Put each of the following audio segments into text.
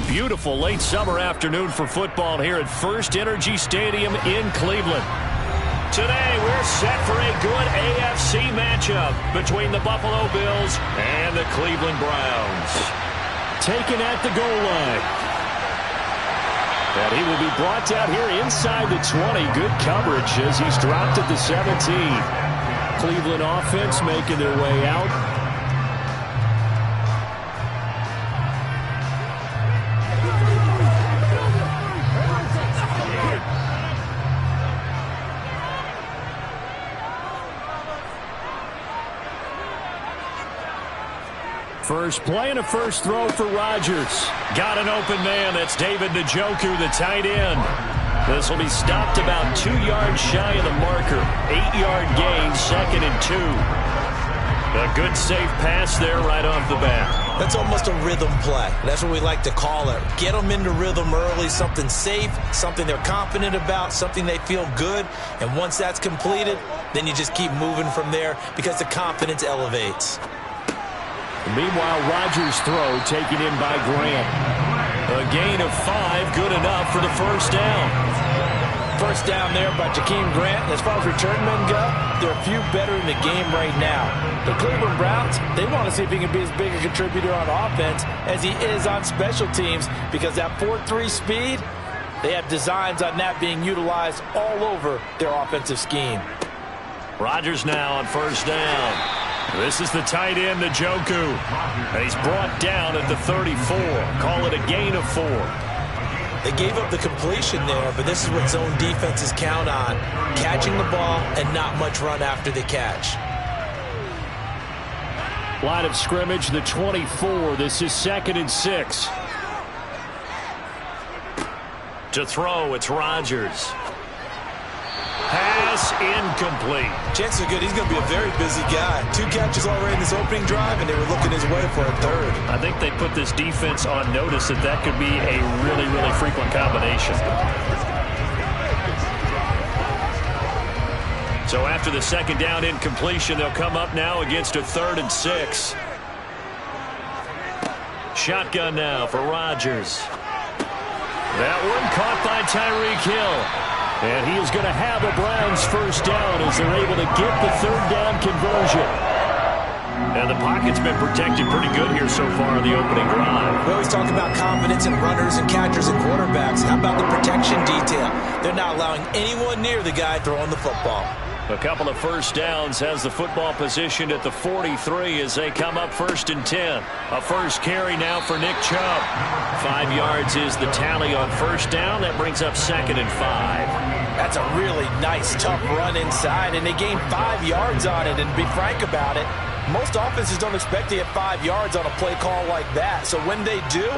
beautiful late summer afternoon for football here at First Energy Stadium in Cleveland. Today we're set for a good AFC matchup between the Buffalo Bills and the Cleveland Browns. Taken at the goal line. And he will be brought down here inside the 20. Good coverage as he's dropped at the 17. Cleveland offense making their way out. First play and a first throw for Rodgers. Got an open man. That's David Njoku, the tight end. This will be stopped about 2 yards shy of the marker. 8-yard gain, 2nd and 2. A good safe pass there right off the bat. That's almost a rhythm play. That's what we like to call it. Get them into rhythm early, something safe, something they're confident about, something they feel good. And once that's completed, then you just keep moving from there because the confidence elevates. Meanwhile, Rodgers' throw taken in by Grant. A gain of 5, good enough for the first down. First down there by Jakeem Grant. As far as return men go, there are a few better in the game right now. The Cleveland Browns, they want to see if he can be as big a contributor on offense as he is on special teams because that 4-3 speed, they have designs on that being utilized all over their offensive scheme. Rodgers now on first down. This is the tight end, Njoku. He's brought down at the 34. Call it a gain of 4. They gave up the completion there, but this is what zone defenses count on. Catching the ball and not much run after the catch. Line of scrimmage, the 24. This is 2nd and 6. To throw, it's Rodgers. Pass incomplete. Chances are good he's going to be a very busy guy. 2 catches already in this opening drive, and they were looking his way for a 3rd. I think they put this defense on notice that could be a really, really frequent combination. So after the 2nd down incompletion, they'll come up now against a 3rd and 6. Shotgun now for Rodgers. That one caught by Tyreek Hill. And he is going to have a Browns first down as they're able to get the 3rd down conversion. And the pocket's been protected pretty good here so far in the opening drive. We always talk about confidence in runners and catchers and quarterbacks. How about the protection detail? They're not allowing anyone near the guy throwing the football. A couple of first downs has the football positioned at the 43 as they come up 1st and 10. A first carry now for Nick Chubb. 5 yards is the tally on first down. That brings up 2nd and 5. That's a really nice, tough run inside, and they gained 5 yards on it. And to be frank about it, most offenses don't expect to get 5 yards on a play call like that. So when they do,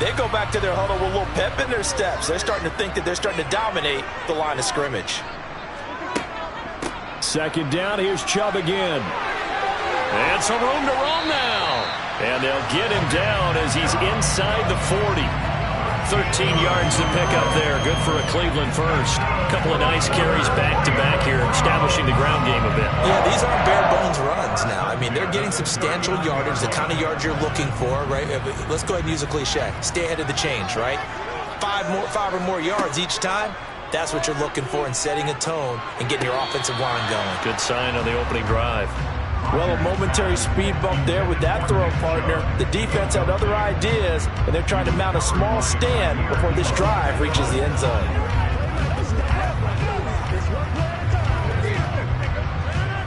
they go back to their huddle with a little pep in their steps. They're starting to think that they're starting to dominate the line of scrimmage. 2nd down, here's Chubb again. And some room to run now. And they'll get him down as he's inside the 40. 13 yards to pick up there. Good for a Cleveland first. Couple of nice carries back-to-back here, establishing the ground game a bit. Yeah, these aren't bare-bones runs now. I mean, they're getting substantial yardage, the kind of yards you're looking for, right? Let's go ahead and use a cliche. Stay ahead of the change, right? 5 or more yards each time. That's what you're looking for in setting a tone and getting your offensive line going. Good sign on the opening drive. Well, a momentary speed bump there with that throw, partner. The defense had other ideas, and they're trying to mount a small stand before this drive reaches the end zone.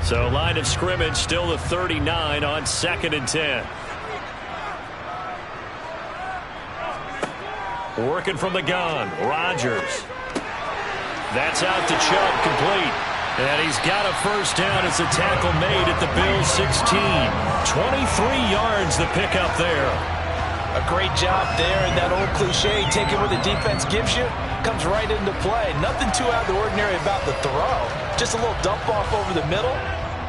So line of scrimmage still the 39 on 2nd and 10. Working from the gun, Rodgers. That's out to Chubb, complete. And he's got a first down as a tackle made at the Bills' 16. 23 yards the pickup there. A great job there, and that old cliche, taking what the defense gives you, comes right into play. Nothing too out of the ordinary about the throw. Just a little dump off over the middle.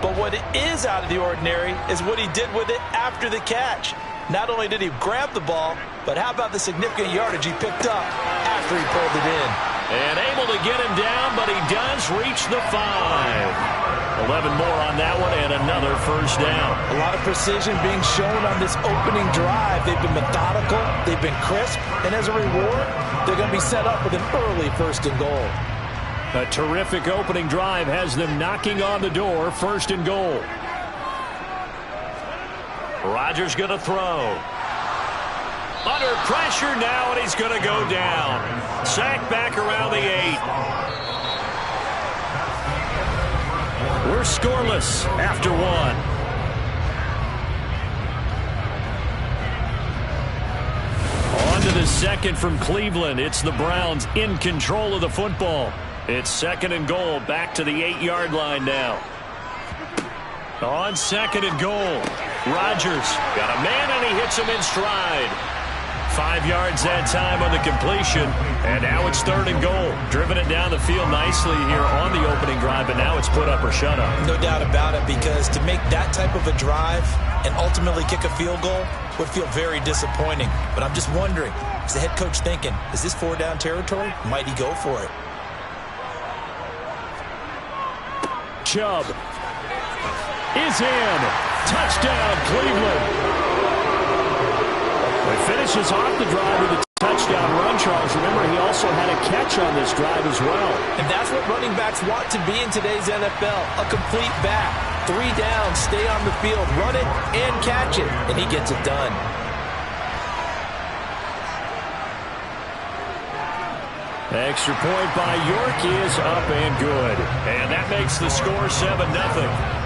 But what is out of the ordinary is what he did with it after the catch. Not only did he grab the ball, but how about the significant yardage he picked up after he pulled it in. And able to get him down, but he does reach the 5. 11 more on that one and another first down. A lot of precision being shown on this opening drive. They've been methodical, they've been crisp, and as a reward, they're going to be set up with an early first and goal. A terrific opening drive has them knocking on the door, first and goal. Rodgers going to throw. Under pressure now, and he's going to go down. Sacked back around the 8. We're scoreless after 1. On to the second from Cleveland. It's the Browns in control of the football. It's second and goal, back to the 8-yard line now. On second and goal, Rodgers got a man, and he hits him in stride. 5 yards that time on the completion, and now it's third and goal. Driven it down the field nicely here on the opening drive, but now it's put up or shut up. No doubt about it, because to make that type of a drive and ultimately kick a field goal would feel very disappointing. But I'm just wondering, is the head coach thinking, is this 4-down territory? Might he go for it? Chubb is in. Touchdown, Cleveland. He finishes off the drive with a touchdown run, Charles. Remember, he also had a catch on this drive as well. And that's what running backs want to be in today's NFL, a complete back. 3 down, stay on the field, run it, and catch it. And he gets it done. Extra point by York is up and good. And that makes the score 7-0.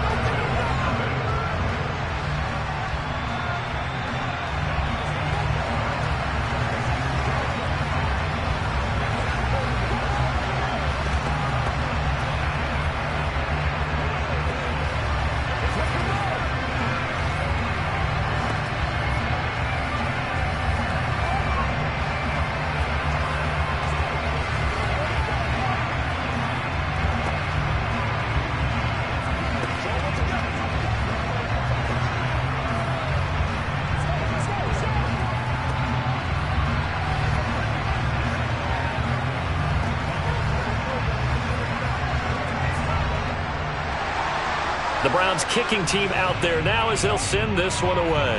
The Browns kicking team out there now as they'll send this one away.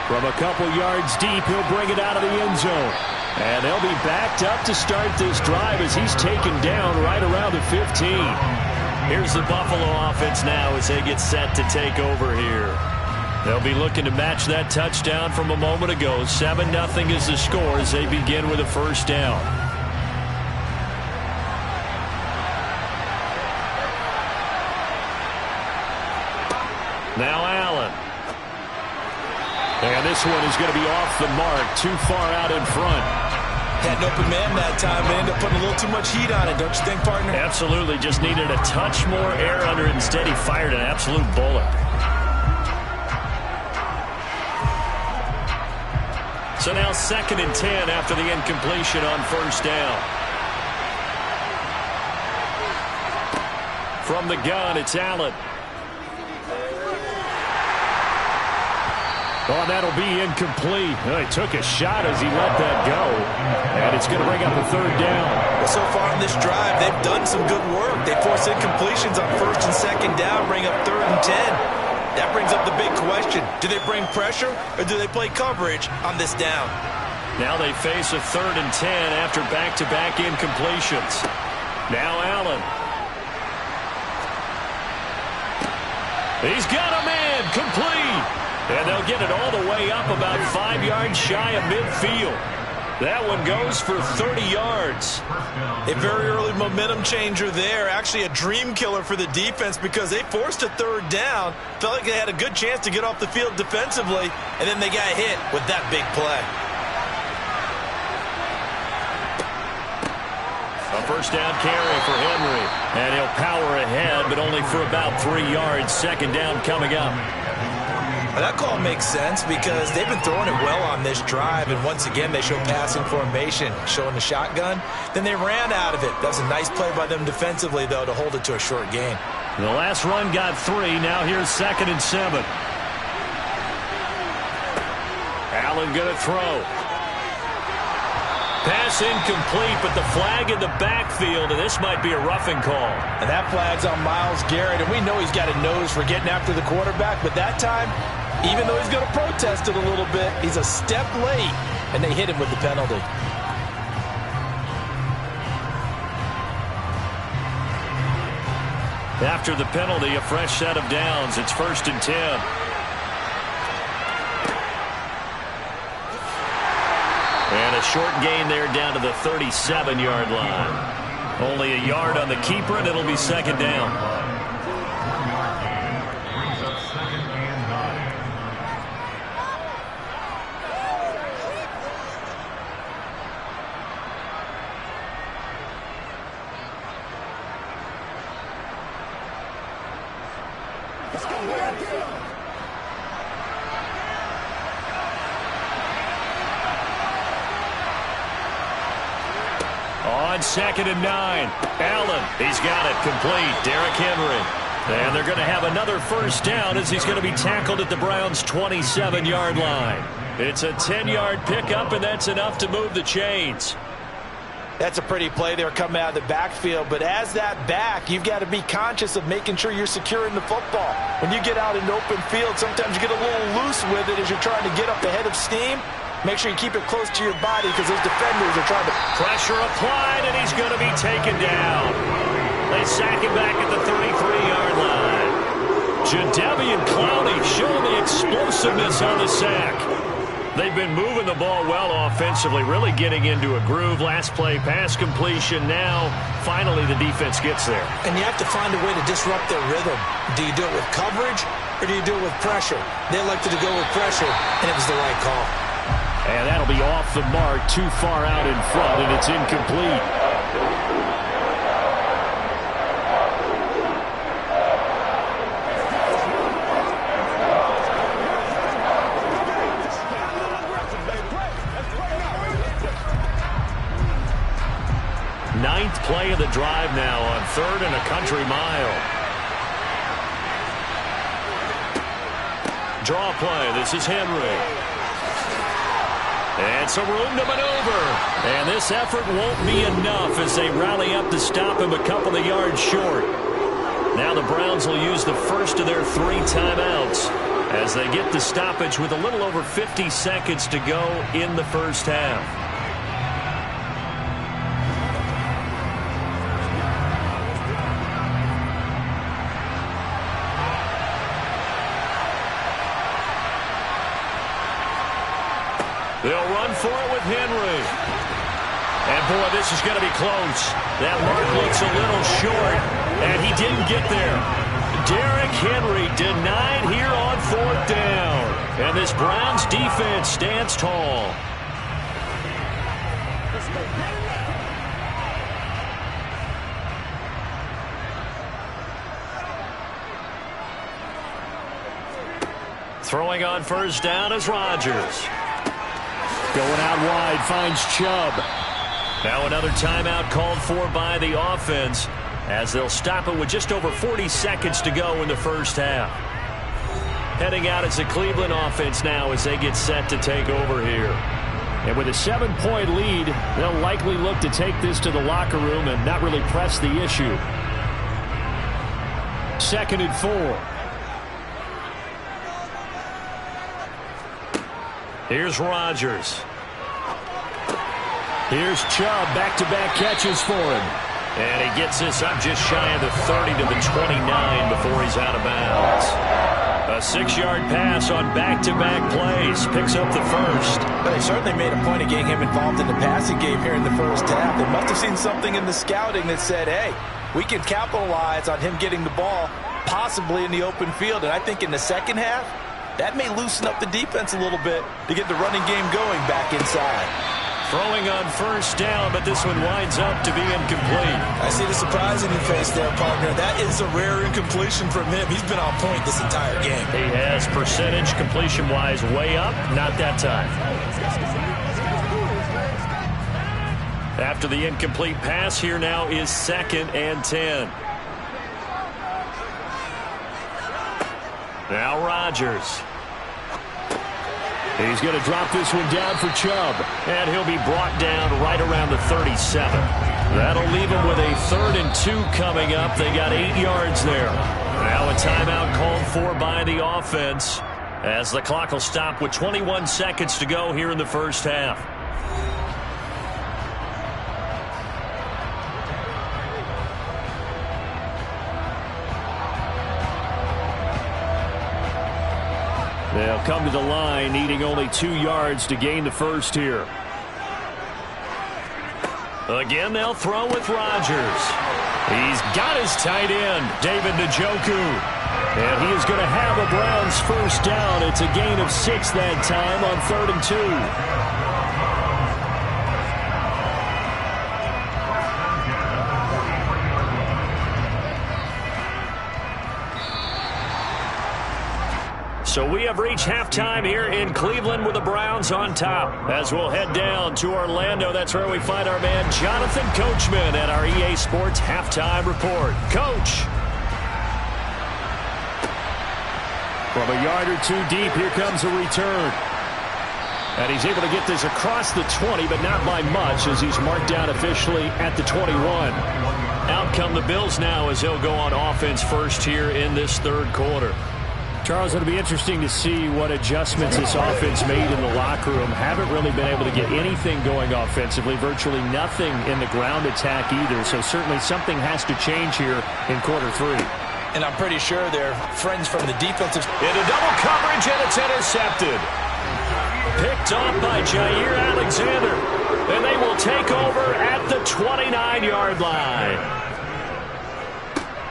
From a couple yards deep, he'll bring it out of the end zone. And they'll be backed up to start this drive as he's taken down right around the 15. Here's the Buffalo offense now as they get set to take over here. They'll be looking to match that touchdown from a moment ago. 7-0 is the score as they begin with a first down. Now Allen. And this one is going to be off the mark, too far out in front. Had an open man that time and ended up putting a little too much heat on it, don't you think, partner? Absolutely. Just needed a touch more air under it. Instead, he fired an absolute bullet. So now 2nd and 10 after the incompletion on first down. From the gun, it's Allen. Oh, that'll be incomplete. He took a shot as he let that go. And it's going to bring up a third down. Well, so far in this drive, they've done some good work. They force incompletions on 1st and 2nd down, bring up 3rd and 10. That brings up the big question. Do they bring pressure or do they play coverage on this down? Now they face a 3rd and 10 after back-to-back incompletions. Now Allen. He's got a man complete. And they'll get it all the way up about 5 yards shy of midfield. That one goes for 30 yards. A very early momentum changer there. Actually a dream killer for the defense because they forced a 3rd down. Felt like they had a good chance to get off the field defensively. And then they got hit with that big play. A first down carry for Henry. And he'll power ahead, but only for about 3 yards. 2nd down coming up. Well, that call makes sense because they've been throwing it well on this drive, and once again they show passing formation, showing the shotgun. Then they ran out of it. That was a nice play by them defensively, though, to hold it to a short gain. The last run got 3. Now here's 2nd and 7. Allen going to throw. Pass incomplete, but the flag in the backfield, and this might be a roughing call. And that flag's on Myles Garrett, and we know he's got a nose for getting after the quarterback, but that time, even though he's going to protest it a little bit, he's a step late, and they hit him with the penalty. After the penalty, a fresh set of downs. It's 1st and 10. And a short gain there down to the 37-yard line. Only a yard on the keeper, and it'll be 2nd down. On 2nd and 9. Allen, he's got it complete. Derrick Henry. And they're going to have another 1st down as he's going to be tackled at the Browns' 27-yard line. It's a 10-yard pickup, and that's enough to move the chains. That's a pretty play there coming out of the backfield, but as that back, you've got to be conscious of making sure you're securing the football. When you get out in open field, sometimes you get a little loose with it as you're trying to get up ahead of steam. Make sure you keep it close to your body because those defenders are trying to... Pressure applied, and he's going to be taken down. They sack him back at the 33-yard line. Jadeveon Clowney showing the explosiveness on the sack. They've been moving the ball well offensively, really getting into a groove. Last play, pass completion. Now, finally, the defense gets there. And you have to find a way to disrupt their rhythm. Do you do it with coverage, or do you do it with pressure? They elected to go with pressure, and it was the right call. And that'll be off the mark, too far out in front, and it's incomplete. Ninth play of the drive now on 3rd and a country mile. Draw play. This is Henry. And some room to maneuver. And this effort won't be enough as they rally up to stop him a couple of yards short. Now the Browns will use the first of their 3 timeouts as they get the stoppage with a little over 50 seconds to go in the first half. They'll run for it with Henry. And, boy, this is going to be close. That mark looks a little short, and he didn't get there. Derrick Henry denied here on 4th down. And this Browns defense stands tall. Throwing on 1st down is Rodgers. Going out wide, finds Chubb. Now another timeout called for by the offense as they'll stop it with just over 40 seconds to go in the first half. Heading out is the Cleveland offense now as they get set to take over here. And with a 7-point lead, they'll likely look to take this to the locker room and not really press the issue. 2nd and 4. Here's Rodgers. Here's Chubb, back-to-back catches for him. And he gets this up just shy of the 30 to the 29 before he's out of bounds. A 6-yard pass on back-to-back plays. Picks up the first. But they certainly made a point of getting him involved in the passing game here in the first half. They must have seen something in the scouting that said, hey, we can capitalize on him getting the ball possibly in the open field. And I think in the second half, that may loosen up the defense a little bit to get the running game going back inside. Throwing on 1st down, but this one winds up to be incomplete. I see the surprise in your face there, partner. That is a rare incompletion from him. He's been on point this entire game. He has percentage completion-wise way up, not that time. After the incomplete pass, here now is 2nd and 10. Now Rodgers. He's going to drop this one down for Chubb, and he'll be brought down right around the 37. That'll leave him with a 3rd and 2 coming up. They got 8 yards there. Now a timeout called for by the offense as the clock will stop with 21 seconds to go here in the first half. They'll come to the line needing only 2 yards to gain the first here. Again, they'll throw with Rodgers. He's got his tight end, David Njoku. And he is going to have a Browns first down. It's a gain of 6 that time on 3rd and 2. So we have reached halftime here in Cleveland with the Browns on top. As we'll head down to Orlando, that's where we find our man Jonathan Coachman at our EA Sports Halftime Report. Coach. From a yard or 2 deep, here comes a return. And he's able to get this across the 20, but not by much as he's marked down officially at the 21. Out come the Bills now as they'll go on offense first here in this 3rd quarter. Charles, it'll be interesting to see what adjustments this offense made in the locker room. Haven't really been able to get anything going offensively, virtually nothing in the ground attack either. So certainly something has to change here in quarter 3. And I'm pretty sure they're friends from the defensive. Into double coverage, and it's intercepted. Picked off by Jair Alexander. And they will take over at the 29-yard line.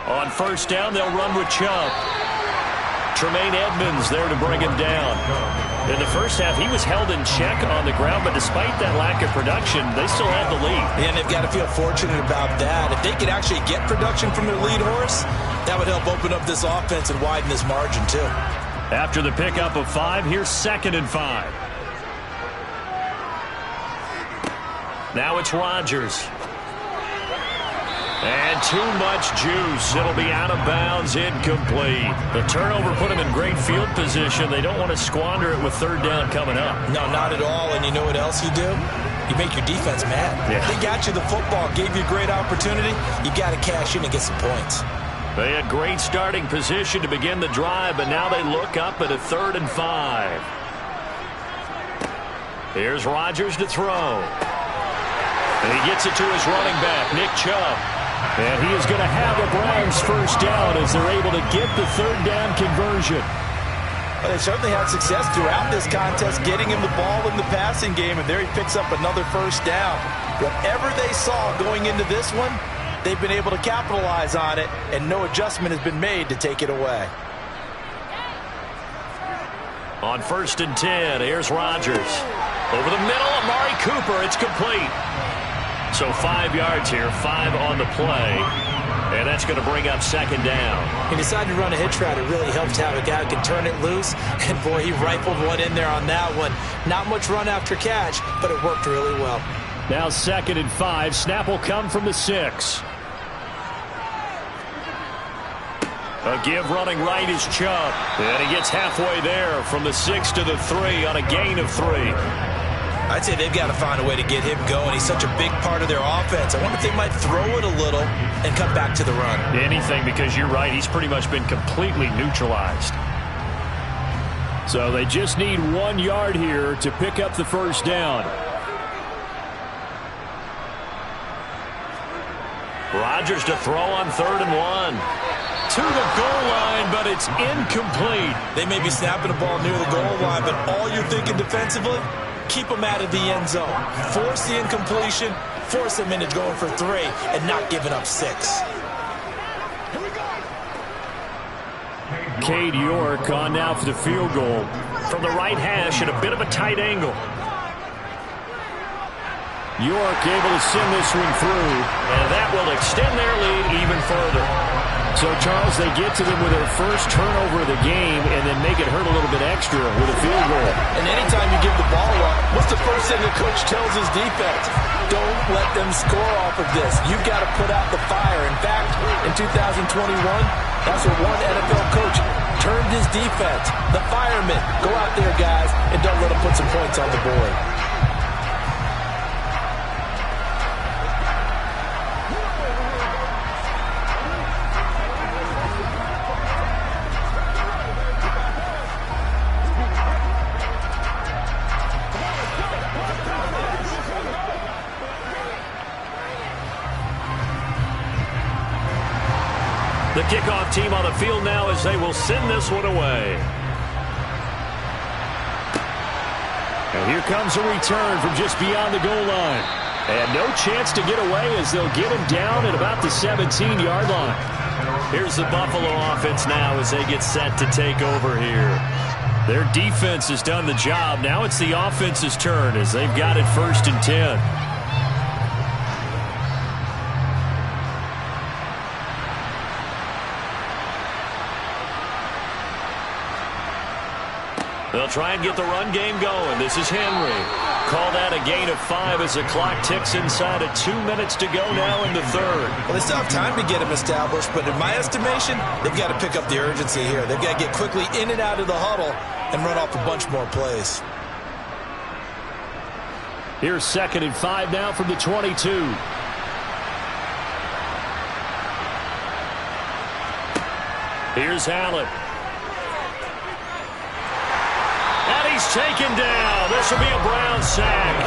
On first down, they'll run with Chubb. Tremaine Edmonds there to bring him down. In the first half, he was held in check on the ground, but despite that lack of production, they still have the lead. And they've got to feel fortunate about that. If they could actually get production from their lead horse, that would help open up this offense and widen this margin, too. After the pickup of 5, here's 2nd and 5. Now it's Rodgers. And too much juice. It'll be out of bounds, incomplete. The turnover put them in great field position. They don't want to squander it with 3rd down coming up. No, not at all. And you know what else you do? You make your defense mad. Yeah. They got you the football, gave you a great opportunity. You got to cash in and get some points. They had great starting position to begin the drive, but now they look up at a 3rd and 5. Here's Rodgers to throw. And he gets it to his running back, Nick Chubb. And he is going to have a Browns first down as they're able to get the 3rd down conversion. Well, they certainly had success throughout this contest, getting him the ball in the passing game, and there he picks up another first down. Whatever they saw going into this one, they've been able to capitalize on it, and no adjustment has been made to take it away. On 1st and 10, here's Rodgers. Over the middle, Amari Cooper, it's complete. So 5 yards here, 5 on the play. And that's going to bring up 2nd down. He decided to run a hitch route. It really helps to have a guy who can turn it loose. And, boy, he rifled one in there on that one. Not much run after catch, but it worked really well. Now 2nd and 5. Snap will come from the 6. A give running right is Chubb. And he gets halfway there from the 6 to the 3 on a gain of 3. I'd say they've got to find a way to get him going. He's such a big part of their offense. I wonder if they might throw it a little and come back to the run. Anything, because you're right. He's pretty much been completely neutralized. So they just need 1 yard here to pick up the first down. Rodgers to throw on 3rd and 1. To the goal line, but it's incomplete. They may be snapping the ball near the goal line, but all you're thinking defensively, keep them out of the end zone. Force the incompletion, force them into going for 3, and not giving up 6. Cade York on now for the field goal from the right hash at a bit of a tight angle. York able to send this one through, and that will extend their lead even further. So, Charles, they get to them with their first turnover of the game and then make it hurt a little bit extra with a field goal. And anytime you give the ball up, what's the first thing the coach tells his defense? Don't let them score off of this. You've got to put out the fire. In fact, in 2021, that's what one NFL coach turned his defense. The firemen, go out there, guys, and don't let them put some points on the board. The kickoff team on the field now as they will send this one away. And here comes a return from just beyond the goal line. And no chance to get away as they'll get him down at about the 17-yard line. Here's the Buffalo offense now as they get set to take over here. Their defense has done the job. Now it's the offense's turn as they've got it 1st and 10. They'll try and get the run game going. This is Henry. Call that a gain of 5 as the clock ticks inside of 2 minutes to go now in the third. Well, they still have time to get him established, but in my estimation, they've got to pick up the urgency here. They've got to get quickly in and out of the huddle and run off a bunch more plays. Here's 2nd and 5 now from the 22. Here's Allen. And he's taken down. This will be a Brown sack.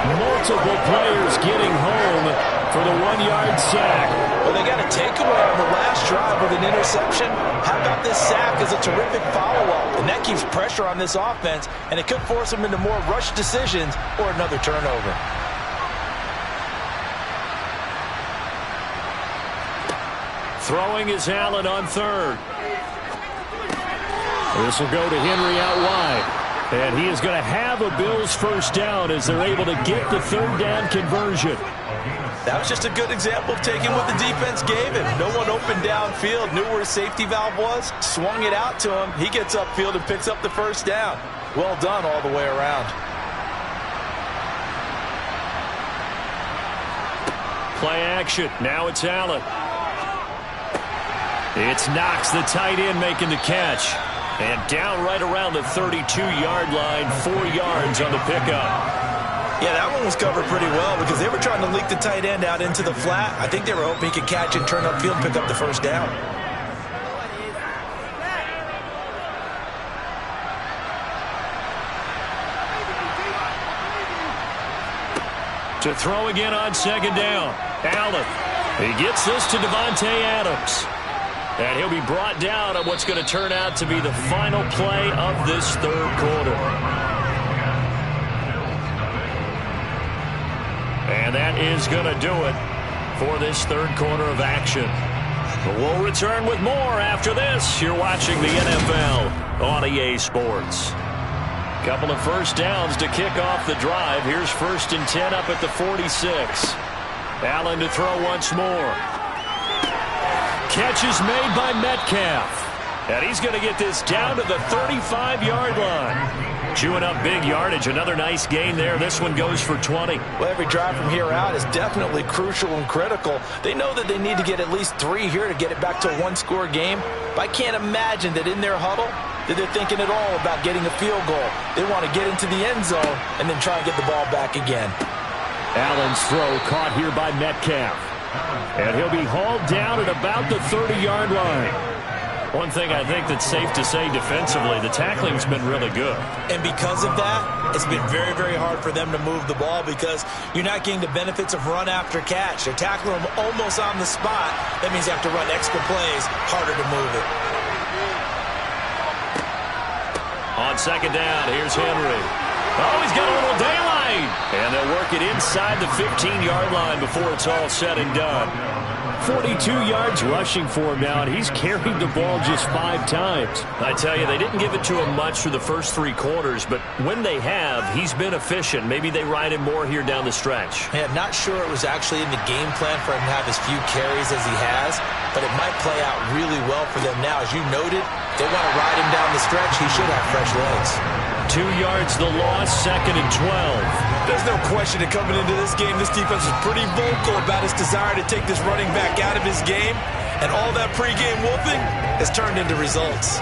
Multiple players getting home for the 1-yard sack. Well, they got a takeaway on the last drive with an interception. How about this sack as a terrific follow-up? And that keeps pressure on this offense, and it could force them into more rush decisions or another turnover. Throwing is Allen on 3rd. This will go to Henry out wide. And he is going to have a Bills 1st down as they're able to get the 3rd down conversion. That was just a good example of taking what the defense gave him. No one open downfield, knew where his safety valve was, swung it out to him. He gets upfield and picks up the 1st down. Well done all the way around. Play action. Now it's Allen. It's Knox, the tight end, making the catch. And down right around the 32-yard line, 4 yards on the pickup. Yeah, that one was covered pretty well because they were trying to leak the tight end out into the flat. I think they were hoping he could catch it, turn upfield, pick up the 1st down. To throw again on 2nd down. Allen. He gets this to Devontae Adams. And he'll be brought down on what's going to turn out to be the final play of this 3rd quarter. And that is going to do it for this 3rd quarter of action. But we'll return with more after this. You're watching the NFL on EA Sports. Couple of 1st downs to kick off the drive. Here's 1st and 10 up at the 46. Allen to throw once more. Catch is made by Metcalf. And he's going to get this down to the 35-yard line. Chewing up big yardage. Another nice gain there. This one goes for 20. Well, every drive from here out is definitely crucial and critical. They know that they need to get at least 3 here to get it back to a 1-score game. But I can't imagine that in their huddle that they're thinking at all about getting a field goal. They want to get into the end zone and then try and get the ball back again. Allen's throw caught here by Metcalf. And he'll be hauled down at about the 30-yard line. One thing I think that's safe to say defensively, the tackling's been really good. And because of that, it's been very, very hard for them to move the ball because you're not getting the benefits of run after catch. They're tackling them almost on the spot. That means they have to run extra plays, harder to move it. On 2nd down, here's Henry. Oh, he's got a little daylight. And they'll work it inside the 15-yard line before it's all said and done. 42 yards rushing for him now, and he's carried the ball just 5 times. I tell you, they didn't give it to him much through the first 3 quarters, but when they have, he's been efficient. Maybe they ride him more here down the stretch. Yeah, not sure it was actually in the game plan for him to have as few carries as he has, but it might play out really well for them now. As you noted, they want to ride him down the stretch. He should have fresh legs. 2 yards the loss, 2nd and 12. There's no question that coming into this game, this defense was pretty vocal about its desire to take this running back out of his game. And all that pregame whooping has turned into results.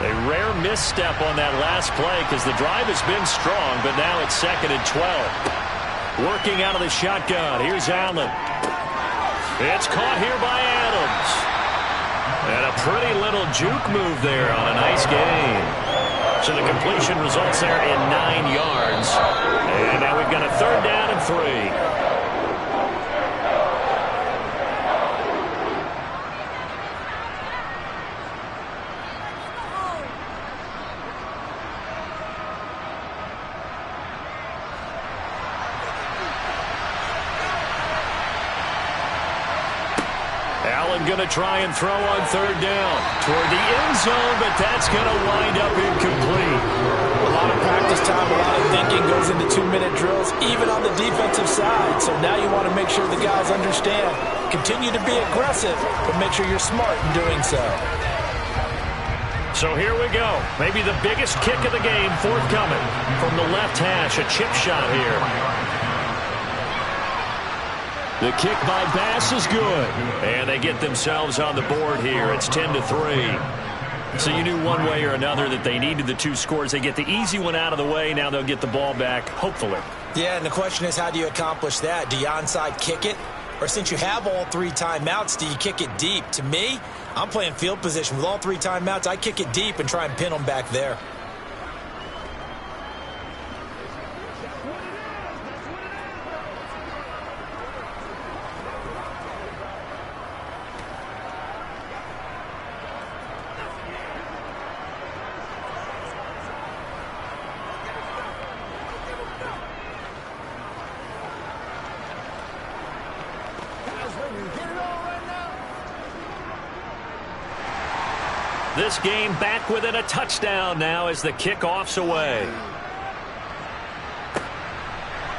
A rare misstep on that last play because the drive has been strong, but now it's 2nd and 12. Working out of the shotgun. Here's Allen. It's caught here by Adams. And a pretty little juke move there on a nice game. So the completion results there in 9 yards. And now we've got a 3rd down and 3. Going to try and throw on 3rd down toward the end zone, but that's going to wind up incomplete. A lot of practice time, a lot of thinking goes into 2-minute drills, even on the defensive side. So now you want to make sure the guys understand. Continue to be aggressive, but make sure you're smart in doing so. So here we go. Maybe the biggest kick of the game forthcoming from the left hash. A chip shot here. The kick by Bass is good. And they get themselves on the board here. It's 10-3. So you knew one way or another that they needed the 2 scores. They get the easy one out of the way. Now they'll get the ball back, hopefully. Yeah, and the question is, how do you accomplish that? Do you onside kick it? Or since you have all 3 timeouts, do you kick it deep? To me, I'm playing field position. With all 3 timeouts, I kick it deep and try and pin them back there. This game back within a touchdown now as the kickoff's away.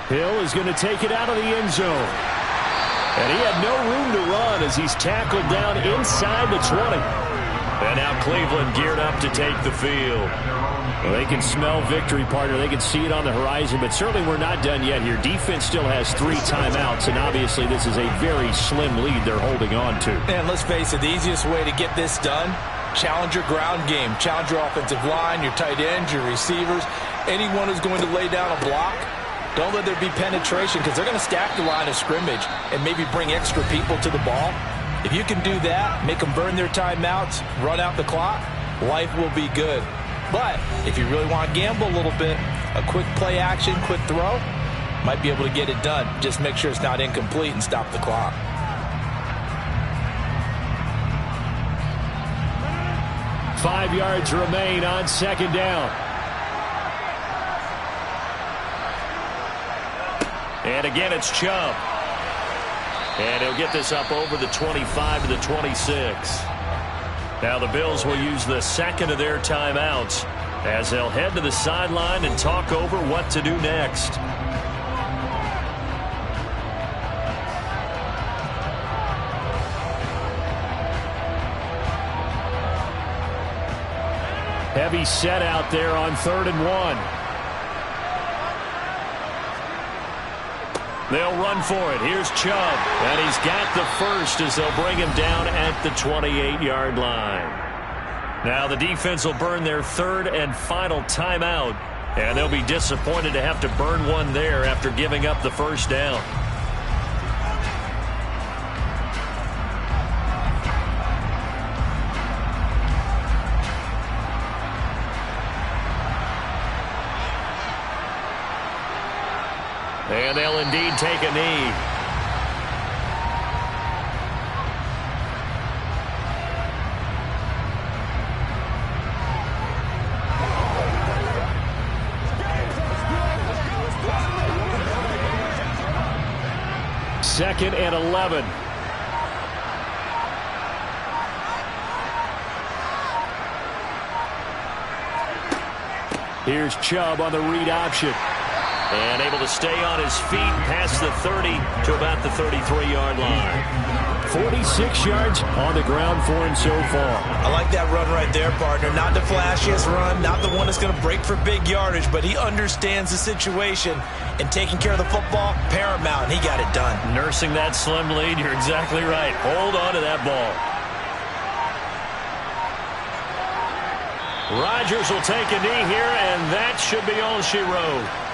Hill is going to take it out of the end zone. And he had no room to run as he's tackled down inside the 20. And now Cleveland geared up to take the field. Well, they can smell victory, partner. They can see it on the horizon, but certainly we're not done yet here. Defense still has 3 timeouts, and obviously this is a very slim lead they're holding on to. And let's face it, the easiest way to get this done, challenge your ground game. Challenge your offensive line, your tight ends, your receivers, anyone who's going to lay down a block. Don't let there be penetration because they're going to stack the line of scrimmage and maybe bring extra people to the ball. If you can do that, make them burn their timeouts, run out the clock, life will be good. But if you really want to gamble a little bit, a quick play action, quick throw, might be able to get it done. Just make sure it's not incomplete and stop the clock. Five yards remain on 2nd down. And again, it's Chubb. And he'll get this up over the 25 to the 26. Now the Bills will use the 2nd of their timeouts as they'll head to the sideline and talk over what to do next. Heavy set out there on 3rd and 1. They'll run for it. Here's Chubb. And he's got the first as they'll bring him down at the 28-yard line. Now the defense will burn their 3rd and final timeout. And they'll be disappointed to have to burn one there after giving up the first down. And they'll indeed take a knee. Second and 11. Here's Chubb on the read option. And able to stay on his feet past the 30 to about the 33-yard line. 46 yards on the ground for him so far. I like that run right there, partner. Not the flashiest run, not the one that's going to break for big yardage, but he understands the situation, and taking care of the football, paramount, and he got it done. Nursing that slim lead, you're exactly right. Hold on to that ball. Rodgers will take a knee here, and that should be all she wrote.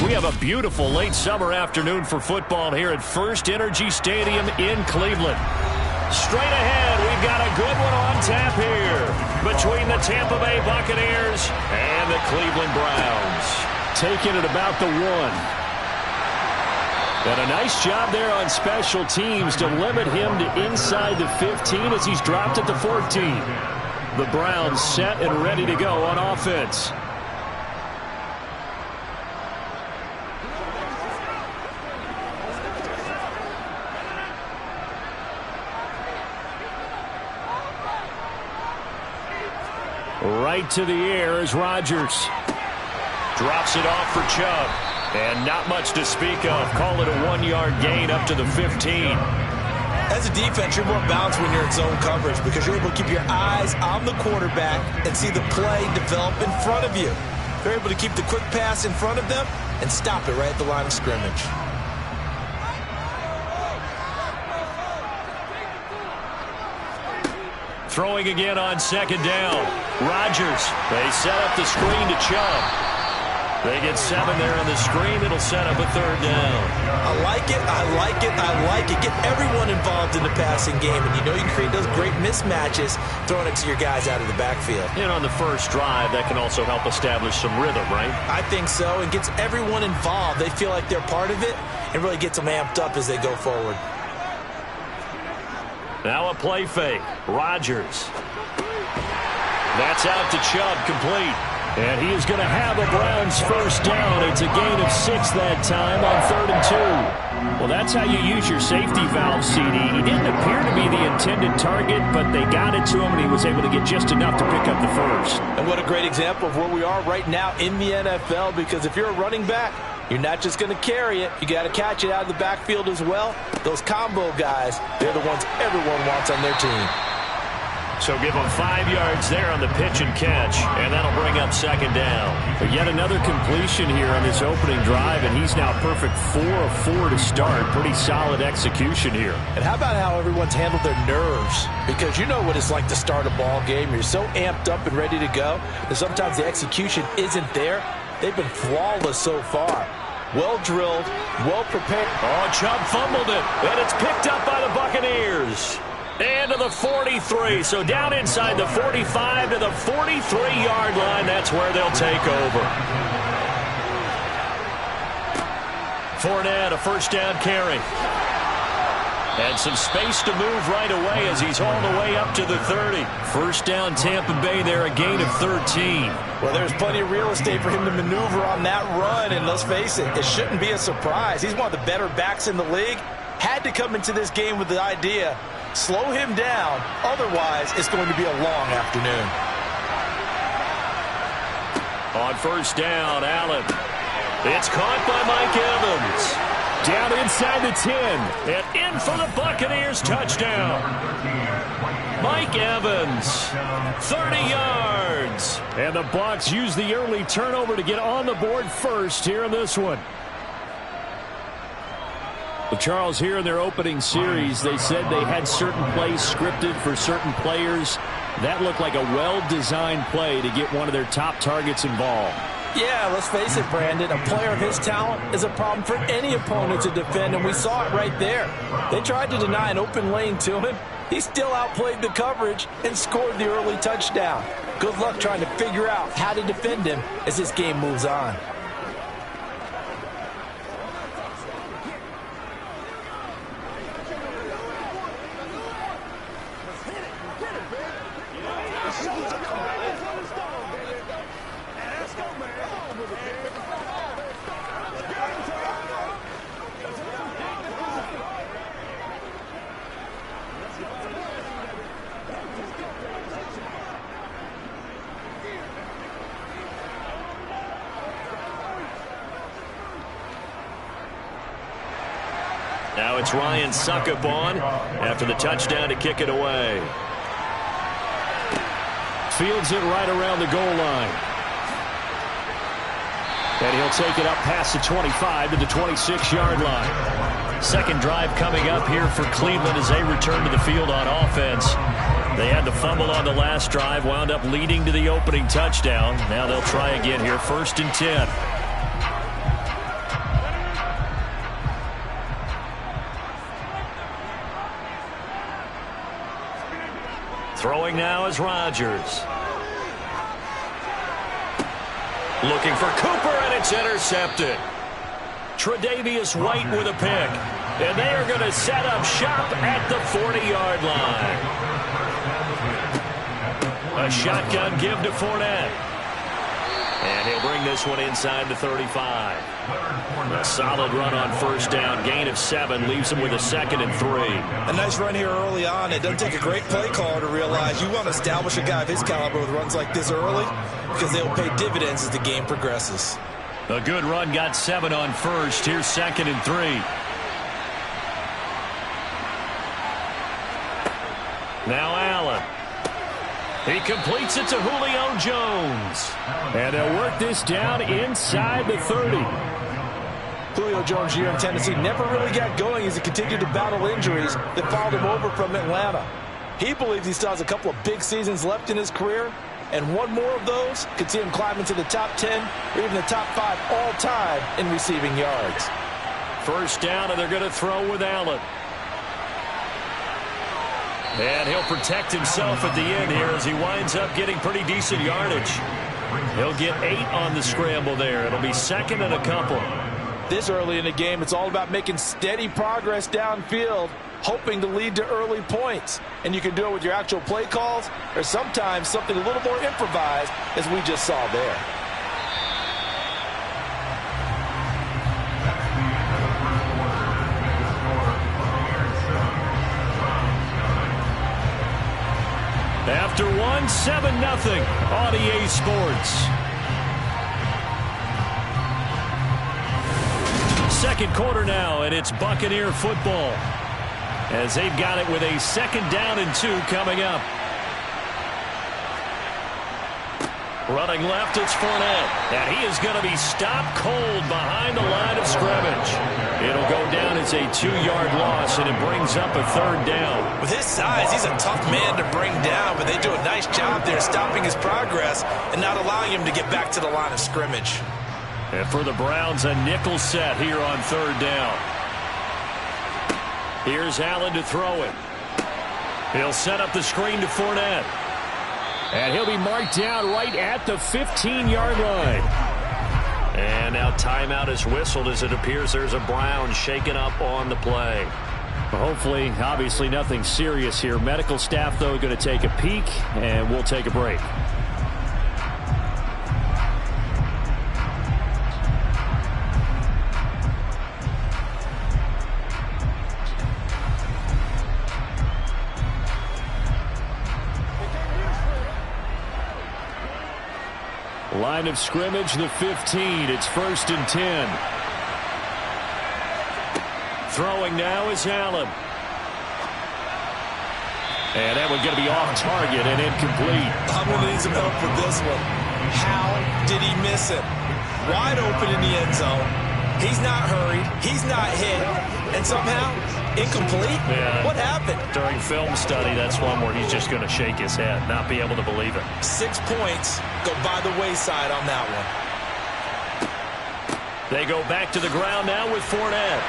We have a beautiful late summer afternoon for football here at First Energy Stadium in Cleveland. Straight ahead, we've got a good one on tap here between the Tampa Bay Buccaneers and the Cleveland Browns. Taking it about the 1. And a nice job there on special teams to limit him to inside the 15 as he's dropped at the 14. The Browns set and ready to go on offense. Right to the air is Rodgers. Drops it off for Chubb. And not much to speak of. Call it a 1-yard gain up to the 15. As a defense, you're more balanced when you're in zone coverage because you're able to keep your eyes on the quarterback and see the play develop in front of you. You're able to keep the quick pass in front of them and stop it right at the line of scrimmage. Throwing again on second down. Rodgers. They set up the screen to Chubb. They get 7 there on the screen. It'll set up a third down. I like it. I like it. I like it. Get everyone involved in the passing game. And you know you can create those great mismatches throwing it to your guys out of the backfield. And on the first drive, that can also help establish some rhythm, right? I think so. And gets everyone involved. They feel like they're part of it and really gets them amped up as they go forward. Now a play fake. Rodgers. That's out to Chubb, complete. And he is going to have a Browns first down. It's a gain of 6 that time on 3rd and 2. Well, that's how you use your safety valve, CD. He didn't appear to be the intended target, but they got it to him, and he was able to get just enough to pick up the first. And what a great example of where we are right now in the NFL, because if you're a running back, you're not just going to carry it. You got to catch it out of the backfield as well. Those combo guys, they're the ones everyone wants on their team. So give him 5 yards there on the pitch and catch, and that'll bring up second down. But yet another completion here on this opening drive, and he's now perfect 4 of 4 to start. Pretty solid execution here. And how about how everyone's handled their nerves? Because you know what it's like to start a ball game. You're so amped up and ready to go that sometimes the execution isn't there. They've been flawless so far. Well drilled, well prepared. Oh, Chubb fumbled it, and it's picked up by the Buccaneers. And to the 43, so down inside the 45 to the 43-yard line. That's where they'll take over. Fournette, a first down carry. And some space to move right away as he's all the way up to the 30. First down Tampa Bay there, a gain of 13. Well, there's plenty of real estate for him to maneuver on that run, and let's face it, it shouldn't be a surprise. He's one of the better backs in the league. Had to come into this game with the idea, slow him down, otherwise it's going to be a long afternoon. On first down, Allen. It's caught by Mike Evans. Down inside the 10, and in for the Buccaneers touchdown. Mike Evans, 30 yards. And the Bucs use the early turnover to get on the board first here in this one. Well, Charles, here in their opening series, they said they had certain plays scripted for certain players. That looked like a well-designed play to get one of their top targets involved. Yeah, let's face it, Brandon. A player of his talent is a problem for any opponent to defend, and we saw it right there. They tried to deny an open lane to him. He still outplayed the coverage and scored the early touchdown. Good luck trying to figure out how to defend him as this game moves on. Now it's Ryan Suckup on after the touchdown to kick it away. Fields it right around the goal line. And he'll take it up past the 25 to the 26-yard line. Second drive coming up here for Cleveland as they return to the field on offense. They had the fumble on the last drive, wound up leading to the opening touchdown. Now they'll try again here, 1st and 10. Throwing now is Rodgers. Looking for Cooper, and it's intercepted. Tre'Davious White with a pick. And they are going to set up shop at the 40-yard line. A shotgun give to Fournette. And he'll bring this one inside the 35. A solid run on first down. Gain of 7 leaves him with a 2nd and 3. A nice run here early on. It doesn't take a great play caller to realize you want to establish a guy of his caliber with runs like this early because they'll pay dividends as the game progresses. A good run got 7 on first. Here's 2nd and 3. Now Allen. He completes it to Julio Jones. And they'll work this down inside the 30. Julio Jones here in Tennessee never really got going as he continued to battle injuries that followed him over from Atlanta. He believes he still has a couple of big seasons left in his career, and one more of those could see him climb into the top 10 or even the top 5 all-time in receiving yards. First down, and they're going to throw with Allen. And he'll protect himself at the end here as he winds up getting pretty decent yardage. He'll get 8 on the scramble there. It'll be 2nd and a couple. This early in the game, it's all about making steady progress downfield, hoping to lead to early points. And you can do it with your actual play calls or sometimes something a little more improvised, as we just saw there. After 7-0 on EA Sports. Second quarter now, and it's Buccaneer football as they've got it with a 2nd down and 2 coming up. Running left, it's Fournette, and he is going to be stopped cold behind the line of scrimmage. It'll go down as a 2-yard loss, and it brings up a 3rd down. With his size, he's a tough man to bring down, but they do a nice job there stopping his progress and not allowing him to get back to the line of scrimmage. And for the Browns, a nickel set here on 3rd down. Here's Allen to throw it. He'll set up the screen to Fournette. And he'll be marked down right at the 15-yard line. And now timeout is whistled as it appears there's a Brown shaken up on the play. Well, hopefully, obviously nothing serious here. Medical staff, though, going to take a peek, and we'll take a break. Line of scrimmage, the 15. It's 1st and 10. Throwing now is Allen. And that one's going to be off target and incomplete. I'm going to need some help with this one. How did he miss it? Wide open in the end zone. He's not hurried. He's not hit. And somehow, incomplete? Yeah. What happened? During film study, that's one where he's just going to shake his head, not be able to believe it. 6 points go by the wayside on that one. They go back to the ground now with Fournette.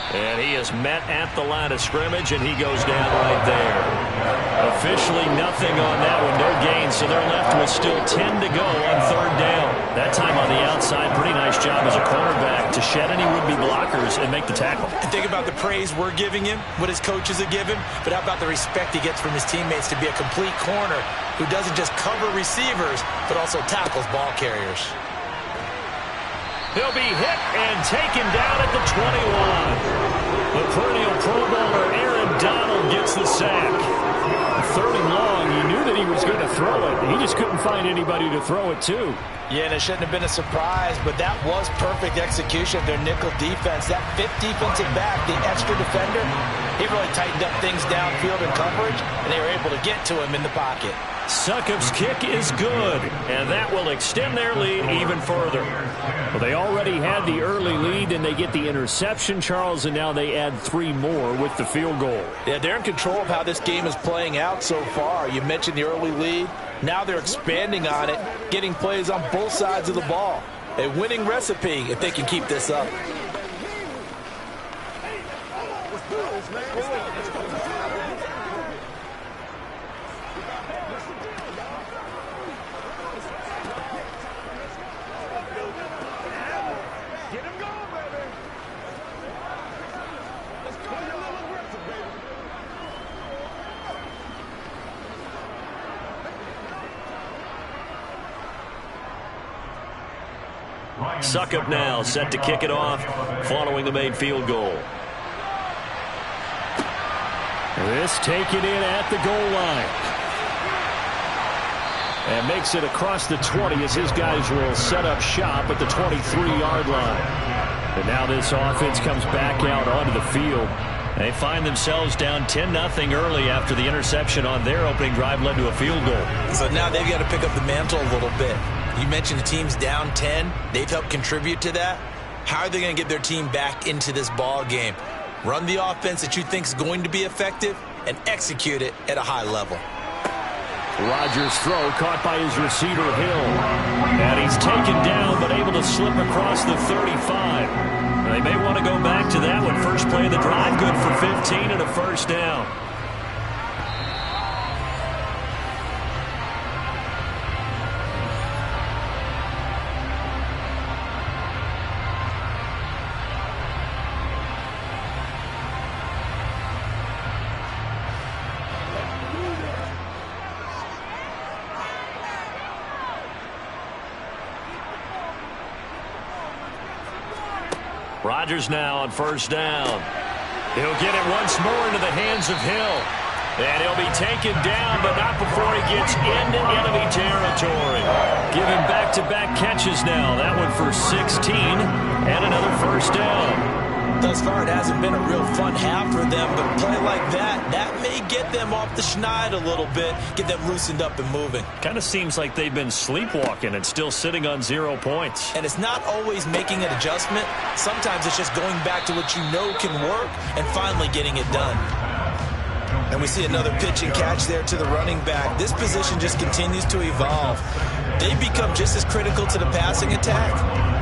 And he is met at the line of scrimmage, and he goes down right there. Officially nothing on that one, no gain, so they're left with still 10 to go on 3rd down. That time on the outside, pretty nice job as a cornerback to shed any would-be blockers and make the tackle. And think about the praise we're giving him, what his coaches have given, but how about the respect he gets from his teammates to be a complete corner who doesn't just cover receivers, but also tackles ball carriers. He'll be hit and taken down at the 21. The perennial Pro Bowler Aaron Donald gets the sack. 3rd and long, he knew that he was going to throw it. He just couldn't find anybody to throw it to. Yeah, and it shouldn't have been a surprise, but that was perfect execution of their nickel defense. That 5th defensive back, the extra defender, he really tightened up things downfield in coverage, and they were able to get to him in the pocket. Succop's kick is good, and that will extend their lead even further. Well, they already had the early lead, and they get the interception, Charles, and now they add 3 more with the field goal. Yeah, they're in control of how this game is playing out so far. You mentioned the early lead. Now they're expanding on it, getting plays on both sides of the ball. A winning recipe if they can keep this up. Suckup now, set to kick it off following the made field goal. This taken in at the goal line. And makes it across the 20 as his guys will set up shop at the 23-yard line. And now this offense comes back out onto the field. They find themselves down 10-0 early after the interception on their opening drive led to a field goal. So now they've got to pick up the mantle a little bit. You mentioned the team's down 10. They've helped contribute to that. How are they going to get their team back into this ball game? Run the offense that you think is going to be effective and execute it at a high level. Rodgers' throw caught by his receiver, Hill. And he's taken down but able to slip across the 35. They may want to go back to that one. First play of the drive, good for 15 and a first down. Rodgers now on first down. He'll get it once more into the hands of Hill. And he'll be taken down, but not before he gets into enemy territory. Giving back-to-back catches now. That one for 16 and another first down. Thus far, it hasn't been a real fun half for them, but a play like that may get them off the schneid a little bit, get them loosened up and moving. Kind of seems like they've been sleepwalking and still sitting on 0 points. And it's not always making an adjustment. Sometimes it's just going back to what you know can work and finally getting it done. And we see another pitch and catch there to the running back. This position just continues to evolve. They become just as critical to the passing attack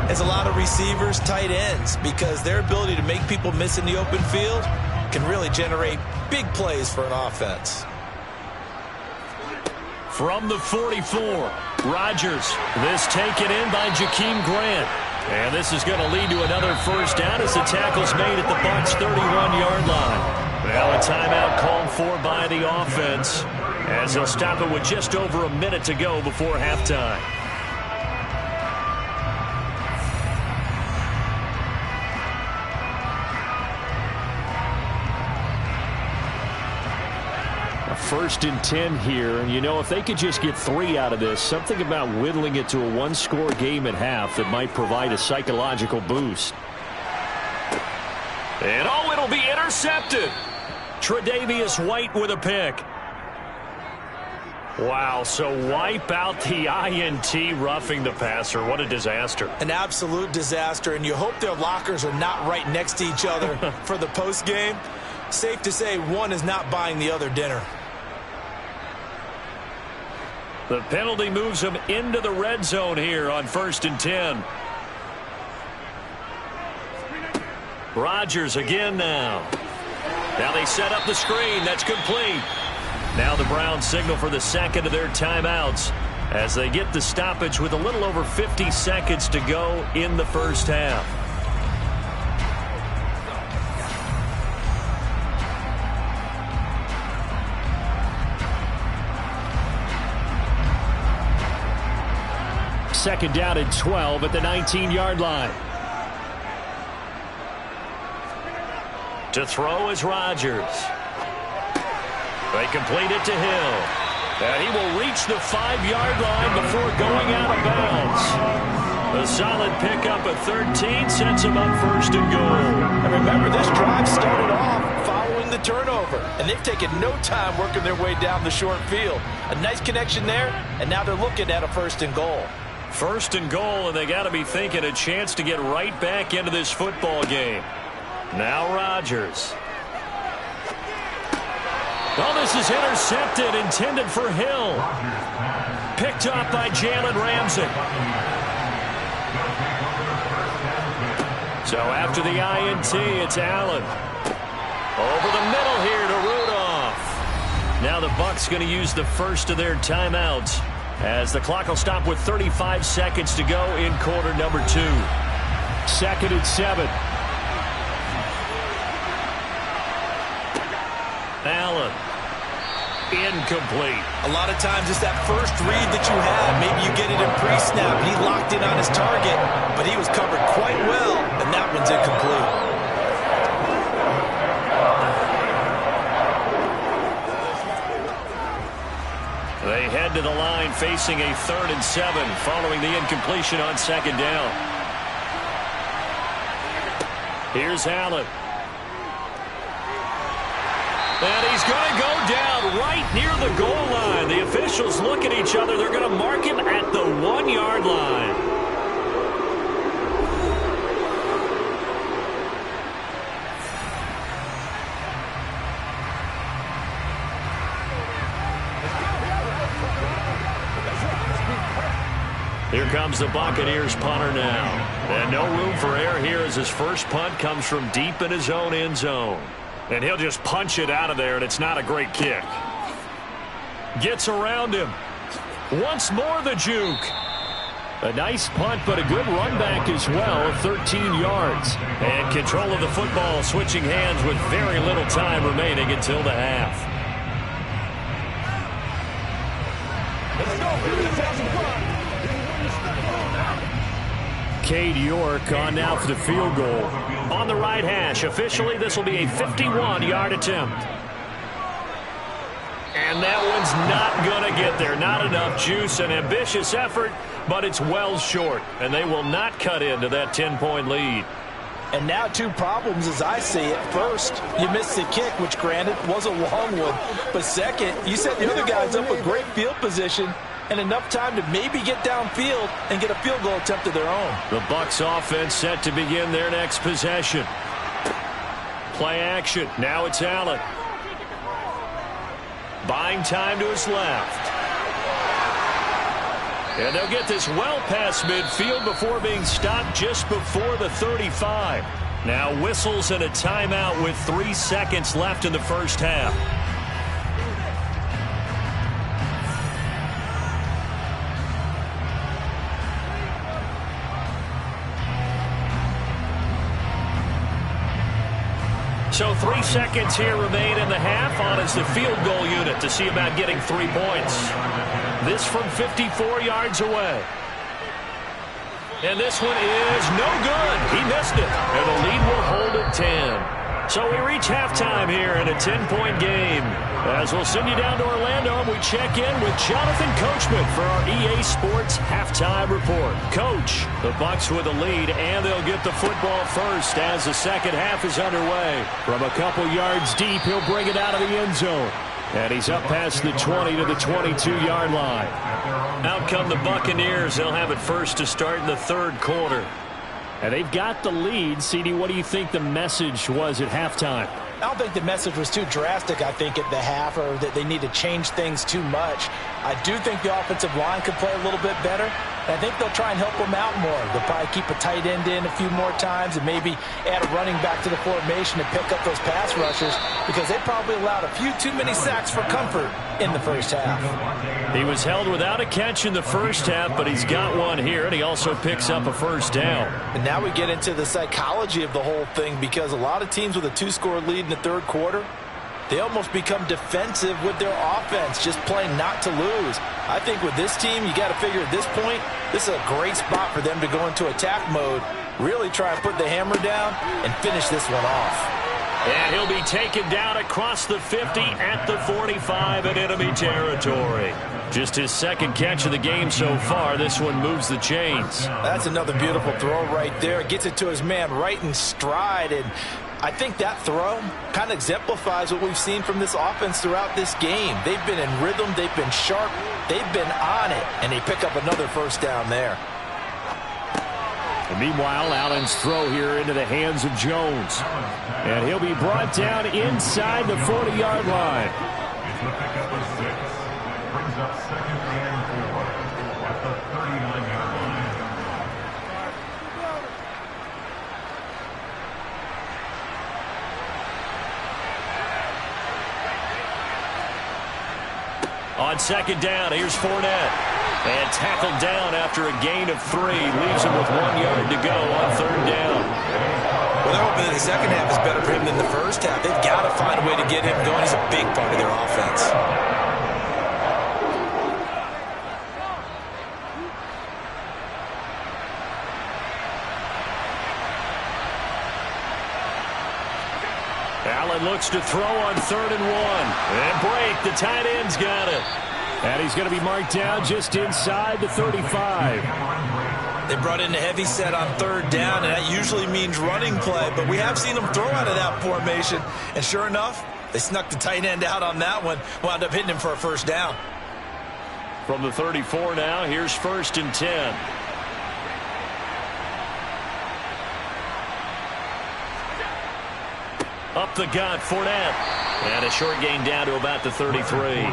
as a lot of receivers, tight ends, because their ability to make people miss in the open field can really generate big plays for an offense. From the 44, Rodgers. This taken in by Jakeem Grant. And this is going to lead to another first down as the tackle's made at the Bucs' 31-yard line. Now a timeout called for by the offense as they'll stop it with just over a minute to go before halftime. First and 10 here, and you know, if they could just get 3 out of this, something about whittling it to a one-score game at half that might provide a psychological boost. And oh, it'll be intercepted. Tre'Davious White with a pick. Wow, so wipe out the INT roughing the passer. What a disaster. An absolute disaster, and you hope their lockers are not right next to each other for the postgame. Safe to say one is not buying the other dinner. The penalty moves them into the red zone here on first and 10. Rodgers again now. Now they set up the screen. That's complete. Now the Browns signal for the second of their timeouts as they get the stoppage with a little over 50 seconds to go in the first half. Second down and 12 at the 19-yard line. To throw is Rodgers. They complete it to Hill. And he will reach the 5-yard line before going out of bounds. A solid pickup at 13 sets him up first and goal. And remember, this drive started off following the turnover, and they've taken no time working their way down the short field. A nice connection there, and now they're looking at a first and goal. First and goal, and they got to be thinking a chance to get right back into this football game. Now Rodgers. Oh, this is intercepted, intended for Hill. Picked up by Jalen Ramsey. So after the INT, it's Allen. Over the middle here to Rudolph. Now the Bucs going to use the first of their timeouts as the clock will stop with 35 seconds to go in quarter number 2. 2nd and 7. Allen. Incomplete. A lot of times it's that first read that you have. Maybe you get it in pre-snap. He locked in on his target, but he was covered quite well, and that one's incomplete. They head to the line facing a 3rd and 7 following the incompletion on 2nd down. Here's Allen. And he's going to go down right near the goal line. The officials look at each other. They're going to mark him at the 1-yard line. Here comes the Buccaneers punter now. And no room for error here as his first punt comes from deep in his own end zone. And he'll just punch it out of there, and it's not a great kick. Gets around him. Once more the juke. A nice punt, but a good run back as well, 13 yards. And control of the football switching hands with very little time remaining until the half. Cade York on now for the field goal. On the right hash, officially this will be a 51-yard attempt. And that one's not going to get there. Not enough juice. An ambitious effort, but it's well short. And they will not cut into that 10-point lead. And now 2 problems as I see it. First, you missed the kick, which granted was a long one. But second, you set the other guys up with great field position and enough time to maybe get downfield and get a field goal attempt of their own. The Bucs offense set to begin their next possession. Play action. Now it's Allen. Buying time to his left. And they'll get this well past midfield before being stopped just before the 35. Now whistles and a timeout with 3 seconds left in the first half. So 3 seconds here remain in the half. On is the field goal unit to see about getting 3 points. This from 54 yards away. And this one is no good. He missed it. And the lead will hold at 10. So we reach halftime here in a 10-point game. As we'll send you down to Orlando, and we check in with Jonathan Coachman for our EA Sports Halftime Report. Coach, the Bucs with the lead, and they'll get the football first as the second half is underway. From a couple yards deep, he'll bring it out of the end zone. And he's up past the 20 to the 22-yard line. Out come the Buccaneers. They'll have it first to start in the 3rd quarter. And they've got the lead. CD, what do you think the message was at halftime? I don't think the message was too drastic, I think, at the half, or that they need to change things too much. I do think the offensive line could play a little bit better. And I think they'll try and help them out more. They'll probably keep a tight end in a few more times and maybe add a running back to the formation to pick up those pass rushers, because they probably allowed a few too many sacks for comfort in the first half. He was held without a catch in the first half, but he's got one here, and he also picks up a first down. And now we get into the psychology of the whole thing, because a lot of teams with a 2-score lead in the 3rd quarter, they almost become defensive with their offense, just playing not to lose. I think with this team, you got to figure at this point, this is a great spot for them to go into attack mode, really try and put the hammer down and finish this one off. And he'll be taken down across the 50 at the 45 in enemy territory. Just his 2nd catch of the game so far. This one moves the chains. That's another beautiful throw right there. Gets it to his man right in stride, and I think that throw kind of exemplifies what we've seen from this offense throughout this game. They've been in rhythm, they've been sharp, they've been on it, and they pick up another first down there. And meanwhile, Allen's throw here into the hands of Jones. And he'll be brought down inside the 40-yard line. Brings up 2nd and 4 at the 39-yard line. On second down, here's Fournette. And tackled down after a gain of 3. Leaves him with 1 yard to go on third down. Well, they're hoping that the second half is better for him than the first half. They've got to find a way to get him going. He's a big part of their offense. Allen looks to throw on 3rd and 1. And break. The tight end's got it. And he's going to be marked down just inside the 35. They brought in a heavy set on 3rd down, and that usually means running play. But we have seen them throw out of that formation. And sure enough, they snuck the tight end out on that one. Wound up hitting him for a first down. From the 34 now, here's 1st and 10. Up the gut, Fournette. And a short gain down to about the 33.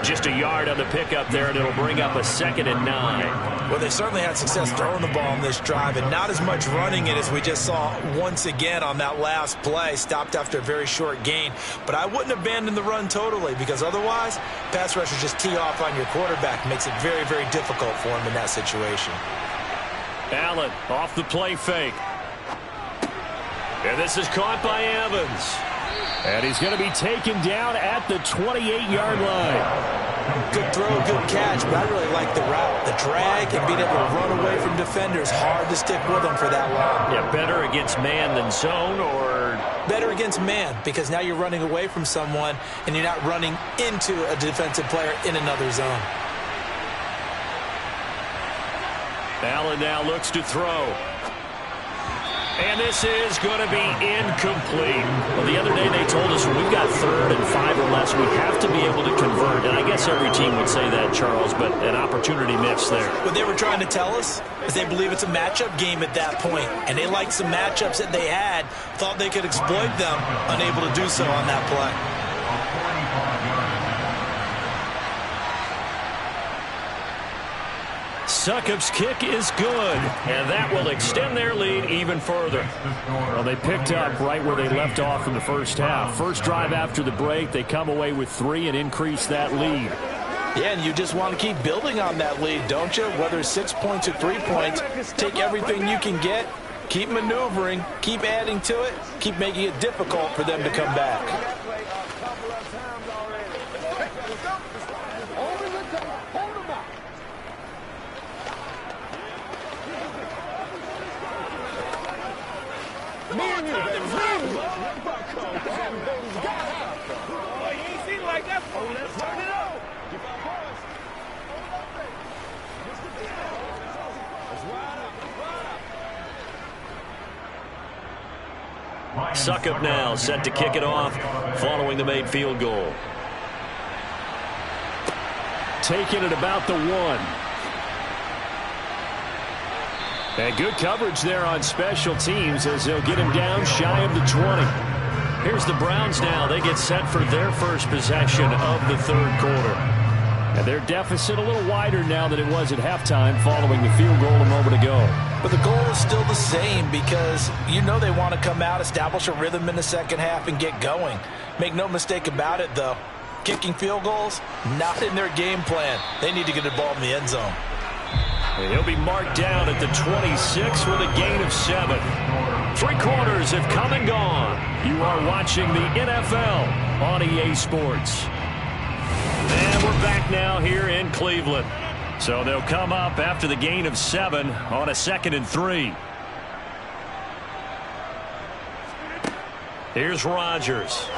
Just a yard on the pickup there, and it'll bring up a 2nd and 9. Well, they certainly had success throwing the ball on this drive, and not as much running it as we just saw once again on that last play. Stopped after a very short gain. But I wouldn't abandon the run totally, because otherwise, pass rushers just tee off on your quarterback. Makes it very, very difficult for him in that situation. Allen off the play fake. And this is caught by Evans. And he's going to be taken down at the 28-yard line. Good throw, good catch, but I really like the route. The drag and being able to run away from defenders. Hard to stick with them for that long. Yeah, better against man than zone, or? Better against man, because now you're running away from someone and you're not running into a defensive player in another zone. Allen now looks to throw. And this is going to be incomplete. Well, the other day they told us when we've got 3rd and 5 or less, we have to be able to convert. And I guess every team would say that, Charles, but an opportunity missed there. What they were trying to tell us is they believe it's a matchup game at that point. And they liked some matchups that they had, thought they could exploit them, unable to do so on that play. Succop's kick is good, and that will extend their lead even further. Well, they picked up right where they left off in the first half. First drive after the break, they come away with 3 and increase that lead. Yeah, and you just want to keep building on that lead, don't you? Whether it's 6 points or 3 points, take everything you can get, keep maneuvering, keep adding to it, keep making it difficult for them to come back. Succop now set to kick it off following the made field goal. Taking it about the 1. And good coverage there on special teams as they'll get him down shy of the 20. Here's the Browns now. They get set for their first possession of the 3rd quarter. And their deficit a little wider now than it was at halftime following the field goal a moment ago. But the goal is still the same because you know they want to come out, establish a rhythm in the second half, and get going. Make no mistake about it, though. Kicking field goals, not in their game plan. They need to get the ball in the end zone. And he'll be marked down at the 26 with a gain of 7. 3 quarters have come and gone. You are watching the NFL on EA Sports. And we're back now here in Cleveland. So they'll come up after the gain of 7 on a 2nd and 3. Here's Rodgers.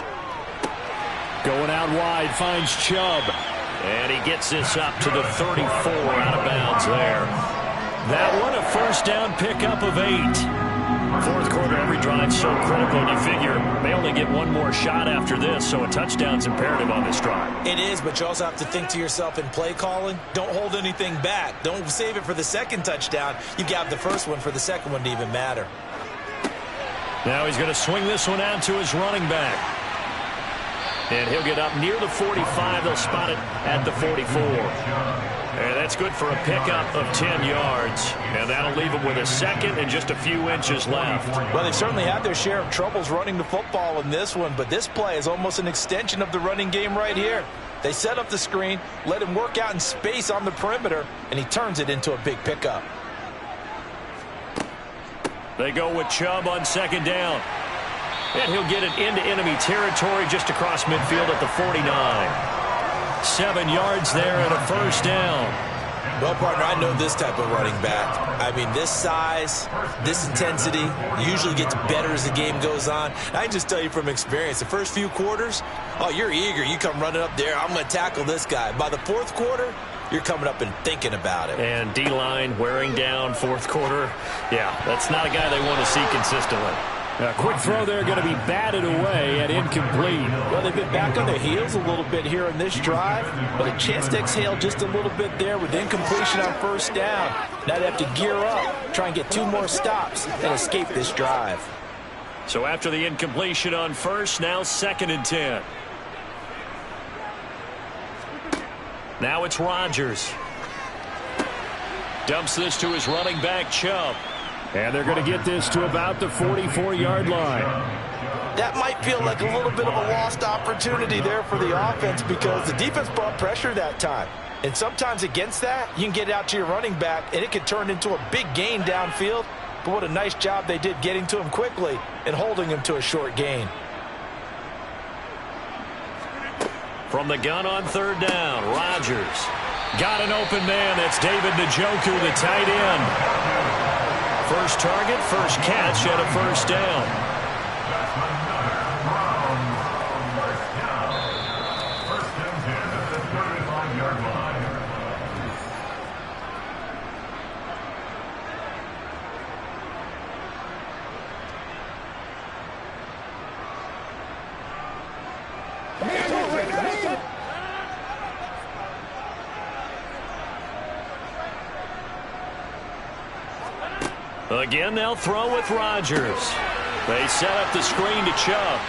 Going out wide, finds Chubb. And he gets this up to the 34 out of bounds there. That one, a first down pickup of 8. 4th quarter, every drive so critical, and you figure they only get one more shot after this, so a touchdown's imperative on this drive. It is, but you also have to think to yourself in play calling, don't hold anything back. Don't save it for the 2nd touchdown. You got the first one for the 2nd one to even matter. Now he's going to swing this one out to his running back. And he'll get up near the 45. They'll spot it at the 44. And that's good for a pickup of 10 yards. And that'll leave them with a second and just a few inches left. Well, they've certainly had their share of troubles running the football in this one, but this play is almost an extension of the running game right here. They set up the screen, let him work out in space on the perimeter, and he turns it into a big pickup. They go with Chubb on second down. And he'll get it into enemy territory just across midfield at the 49. 7 yards there and a first down. Well, partner, I know this type of running back. I mean, this size, this intensity usually gets better as the game goes on. I can just tell you from experience, the first few quarters, oh, you're eager. You come running up there, I'm going to tackle this guy. By the fourth quarter, you're coming up and thinking about it. And D-line wearing down fourth quarter. Yeah, that's not a guy they want to see consistently. A quick throw there going to be batted away and incomplete. Well, they've been back on their heels a little bit here in this drive, but a chance to exhale just a little bit there with incompletion on first down. Now they have to gear up, try and get 2 more stops and escape this drive. So after the incompletion on first, now 2nd and 10. Now it's Rodgers. Dumps this to his running back, Chubb. And they're going to get this to about the 44-yard line. That might feel like a little bit of a lost opportunity there for the offense because the defense brought pressure that time. And sometimes against that, you can get it out to your running back, and it could turn into a big gain downfield. But what a nice job they did getting to him quickly and holding him to a short gain. From the gun on third down, Rodgers. Got an open man. That's David Njoku, the tight end. First target, first catch, and a first down. Again, they'll throw with Rodgers. They set up the screen to Chubb.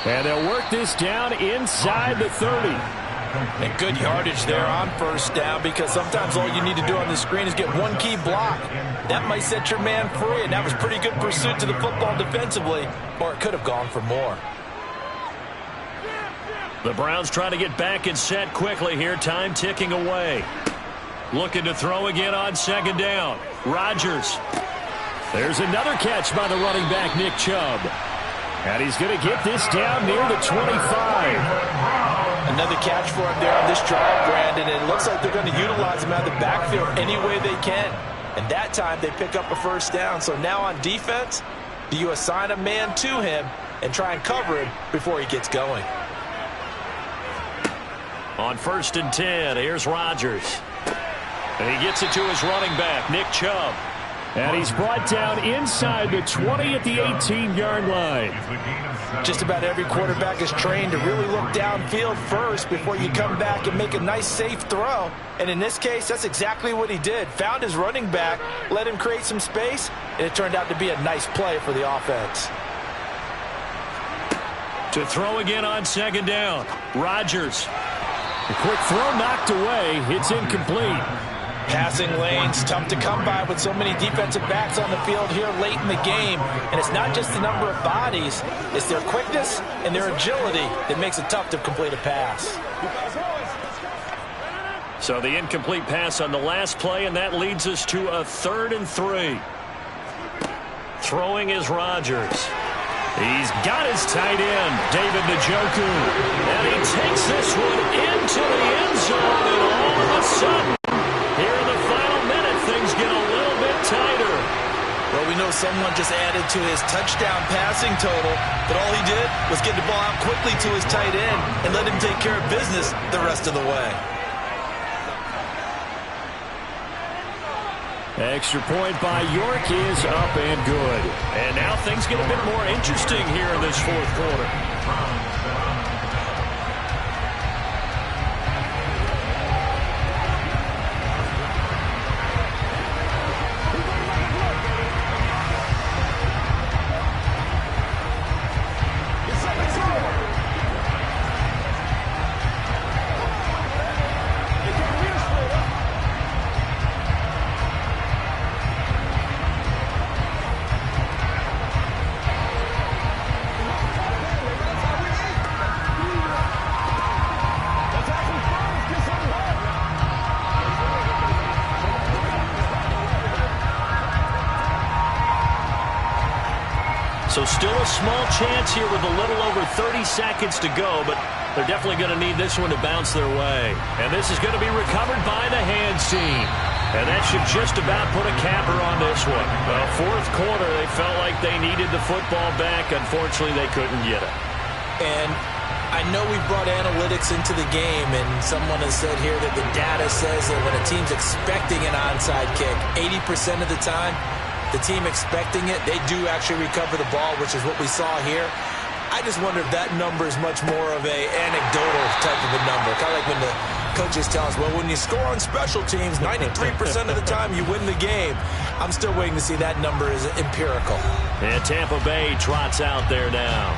And they'll work this down inside the 30. And good yardage there on first down because sometimes all you need to do on the screen is get one key block. That might set your man free, and that was pretty good pursuit to the football defensively, or it could have gone for more. The Browns trying to get back and set quickly here. Time ticking away. Looking to throw again on second down. Rodgers. There's another catch by the running back, Nick Chubb. And he's going to get this down near the 25. Another catch for him there on this drive, Brandon. And it looks like they're going to utilize him out of the backfield any way they can. And that time they pick up a first down. So now on defense, do you assign a man to him and try and cover him before he gets going? On 1st and 10, here's Rodgers. And he gets it to his running back, Nick Chubb. And he's brought down inside the 20 at the 18-yard line. Just about every quarterback is trained to really look downfield first before you come back and make a nice, safe throw. And in this case, that's exactly what he did. Found his running back, let him create some space, and it turned out to be a nice play for the offense. To throw again on second down, Rodgers. A quick throw knocked away. It's incomplete. Passing lanes, tough to come by with so many defensive backs on the field here late in the game. And it's not just the number of bodies, it's their quickness and their agility that makes it tough to complete a pass. So the incomplete pass on the last play, and that leads us to a 3rd and 3. Throwing is Rodgers. He's got his tight end, David Njoku. And he takes this one into the end zone, and all of a sudden, here in the final minute, things get a little bit tighter. Well, we know someone just added to his touchdown passing total, but all he did was get the ball out quickly to his tight end and let him take care of business the rest of the way. Extra point by York is up and good. And now things get a bit more interesting here in this 4th quarter. So still a small chance here with a little over 30 seconds to go, but they're definitely going to need this one to bounce their way. And this is going to be recovered by the hands team. And that should just about put a capper on this one. Well, fourth quarter, they felt like they needed the football back. Unfortunately, they couldn't get it. And I know we brought analytics into the game, and someone has said here that the data says that when a team's expecting an onside kick, 80% of the time, the team expecting it, they do actually recover the ball, which is what we saw here. I just wonder if that number is much more of a anecdotal type of a number. Kind of like when the coaches tell us, well, when you score on special teams, 93% of the time you win the game. I'm still waiting to see that number is empirical. And Tampa Bay trots out there now.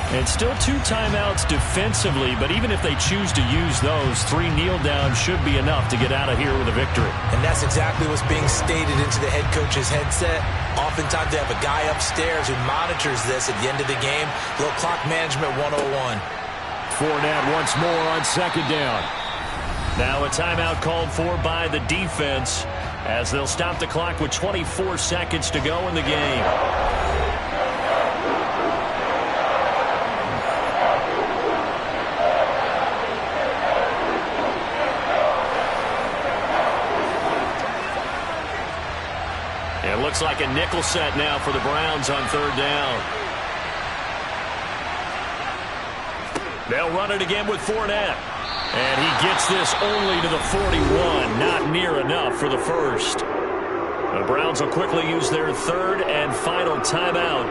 And still 2 timeouts defensively, but even if they choose to use those, 3 kneel downs should be enough to get out of here with a victory. And that's exactly what's being stated into the head coach's headset. Oftentimes they have a guy upstairs who monitors this at the end of the game. Little clock management 101. Fournette once more on second down. Now a timeout called for by the defense as they'll stop the clock with 24 seconds to go in the game. It looks like a nickel set now for the Browns on third down. They'll run it again with Fournette. And he gets this only to the 41. Not near enough for the first. The Browns will quickly use their third and final timeout.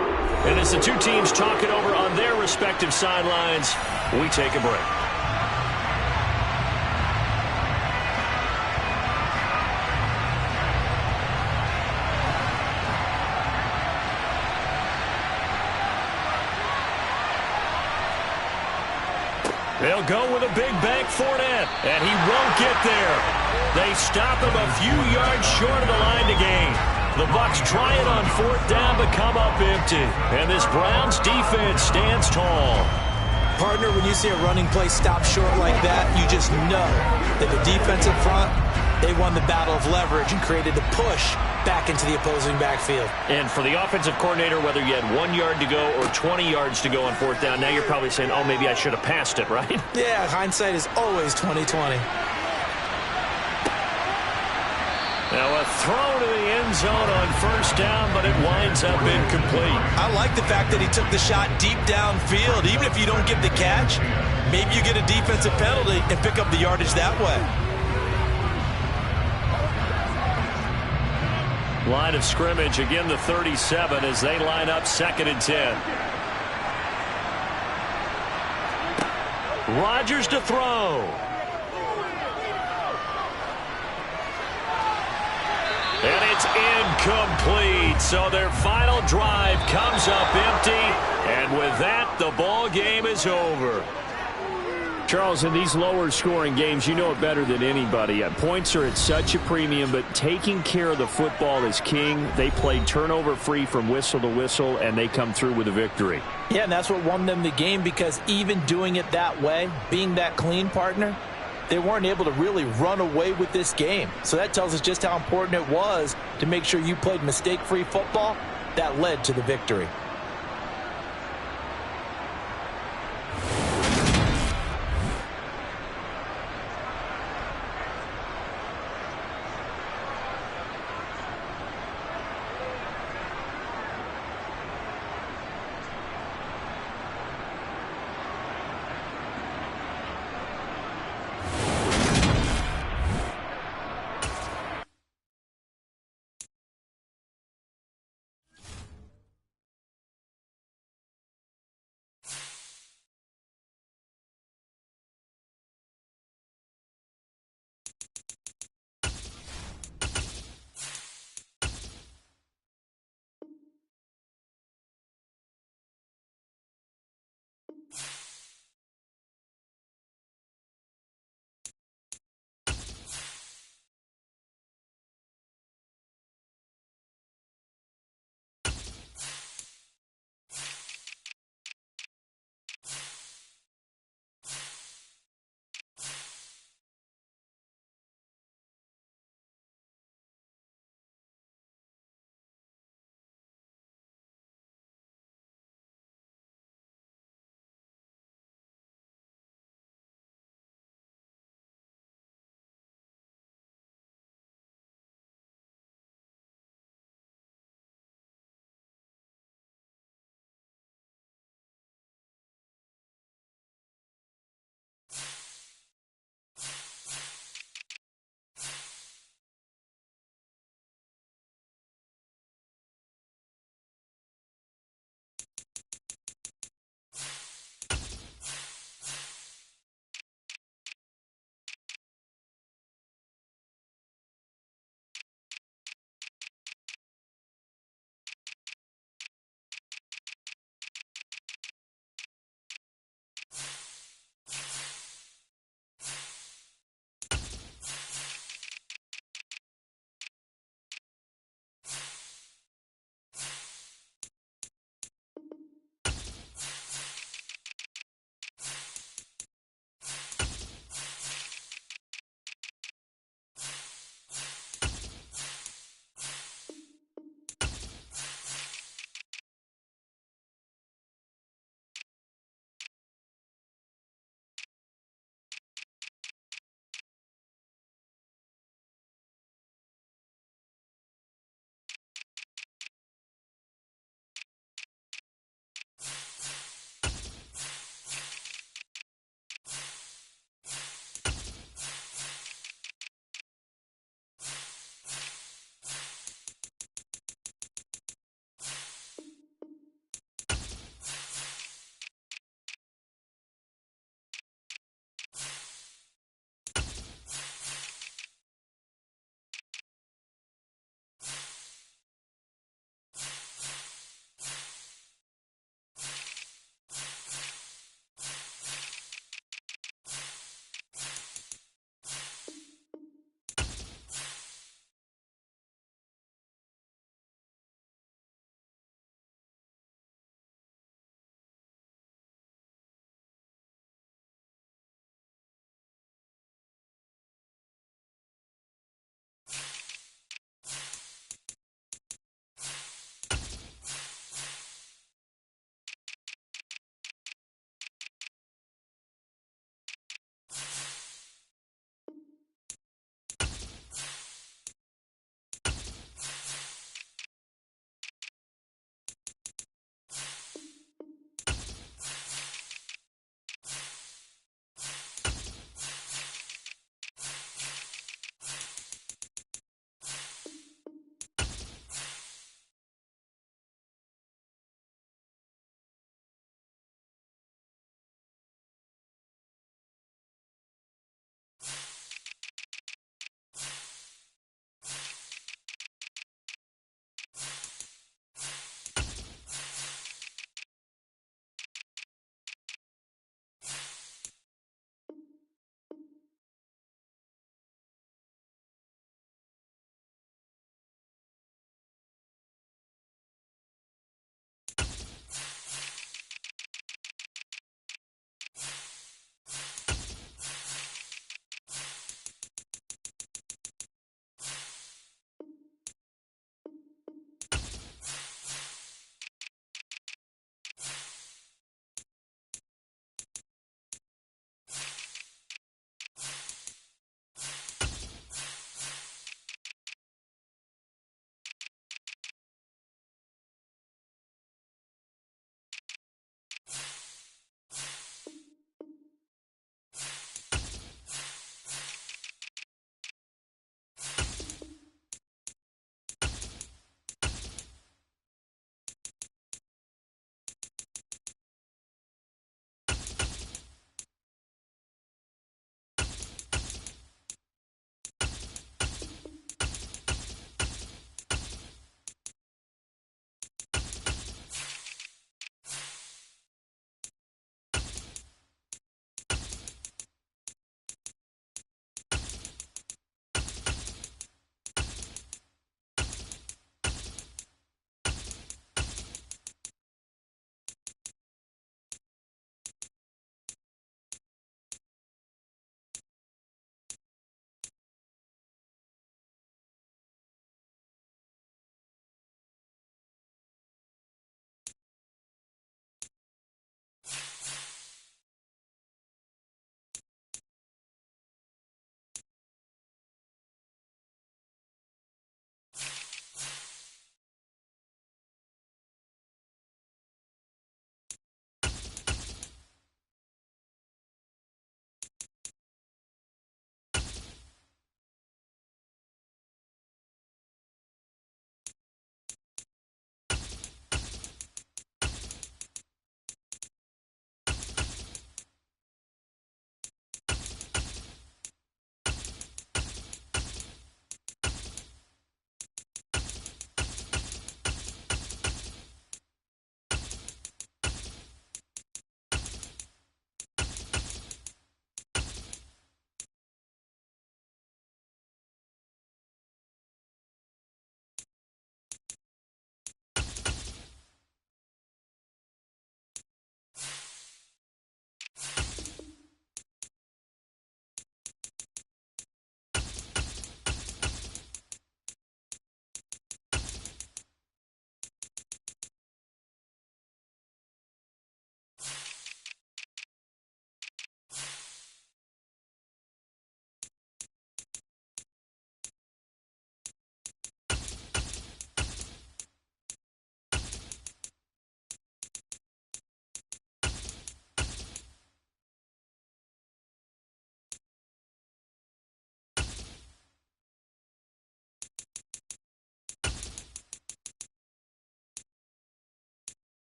And as the two teams talk it over on their respective sidelines, we take a break. They'll go with a big bank Fournette, and he won't get there. They stop him a few yards short of the line to gain. The Bucs try it on fourth down, but come up empty. And this Browns defense stands tall. Partner, when you see a running play stop short like that, you just know that the defense in front, they won the battle of leverage and created the push back into the opposing backfield. And for the offensive coordinator, whether you had 1 yard to go or 20 yards to go on fourth down, now you're probably saying, oh, maybe I should have passed it, right? Yeah, hindsight is always 20/20. Now a throw to the end zone on first down, but it winds up incomplete. I like the fact that he took the shot deep downfield. Even if you don't get the catch, maybe you get a defensive penalty and pick up the yardage that way. Line of scrimmage, again the 37 as they line up 2nd and 10. Rodgers to throw. And it's incomplete. So their final drive comes up empty. And with that, the ball game is over. Charles, in these lower-scoring games, you know it better than anybody. Points are at such a premium, but taking care of the football is king. They played turnover-free from whistle to whistle, and they come through with a victory. Yeah, and that's what won them the game, because even doing it that way, being that clean, partner, they weren't able to really run away with this game. So that tells us just how important it was to make sure you played mistake-free football. That led to the victory.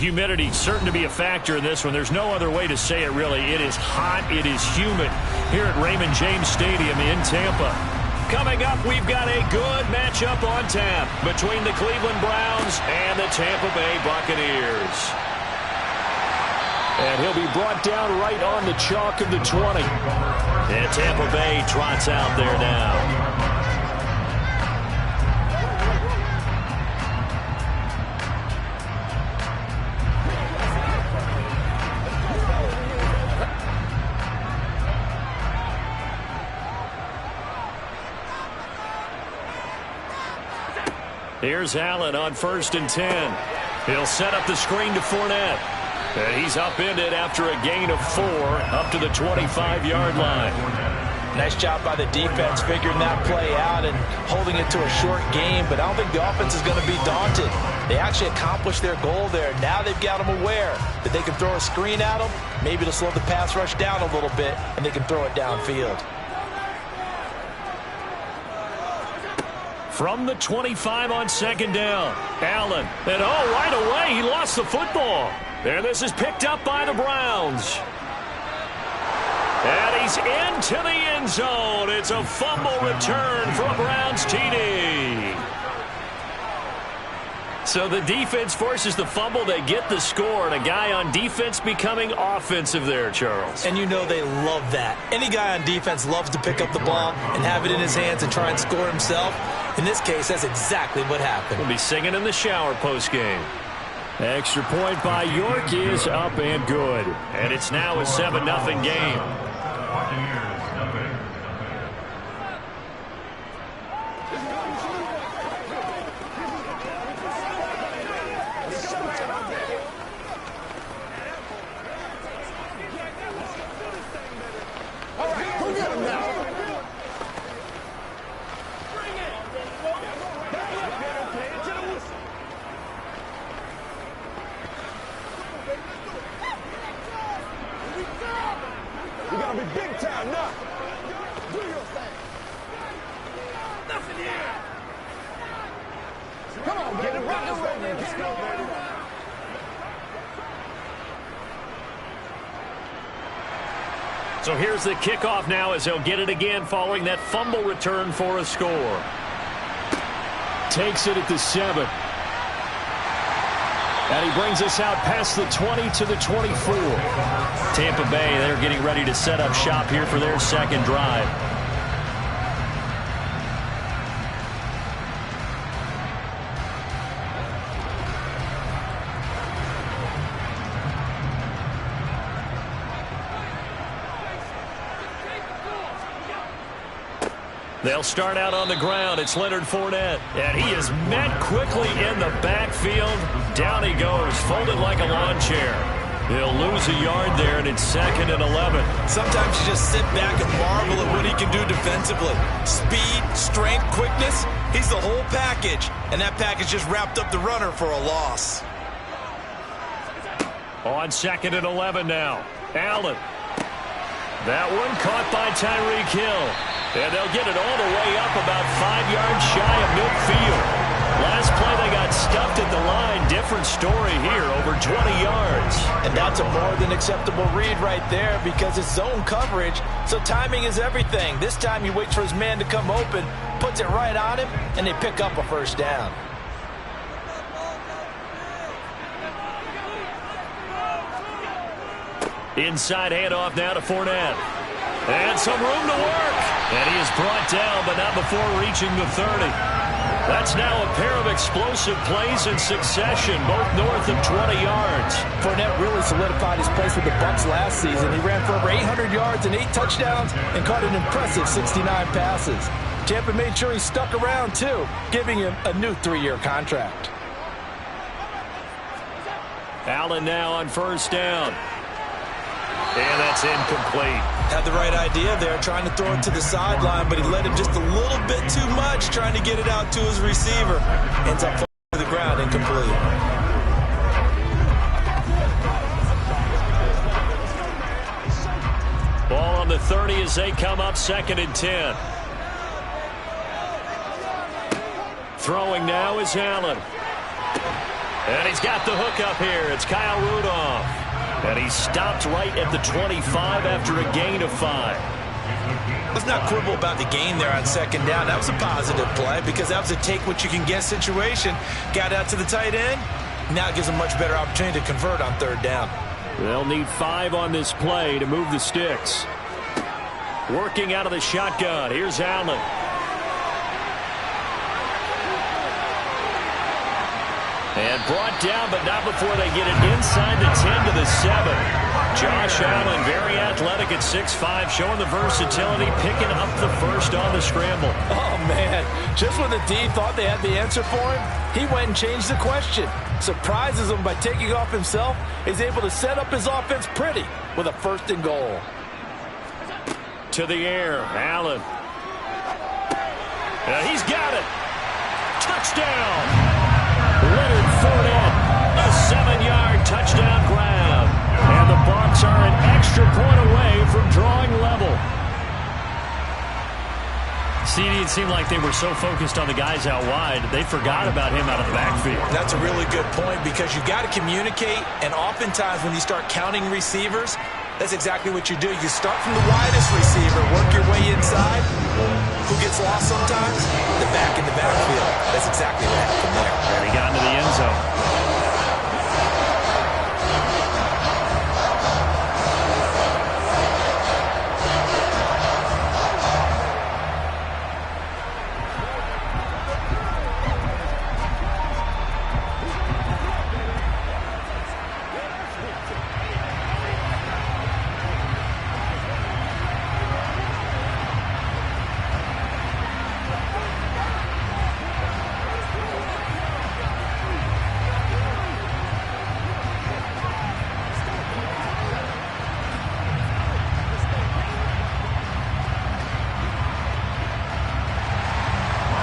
humidity certain to be a factor in this one. There's no other way to say it, really. It is hot. It is humid here at Raymond James Stadium in Tampa. Coming up, we've got a good matchup on tap between the Cleveland Browns and the Tampa Bay Buccaneers. And he'll be brought down right on the chalk of the 20. And Tampa Bay trots out there now. Here's Allen on 1st and 10. He'll set up the screen to Fournette. And he's upended after a gain of 4 up to the 25-yard line. Nice job by the defense figuring that play out and holding it to a short game, but I don't think the offense is going to be daunted. They actually accomplished their goal there. Now they've got them aware that they can throw a screen at them. Maybe to slow the pass rush down a little bit, and they can throw it downfield. From the 25 on 2nd down, Allen. And right away, he lost the football. And this is picked up by the Browns. And he's into the end zone. It's a fumble return for a Browns TD. So the defense forces the fumble. They get the score. And a guy on defense becoming offensive there, Charles. And you know they love that. Any guy on defense loves to pick up the ball and have it in his hands and try and score himself. In this case, that's exactly what happened. We'll be singing in the shower postgame. Extra point by York is up and good. And it's now a 7-0 game. So here's the kickoff now as they'll get it again following that fumble return for a score. Takes it at the 7. And he brings us out past the 20 to the 24. Tampa Bay, they're getting ready to set up shop here for their second drive. They'll start out on the ground. It's Leonard Fournette. And he is met quickly in the backfield. Down he goes, folded like a lawn chair. He'll lose a yard there, and it's 2nd and 11. Sometimes you just sit back and marvel at what he can do defensively. Speed, strength, quickness. He's the whole package. And that package just wrapped up the runner for a loss. On 2nd and 11 now. Allen. That one caught by Tyreek Hill. And they'll get it all the way up about 5 yards shy of midfield. Last play they got stuffed at the line. Different story here, over 20 yards. And that's a more than acceptable read right there because it's zone coverage, so timing is everything. This time he waits for his man to come open, puts it right on him, and they pick up a first down. Inside handoff now to Fournette. And some room to work. And he is brought down, but not before reaching the 30. That's now a pair of explosive plays in succession, both north of 20 yards. Fournette really solidified his place with the Bucs last season. He ran for over 800 yards and 8 touchdowns and caught an impressive 69 passes. Tampa made sure he stuck around, too, giving him a new 3-year contract. Allen now on 1st down. And that's incomplete. Had the right idea there, trying to throw it to the sideline, but he led him just a little bit too much, trying to get it out to his receiver. Ends up falling to the ground, incomplete. Ball on the 30 as they come up 2nd and 10. Throwing now is Allen. And he's got the hook up here. It's Kyle Rudolph. And he stopped right at the 25 after a gain of 5. Let's not quibble about the gain there on second down. That was a positive play because that was a take-what-you-can-get situation. Got out to the tight end. Now it gives them a much better opportunity to convert on third down. They'll need 5 on this play to move the sticks. Working out of the shotgun. Here's Allen. And brought down, but not before they get it inside the 10 to the 7. Josh Allen, very athletic at 6'5", showing the versatility, picking up the first on the scramble. Oh, man. Just when the D thought they had the answer for him, he went and changed the question. Surprises him by taking off himself. He's able to set up his offense pretty with a 1st and goal. To the air, Allen. He's got it. Touchdown. Leonard Fournette, a 7-yard touchdown grab. And the Bucs are an extra point away from drawing level. CD, it seemed like they were so focused on the guys out wide, they forgot about him out of the backfield. That's a really good point because you've got to communicate, and oftentimes when you start counting receivers, that's exactly what you do. You start from the widest receiver, work your way inside. Who gets lost sometimes? The back in the backfield. That's exactly what happened there. And he got into the end zone.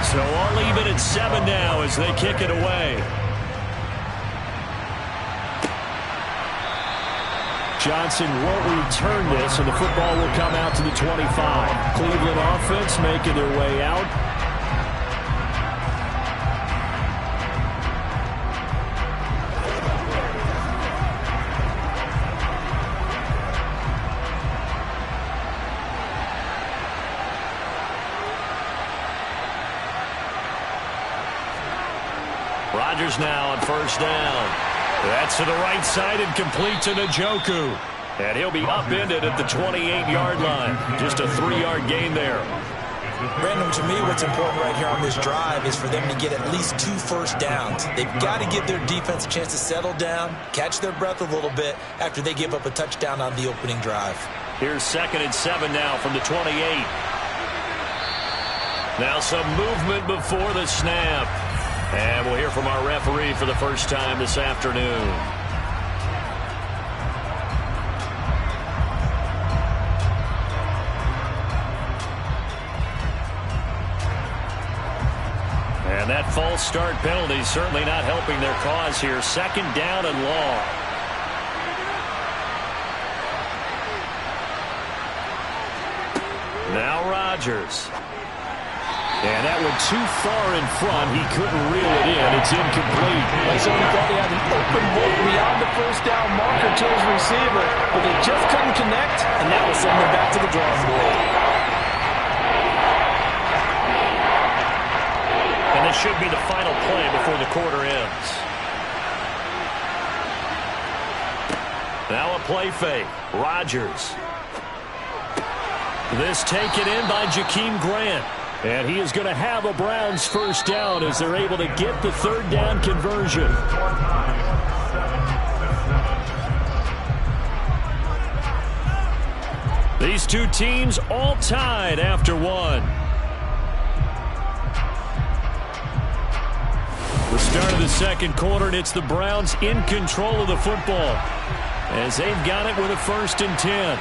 So all even at 7 now as they kick it away. Johnson won't return this, and the football will come out to the 25. Cleveland offense making their way out. Rodgers now on 1st down. That's to the right side and complete to Njoku. And he'll be upended at the 28-yard line. Just a 3-yard gain there. Brandon, to me, what's important right here on this drive is for them to get at least 2 first downs. They've got to give their defense a chance to settle down, catch their breath a little bit after they give up a touchdown on the opening drive. Here's 2nd and 7 now from the 28. Now some movement before the snap. And we'll hear from our referee for the first time this afternoon. And that false start penalty certainly not helping their cause here. 2nd down and long. Now Rodgers. And that went too far in front. He couldn't reel it in. It's incomplete. So he thought he had an open look beyond the 1st down marker to his receiver, but they just couldn't connect, and that will send them back to the drawing board. And this should be the final play before the quarter ends. Now a play fake. Rodgers. This taken in by Jakeem Grant. And he is going to have a Browns 1st down as they're able to get the 3rd down conversion. These two teams all tied after 1. The start of the 2nd quarter, and it's the Browns in control of the football as they've got it with a 1st and 10.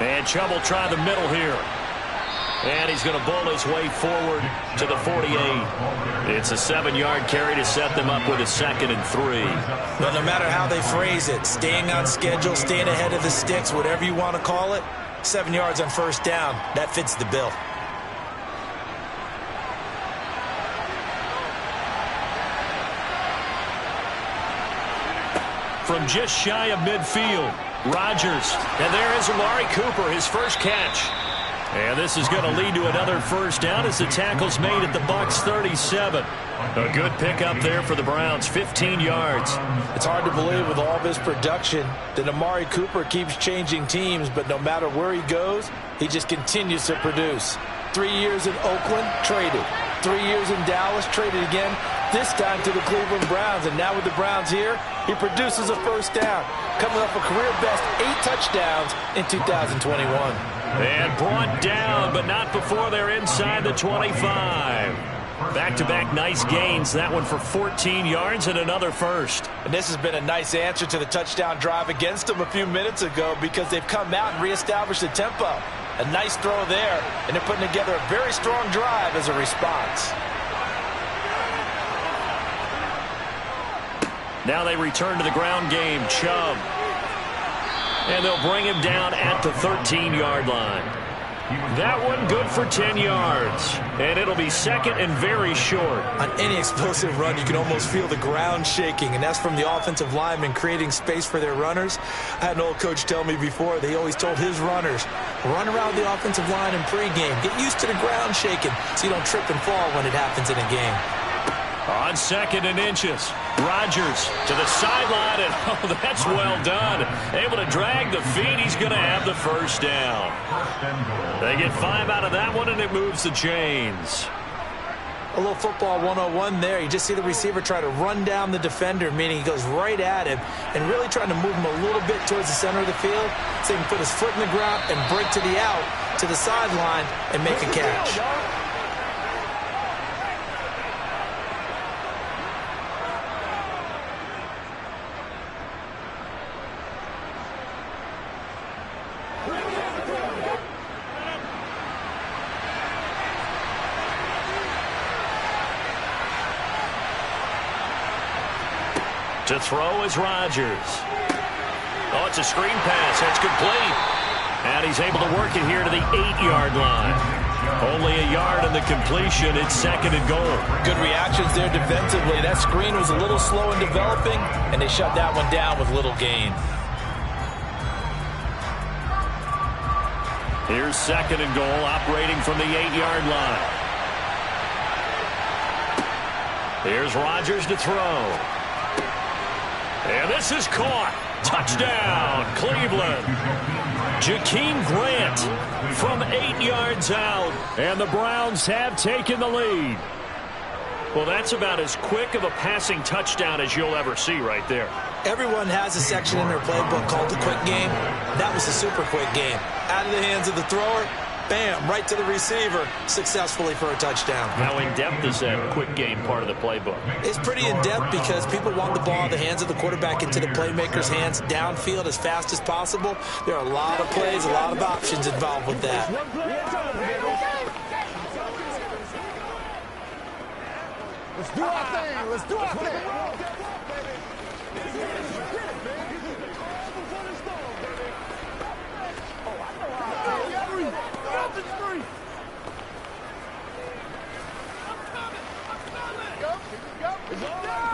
And Chubb will try the middle here. And he's going to bowl his way forward to the 48. It's a 7-yard carry to set them up with a 2nd and 3. But no matter how they phrase it, staying on schedule, staying ahead of the sticks, whatever you want to call it, 7 yards on 1st down, that fits the bill. from just shy of midfield. Rodgers, and there is Amari Cooper, his first catch. And this is going to lead to another first down as the tackle's made at the Bucs 37. A good pickup there for the Browns, 15 yards. It's hard to believe with all of his production that Amari Cooper keeps changing teams, but no matter where he goes, he just continues to produce. 3 years in Oakland, traded. 3 years in Dallas, traded again, this time to the Cleveland Browns. And now with the Browns here, he produces a first down, coming off a career-best 8 touchdowns in 2021. And brought down, but not before they're inside the 25. Back-to-back nice gains. That one for 14 yards and another first. And this has been a nice answer to the touchdown drive against them a few minutes ago because they've come out and reestablished the tempo. A nice throw there, and they're putting together a very strong drive as a response. Now they return to the ground game. Chubb. And they'll bring him down at the 13-yard line. That one good for 10 yards. And it'll be second and very short. On any explosive run, you can almost feel the ground shaking, and that's from the offensive linemen creating space for their runners. I had an old coach tell me before, they always told his runners, run around the offensive line in pregame. Get used to the ground shaking so you don't trip and fall when it happens in a game. On second and inches, Rodgers to the sideline, and oh, that's well done. Able to drag the feet. He's going to have the first down. They get 5 out of that one, and it moves the chains. A little football 101 there. You just see the receiver try to run down the defender, meaning he goes right at him and really trying to move him a little bit towards the center of the field so he can put his foot in the ground and break to the out, to the sideline, and make a catch. To throw is Rodgers. Oh, it's a screen pass. That's complete. And he's able to work it here to the 8-yard line. Only a yard in the completion. It's second and goal. Good reactions there defensively. That screen was a little slow in developing, and they shut that one down with little gain. Here's second and goal, operating from the 8-yard line. Here's Rodgers to throw. And this is caught. Touchdown, Cleveland. Jakeem Grant from 8 yards out. And the Browns have taken the lead. Well, that's about as quick of a passing touchdown as you'll ever see right there. Everyone has a section in their playbook called the quick game. That was a super quick game. Out of the hands of the thrower, bam, right to the receiver, successfully for a touchdown. How in-depth is that quick game part of the playbook? It's pretty in-depth because people want the ball in the hands of the quarterback into the playmaker's hands downfield as fast as possible. There are a lot of plays, a lot of options involved with that. Let's do our thing. Let's do our thing.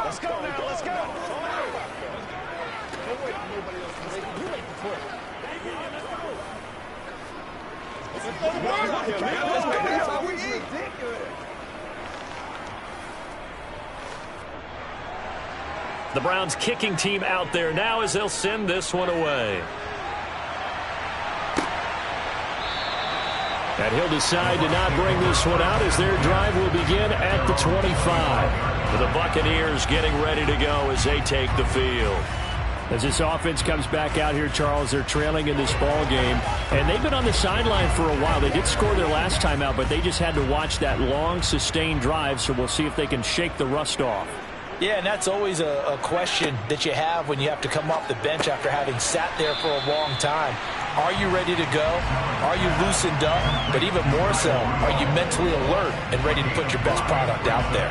Let's go now. Let's go. Don't wait for nobody else to make it. You make the play. Let's go. That's how we eat. The Browns kicking team out there now as they'll send this one away. And he'll decide to not bring this one out as their drive will begin at the 25. With the Buccaneers getting ready to go as they take the field. As this offense comes back out here, Charles, they're trailing in this ball game. And they've been on the sideline for a while. They did score their last time out, but they just had to watch that long, sustained drive. So we'll see if they can shake the rust off. Yeah, and that's always a question that you have when you have to come off the bench after having sat there for a long time. Are you ready to go? Are you loosened up? But even more so, are you mentally alert and ready to put your best product out there?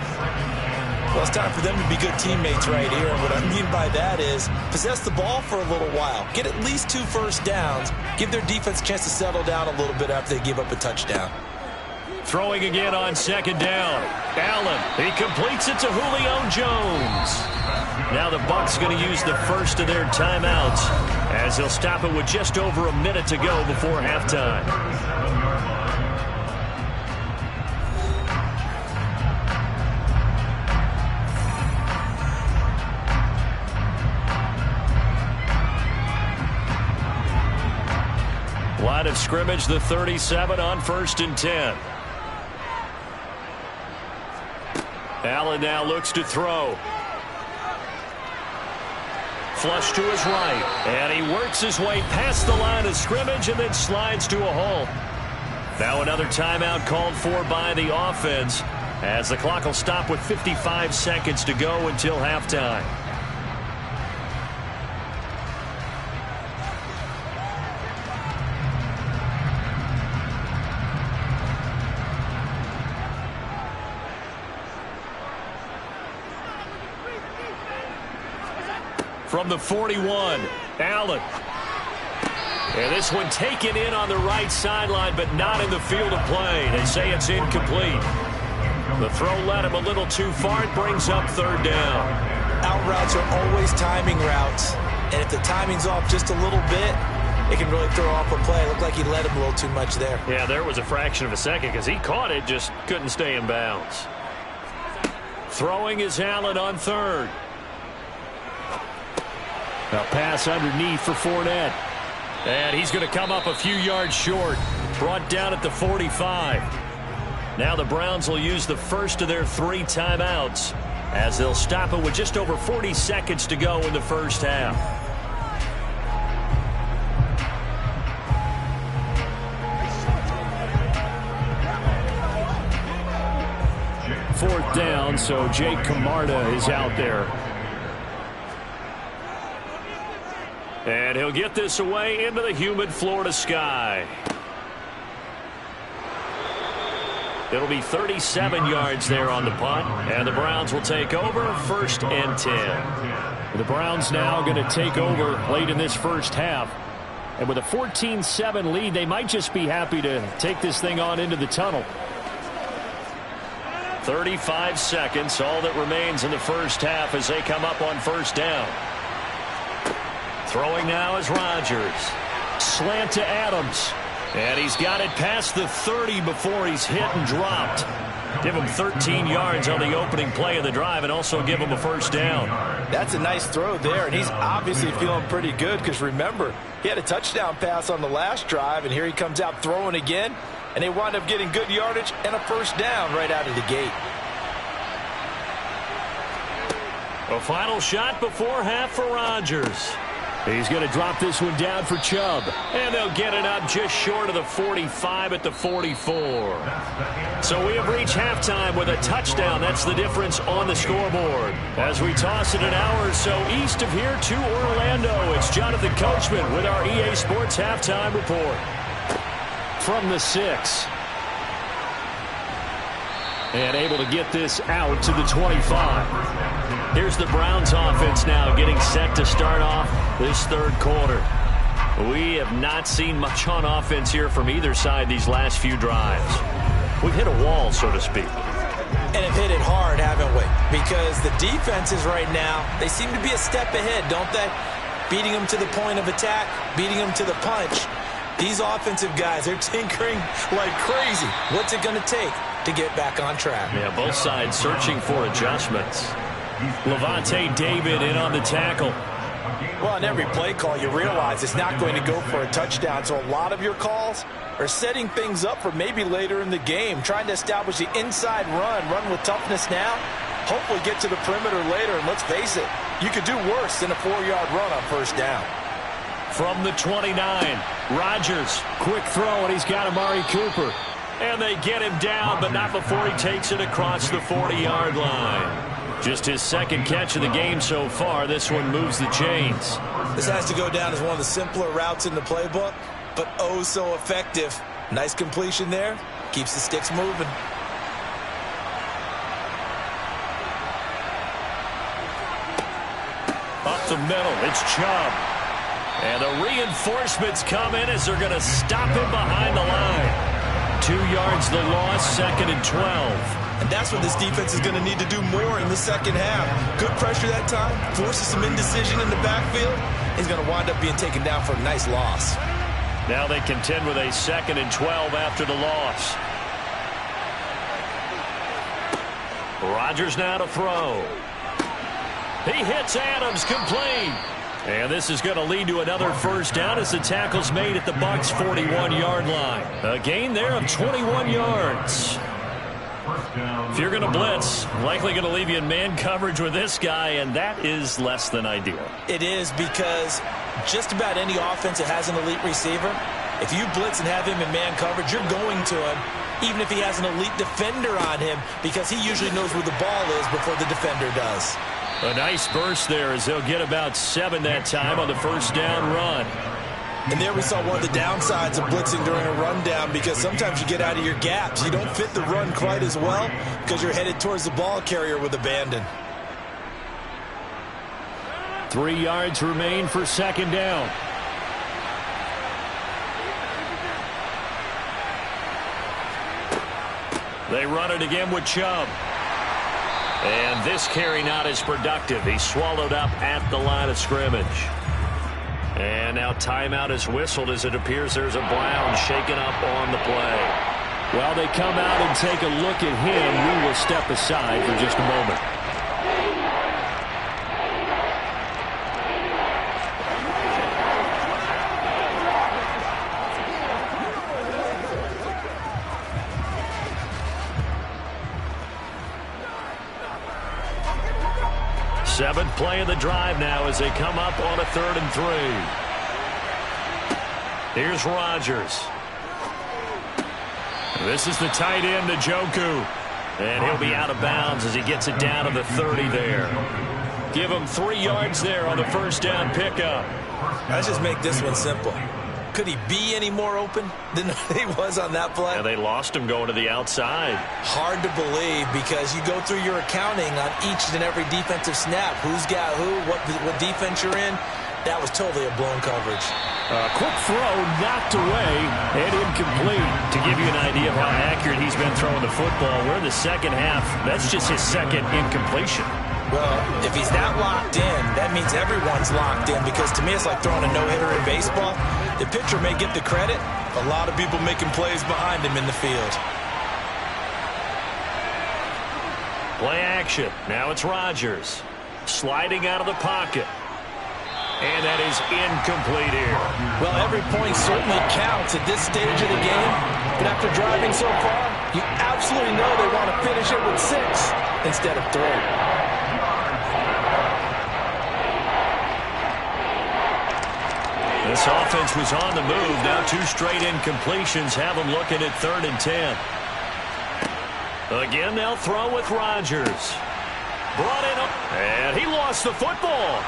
Well, it's time for them to be good teammates right here. And what I mean by that is possess the ball for a little while. Get at least 2 first downs. Give their defense a chance to settle down a little bit after they give up a touchdown. Throwing again on second down. Allen, he completes it to Julio Jones. Now the Bucs going to use the first of their timeouts as they'll stop it with just over a minute to go before halftime. Line of scrimmage, the 37 on 1st and 10. Allen now looks to throw. Flush to his right, and he works his way past the line of scrimmage and then slides to a hole. Now another timeout called for by the offense as the clock will stop with 55 seconds to go until halftime. From the 41, Allen. And this one taken in on the right sideline, but not in the field of play. They say it's incomplete. The throw led him a little too far. It brings up 3rd down. Out routes are always timing routes. And if the timing's off just a little bit, it can really throw off a play. It looked like he led him a little too much there. Yeah, there was a fraction of a second because he caught it, just couldn't stay in bounds. Throwing is Allen on 3rd. A pass underneath for Fournette. And he's going to come up a few yards short. Brought down at the 45. Now the Browns will use the first of their 3 timeouts as they'll stop it with just over 40 seconds to go in the first half. 4th down, so Jake Camarda is out there. And he'll get this away into the humid Florida sky. It'll be 37 yards there on the punt, and the Browns will take over 1st and 10. The Browns now going to take over late in this first half. And with a 14-7 lead, they might just be happy to take this thing on into the tunnel. 35 seconds, all that remains in the first half as they come up on 1st down. Throwing now is Rodgers. Slant to Adams. And he's got it past the 30 before he's hit and dropped. Give him 13 yards on the opening play of the drive and also give him a 1st down. That's a nice throw there, and he's obviously feeling pretty good because remember, he had a touchdown pass on the last drive, and here he comes out throwing again, and they wind up getting good yardage and a 1st down right out of the gate. A final shot before half for Rodgers. He's going to drop this one down for Chubb. And they'll get it up just short of the 45 at the 44. So we have reached halftime with a touchdown. That's the difference on the scoreboard. As we toss it an hour or so east of here to Orlando, it's Jonathan Coachman with our EA Sports Halftime Report. From the 6. And able to get this out to the 25. Here's the Browns offense now getting set to start off this 3rd quarter. We have not seen much on offense here from either side these last few drives. We've hit a wall, so to speak. And have hit it hard, haven't we? Because the defenses right now, they seem to be a step ahead, don't they? Beating them to the point of attack, beating them to the punch. These offensive guys, they're tinkering like crazy. What's it going to take to get back on track? Yeah, both sides searching for adjustments. Levante David in on the tackle. Well, on every play call, you realize it's not going to go for a touchdown. So a lot of your calls are setting things up for maybe later in the game, trying to establish the inside run with toughness now, hopefully get to the perimeter later. And let's face it, you could do worse than a 4-yard run on 1st down. From the 29, Rodgers, quick throw, and he's got Amari Cooper. And they get him down, but not before he takes it across the 40-yard line. Just his 2nd catch of the game so far. This one moves the chains. This has to go down as one of the simpler routes in the playbook, but oh so effective. Nice completion there. Keeps the sticks moving. Up the middle, it's Chubb. And the reinforcements come in as they're going to stop him behind the line. 2 yards the loss, 2nd and 12. And that's what this defense is going to need to do more in the second half. Good pressure that time, forces some indecision in the backfield. He's going to wind up being taken down for a nice loss. Now they contend with a 2nd and 12 after the loss. Rodgers now to throw. He hits Adams, complete. And this is going to lead to another first down as the tackle's made at the Bucs' 41-yard line. A gain there of 21 yards. If you're going to blitz, likely going to leave you in man coverage with this guy, and that is less than ideal. It is, because just about any offense that has an elite receiver, if you blitz and have him in man coverage, you're going to him, even if he has an elite defender on him, because he usually knows where the ball is before the defender does. A nice burst there as they'll get about 7 that time on the first down run. And there we saw one of the downsides of blitzing during a rundown, because sometimes you get out of your gaps. You don't fit the run quite as well because you're headed towards the ball carrier with abandon. 3 yards remain for 2nd down. They run it again with Chubb. And this carry not as productive. He's swallowed up at the line of scrimmage. And now timeout is whistled as it appears there's a Brown shaken up on the play. While they come out and take a look at him, we will step aside for just a moment. Seventh play of the drive now as they come up on a 3rd and 3. Here's Rodgers. This is the tight end, Njoku. And he'll be out of bounds as he gets it down to the 30 there. Give him 3 yards there on the first down pickup. Let's just make this one simple. Could he be any more open than he was on that play? Yeah, they lost him going to the outside. Hard to believe, because you go through your accounting on each and every defensive snap. Who's got who, what defense you're in. That was totally a blown coverage. Quick throw, knocked away, and incomplete. To give you an idea of how accurate he's been throwing the football, we're in the second half. That's just his 2nd incompletion. Well, if he's that locked in, that means everyone's locked in, because to me it's like throwing a no-hitter in baseball. The pitcher may get the credit, a lot of people making plays behind him in the field. Play action. Now it's Rodgers. Sliding out of the pocket. And that is incomplete here. Well, every point certainly counts at this stage of the game. But after driving so far, you absolutely know they want to finish it with 6 instead of 3. This offense was on the move. Now 2 straight incompletions have them looking at 3rd and 10. Again, they'll throw with Rodgers. Brought in, and he lost the football.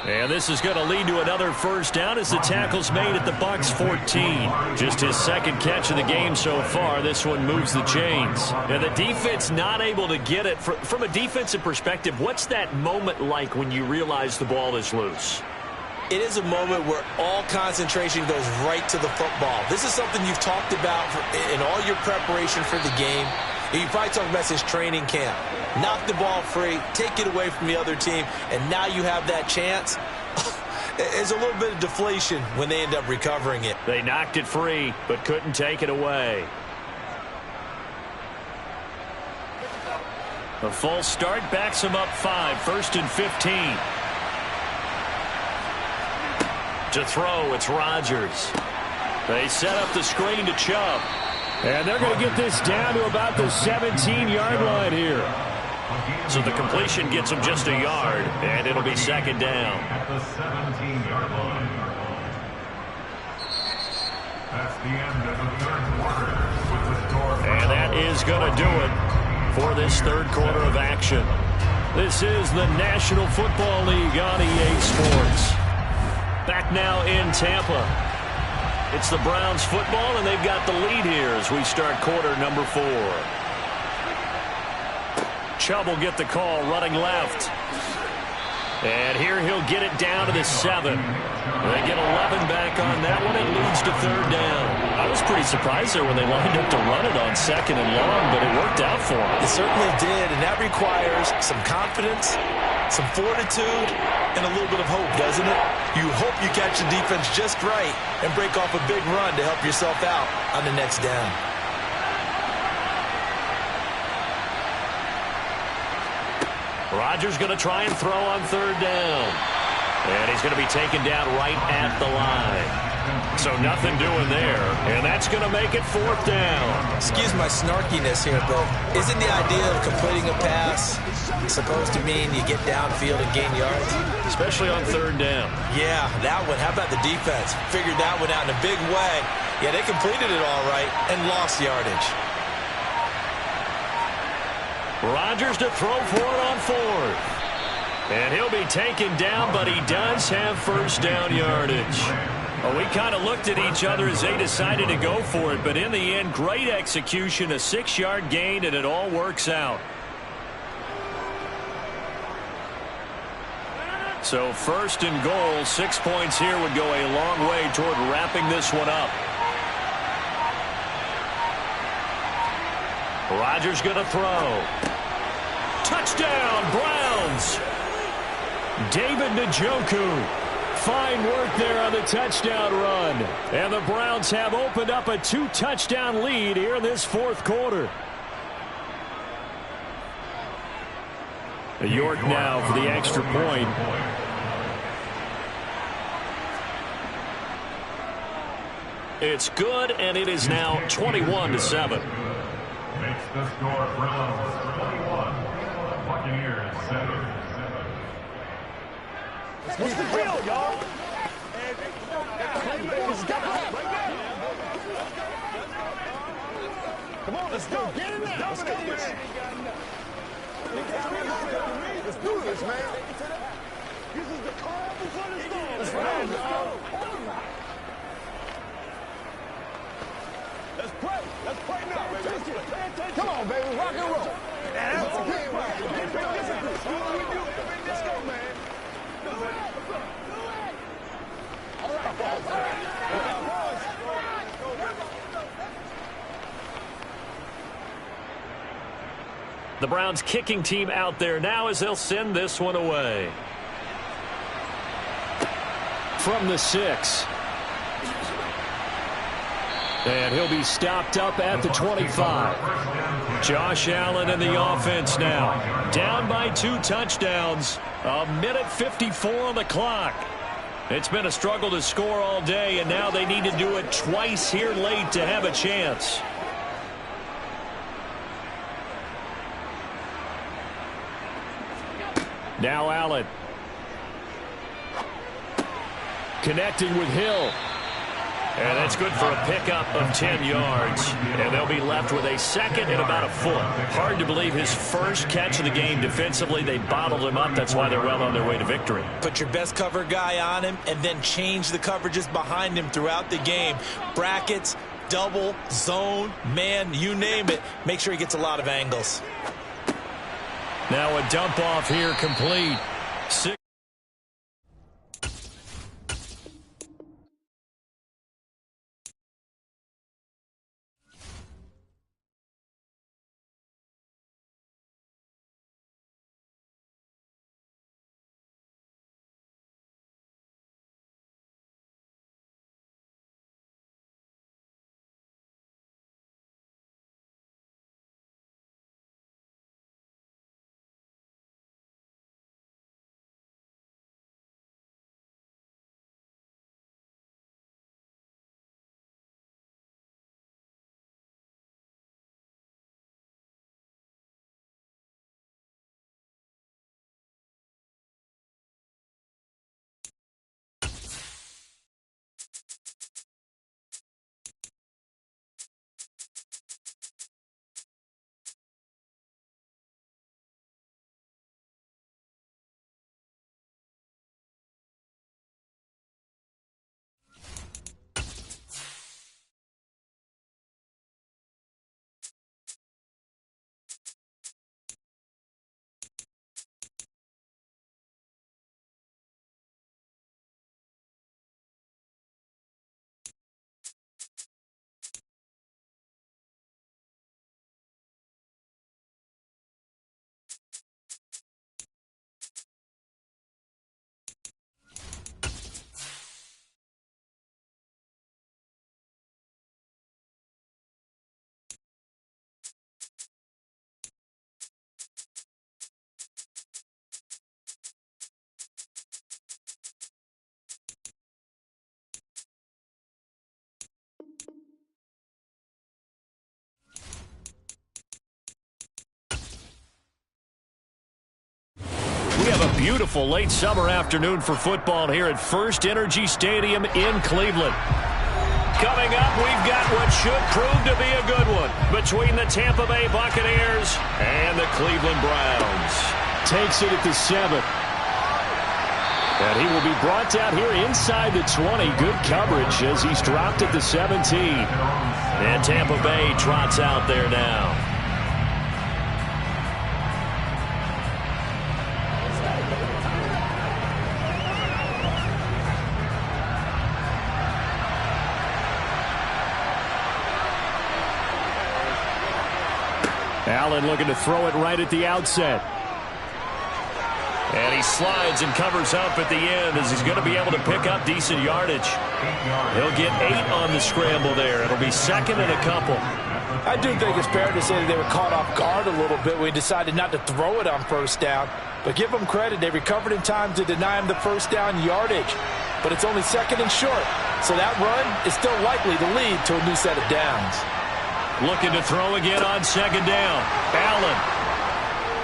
And this is going to lead to another first down as the tackle's made at the Bucs' 14. Just his 2nd catch of the game so far. This one moves the chains. And the defense not able to get it. From a defensive perspective, what's that moment like when you realize the ball is loose? It is a moment where all concentration goes right to the football. This is something you've talked about in all your preparation for the game. You probably talked about since training camp. Knock the ball free, take it away from the other team, and now you have that chance. There's a little bit of deflation when they end up recovering it. They knocked it free, but couldn't take it away. A false start backs them up 5, 1st and 15. To throw, it's Rodgers. They set up the screen to Chubb. And they're going to get this down to about the 17-yard line here. So the completion gets them just a yard, and it'll be 2nd down. At the 17-yard line. That's the end of the 3rd quarter. With the door and that is going to do it for this 3rd quarter of action. This is the National Football League on EA Sports. Back now in Tampa. It's the Browns football, and they've got the lead here as we start quarter number 4. Chubb will get the call running left. And here he'll get it down to the 7. They get 11 back on that one. It leads to third down. I was pretty surprised there when they lined up to run it on 2nd and long, but it worked out for them. It certainly did, and that requires some confidence, some fortitude, and a little bit of hope, doesn't it? You hope you catch the defense just right and break off a big run to help yourself out on the next down. Rodgers going to try and throw on third down. And he's going to be taken down right at the line. So nothing doing there. And that's going to make it 4th down. Excuse my snarkiness here, but isn't the idea of completing a pass supposed to mean you get downfield and gain yards? Especially on third down. Yeah, that one. How about the defense? Figured that one out in a big way. Yeah, they completed it all right and lost yardage. Rodgers to throw for it on 4th. And he'll be taken down, but he does have first down yardage. Well, we kind of looked at each other as they decided to go for it, but in the end, great execution, a 6-yard gain, and it all works out. So 1st and goal, 6 points here would go a long way toward wrapping this one up. Rodgers going to throw. Touchdown, Browns! David Njoku. Fine work there on the touchdown run. And the Browns have opened up a 2-touchdown lead here in this 4th quarter. York now for the extra point. It's good, and it is now 21-7. Makes the score Browns 21, Buccaneers 7. What's the deal, y'all? Come on, let's go. Get in there. Let's go, man. Let's do this, man. This is the calm before the storm. Let's go. Let's pray. Let's pray now, baby. Come on, baby. Rock and roll. That's a game, right? Let's go, man. The Browns kicking team out there now as they'll send this one away. From the 6. And he'll be stopped up at the 25. Josh Allen in the offense now. Down by 2 touchdowns. 1:54 on the clock. It's been a struggle to score all day, and now they need to do it twice here late to have a chance. Now Allen. Connecting with Hill. And that's good for a pickup of 10 yards. And they'll be left with a 2nd and about a foot. Hard to believe his first catch of the game defensively. They bottled him up. That's why they're well on their way to victory. Put your best cover guy on him and then change the coverages behind him throughout the game. Brackets, double, zone, man, you name it. Make sure he gets a lot of angles. Now a dump off here complete. have a beautiful late summer afternoon for football here at First Energy Stadium in Cleveland. Coming up, we've got what should prove to be a good one between the Tampa Bay Buccaneers and the Cleveland Browns. Takes it at the 7. And he will be brought down here inside the 20. Good coverage as he's dropped at the 17. And Tampa Bay trots out there now. Allen looking to throw it right at the outset. And he slides and covers up at the end as he's going to be able to pick up decent yardage. He'll get 8 on the scramble there. It'll be second and a couple. I do think it's fair to say that they were caught off guard a little bit when we decided not to throw it on first down. But give them credit. They recovered in time to deny him the first down yardage. But it's only second and short. So that run is still likely to lead to a new set of downs. Looking to throw again on second down. Allen.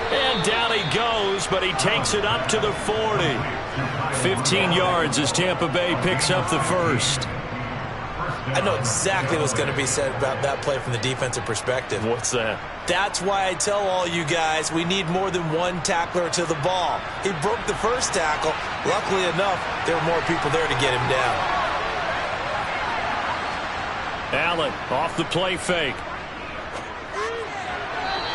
And down he goes, but he takes it up to the 40. 15 yards as Tampa Bay picks up the first. I know exactly what's going to be said about that play from the defensive perspective. What's that? That's why I tell all you guys we need more than one tackler to the ball. He broke the first tackle. Luckily enough, there were more people there to get him down. Allen off the play fake.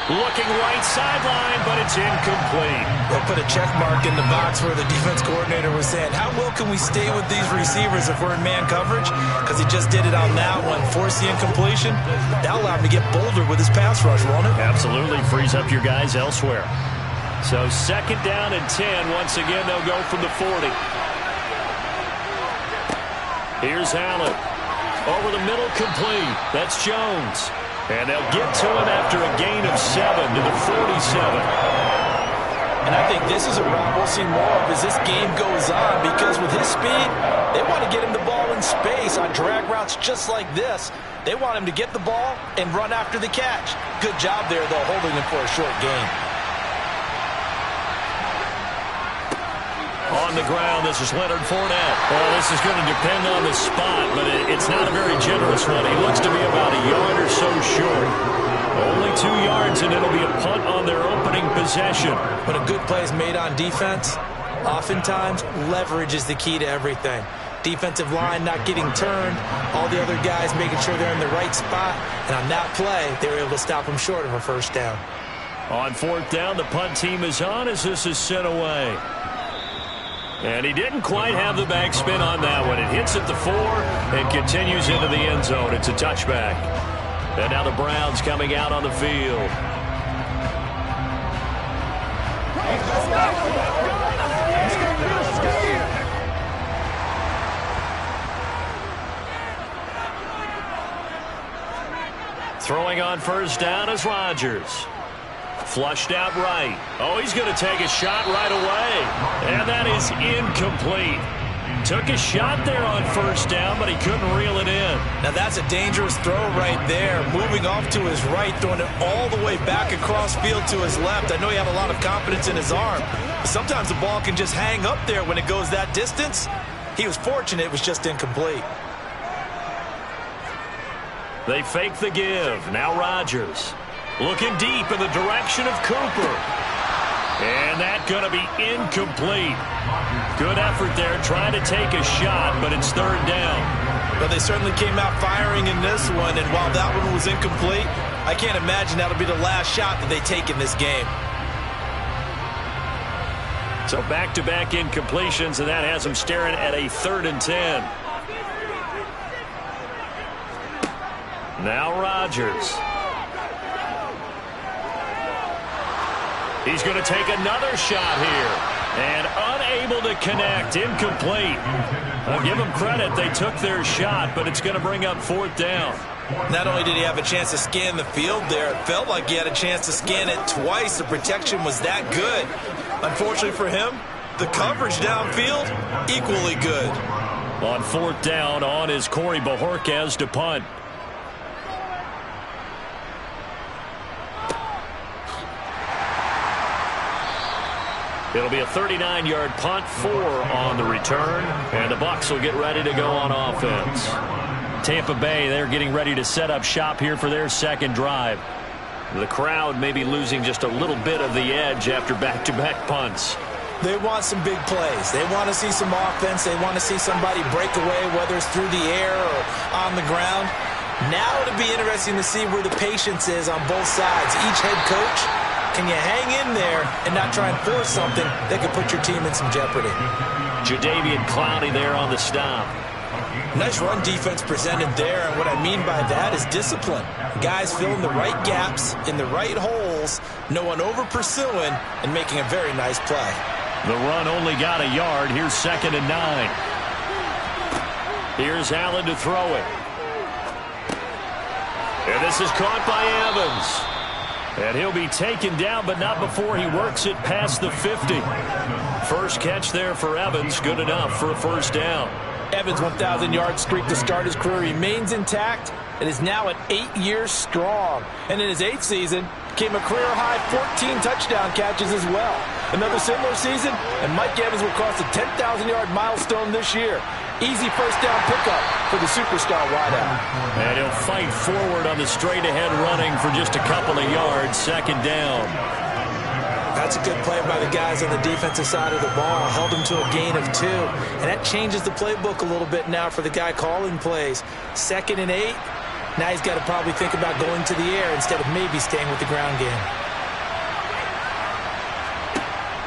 Looking right sideline, but it's incomplete. They'll put a check mark in the box where the defense coordinator was saying, how well can we stay with these receivers if we're in man coverage? Because he just did it on that one, forced the incompletion. That'll allow him to get bolder with his pass rush, won't it? Absolutely, frees up your guys elsewhere. So second down and 10. Once again, they'll go from the 40. Here's Allen. Over the middle, complete. That's Jones. And they'll get to him after a gain of 7 to the 47. And I think this is a route we'll see more of as this game goes on, because with his speed, they want to get him the ball in space on drag routes just like this. They want him to get the ball and run after the catch. Good job there, though, holding him for a short gain. On the ground, this is Leonard Fournette. Well, this is going to depend on the spot, but it's not a very generous one. He looks to be about a yard or so short. Only 2 yards, and it'll be a punt on their opening possession. When a good play is made on defense, oftentimes leverage is the key to everything. Defensive line not getting turned, all the other guys making sure they're in the right spot, and on that play, they were able to stop them short of a first down. On fourth down, the punt team is on as this is sent away. And he didn't quite have the backspin on that one. It hits at the 4 and continues into the end zone. It's a touchback. And now the Browns coming out on the field. Throwing on first down is Rodgers. Flushed out right. Oh, he's going to take a shot right away. And that is incomplete. Took a shot there on first down, but he couldn't reel it in. Now that's a dangerous throw right there. Moving off to his right, throwing it all the way back across field to his left. I know he had a lot of confidence in his arm. But sometimes the ball can just hang up there when it goes that distance. He was fortunate it was just incomplete. They fake the give. Now Rodgers. Looking deep in the direction of Cooper. And that's going to be incomplete. Good effort there trying to take a shot, but it's third down. But they certainly came out firing in this one, and while that one was incomplete, I can't imagine that'll be the last shot that they take in this game. So back-to-back incompletions, and that has them staring at a 3rd and 10. Now Rodgers. He's going to take another shot here. And unable to connect. Incomplete. I'll give them credit. They took their shot, but it's going to bring up 4th down. Not only did he have a chance to scan the field there, it felt like he had a chance to scan it twice. The protection was that good. Unfortunately for him, the coverage downfield, equally good. On 4th down, on is Corey Bojorquez to punt. It'll be a 39-yard punt, 4 on the return, and the Bucs will get ready to go on offense. Tampa Bay, they're getting ready to set up shop here for their second drive. The crowd may be losing just a little bit of the edge after back-to-back punts. They want some big plays. They want to see some offense. They want to see somebody break away, whether it's through the air or on the ground. Now it'll be interesting to see where the patience is on both sides. Each head coach, can you hang in there and not try and force something that could put your team in some jeopardy? Jadeveon Clowney there on the stop. Nice run defense presented there, and what I mean by that is discipline. Guys filling the right gaps in the right holes, no one over-pursuing, and making a very nice play. The run only got a yard. Here's 2nd and 9. Here's Allen to throw it. And this is caught by Evans. And he'll be taken down, but not before he works it past the 50. First catch there for Evans. Good enough for a first down. Evans' 1,000-yard streak to start his career remains intact and is now at 8 years strong. And in his 8th season, came a career-high 14 touchdown catches as well. Another similar season, and Mike Evans will cross a 10,000-yard milestone this year. Easy first down pickup for the superstar wideout. And he'll fight forward on the straight-ahead running for just a couple of yards. 2nd down. That's a good play by the guys on the defensive side of the ball. Held him to a gain of 2. And that changes the playbook a little bit now for the guy calling plays. 2nd and 8. Now he's got to probably think about going to the air instead of maybe staying with the ground game.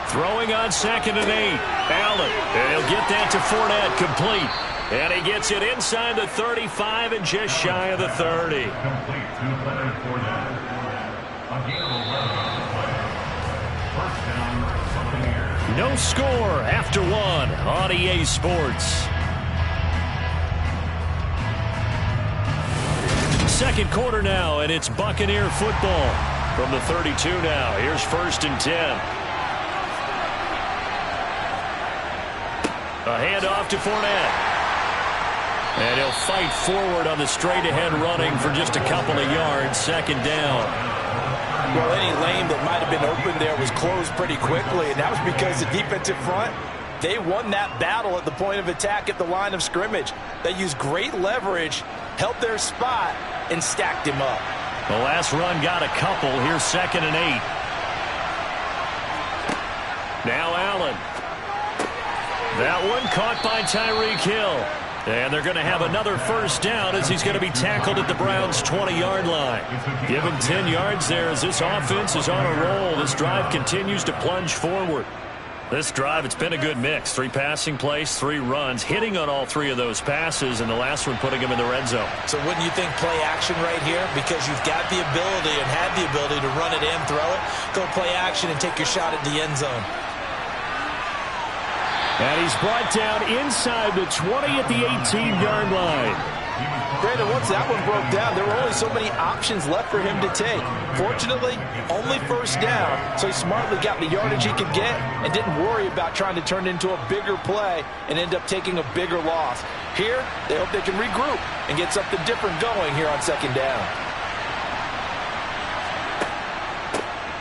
Throwing on 2nd and 8. Allen. And he'll get that to Fournette, complete. And he gets it inside the 35 and just shy of the 30. Complete to Leonard Fournette. Again, 11 on the play. First down, Buccaneers. No score after 1 on EA Sports. Second quarter now, and it's Buccaneer football. From the 32 now, here's 1st and 10. A handoff to Fournette. And he'll fight forward on the straight-ahead running for just a couple of yards. 2nd down. Well, any lane that might have been open there was closed pretty quickly, and that was because the defensive front, they won that battle at the point of attack at the line of scrimmage. They used great leverage, held their spot, and stacked him up. The last run got a couple. Here's 2nd and 8. Now Allen. That one caught by Tyreek Hill. And they're going to have another first down as he's going to be tackled at the Browns' 20-yard line. Give him 10 yards there as this offense is on a roll. This drive continues to plunge forward. This drive, it's been a good mix. 3 passing plays, 3 runs, hitting on all 3 of those passes, and the last one putting him in the red zone. So wouldn't you think play action right here? Because you've got the ability and had the ability to run it in, throw it, go play action, and take your shot at the end zone. And he's brought down inside the 20 at the 18-yard line. Brandon, once that one broke down, there were only so many options left for him to take. Fortunately, only first down, so he smartly got the yardage he could get and didn't worry about trying to turn it into a bigger play and end up taking a bigger loss. Here, they hope they can regroup and get something different going here on 2nd down.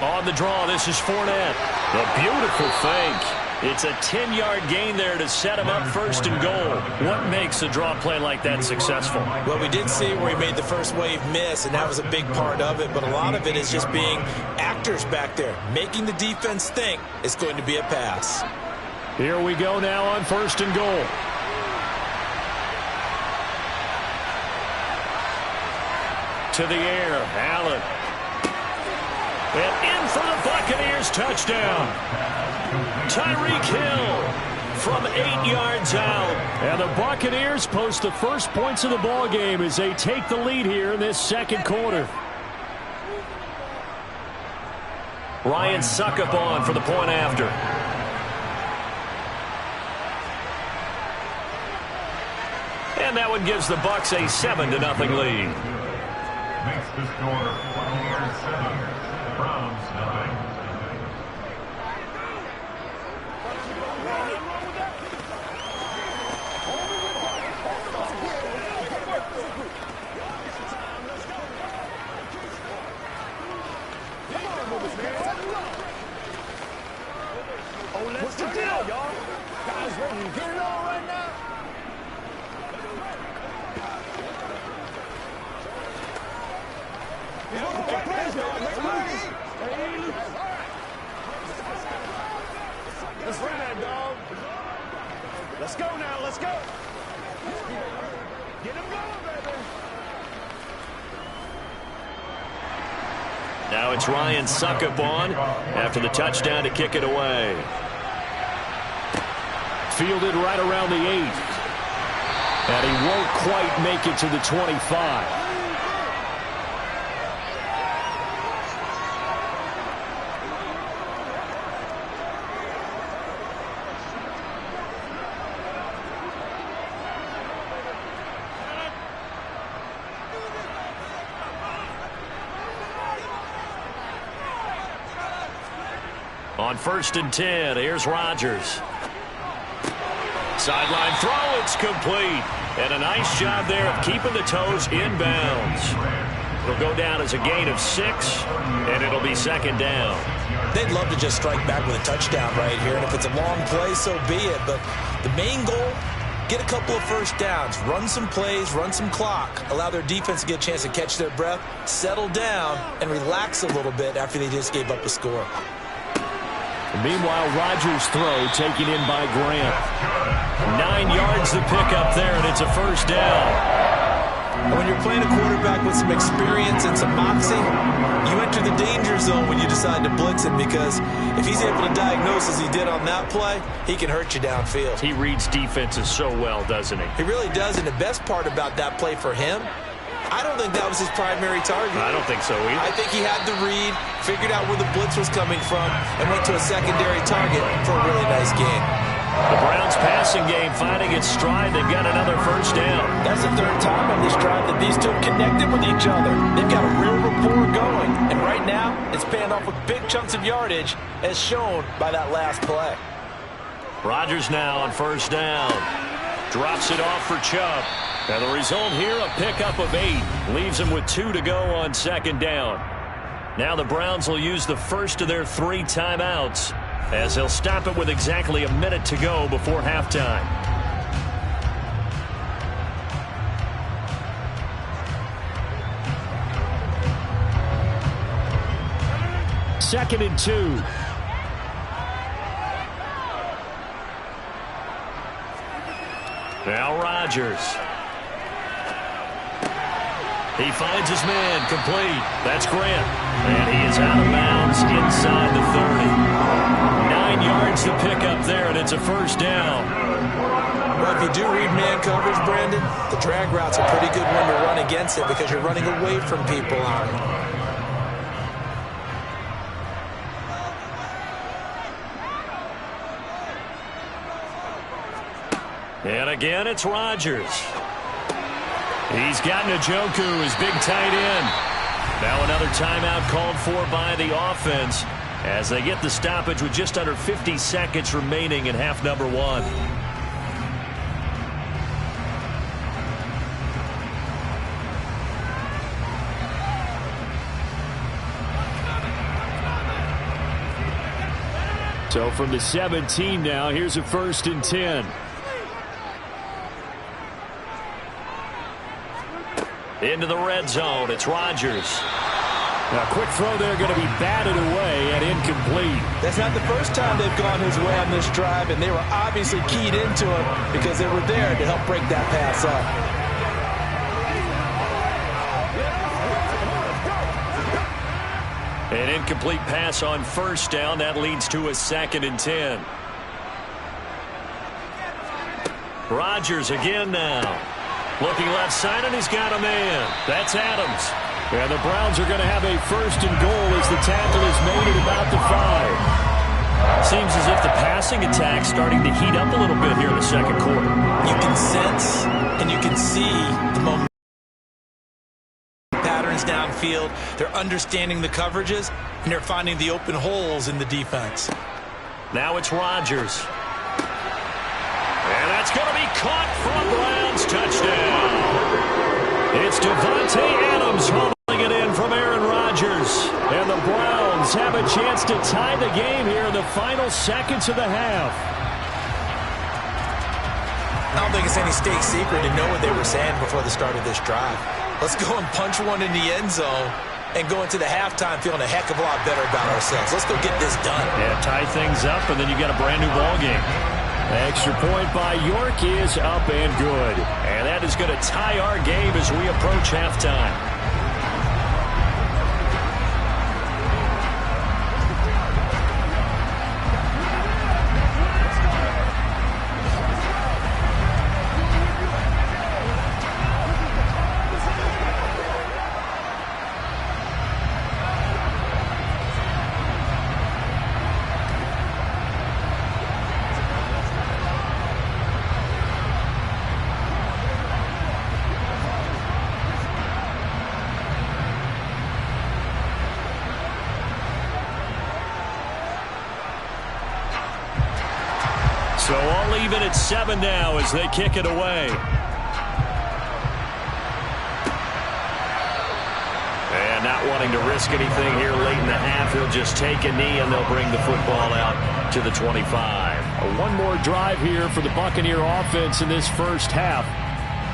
On the draw, this is Fournette. A beautiful fake. It's a 10-yard gain there to set him up 1st and goal. What makes a draw play like that successful? Well, we did see where he made the first wave miss, and that was a big part of it. But a lot of it is just being actors back there, making the defense think it's going to be a pass. Here we go now on 1st and goal. To the air, Allen. And in for the Buccaneers touchdown. Tyreek Hill from 8 yards out. And the Buccaneers post the first points of the ball game as they take the lead here in this second quarter. Ryan Suckup on for the point after. And that one gives the Bucs a 7-0 lead. Makes the score Buccaneers 7, Browns 0. What's the deal, y'all? Guys ready to get it on right now? Let's run that, dog. Let's go now. Let's go. Get him going, baby. Now it's Ryan Suckup on after the touchdown to kick it away. Fielded right around the 8. And he won't quite make it to the 25. On 1st and 10, here's Rodgers. Sideline throw, it's complete. And a nice job there of keeping the toes in bounds. It'll go down as a gain of 6, and it'll be 2nd down. They'd love to just strike back with a touchdown right here, and if it's a long play, so be it. But the main goal, get a couple of first downs, run some plays, run some clock, allow their defense to get a chance to catch their breath, settle down, and relax a little bit after they just gave up a score. Meanwhile, Rodgers' throw taken in by Grant. 9 yards to pick up there, and it's a 1st down. And when you're playing a quarterback with some experience and some moxie, you enter the danger zone when you decide to blitz him, because if he's able to diagnose as he did on that play, he can hurt you downfield. He reads defenses so well, doesn't he? He really does, and the best part about that play for him, I don't think that was his primary target. I don't think so either. I think he had the read, figured out where the blitz was coming from, and went to a secondary target for a really nice gain. The Browns passing game finding its stride. They've got another 1st down. That's the 3rd time on this drive that these two connected with each other. They've got a real rapport going, and right now it's paying off with big chunks of yardage, as shown by that last play. Rodgers now on 1st down. Drops it off for Chubb. And the result here, a pickup of 8. Leaves them with 2 to go on 2nd down. Now the Browns will use the first of their 3 timeouts, as they'll stop it with exactly a minute to go before halftime. Second and 2. Now Rodgers. He finds his man, complete. That's Grant. And he is out of bounds inside the 30. 9 yards to pick up there, and it's a 1st down. Well, if you do read man coverage, Brandon, the drag route's a pretty good one to run against it because you're running away from people on it. And again, it's Rodgers. He's got Njoku, his big tight end. Now another timeout called for by the offense as they get the stoppage with just under 50 seconds remaining in half number 1. So from the 17 now, here's a 1st and 10. Into the red zone, it's Rodgers. Now, quick throw there, going to be batted away and incomplete. That's not the first time they've gone his way on this drive, and they were obviously keyed into him because they were there to help break that pass up. An incomplete pass on 1st down. That leads to a 2nd and 10. Rodgers again now. Looking left side, and he's got a man. That's Adams. And the Browns are going to have a 1st and goal as the tackle is made at about the 5. Seems as if the passing attack's starting to heat up a little bit here in the 2nd quarter. You can sense and you can see the momentum patterns downfield. They're understanding the coverages, and they're finding the open holes in the defense. Now it's Rodgers. And that's going to be caught for a Browns touchdown. It's Davante Adams holding it in from Aaron Rodgers. And the Browns have a a chance to tie the game here in the final seconds of the half. I don't think it's any state secret to know what they were saying before the start of this drive. Let's go and punch one in the end zone and go into the halftime feeling a heck of a lot better about ourselves. Let's go get this done. Yeah, tie things up, and then you got a brand new ball game. Extra point by York is up and good. And that is going to tie our game as we approach halftime. So all even at 7 now as they kick it away. And not wanting to risk anything here late in the half, he'll just take a knee and they'll bring the football out to the 25. One more drive here for the Buccaneer offense in this first half.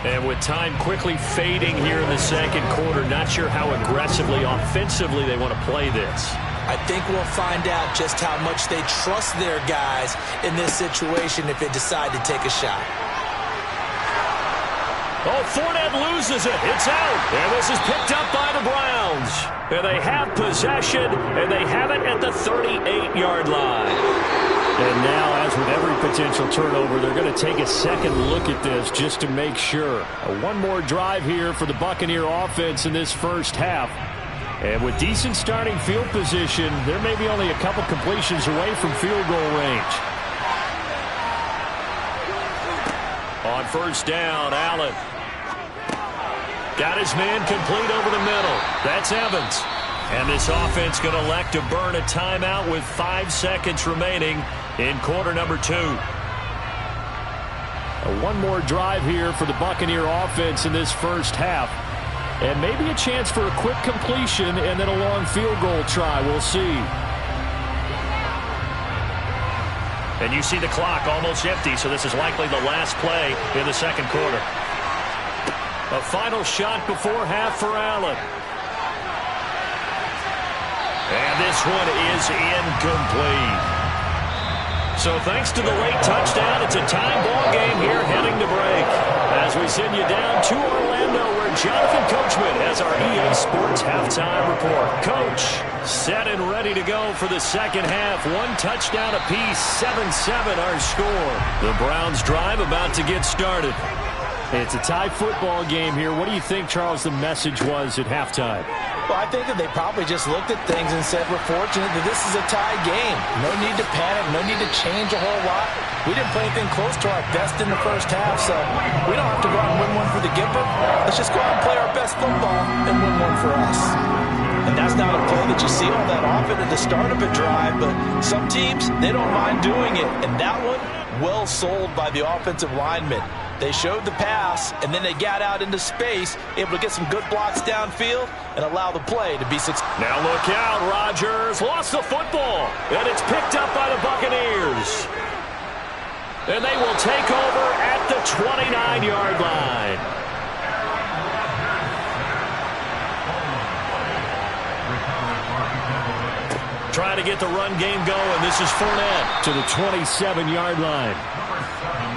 And with time quickly fading here in the second quarter, not sure how aggressively, offensively they want to play this. I think we'll find out just how much they trust their guys in this situation if they decide to take a shot. Oh, Fournette loses it. It's out. And this is picked up by the Browns. And they have possession, and they have it at the 38-yard line. And now, as with every potential turnover, they're going to take a second look at this just to make sure. One more drive here for the Buccaneer offense in this first half. And with decent starting field position, there may be only a couple completions away from field goal range. On first down, Allen. Got his man complete over the middle. That's Evans. And this offense going to elect to burn a timeout with 5 seconds remaining in quarter number 2. One more drive here for the Buccaneer offense in this first half. And maybe a chance for a quick completion and then a long field goal try. We'll see. And you see the clock almost empty, so this is likely the last play in the second quarter. A final shot before half for Allen. And this one is incomplete. So thanks to the late touchdown, it's a time ball game here heading to break. As we send you down to Orlando, where Jonathan Coachman has our EA Sports halftime report. Coach, set and ready to go for the second half. 1 touchdown apiece, 7-7 our score. The Browns drive about to get started. It's a tie football game here. What do you think, Charles, the message was at halftime? Well, I think that they probably just looked at things and said, we're fortunate that this is a tie game. No need to panic, no need to change a whole lot. We didn't play anything close to our best in the first half, so we don't have to go out and win one for the Gipper. Let's just go out and play our best football and win one for us. And that's not a play that you see all that often at the start of a drive, but some teams, they don't mind doing it. And that one, well sold by the offensive linemen. They showed the pass, and then they got out into space, able to get some good blocks downfield and allow the play to be successful. Now look out, Rodgers lost the football, and it's picked up by the Buccaneers. And they will take over at the 29-yard line. Trying to get the run game going. This is Fournette to the 27-yard line.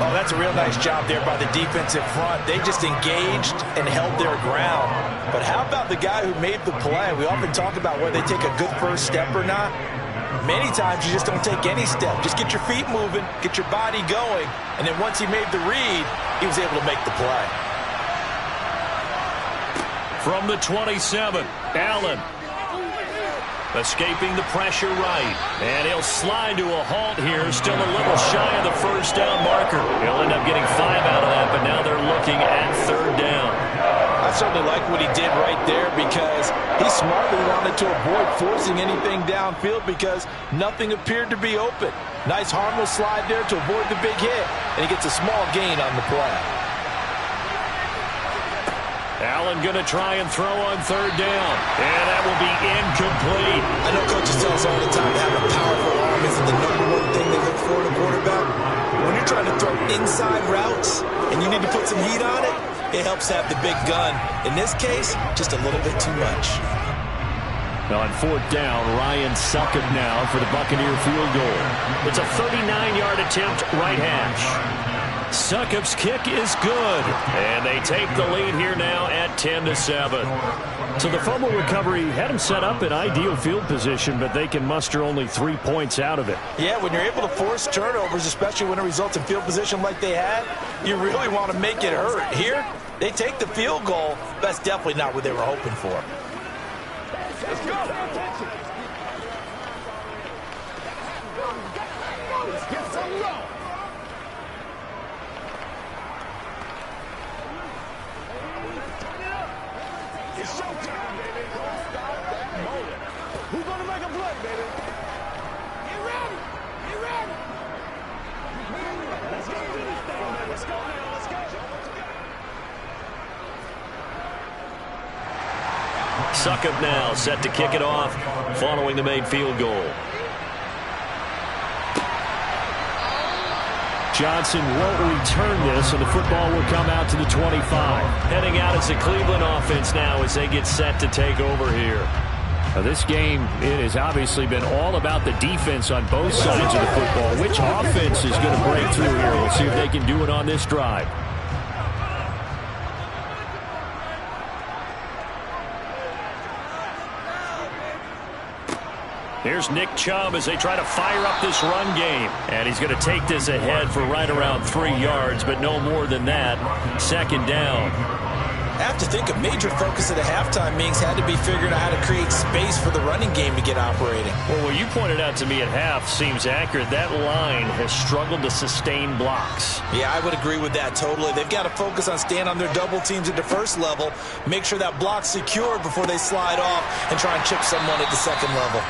Oh, that's a real nice job there by the defensive front. They just engaged and held their ground. But how about the guy who made the play? We often talk about whether they take a good first step or not. Many times you just don't take any step. Just get your feet moving, get your body going, and then once he made the read, he was able to make the play. From the 27, Allen. Escaping the pressure right. And he'll slide to a halt here. Still a little shy of the first down marker. He'll end up getting 5 out of that, but now they're looking at third down. I certainly like what he did right there because he smartly wanted to avoid forcing anything downfield because nothing appeared to be open. Nice harmless slide there to avoid the big hit, and he gets a small gain on the play. Allen going to try and throw on third down. And that will be incomplete. I know coaches tell us us all the time that have a powerful arm isn't the #1 thing they look for in a quarterback. When you're trying to throw inside routes and you need to put some heat on it, it helps have the big gun. In this case, just a little bit too much. On 4th down, Ryan Succop now for the Buccaneer field goal. It's a 39-yard attempt, right hash. Succop's kick is good, and they take the lead here now at 10-7. So the fumble recovery had them set up in ideal field position, but they can muster only 3 points out of it. Yeah, when you're able to force turnovers, especially when it results in field position like they had, you really want to make it hurt. Here, they take the field goal. That's definitely not what they were hoping for. Let's go. Let's get some love. It's showtime, baby. Don't stop that motor. Who's gonna make a play, baby? Get ready. Get ready. Let's go do this thing, man. Let's go now. Let's go. Succop now set to kick it off following the made field goal. Johnson won't return this, and the football will come out to the 25. Heading out as the Cleveland offense now as they get set to take over here. Now this game, it has obviously been all about the defense on both sides of the football. Which offense is going to break through here? We'll see if they can do it on this drive. Here's Nick Chubb as they try to fire up this run game. And he's going to take this ahead for right around 3 yards, but no more than that. 2nd down. I have to think a major focus at the halftime meetings had to be figuring out how to create space for the running game to get operating. Well, what you pointed out to me at half seems accurate. That line has struggled to sustain blocks. Yeah, I would agree with that totally. They've got to focus on staying on their double teams at the first level, make sure that block's secured before they slide off and try and chip someone at the second level.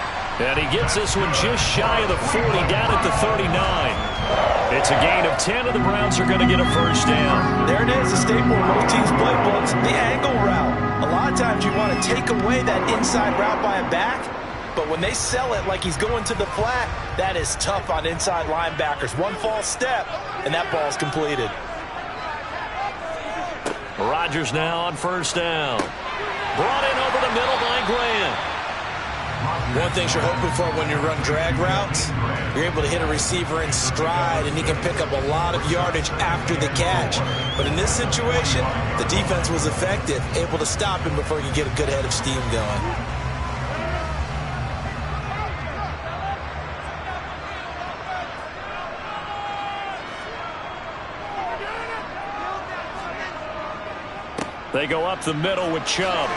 And he gets this one just shy of the 40, down at the 39. It's a gain of 10, and the Browns are going to get a first down. There it is, a staple of most teams' playbooks, the angle route. A lot of times you want to take away that inside route by a back, but when they sell it like he's going to the flat, that is tough on inside linebackers. One false step, and that ball's completed. Rodgers now on 1st down. Brought in over the middle by Grant. One thing you're hoping for when you run drag routes, you're able to hit a receiver in stride, and he can pick up a lot of yardage after the catch. But in this situation, the defense was effective, able to stop him before he could get a good head of steam going. They go up the middle with Chubb.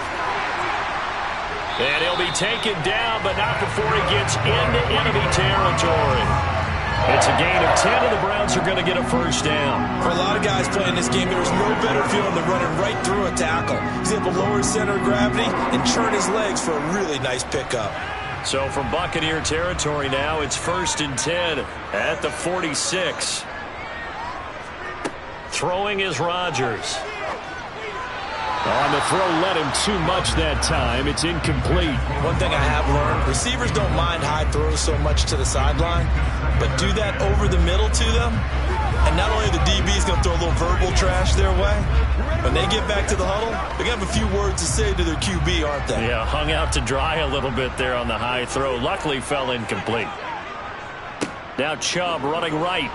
And he'll be taken down, but not before he gets into enemy territory. It's a gain of 10, and the Browns are going to get a first down. For a lot of guys playing this game, there's no better feeling than running right through a tackle. He's able to lower his center of gravity and turn his legs for a really nice pickup. So from Buccaneer territory now, it's 1st and 10 at the 46. Throwing is Rodgers. On the throw, let him too much that time. It's incomplete. One thing I have learned, receivers don't mind high throws so much to the sideline, but do that over the middle to them, and not only the DB's going to throw a little verbal trash their way, when they get back to the huddle, they're going to have a few words to say to their QB, aren't they? Yeah, hung out to dry a little bit there on the high throw. Luckily fell incomplete. Now Chubb running right.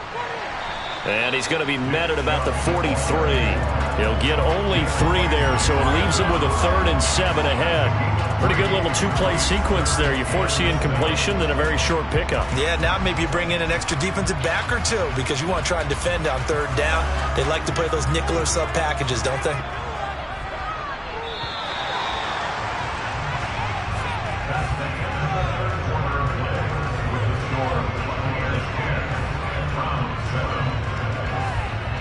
And he's going to be met at about the 43. He'll get only 3 there, so it leaves him with a 3rd and 7 ahead. Pretty good little 2-play sequence there. You force the incompletion, then a very short pickup. Yeah, now maybe you bring in an extra defensive back or two because you want to try and defend on 3rd down. They like to play those nickel or sub packages, don't they?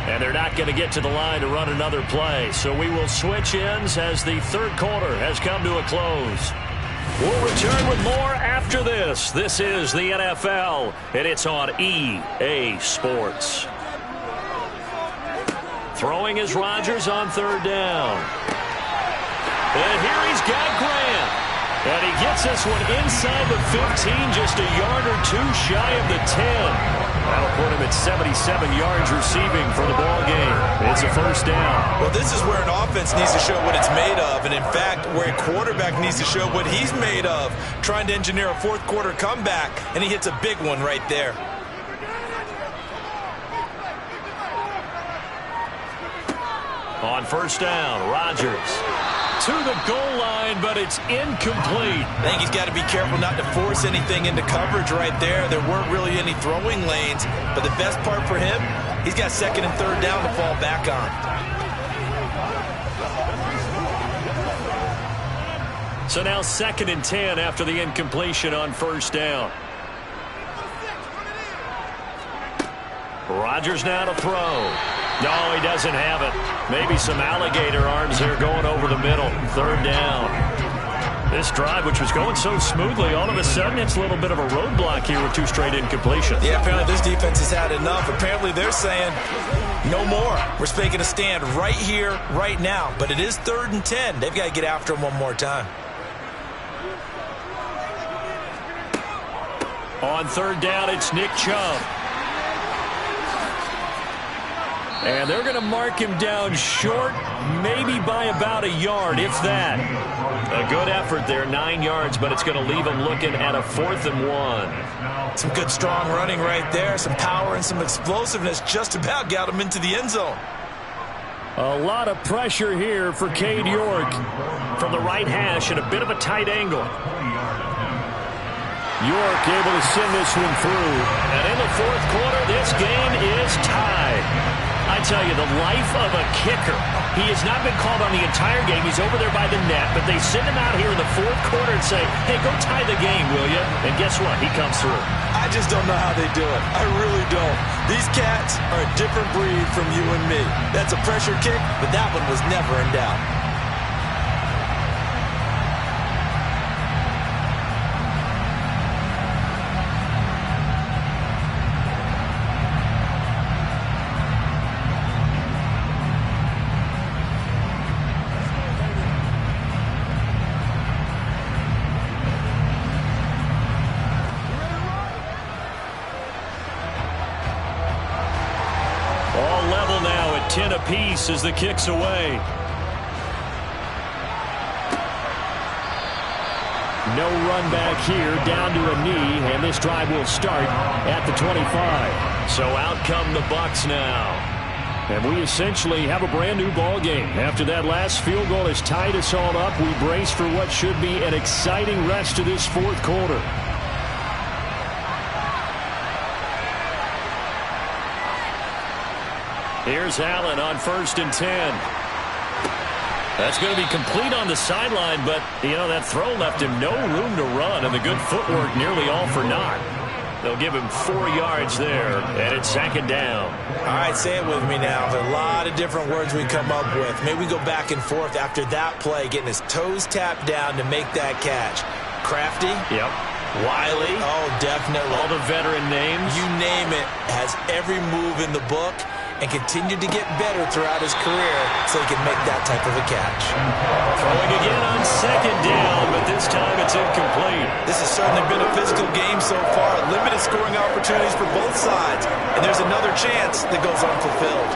And they're not going to get to the line to run another play. So we will switch ends as the 3rd quarter has come to a close. We'll return with more after this. This is the NFL, and it's on EA Sports. Throwing is Rodgers on 3rd down. And here he's got Grant. And he gets gets this one inside the 15, just a yard or two shy of the 10. That'll put him at 77 yards receiving for the ball game. It's a first down. Well, this is where an offense needs to show what it's made of, and in fact, where a quarterback needs to show what he's made of, trying to engineer a fourth quarter comeback, and he hits a big one right there. On first down, Rodgers to the goal line, but it's incomplete. I think he's got to be careful not to force anything into coverage right there. There weren't really any throwing lanes, but the best part for him, he's got second and third down to fall back on. So now 2nd and 10 after the incompletion on first down. Rodgers now to throw. No, he doesn't have it. Maybe some alligator arms there going over the middle. Third down. This drive, which was going so smoothly, all of a sudden it's a little bit of a roadblock here with 2 straight incompletions. Yeah, apparently this defense has had enough. Apparently they're saying no more. We're making a stand right here, right now. But it is 3rd and 10. They've got to get after him one more time. On third down, it's Nick Chubb. And they're going to mark him down short, maybe by about a yard, if that. A good effort there, 9 yards, but it's going to leave him looking at a 4th and 1. Some good strong running right there, some power and some explosiveness just about got him into the end zone. A lot of pressure here for Cade York from the right hash at a bit of a tight angle. York able to send this one through. And in the 4th quarter, this game is tied. I tell you, the life of a kicker. He has not been called on the entire game. He's over there by the net, but they send him out here in the 4th quarter and say, hey, go tie the game, will you? And guess what? He comes through. I just don't know how they do it. I really don't. These cats are a different breed from you and me. That's a pressure kick, but that one was never in doubt. All level now at 10 apiece as the kick's away. No run back here, down to a knee, and this drive will start at the 25. So out come the Bucs now. And we essentially have a brand new ball game. After that last field goal has tied us all up, we brace for what should be an exciting rest to this 4th quarter. Here's Allen on 1st and 10. That's going to be complete on the sideline, but, you know, that throw left him no room to run, and the good footwork nearly all for naught. They'll give him 4 yards there, and it's 2nd down. All right, say it with me now. There are a lot of different words we come up with. Maybe we go back and forth after that play, getting his toes tapped down to make that catch. Crafty? Yep. Wiley? Oh, definitely. All the veteran names? You name it. Has every move in the book and continued to get better throughout his career so he can make that type of a catch. Throwing again on 2nd down, but this time it's incomplete. This has certainly been a physical game so far. Limited scoring opportunities for both sides. And there's another chance that goes unfulfilled.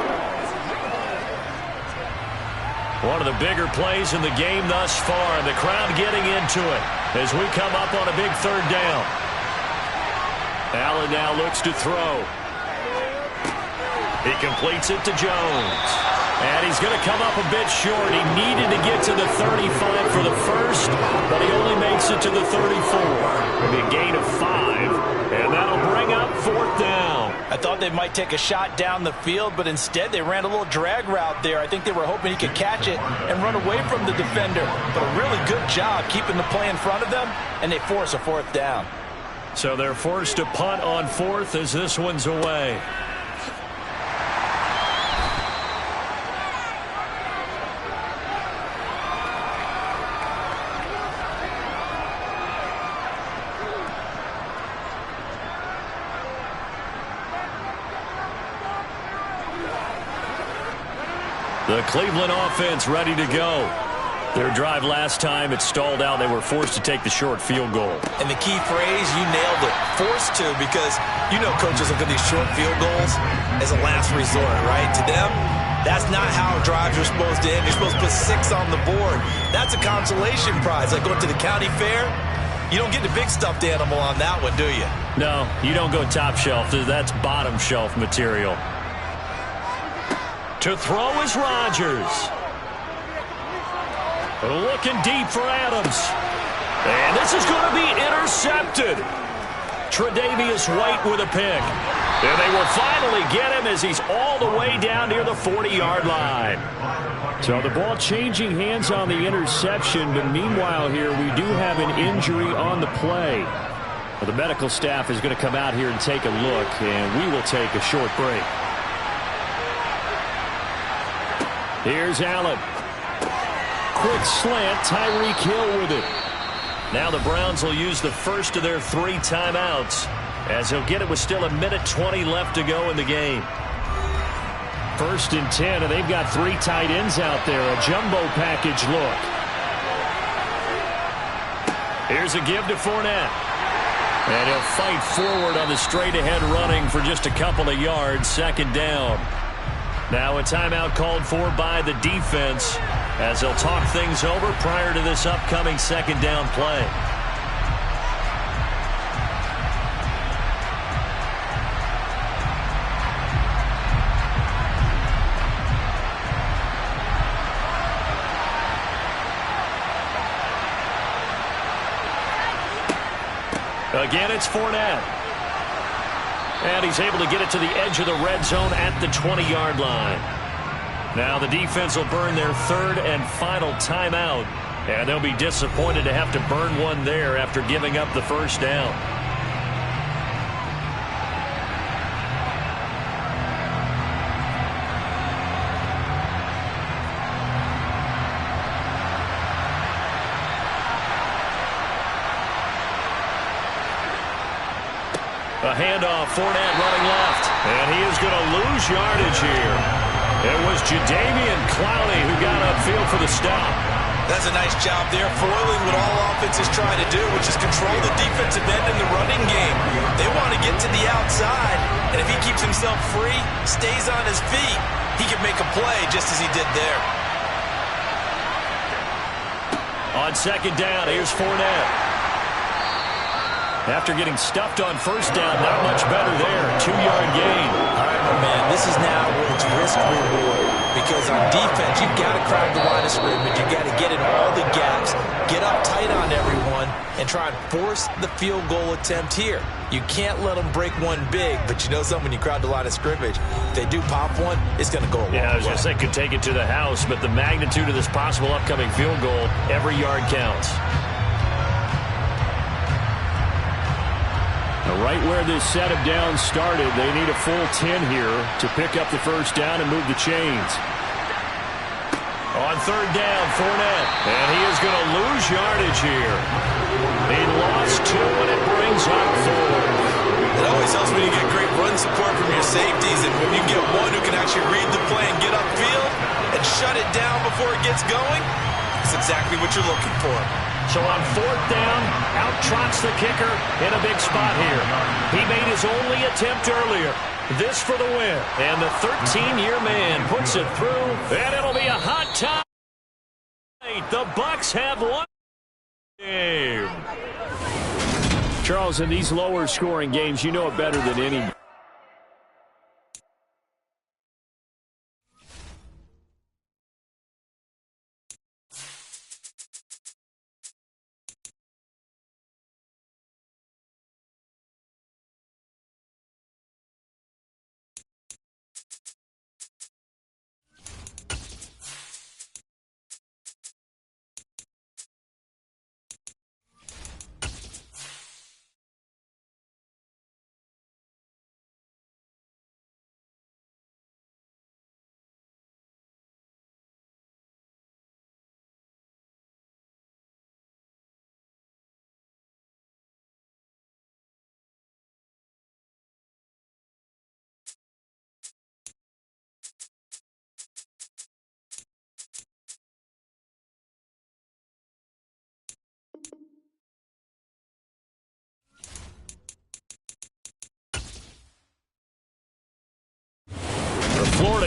One of the bigger plays in the game thus far, and the crowd getting into it as we come up on a big 3rd down. Allen now looks to throw. He completes it to Jones. And he's going to come up a bit short. He needed to get to the 35 for the first, but he only makes it to the 34. It'll be a gain of 5, and that'll bring up 4th down. I thought they might take a shot down the field, but instead they ran a little drag route there. I think they were hoping he could catch it and run away from the defender. But a really good job keeping the play in front of them, and they force a 4th down. So they're forced to punt on 4th as this one's away. The Cleveland offense ready to go. Their drive last time, it stalled out. They were forced to take the short field goal. And the key phrase, you nailed it, forced to, because you know coaches look at these short field goals as a last resort, right? To them, that's not how drives are supposed to end. You're supposed to put 6 on the board. That's a consolation prize. Like going to the county fair, you don't get the big stuffed animal on that one, do you? No, you don't go top shelf. That's bottom shelf material. To throw is Rodgers. Looking deep for Adams. And this is going to be intercepted. Tre'Davious White with a pick. And they will finally get him as he's all the way down near the 40-yard line. So the ball changing hands on the interception, but meanwhile here we do have an injury on the play. Well, the medical staff is going to come out here and take a look, and we will take a short break. Here's Allen. Quick slant, Tyreek Hill with it. Now the Browns will use the first of their 3 timeouts as he'll get it with still 1:20 left to go in the game. 1st and 10, and they've got 3 tight ends out there. A jumbo package look. Here's a give to Fournette. And he'll fight forward on the straight-ahead running for just a couple of yards. 2nd down. Now a timeout called for by the defense as they'll talk things over prior to this upcoming 2nd down play. Again, it's Fournette. And he's able to get it to the edge of the red zone at the 20-yard line. Now the defense will burn their 3rd and final timeout. And they'll be disappointed to have to burn one there after giving up the 1st down. A handoff, Fournette running left. And he is going to lose yardage here. It was Jadeveon Clowney who got upfield for the stop. That's a nice job there, foiling what all offenses try to do, which is control the defensive end in the running game. They want to get to the outside, and if he keeps himself free, stays on his feet, he can make a play just as he did there. On 2nd down, here's Fournette. After getting stuffed on 1st down, not much better there. 2-yard gain. All right, my man, this is now where it's risk-reward. Because on defense, you've got to crowd the line of scrimmage. You've got to get in all the gaps, get up tight on everyone, and try and force the field goal attempt here. You can't let them break one big, but you know something, when you crowd the line of scrimmage, if they do pop one, it's going to go a long way. Yeah, I was going to say could take it to the house, but the magnitude of this possible upcoming field goal, every yard counts. Right where this set of downs started, they need a full 10 here to pick up the 1st down and move the chains. On 3rd down, Fournette. And he is going to lose yardage here. He lost 2, and it brings up 4. It always helps when you get great run support from your safeties, and when you get one who can actually read the play and get upfield and shut it down before it gets going, it's exactly what you're looking for. So on 4th down, out trots the kicker in a big spot here. He made his only attempt earlier. This for the win. And the 13-year man puts it through, and it'll be a hot time. The Bucs have won the game. Charles, in these lower scoring games, you know it better than any.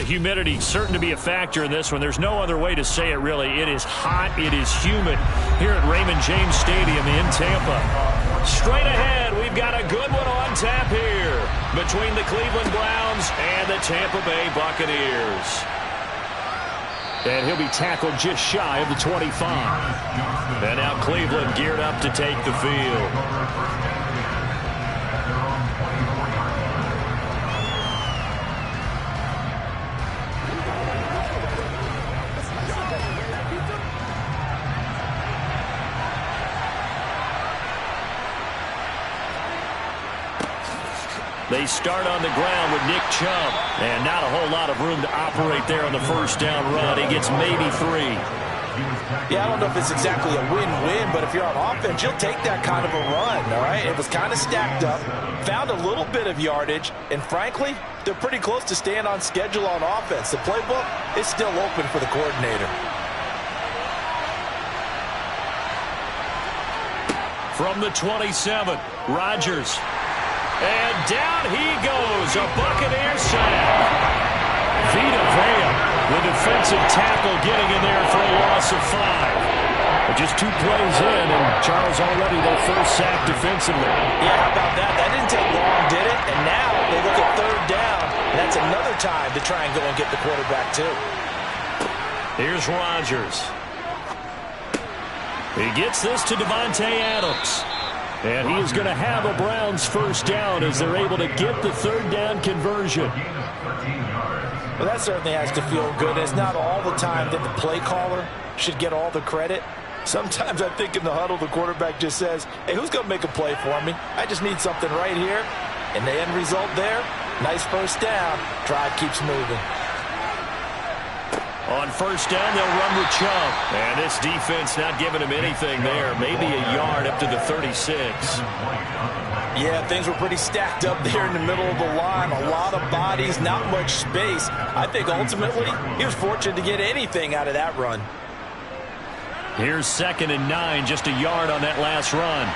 humidity certain to be a factor in this one. There's no other way to say it, really. It is hot. It is humid here at Raymond James Stadium in Tampa. Straight ahead, we've got a good one on tap here between the Cleveland Browns and the Tampa Bay Buccaneers. And he'll be tackled just shy of the 25. And now Cleveland geared up to take the field. They start on the ground with Nick Chubb. And not a whole lot of room to operate there on the first down run. He gets maybe 3. Yeah, I don't know if it's exactly a win-win, but if you're on offense, you'll take that kind of a run, all right? It was kind of stacked up, found a little bit of yardage, and frankly, they're pretty close to staying on schedule on offense. The playbook is still open for the coordinator. From the 27, Rodgers. And down he goes, a Buccaneer sack. Vita Vea, the defensive tackle, getting in there for a loss of 5. But just 2 plays in, and Charles already their first sack defensively. Yeah, how about that? That didn't take long, did it? And now they look at third down, and that's another time to try and go and get the quarterback too. Here's Rodgers. He gets this to Davante Adams. And he is going to have a Browns first down as they're able to get the third down conversion. Well, that certainly has to feel good. It's not all the time that the play caller should get all the credit. Sometimes I think in the huddle the quarterback just says, hey, who's going to make a play for me? I just need something right here. And the end result there, nice first down. Drive keeps moving. On first down, they'll run with Chubb. And this defense not giving him anything there. Maybe a yard up to the 36. Yeah, things were pretty stacked up there in the middle of the line. A lot of bodies, not much space. I think ultimately he was fortunate to get anything out of that run. Here's 2nd and 9, just a yard on that last run.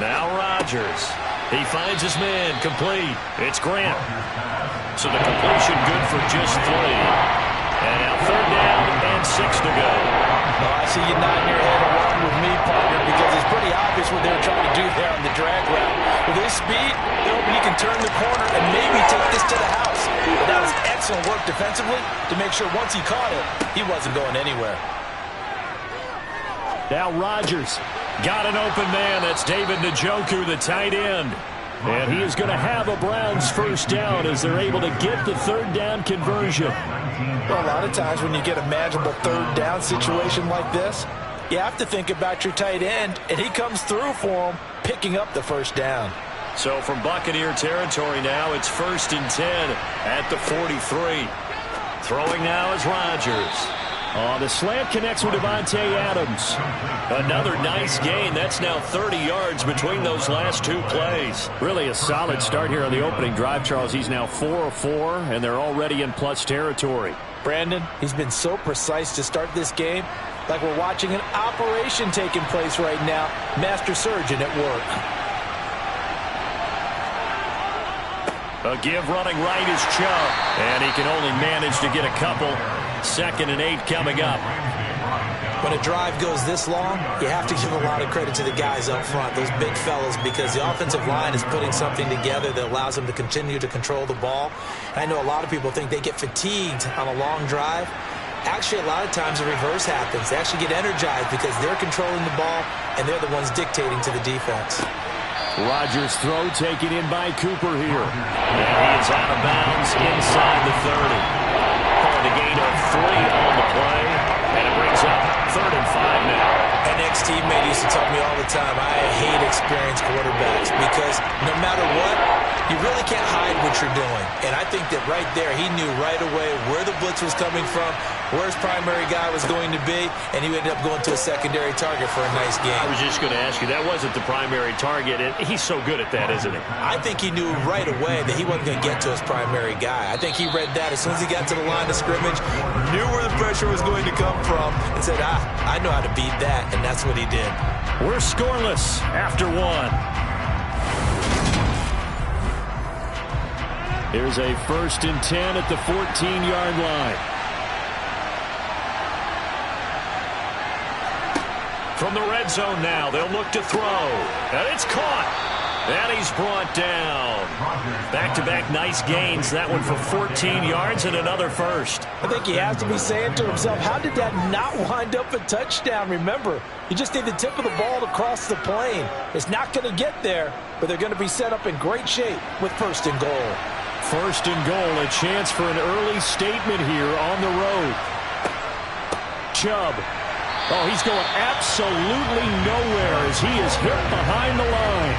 Now Rodgers. He finds his man, complete. It's Grant. So the completion good for just 3. And now third down and 6 to go. Oh, I see you nodding your head along with me, partner, because it's pretty obvious what they're trying to do there on the drag route. With his speed, they're hoping he can turn the corner and maybe take this to the house. But that was excellent work defensively to make sure once he caught it, he wasn't going anywhere. Now Rodgers got an open man. That's David Njoku, the tight end. And he is going to have a Browns first down as they're able to get the third down conversion. Well, a lot of times when you get a manageable third down situation like this, you have to think about your tight end, and he comes through for him, picking up the first down. So from Buccaneer territory now, it's 1st and 10 at the 43. Throwing now is Rodgers. The slant connects with Davante Adams. Another nice gain. That's now 30 yards between those last 2 plays. Really a solid start here on the opening drive, Charles. He's now 4 of 4, and they're already in plus territory. Brandon, he's been so precise to start this game, like we're watching an operation taking place right now. Master surgeon at work. A give running right is Chubb. And he can only manage to get a couple. 2nd and 8 coming up. When a drive goes this long, you have to give a lot of credit to the guys up front, those big fellas, because the offensive line is putting something together that allows them to continue to control the ball. And I know a lot of people think they get fatigued on a long drive. Actually, a lot of times the reverse happens. They actually get energized because they're controlling the ball, and they're the ones dictating to the defense. Rodgers' throw taken in by Cooper here. And he is out of bounds inside the 30. Calling a gain of 3 on the play. And it brings up 3rd and 5 now. An ex-teammate used to tell me all the time, I hate experienced quarterbacks because no matter what, you really can't hide what you're doing. And I think that right there, he knew right away where the blitz was coming from, where his primary guy was going to be, and he ended up going to a secondary target for a nice game. I was just going to ask you, that wasn't the primary target, and he's so good at that, isn't he? I think he knew right away that he wasn't going to get to his primary guy. I think he read that as soon as he got to the line of scrimmage, knew where the pressure was going to come from, and said, I know how to beat that, and that's what he did. We're scoreless after 1. Here's a 1st and 10 at the 14-yard line. From the red zone now, they'll look to throw. And it's caught. And he's brought down. Back-to-back nice gains. That one for 14 yards and another first. I think he has to be saying to himself, how did that not wind up a touchdown? Remember, you just need the tip of the ball to cross the plane. It's not going to get there, but they're going to be set up in great shape with 1st and goal. 1st and goal, a chance for an early statement here on the road. Chubb. Oh, he's going absolutely nowhere as he is hit behind the line.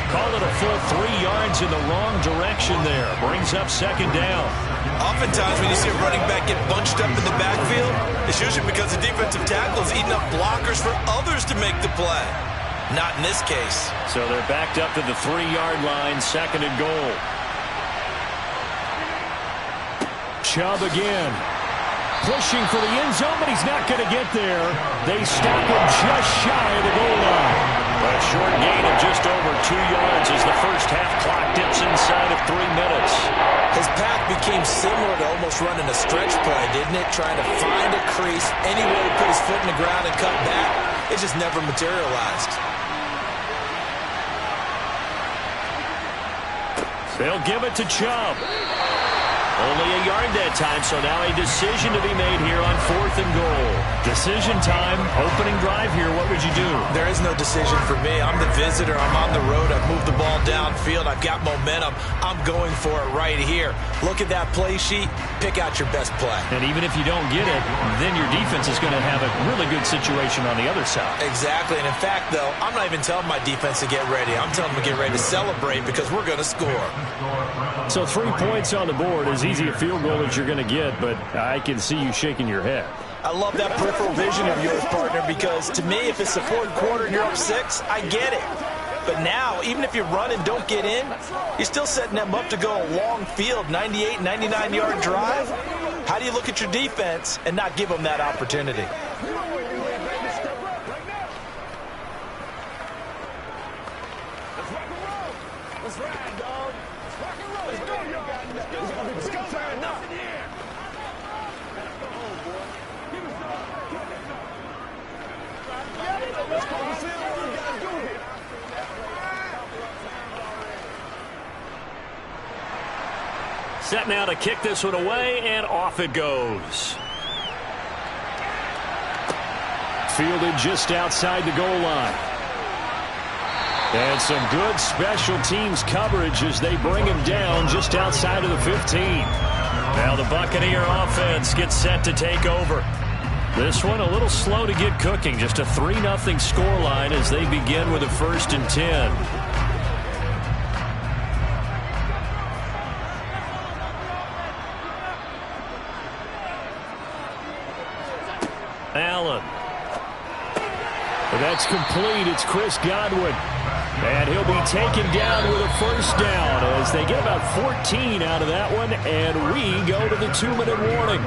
Call it a full 3 yards in the wrong direction there. Brings up 2nd down. Oftentimes when you see a running back get bunched up in the backfield, it's usually because the defensive tackle is eating up blockers for others to make the play. Not in this case. So they're backed up to the 3-yard line, 2nd and goal. Chubb again. Pushing for the end zone, but he's not going to get there. They stop him just shy of the goal line. A short gain of just over 2 yards as the first half clock dips inside of 3 minutes. His path became similar to almost running a stretch play, didn't it? Trying to find a crease, anywhere to put his foot in the ground and cut back. It just never materialized. They'll give it to Chubb. Only a yard that time, so now a decision to be made here on 4th and goal. Decision time, opening drive here. What would you do? There is no decision for me. I'm the visitor. I'm on the road. I've moved the ball downfield. I've got momentum. I'm going for it right here. Look at that play sheet. Pick out your best play. And even if you don't get it, then your defense is going to have a really good situation on the other side. Exactly. And in fact, though, I'm not even telling my defense to get ready. I'm telling them to get ready to celebrate because we're going to score. So 3 points on the board, as easy a field goal as you're going to get, but I can see you shaking your head. I love that peripheral vision of yours, partner, because to me, if it's the 4th quarter and you're up 6, I get it. But now, even if you run and don't get in, you're still setting them up to go a long field, 98, 99-yard drive. How do you look at your defense and not give them that opportunity? Let's ride, dog. Let's rock and roll. Let's go, y'all. Let's go, man. Nothing here. Let's go home, boy. Give us some. Let's go. See what we got to do here. Set now to kick this one away, and off it goes. Fielded just outside the goal line. And some good special teams coverage as they bring him down just outside of the 15. Now the Buccaneer offense gets set to take over. This one a little slow to get cooking. Just a 3-0 scoreline as they begin with a 1st and 10. Allen. That's complete. It's Chris Godwin. And he'll be taken down with a 1st down as they get about 14 out of that one. And we go to the 2-minute warning.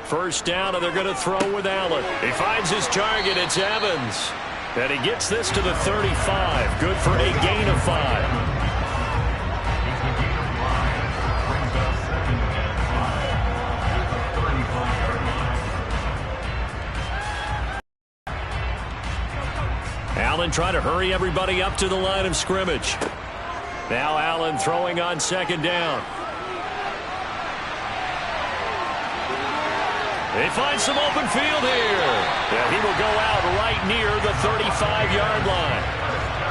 First down, and they're going to throw with Allen. He finds his target. It's Evans. And he gets this to the 35. Good for a gain of 5. Allen trying to hurry everybody up to the line of scrimmage. Now Allen throwing on 2nd down. They find some open field here. And he will go out right near the 35-yard line.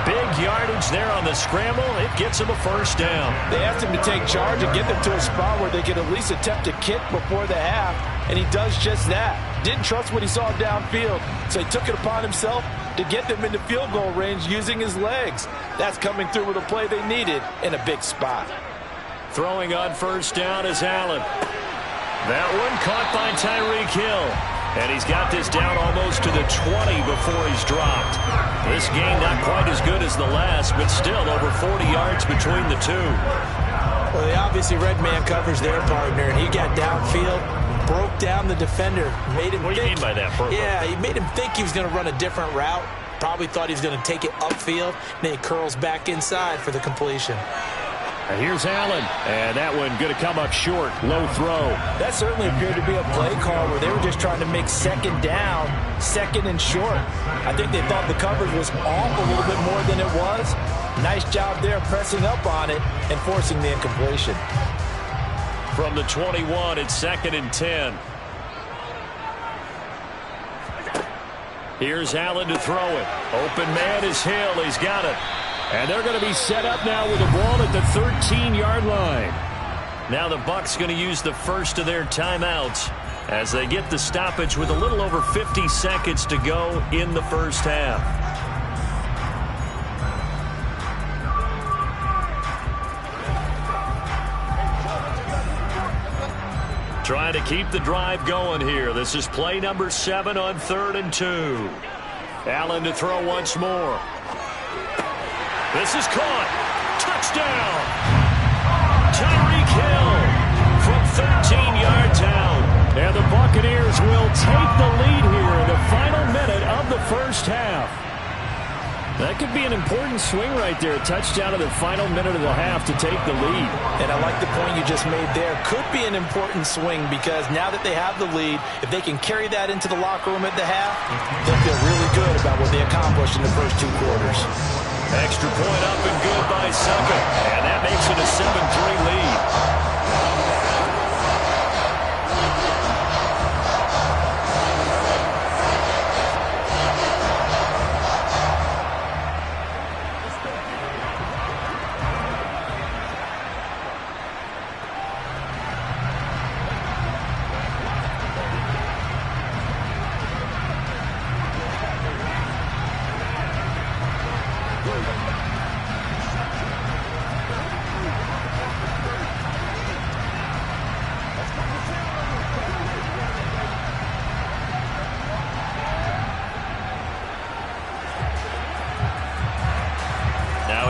Big yardage there on the scramble. It gets him a 1st down. They asked him to take charge and get them to a spot where they could at least attempt to kick before the half, and he does just that. Didn't trust what he saw downfield, so he took it upon himself to get them into field goal range using his legs. That's coming through with a play they needed in a big spot. Throwing on 1st down is Allen. That one caught by Tyreek Hill. And he's got this down almost to the 20 before he's dropped. This game not quite as good as the last, but still over 40 yards between the two. Well, they obviously red man covers their partner, and he got downfield, broke down the defender, made him What do you mean by that, Purple? Yeah, he made him think he was going to run a different route. Probably thought he was going to take it upfield, and then he curls back inside for the completion. And here's Allen, and that one going to come up short, low throw. That certainly appeared to be a play call where they were just trying to make second down, second and short. I think they thought the coverage was off a little bit more than it was. Nice job there pressing up on it and forcing the incompletion. From the 21, it's 2nd and 10. Here's Allen to throw it. Open man is Hill. He's got it. And they're going to be set up now with the ball at the 13-yard line. Now the Bucs going to use the first of their timeouts as they get the stoppage with a little over 50 seconds to go in the first half. Trying to keep the drive going here. This is play number 7 on 3rd and 2. Allen to throw once more. This is caught. Touchdown. Tyreek Hill from 13 yards out. And the Buccaneers will take the lead here in the final minute of the first half. That could be an important swing right there. A touchdown in the final minute of the half to take the lead. And I like the point you just made there. Could be an important swing because now that they have the lead, if they can carry that into the locker room at the half, they'll feel really good about what they accomplished in the first 2 quarters. Extra point up and good by Sucker. And that makes it a 7-3 lead.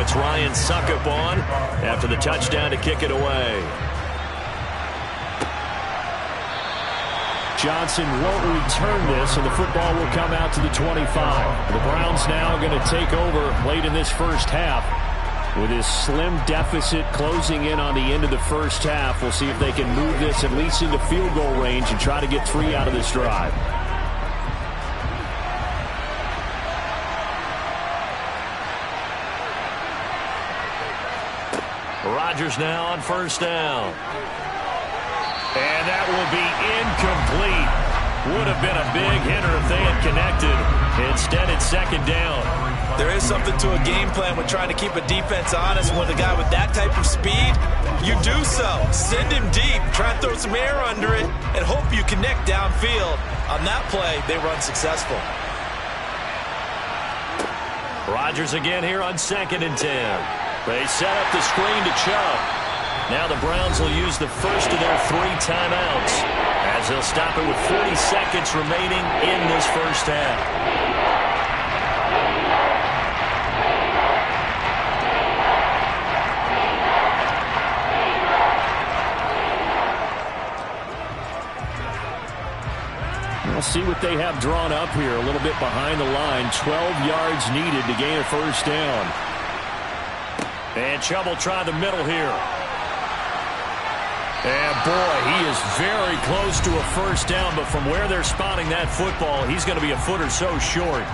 It's Ryan Suckup on after the touchdown to kick it away. Johnson won't return this, and the football will come out to the 25. The Browns now going to take over late in this first half with this slim deficit closing in on the end of the first half. We'll see if they can move this at least into field goal range and try to get 3 out of this drive. Rodgers now on first down. And that will be incomplete. Would have been a big hitter if they had connected. Instead, it's second down. There is something to a game plan with trying to keep a defense honest. With a guy with that type of speed, you do so. Send him deep. Try and throw some air under it and hope you connect downfield. On that play, they run successful. Rodgers again here on 2nd and 10. They set up the screen to Chubb. Now the Browns will use the first of their 3 timeouts as they'll stop it with 40 seconds remaining in this first half. We'll see what they have drawn up here a little bit behind the line. 12 yards needed to gain a first down. And Chubb will try the middle here. And boy, he is very close to a first down, but from where they're spotting that football, he's going to be a foot or so short.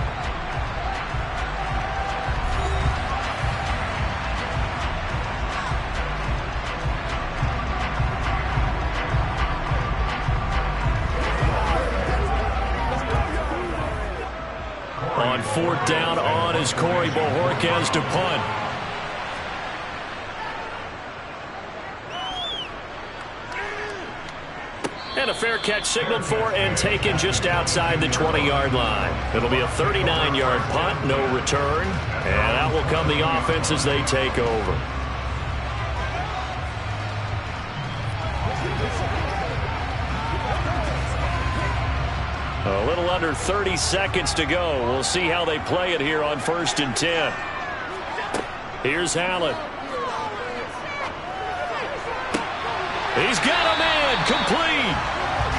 On 4th down on is Corey Bojorquez to punt. And a fair catch signaled for and taken just outside the 20-yard line. It'll be a 39-yard punt, no return. And out will come the offense as they take over. A little under 30 seconds to go. We'll see how they play it here on 1st and 10. Here's Allen. He's got a man complete.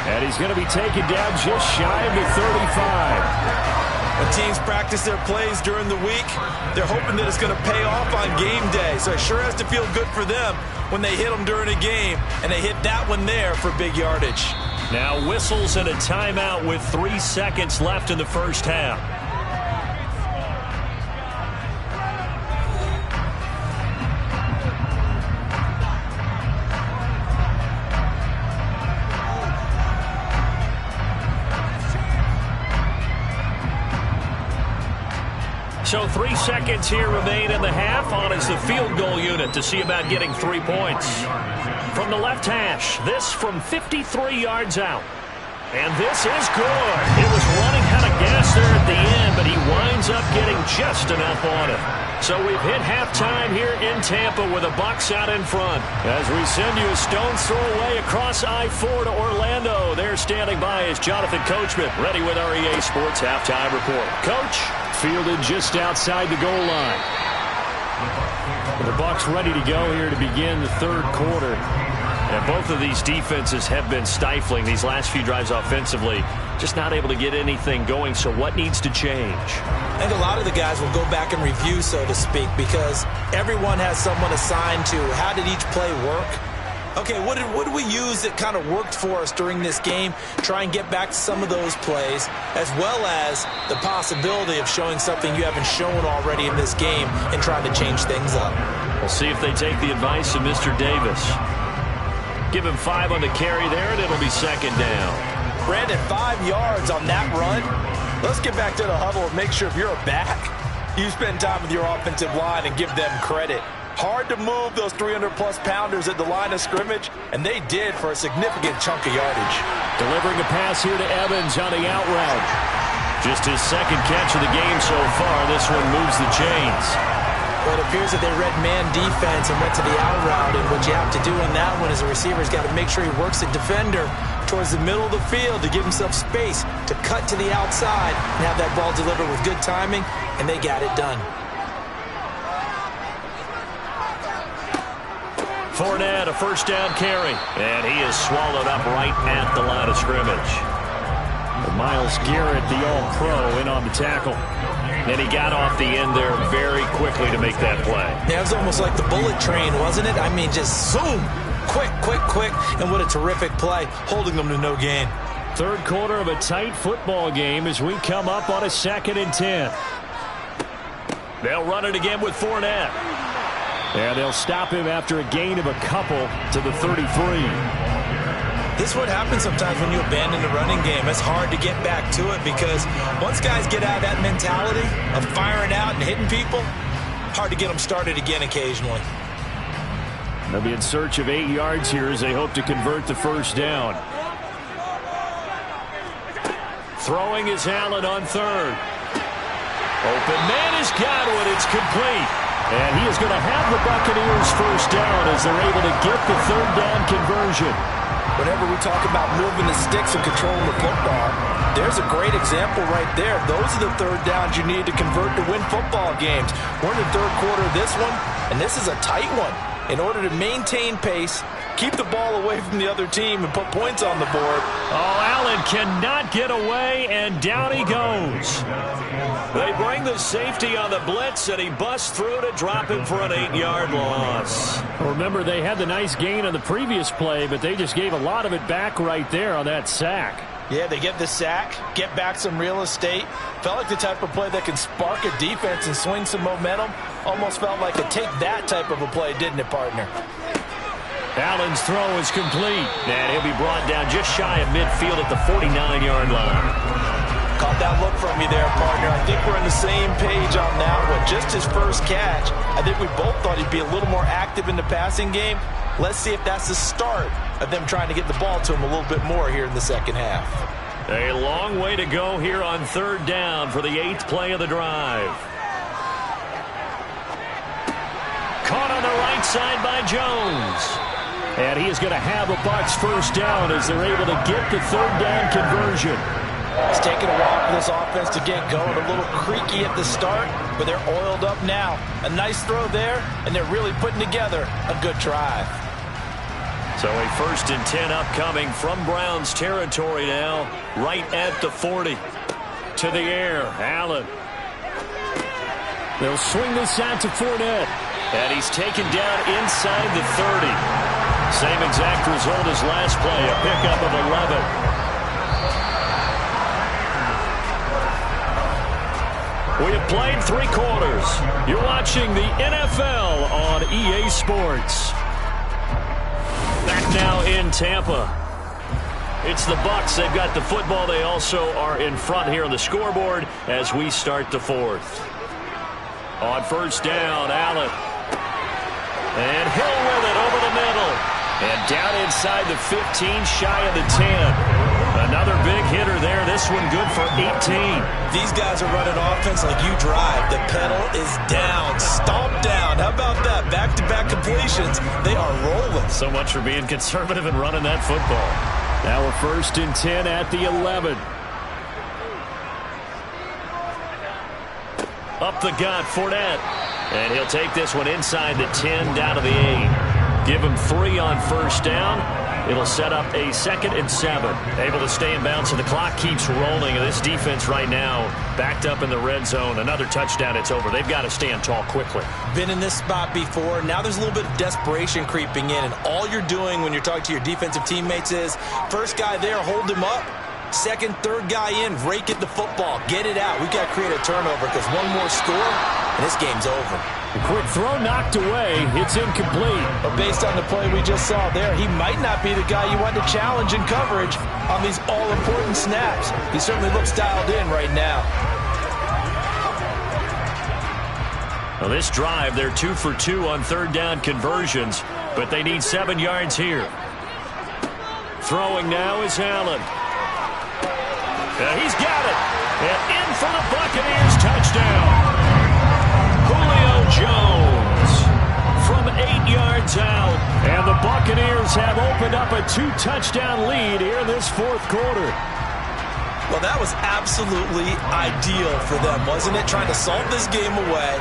And he's going to be taken down just shy of the 35. When teams practice their plays during the week, they're hoping that it's going to pay off on game day. So it sure has to feel good for them when they hit them during a game, and they hit that one there for big yardage. Now whistles and a timeout with 3 seconds left in the first half. So 3 seconds here remain in the half. On is the field goal unit to see about getting 3 points. From the left hash, this from 53 yards out. And this is good. It was running out of gas there at the end, but he winds up getting just enough on it. So we've hit halftime here in Tampa with the Bucs out in front. As we send you a stone's throw away across I-4 to Orlando. There standing by is Jonathan Coachman, ready with our EA Sports Halftime Report. Coach, fielded just outside the goal line. The Bucs ready to go here to begin the third quarter. And both of these defenses have been stifling these last few drives offensively. Just not able to get anything going, so what needs to change? I think a lot of the guys will go back and review, so to speak, because everyone has someone assigned to how did each play work. Okay, what did we use that kind of worked for us during this game? Try and get back to some of those plays, as well as the possibility of showing something you haven't shown already in this game and trying to change things up. We'll see if they take the advice of Mr. Davis. Give him 5 on the carry there, and it'll be second down. Brandon, 5 yards on that run. Let's get back to the huddle and make sure if you're a back, you spend time with your offensive line and give them credit. Hard to move those 300-plus pounders at the line of scrimmage, and they did for a significant chunk of yardage. Delivering a pass here to Evans on the out route. Just his second catch of the game so far. This one moves the chains. Well, it appears that they read man defense and went to the out route, and what you have to do on that one is a receiver's got to make sure he works the defender towards the middle of the field to give himself space to cut to the outside and have that ball delivered with good timing, and they got it done. Fournette, a first down carry, and he is swallowed up right at the line of scrimmage. Myles Garrett, the All-Pro, in on the tackle. And he got off the end there very quickly to make that play. Yeah, it was almost like the bullet train, wasn't it? I mean, just zoom, quick, quick, quick, and what a terrific play, holding them to no gain. Third quarter of a tight football game as we come up on a 2nd and 10. They'll run it again with Fournette. And they'll stop him after a gain of a couple to the 33. This is what happens sometimes when you abandon the running game. It's hard to get back to it because once guys get out of that mentality of firing out and hitting people, hard to get them started again occasionally. They'll be in search of 8 yards here as they hope to convert the first down. Throwing is Allen on third. Open man has got one. It's complete. And he is going to have the Buccaneers first down as they're able to get the third down conversion. Whenever we talk about moving the sticks and controlling the football, there's a great example right there. Those are the third downs you need to convert to win football games. We're in the third quarter of this one, and this is a tight one. In order to maintain pace, keep the ball away from the other team, and put points on the board. Oh, Allen cannot get away, and down he goes. They bring the safety on the blitz, and he busts through to drop him for an 8-yard loss. Remember, they had the nice gain on the previous play, but they just gave a lot of it back right there on that sack. Yeah, they get the sack, get back some real estate. Felt like the type of play that can spark a defense and swing some momentum. Almost felt like a take that type of a play, didn't it, partner? Allen's throw is complete, and he'll be brought down just shy of midfield at the 49-yard line. Caught that look from you there, partner. I think we're on the same page on that one. Just his first catch. I think we both thought he'd be a little more active in the passing game. Let's see if that's the start of them trying to get the ball to him a little bit more here in the second half. A long way to go here on third down for the 8th play of the drive. Caught on the right side by Jones. And he is going to have a Bucs first down as they're able to get the third down conversion. It's taken a while for this offense to get going. A little creaky at the start, but they're oiled up now. A nice throw there, and they're really putting together a good drive. So a 1st and 10 upcoming from Browns territory now, right at the 40. To the air, Allen. They'll swing this out to Fournette. And he's taken down inside the 30. Same exact result as last play, a pickup of 11. We have played 3 quarters. You're watching the NFL on EA Sports. Back now in Tampa. It's the Bucs. They've got the football. They also are in front here on the scoreboard as we start the 4th. On 1st down, Allen. And Hill with it over the middle. And down inside the 15, shy of the 10. Another big hitter there. This one good for 18. These guys are running offense like you drive. The pedal is down. Stomp down. How about that? Back-to-back completions. They are rolling. So much for being conservative and running that football. Now a 1st and 10 at the 11. Up the gut, Fournette. And he'll take this one inside the 10, down to the 8. Give him 3 on 1st down. It'll set up a 2nd and 7. Able to stay in bounds, so the clock keeps rolling. And this defense right now backed up in the red zone. Another touchdown, it's over. They've got to stand tall quickly. Been in this spot before. Now there's a little bit of desperation creeping in. And all you're doing when you're talking to your defensive teammates is, first guy there, hold him up. 2nd, 3rd guy in, rake at the football. Get it out. We've got to create a turnover because one more score, and this game's over. A quick throw knocked away. It's incomplete. But based on the play we just saw there, he might not be the guy you want to challenge in coverage on these all-important snaps. He certainly looks dialed in right now. Well, this drive, they're 2 for 2 on 3rd down conversions, but they need 7 yards here. Throwing now is Allen. He's got it. And in for the Buccaneers touchdown. Julio Jones from 8 yards out. And the Buccaneers have opened up a 2-touchdown lead here in this 4th quarter. Well, that was absolutely ideal for them, wasn't it? Trying to salt this game away.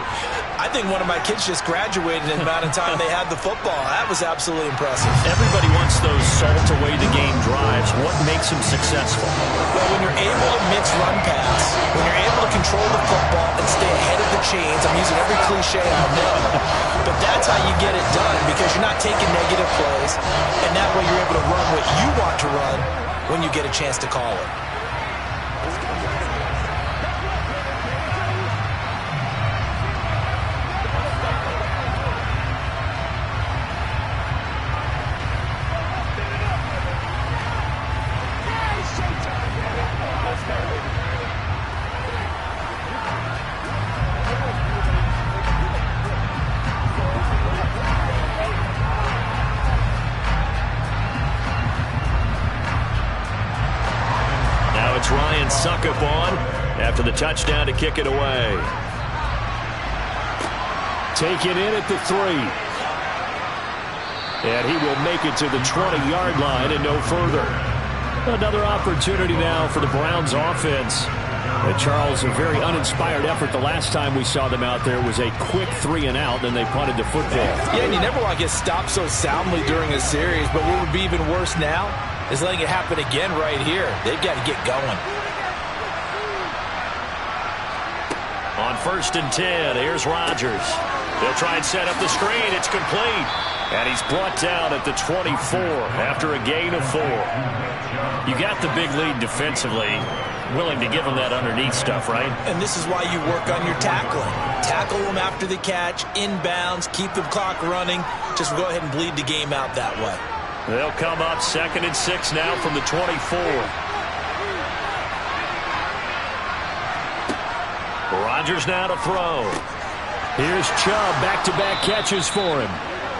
I think one of my kids just graduated in the amount of time they had the football. That was absolutely impressive. Everybody wants those salt-away-the-game drives. What makes them successful? Well, when you're able to mix run pass, when you're able to control the football and stay ahead of the chains, I'm using every cliche I know, but that's how you get it done because you're not taking negative plays, and that way you're able to run what you want to run when you get a chance to call it. Suck up on after the touchdown to kick it away. Taken in at the 3. And he will make it to the 20-yard line and no further. Another opportunity now for the Browns offense. And Charles, a very uninspired effort. The last time we saw them out there was a quick 3-and-out, then they punted the football. Yeah, and you never want to get stopped so soundly during a series, but what would be even worse now is letting it happen again right here. They've got to get going. On 1st and 10, here's Rodgers. They'll try and set up the screen. It's complete. And he's brought down at the 24 after a gain of 4. You got the big lead defensively. Willing to give them that underneath stuff, right? And this is why you work on your tackling. Tackle them after the catch, inbounds, keep the clock running. Just go ahead and bleed the game out that way. They'll come up 2nd and 6 now from the 24. Rodgers now to throw. Here's Chubb, back-to-back catches for him.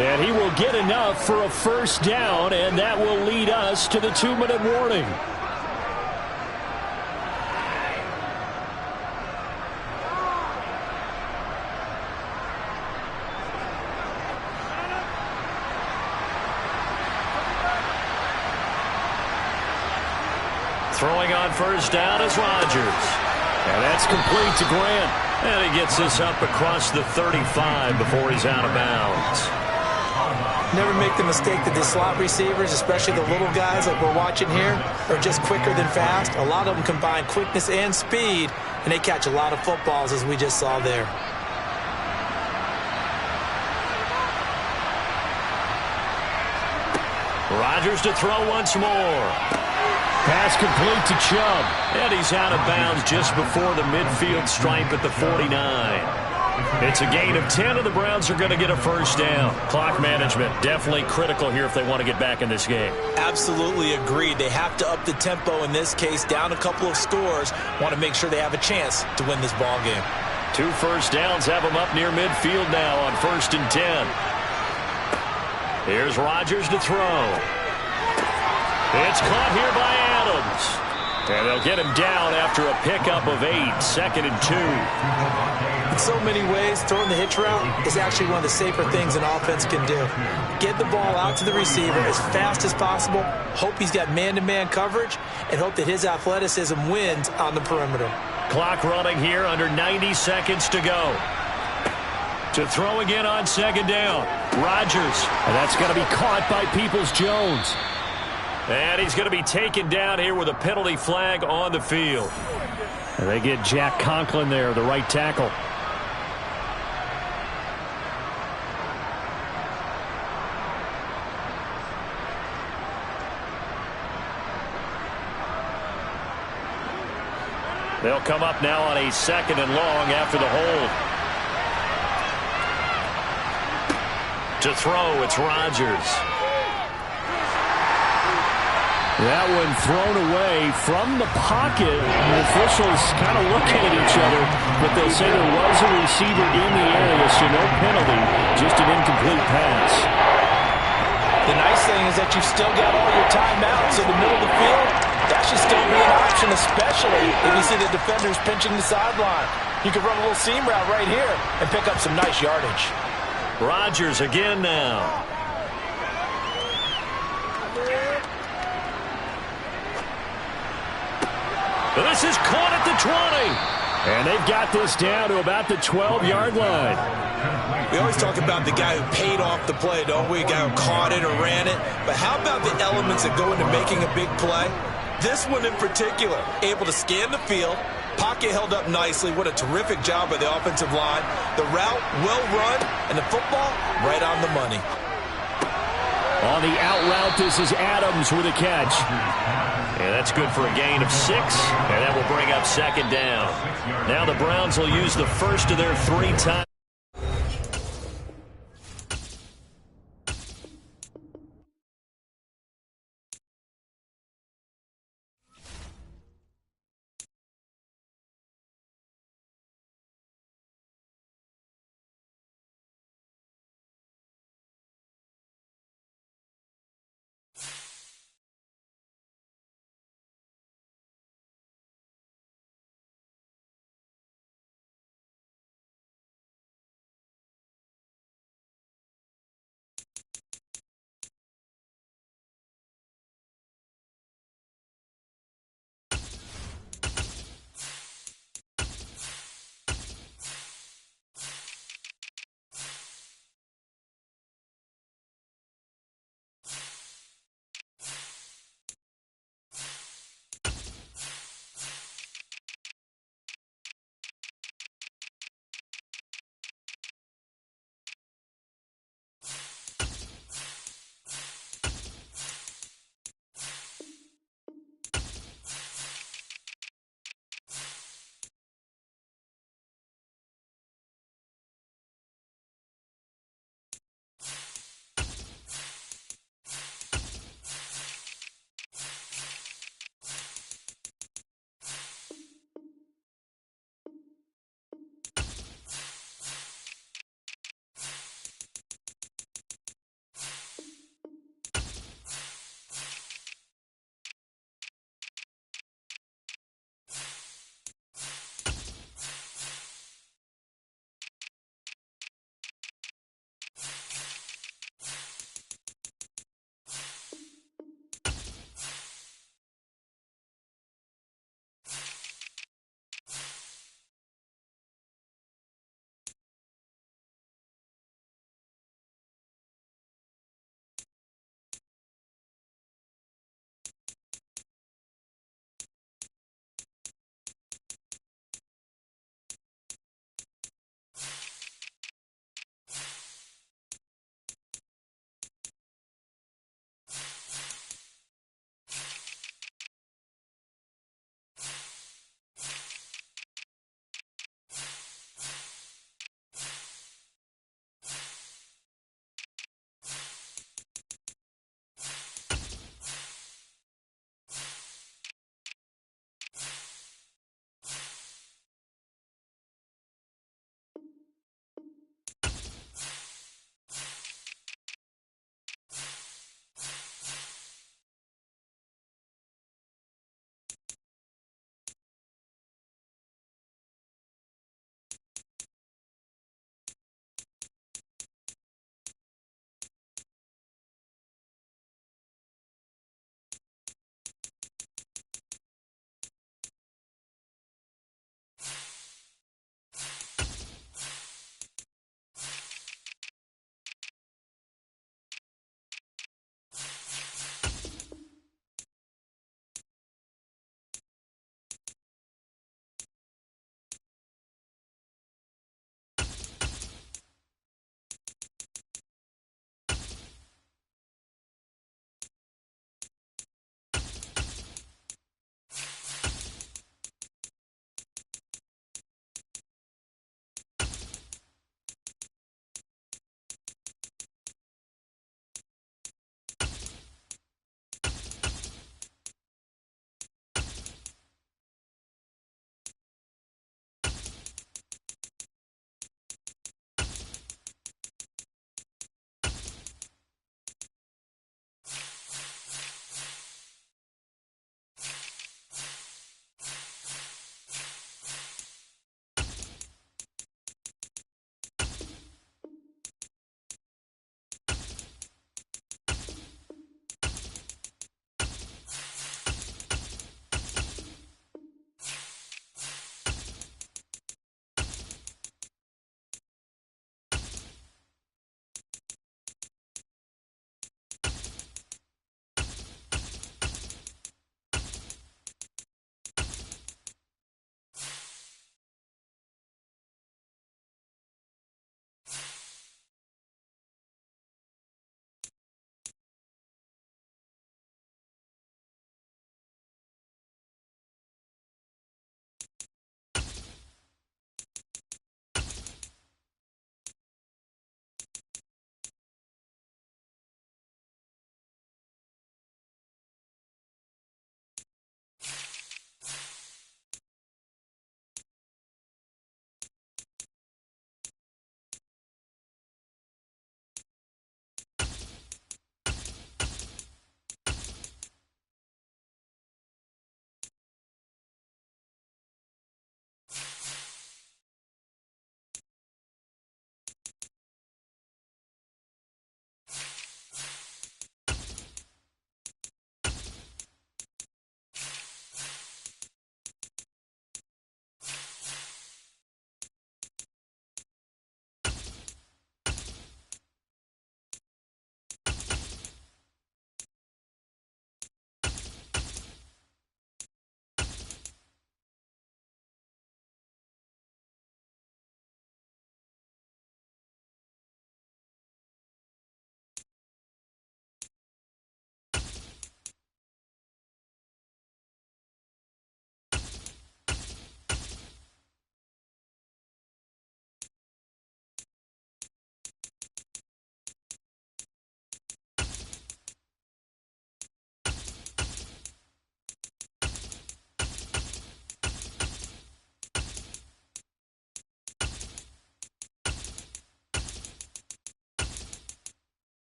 And he will get enough for a 1st down, and that will lead us to the 2-minute warning. Throwing on first down is Rodgers. And that's complete to Grant. And he gets this up across the 35 before he's out of bounds. Never make the mistake that the slot receivers, especially the little guys like we're watching here, are just quicker than fast. A lot of them combine quickness and speed, and they catch a lot of footballs, as we just saw there. Rodgers to throw once more. Pass complete to Chubb. And he's out of bounds just before the midfield stripe at the 49. It's a gain of 10, and the Browns are going to get a first down. Clock management definitely critical here if they want to get back in this game. Absolutely agreed. They have to up the tempo in this case, down a couple of scores. Want to make sure they have a chance to win this ball game. 2 first downs have them up near midfield now on 1st and 10. Here's Rodgers to throw. It's caught here by Adams. And they'll get him down after a pickup of 8, 2nd and 2. In so many ways, throwing the hitch route is actually one of the safer things an offense can do. Get the ball out to the receiver as fast as possible, hope he's got man-to-man coverage, and hope that his athleticism wins on the perimeter. Clock running here, under 90 seconds to go. To throw again on 2nd down. Rodgers. And that's going to be caught by Peoples-Jones. And he's going to be taken down here with a penalty flag on the field. And they get Jack Conklin there, the right tackle. They'll come up now on a 2nd and long after the hold. To throw, it's Rodgers. That one thrown away from the pocket. The officials kind of looking at each other, but they'll say there was a receiver in the area, so no penalty, just an incomplete pass. The nice thing is that you've still got all your timeouts in the middle of the field. That should still be an option, especially if you see the defenders pinching the sideline. You can run a little seam route right here and pick up some nice yardage. Rodgers again now. This is caught at the 20. And they've got this down to about the 12-yard line. We always talk about the guy who paid off the play, don't we? A guy who caught it or ran it. But how about the elements that go into making a big play? This one in particular, able to scan the field, pocket held up nicely. What a terrific job by the offensive line. The route, well run, and the football, right on the money. On the out route, this is Adams with a catch. And that's good for a gain of 6, and that will bring up 2nd down. Now the Browns will use the first of their 3 times.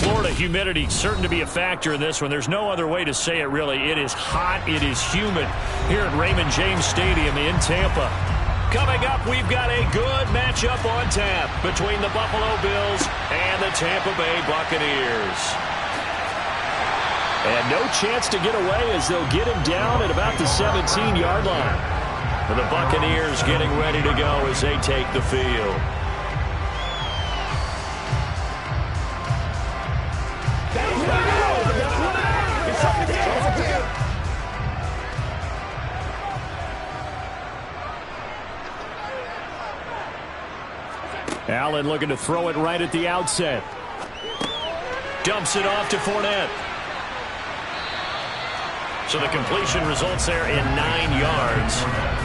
Florida humidity certain to be a factor in this one. There's no other way to say it, really. It is hot. It is humid here at Raymond James Stadium in Tampa. Coming up, we've got a good matchup on tap between the Buffalo Bills and the Tampa Bay Buccaneers. And no chance to get away as they'll get him down at about the 17-yard line. And the Buccaneers getting ready to go as they take the field. Allen looking to throw it right at the outset. Dumps it off to Fournette. So the completion results there in 9 yards.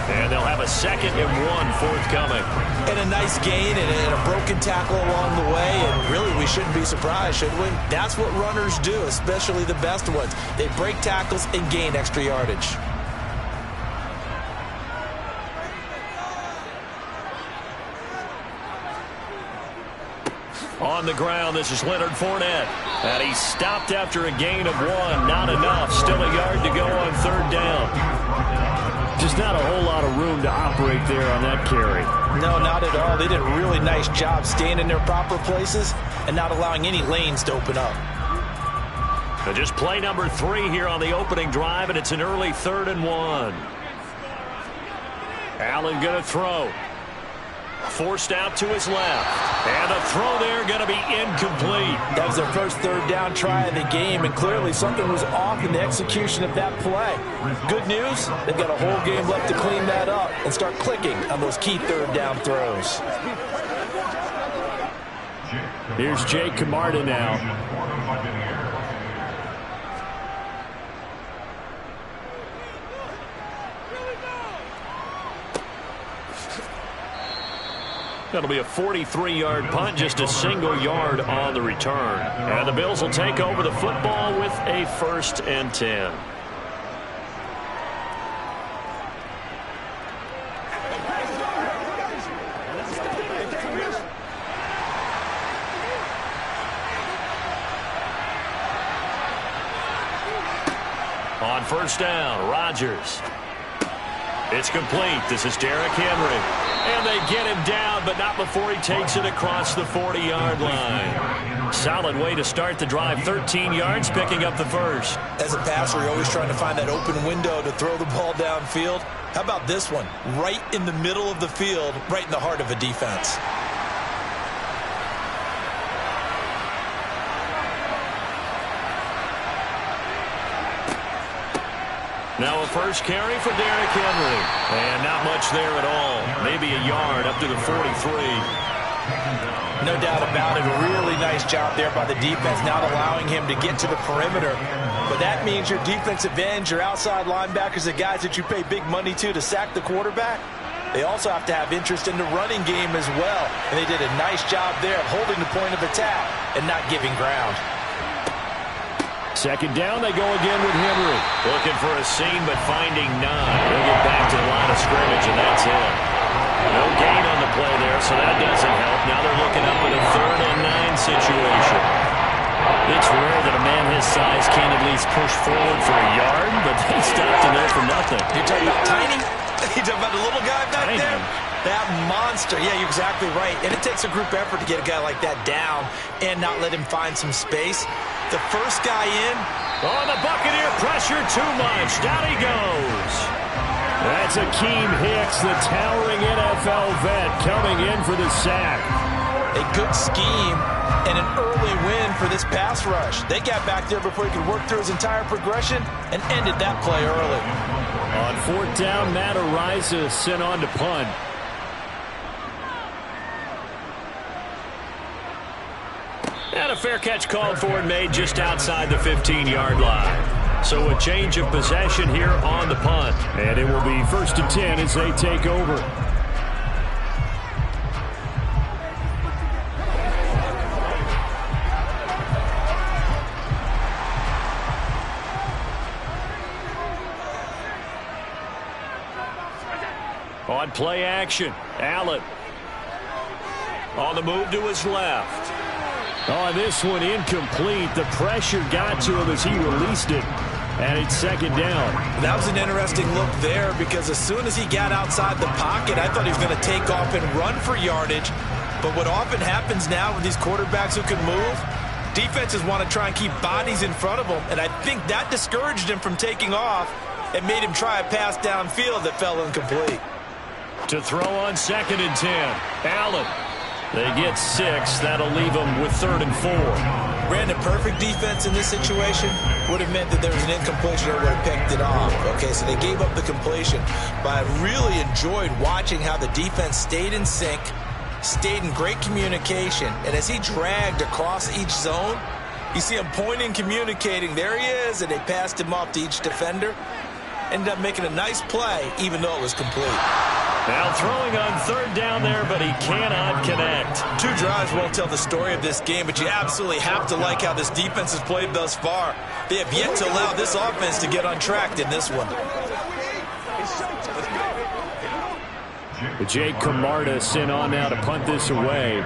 And they'll have a 2nd and 1 forthcoming. And a nice gain and a broken tackle along the way. And really, we shouldn't be surprised, should we? That's what runners do, especially the best ones. They break tackles and gain extra yardage. On the ground, this is Leonard Fournette. And he stopped after a gain of 1. Not enough. Still a yard to go on 3rd down. Just not a whole lot of room to operate there on that carry. No, not at all. They did a really nice job staying in their proper places and not allowing any lanes to open up. So just play number 3 here on the opening drive, and it's an early 3rd and 1. Allen going to throw. Forced out to his left. And the throw there going to be incomplete. That was their first 3rd down try of the game, and clearly something was off in the execution of that play. Good news, they've got a whole game left to clean that up and start clicking on those key 3rd down throws. Here's Jake Camarda now. That'll be a 43-yard punt, just a single yard on the return. And the Bills will take over the football with a 1st and 10. On 1st down, Rodgers. It's complete. This is Derrick Henry. And they get him down, but not before he takes it across the 40-yard line. Solid way to start the drive. 13 yards, picking up the 1st. As a passer, you're always trying to find that open window to throw the ball downfield. How about this one? Right in the middle of the field, right in the heart of a defense. Now a first carry for Derrick Henry. And not much there at all. Maybe a yard up to the 43. No doubt about it. A really nice job there by the defense, not allowing him to get to the perimeter. But that means your defensive ends, your outside linebackers, the guys that you pay big money to sack the quarterback, they also have to have interest in the running game as well. And they did a nice job there of holding the point of attack and not giving ground. 2nd down, they go again with Henry. Looking for a seam, but finding none. He'll get back to the line of scrimmage, and that's it. No gain on the play there, so that doesn't help. Now they're looking up at a 3rd and 9 situation. It's rare that a man his size can't at least push forward for a yard, but they stopped him there for nothing. You're talking about tiny? You're talking about the little guy back there? That monster. Yeah, you're exactly right. And it takes a group effort to get a guy like that down and not let him find some space. The first guy in. Oh, the Buccaneer pressure too much. Down he goes. That's Akeem Hicks, the towering NFL vet, coming in for the sack. A good scheme and an early win for this pass rush. They got back there before he could work through his entire progression and ended that play early. On 4th down, Matt Araiza sent on to punt. And a fair catch called for and made just outside the 15-yard line. So a change of possession here on the punt. And it will be 1st and 10 as they take over. On play action, Allen. On the move to his left. On this one, incomplete. The pressure got to him as he released it. And it's second down. That was an interesting look there because as soon as he got outside the pocket, I thought he was going to take off and run for yardage. But what often happens now with these quarterbacks who can move, defenses want to try and keep bodies in front of them. And I think that discouraged him from taking off and made him try a pass downfield that fell incomplete. To throw on 2nd and 10. Allen. They get 6. That'll leave them with 3rd and 4. Brandon, perfect defense in this situation would have meant that there was an incompletion or would have picked it off. Okay, so they gave up the completion. But I really enjoyed watching how the defense stayed in sync, stayed in great communication, and as he dragged across each zone, you see him pointing, communicating. There he is, and they passed him off to each defender. Ended up making a nice play, even though it was complete. Now throwing on 3rd down there, but he cannot connect. 2 drives won't tell the story of this game, but you absolutely have to like how this defense has played thus far. They have yet to allow this offense to get on track in this one. Jake Camarda sent on now to punt this away.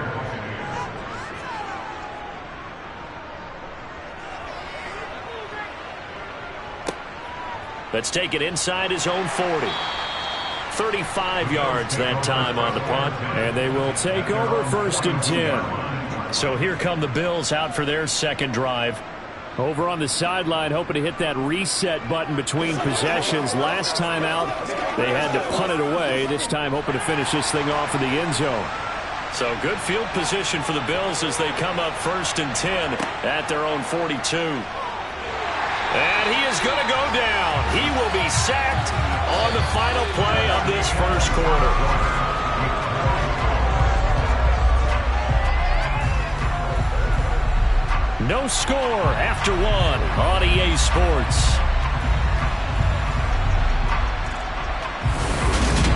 Let's take it inside his own 40. 35 yards that time on the punt, and they will take over 1st and 10. So here come the Bills out for their second drive. Over on the sideline, hoping to hit that reset button between possessions. Last time out, they had to punt it away. This time, hoping to finish this thing off in the end zone. So good field position for the Bills as they come up 1st and 10 at their own 42. And he is going to go down. He will be sacked on the final play of this first quarter. No score after 1 on EA Sports.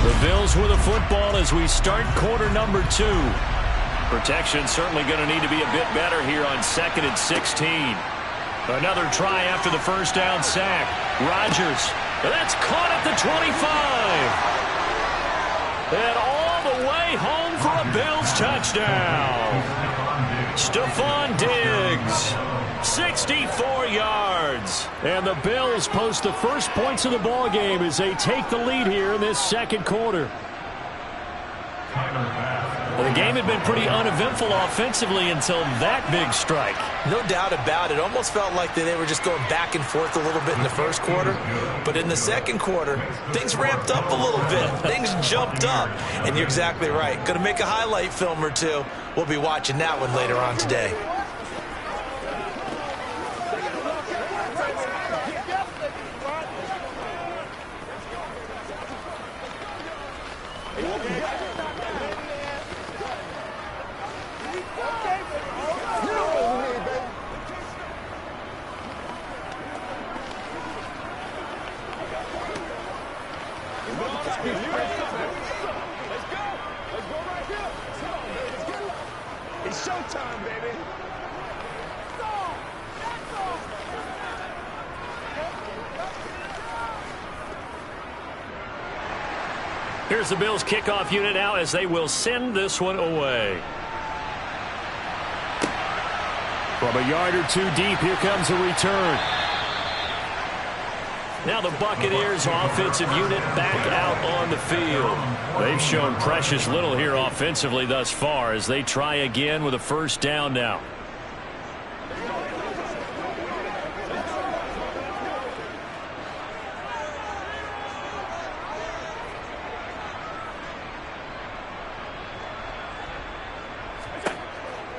The Bills with a football as we start quarter number 2. Protection certainly going to need to be a bit better here on 2nd and 16. Another try after the first down sack. Rodgers. That's caught at the 25. And all the way home for a Bills touchdown. Stephon Diggs. 64 yards. And the Bills post the first points of the ball game as they take the lead here in this second quarter. Well, the game had been pretty uneventful offensively until that big strike. No doubt about it. Almost felt like they were just going back and forth a little bit in the first quarter. But in the second quarter, things ramped up a little bit. Things jumped up. And you're exactly right. Going to make a highlight film or two. We'll be watching that one later on today. It's showtime, baby. Here's the Bills kickoff unit now as they will send this one away. From a yard or 2 deep, here comes a return. Now the Buccaneers offensive unit back out on the field. They've shown precious little here offensively thus far as they try again with a first down now.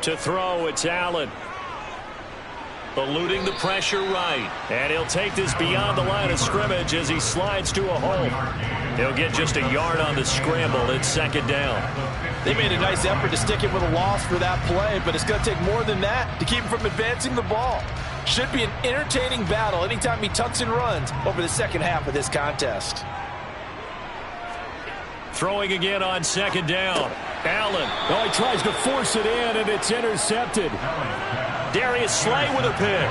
To throw, it's Allen. Eluding the pressure right. And he'll take this beyond the line of scrimmage as he slides to a hole. He'll get just a yard on the scramble. It's second down. They made a nice effort to stick him with a loss for that play, but it's going to take more than that to keep him from advancing the ball. Should be an entertaining battle anytime he tucks and runs over the second half of this contest. Throwing again on second down. Allen. Oh, he tries to force it in, and it's intercepted. Darius Slay with a pick.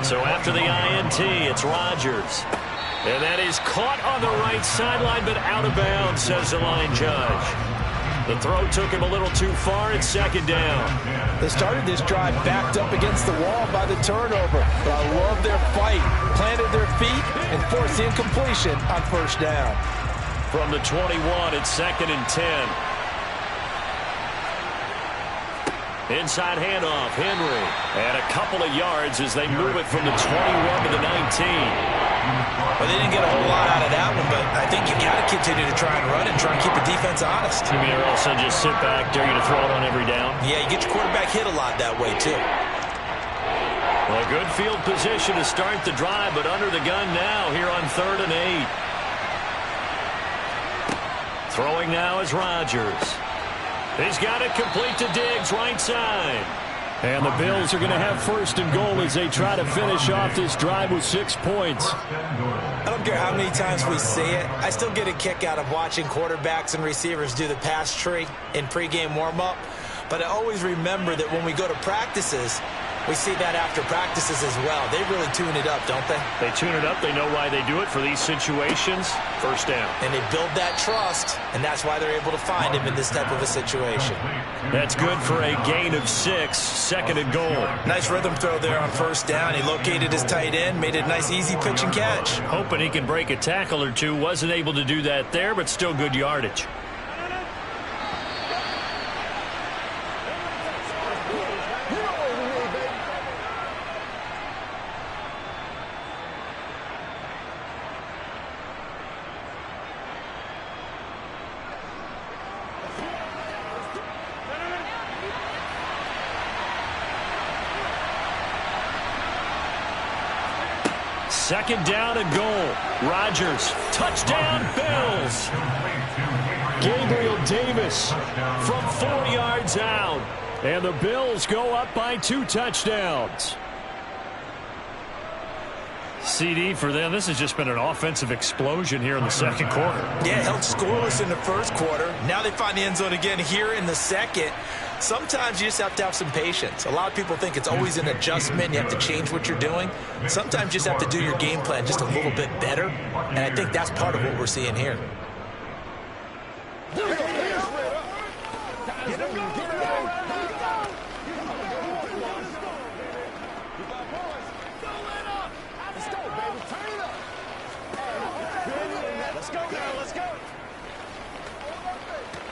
So after the INT, it's Rodgers. And that is caught on the right sideline, but out of bounds, says the line judge. The throw took him a little too far. It's second down. They started this drive backed up against the wall by the turnover. But I love their fight. Planted their feet and forced the incompletion on first down. From the 21, it's second and 10. Inside handoff, Henry. And a couple of yards as they move it from the 21 to the 19. Well, they didn't get a whole lot out of that one, but I think you got to continue to try and run and try and keep the defense honest. You mean or else they'll just sit back, dare you to throw it on every down? Yeah, you get your quarterback hit a lot that way, too. Well, good field position to start the drive, but under the gun now here on 3rd and 8. Throwing now is Rodgers. He's got it complete to Diggs, right side. And the Bills are going to have first and goal as they try to finish off this drive with 6 points. I don't care how many times we see it. I still get a kick out of watching quarterbacks and receivers do the pass tree in pregame warm-up. But I always remember that when we go to practices, we see that after practices as well. They really tune it up, don't they? They tune it up. They know why they do it for these situations. First down. And they build that trust, and that's why they're able to find him in this type of a situation. That's good for a gain of 6, second and goal. Nice rhythm throw there on first down. He located his tight end, made it a nice, easy pitch and catch. Hoping he can break a tackle or two. Wasn't able to do that there, but still good yardage. Second down and goal. Rodgers, touchdown Bills. Gabriel Davis from 4 yards out. And the Bills go up by 2 touchdowns. CD for them. This has just been an offensive explosion here in the second quarter. Yeah, held scoreless in the first quarter. Now they find the end zone again here in the second. Sometimes you just have to have some patience. A lot of people think it's always an adjustment. You have to change what you're doing. Sometimes you just have to do your game plan just a little bit better. And I think that's part of what we're seeing here.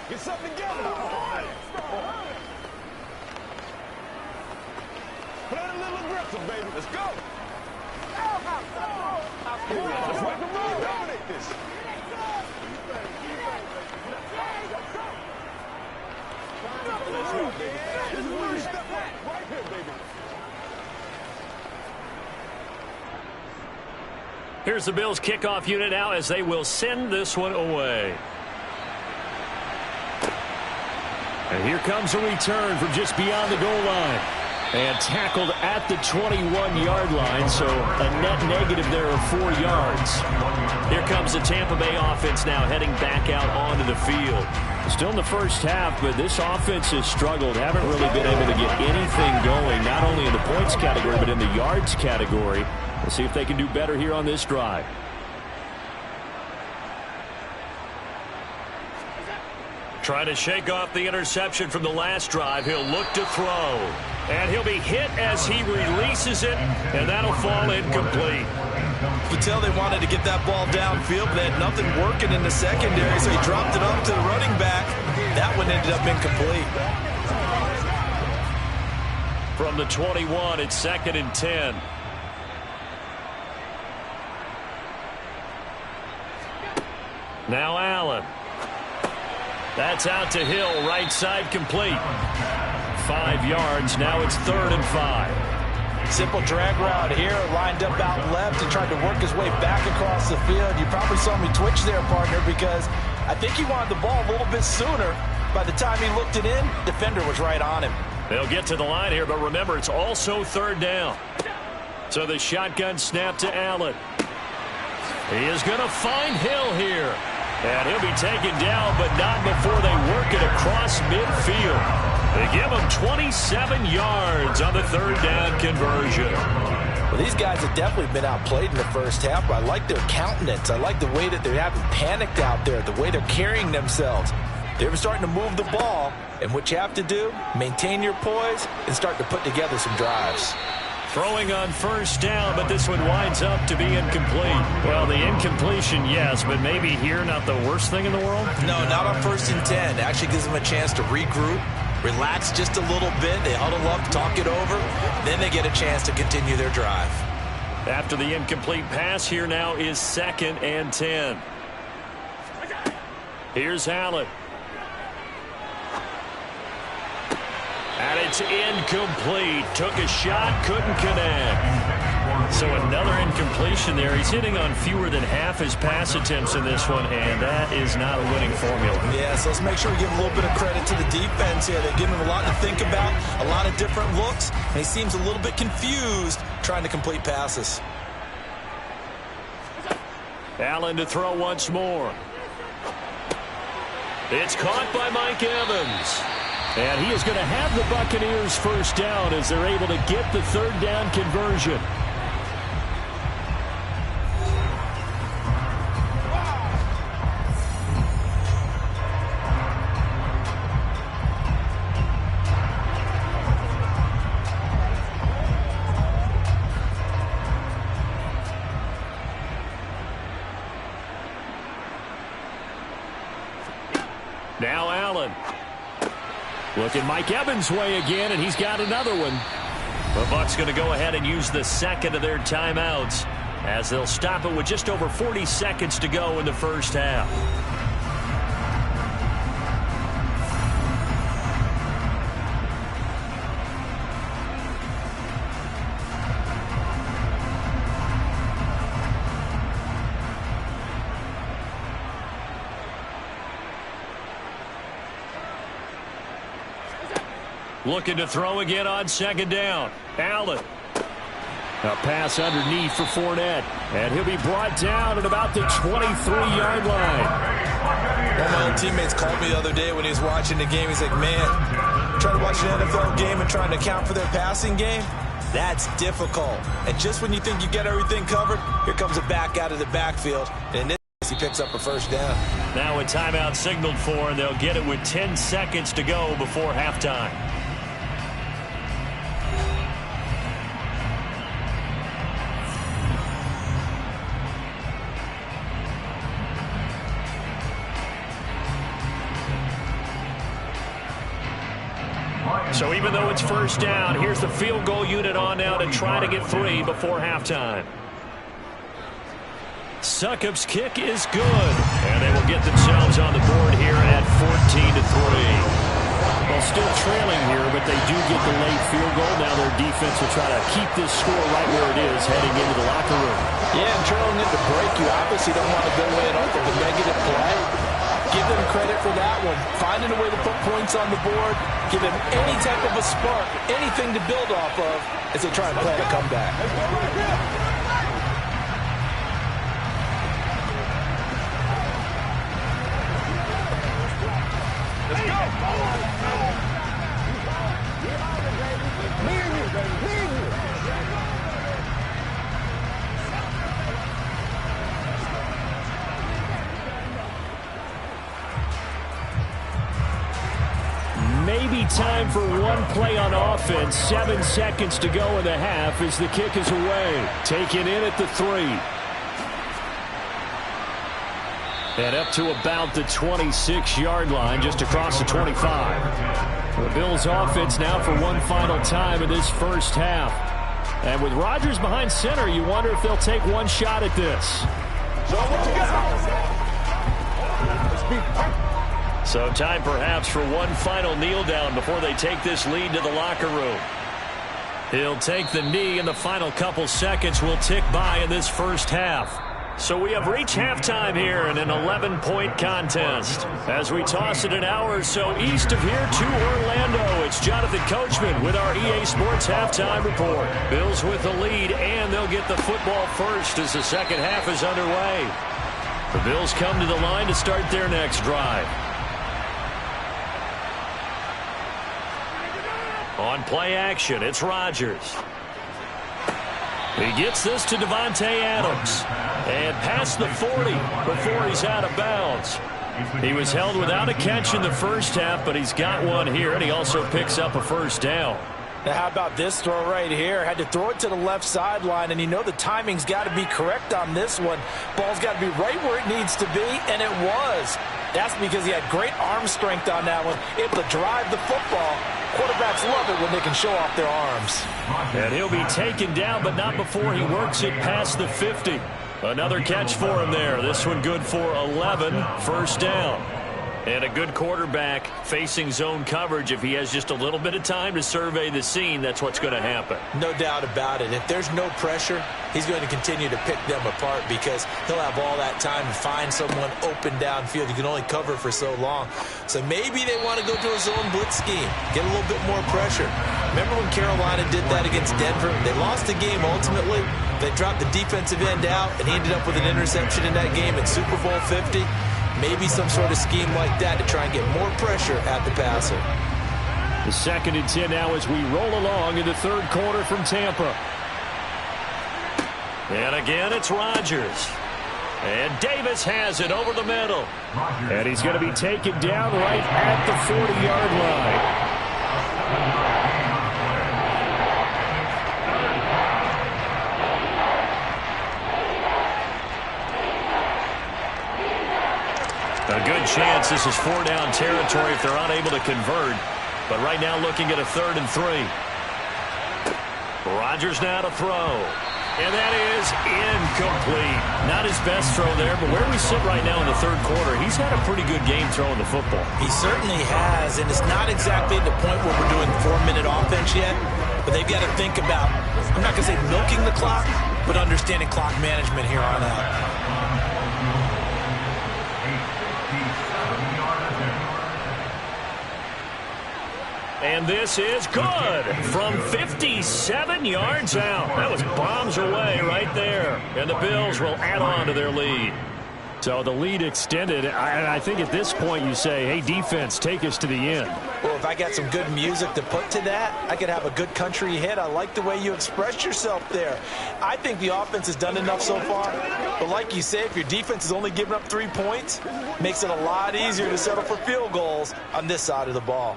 Get something together. Play a little aggressive, baby. Let's go. Let's rock and roll. Dominate this. Let's go, baby. This is where you step up. Right here, baby. Here's the Bills kickoff unit now as they will send this one away. And here comes a return from just beyond the goal line. And tackled at the 21-yard line, so a net negative there of 4 yards. Here comes the Tampa Bay offense now heading back out onto the field. Still in the first half, but this offense has struggled. Haven't really been able to get anything going, not only in the points category, but in the yards category. We'll see if they can do better here on this drive. Trying to shake off the interception from the last drive. He'll look to throw. And he'll be hit as he releases it, and that'll fall incomplete. You could tell they wanted to get that ball downfield, but they had nothing working in the secondary, so he dropped it up to the running back. That one ended up incomplete. From the 21, it's second and 10. Now Allen. That's out to Hill, right side complete. 5 yards, now it's 3rd and 5. Simple drag route here, lined up out left and tried to work his way back across the field. You probably saw me twitch there, partner, because I think he wanted the ball a little bit sooner. By the time he looked it in, defender was right on him. They'll get to the line here, but remember, it's also 3rd down. So the shotgun snap to Allen. He is going to find Hill here. And he'll be taken down, but not before they work it across midfield. They give him 27 yards on the 3rd down conversion. Well, these guys have definitely been outplayed in the first half, but I like their countenance. I like the way that they haven't panicked out there, the way they're carrying themselves. They're starting to move the ball, and what you have to do, maintain your poise and start to put together some drives. Throwing on first down, but this one winds up to be incomplete. Well, the incompletion, yes, but maybe here not the worst thing in the world? No, not on 1st and 10. It actually gives them a chance to regroup, relax just a little bit. They huddle up, talk it over. Then they get a chance to continue their drive. After the incomplete pass, here now is 2nd and 10. Here's Allen. And it's incomplete. Took a shot, couldn't connect. So another incompletion there. He's hitting on fewer than half his pass attempts in this one, and that is not a winning formula. Yeah, so let's make sure we give a little bit of credit to the defense here. They're giving him a lot to think about, a lot of different looks, and he seems a little bit confused trying to complete passes. Allen to throw once more. It's caught by Mike Evans. And he is going to have the Buccaneers first down as they're able to get the 3rd down conversion. Now Allen. Looking Mike Evans' way again, and he's got another one. The Bucs going to go ahead and use the 2nd of their timeouts as they'll stop it with just over 40 seconds to go in the first half. Looking to throw again on 2nd down. Allen. A pass underneath for Fournette. And he'll be brought down at about the 23-yard line. One of my own teammates called me the other day when he was watching the game. He's like, man, trying to watch an NFL game and trying to account for their passing game, that's difficult. And just when you think you get everything covered, here comes a back out of the backfield. And in this case, he picks up a 1st down. Now a timeout signaled for, and they'll get it with 10 seconds to go before halftime. So even though it's first down, here's the field goal unit on now to try to get 3 before halftime. Succop's kick is good, and they will get themselves on the board here at 14-3. Well, still trailing here, but they do get the late field goal. Now their defense will try to keep this score right where it is heading into the locker room. Yeah, and trailing into break, you obviously don't want to go in off of a negative play. Give them credit for that one. Finding a way to put points on the board, give them any type of a spark, anything to build off of as they try and plan a comeback. Let's go! Me and you, baby. Me and you. Maybe time for one play on offense. 7 seconds to go in the half as the kick is away. Taken in at the 3. And up to about the 26-yard line, just across the 25. The Bills offense now for one final time in this first half. And with Rodgers behind center, you wonder if they'll take one shot at this. So what you got? Let's be perfect. So time perhaps for one final kneel down before they take this lead to the locker room. He'll take the knee, and the final couple seconds will tick by in this first half. So we have reached halftime here in an 11-point contest. As we toss it an hour or so east of here to Orlando, it's Jonathan Coachman with our EA Sports Halftime Report. Bills with the lead, and they'll get the football first as the second half is underway. The Bills come to the line to start their next drive. On play action, it's Rodgers. He gets this to Davante Adams. And past the 40 before he's out of bounds. He was held without a catch in the first half, but he's got one here, and he also picks up a first down. Now, how about this throw right here? Had to throw it to the left sideline, and you know the timing's got to be correct on this one. Ball's got to be right where it needs to be, and it was. That's because he had great arm strength on that one, able to drive the football. Quarterbacks love it when they can show off their arms. And he'll be taken down, but not before he works it past the 50. Another catch for him there. This one good for 11, first down. And a good quarterback facing zone coverage. If he has just a little bit of time to survey the scene, that's what's going to happen. No doubt about it. If there's no pressure, he's going to continue to pick them apart because he'll have all that time to find someone open downfield. You can only cover for so long. So maybe they want to go to a zone blitz scheme, get a little bit more pressure. Remember when Carolina did that against Denver? They lost the game ultimately. They dropped the defensive end out, and he ended up with an interception in that game at Super Bowl 50. Maybe some sort of scheme like that to try and get more pressure at the passer. The 2nd and 10 now as we roll along in the third quarter from Tampa. And again, it's Rodgers. And Davis has it over the middle. And he's going to be taken down right at the 40-yard line. A good chance this is 4-down territory if they're unable to convert. But right now looking at a 3rd and 3. Rodgers now to throw. And that is incomplete. Not his best throw there, but where we sit right now in the third quarter, he's had a pretty good game throwing the football. He certainly has, and it's not exactly at the point where we're doing 4-minute offense yet, but they've got to think about, I'm not going to say milking the clock, but understanding clock management here on out. And this is good from 57 yards out. That was bombs away right there. And the Bills will add on to their lead. So the lead extended. I think at this point you say, hey, defense, take us to the end. Well, if I got some good music to put to that, I could have a good country hit. I like the way you expressed yourself there. I think the offense has done enough so far. But like you say, if your defense is only giving up 3 points, makes it a lot easier to settle for field goals on this side of the ball.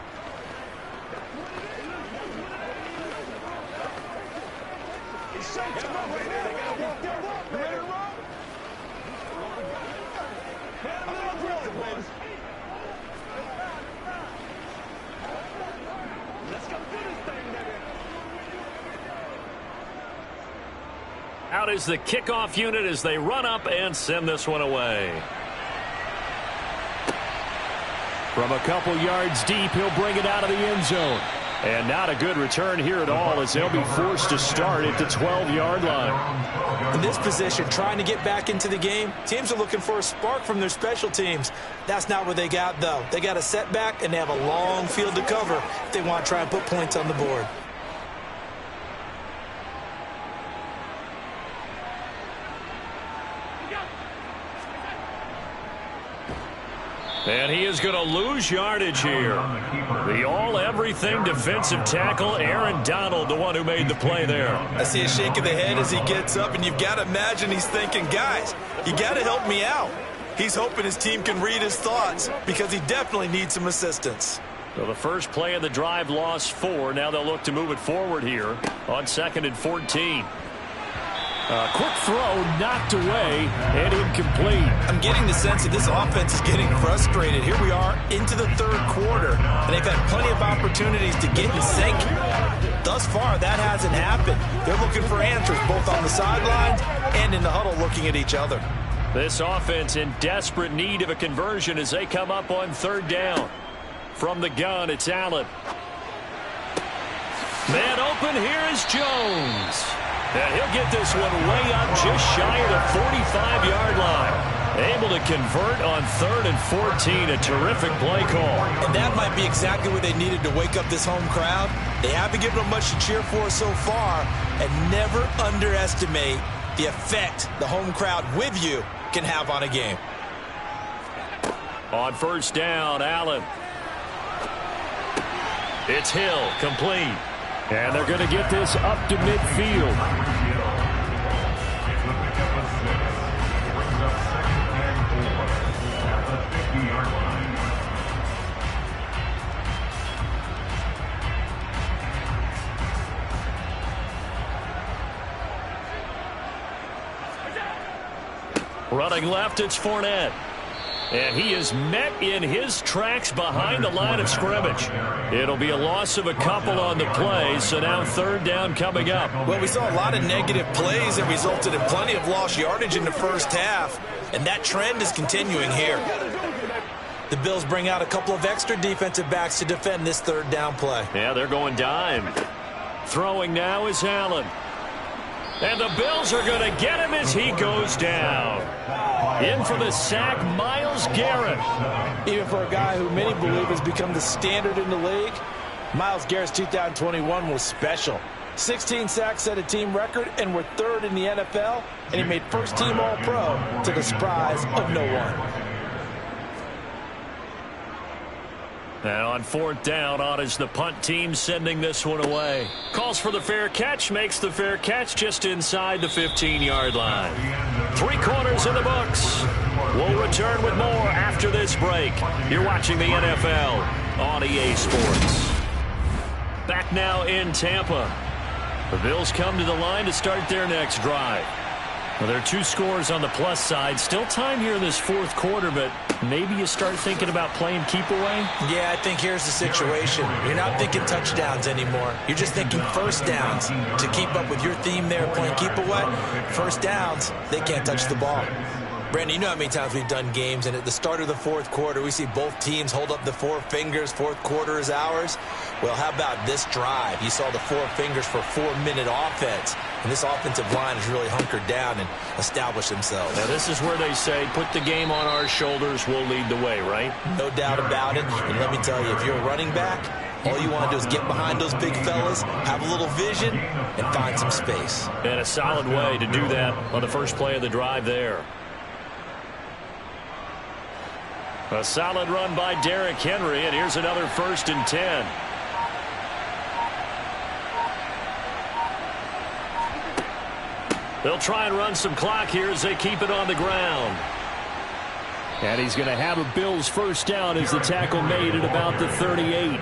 Out is the kickoff unit as they run up and send this one away. From a couple yards deep, he'll bring it out of the end zone. And not a good return here at all as they'll be forced to start at the 12-yard line. In this position, trying to get back into the game, teams are looking for a spark from their special teams. That's not what they got, though. They got a setback, and they have a long field to cover if they want to try and put points on the board. And he is going to lose yardage here. The all-everything defensive tackle, Aaron Donald, the one who made the play there. I see a shake of the head as he gets up, and you've got to imagine he's thinking, guys, you got to help me out. He's hoping his team can read his thoughts because he definitely needs some assistance. So the first play of the drive lost 4. Now they'll look to move it forward here on 2nd and 14. Quick throw knocked away and incomplete. I'm getting the sense that this offense is getting frustrated. Here we are into the third quarter, and they've had plenty of opportunities to get in sync. Thus far, that hasn't happened. They're looking for answers both on the sidelines and in the huddle looking at each other. This offense in desperate need of a conversion as they come up on 3rd down. From the gun, it's Allen. Man open, here is Jones. And he'll get this one way up just shy of the 45-yard line. Able to convert on 3rd and 14. A terrific play call. And that might be exactly what they needed to wake up this home crowd. They haven't given them much to cheer for so far. And never underestimate the effect the home crowd with you can have on a game. On 1st down, Allen. It's Hill, complete. And they're going to get this up to midfield. Running left, it's Fournette. And he is met in his tracks behind the line of scrimmage. It'll be a loss of a couple on the play, so now third down coming up. Well, we saw a lot of negative plays that resulted in plenty of lost yardage in the first half, and that trend is continuing here. The Bills bring out a couple of extra defensive backs to defend this third down play. Yeah, they're going dime. Throwing now is Allen. And the Bills are going to get him as he goes down. In for the sack, Myles Garrett. Even for a guy who many believe has become the standard in the league, Myles Garrett's 2021 was special. 16 sacks set a team record and were third in the NFL, and he made first-team All-Pro to the surprise of no one. And on fourth down, on is the punt team sending this one away. Calls for the fair catch, makes the fair catch just inside the 15-yard line. 3 quarters in the books. We'll return with more after this break. You're watching the NFL on EA Sports. Back now in Tampa. The Bills come to the line to start their next drive. Well, there are 2 scores on the plus side. Still time here in this fourth quarter, but maybe you start thinking about playing keep away? Yeah, I think here's the situation. You're not thinking touchdowns anymore. You're just thinking first downs. To keep up with your theme there, playing keep away, first downs, they can't touch the ball. Brandon, you know how many times we've done games, and at the start of the fourth quarter, we see both teams hold up the 4 fingers, fourth quarter is ours. Well, how about this drive? You saw the 4 fingers for 4-minute offense, and this offensive line has really hunkered down and established themselves. Now, this is where they say, put the game on our shoulders, we'll lead the way, right? No doubt about it, and let me tell you, if you're a running back, all you want to do is get behind those big fellas, have a little vision, and find some space. And a solid way to do that on the first play of the drive there. A solid run by Derrick Henry, and here's another 1st and 10. They'll try and run some clock here as they keep it on the ground. And he's going to have a Bills first down as the tackle made at about the 38.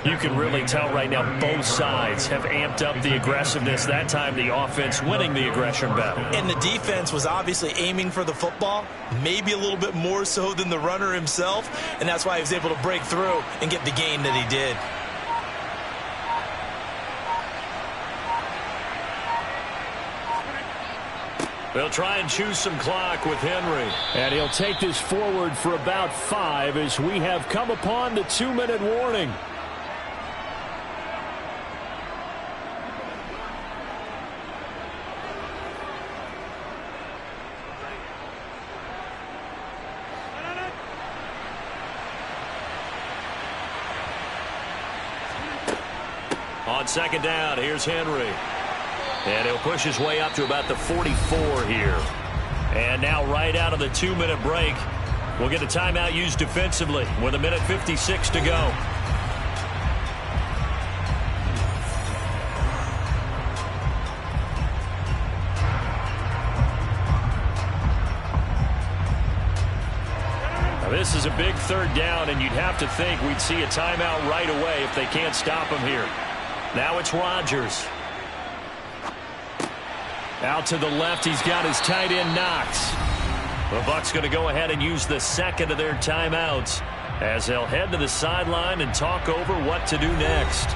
You can really tell right now both sides have amped up the aggressiveness. That time the offense winning the aggression battle. And the defense was obviously aiming for the football, maybe a little bit more so than the runner himself, and that's why he was able to break through and get the gain that he did. They'll try and choose some clock with Henry. And he'll take this forward for about 5 as we have come upon the 2-minute warning. On second down, here's Henry. And he'll push his way up to about the 44 here. And now right out of the 2-minute break, we'll get a timeout used defensively with 1:56 to go. Now this is a big third down, and you'd have to think we'd see a timeout right away if they can't stop him here. Now it's Rodgers. Out to the left, he's got his tight end Knox. The Bucs going to go ahead and use the second of their timeouts as they'll head to the sideline and talk over what to do next.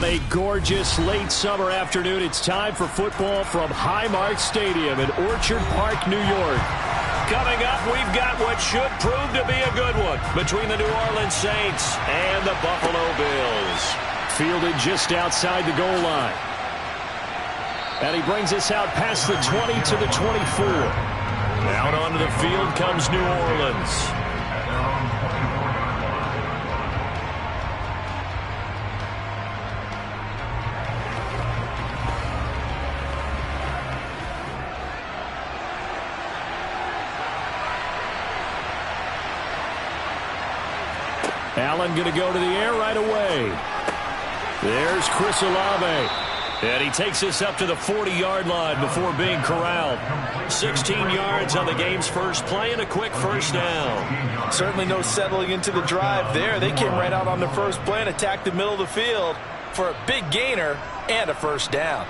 a gorgeous late summer afternoon, it's time for football from Highmark Stadium in Orchard Park, New York. Coming up, we've got what should prove to be a good one between the New Orleans Saints and the Buffalo Bills. Fielded just outside the goal line. And he brings us out past the 20 to the 24. Out onto the field comes New Orleans. Allen going to go to the air right away. There's Chris Olave. And he takes us up to the 40-yard line before being corralled. 16 yards on the game's first play and a quick first down. Certainly no settling into the drive there. They came right out on the first play and attacked the middle of the field for a big gainer and a first down.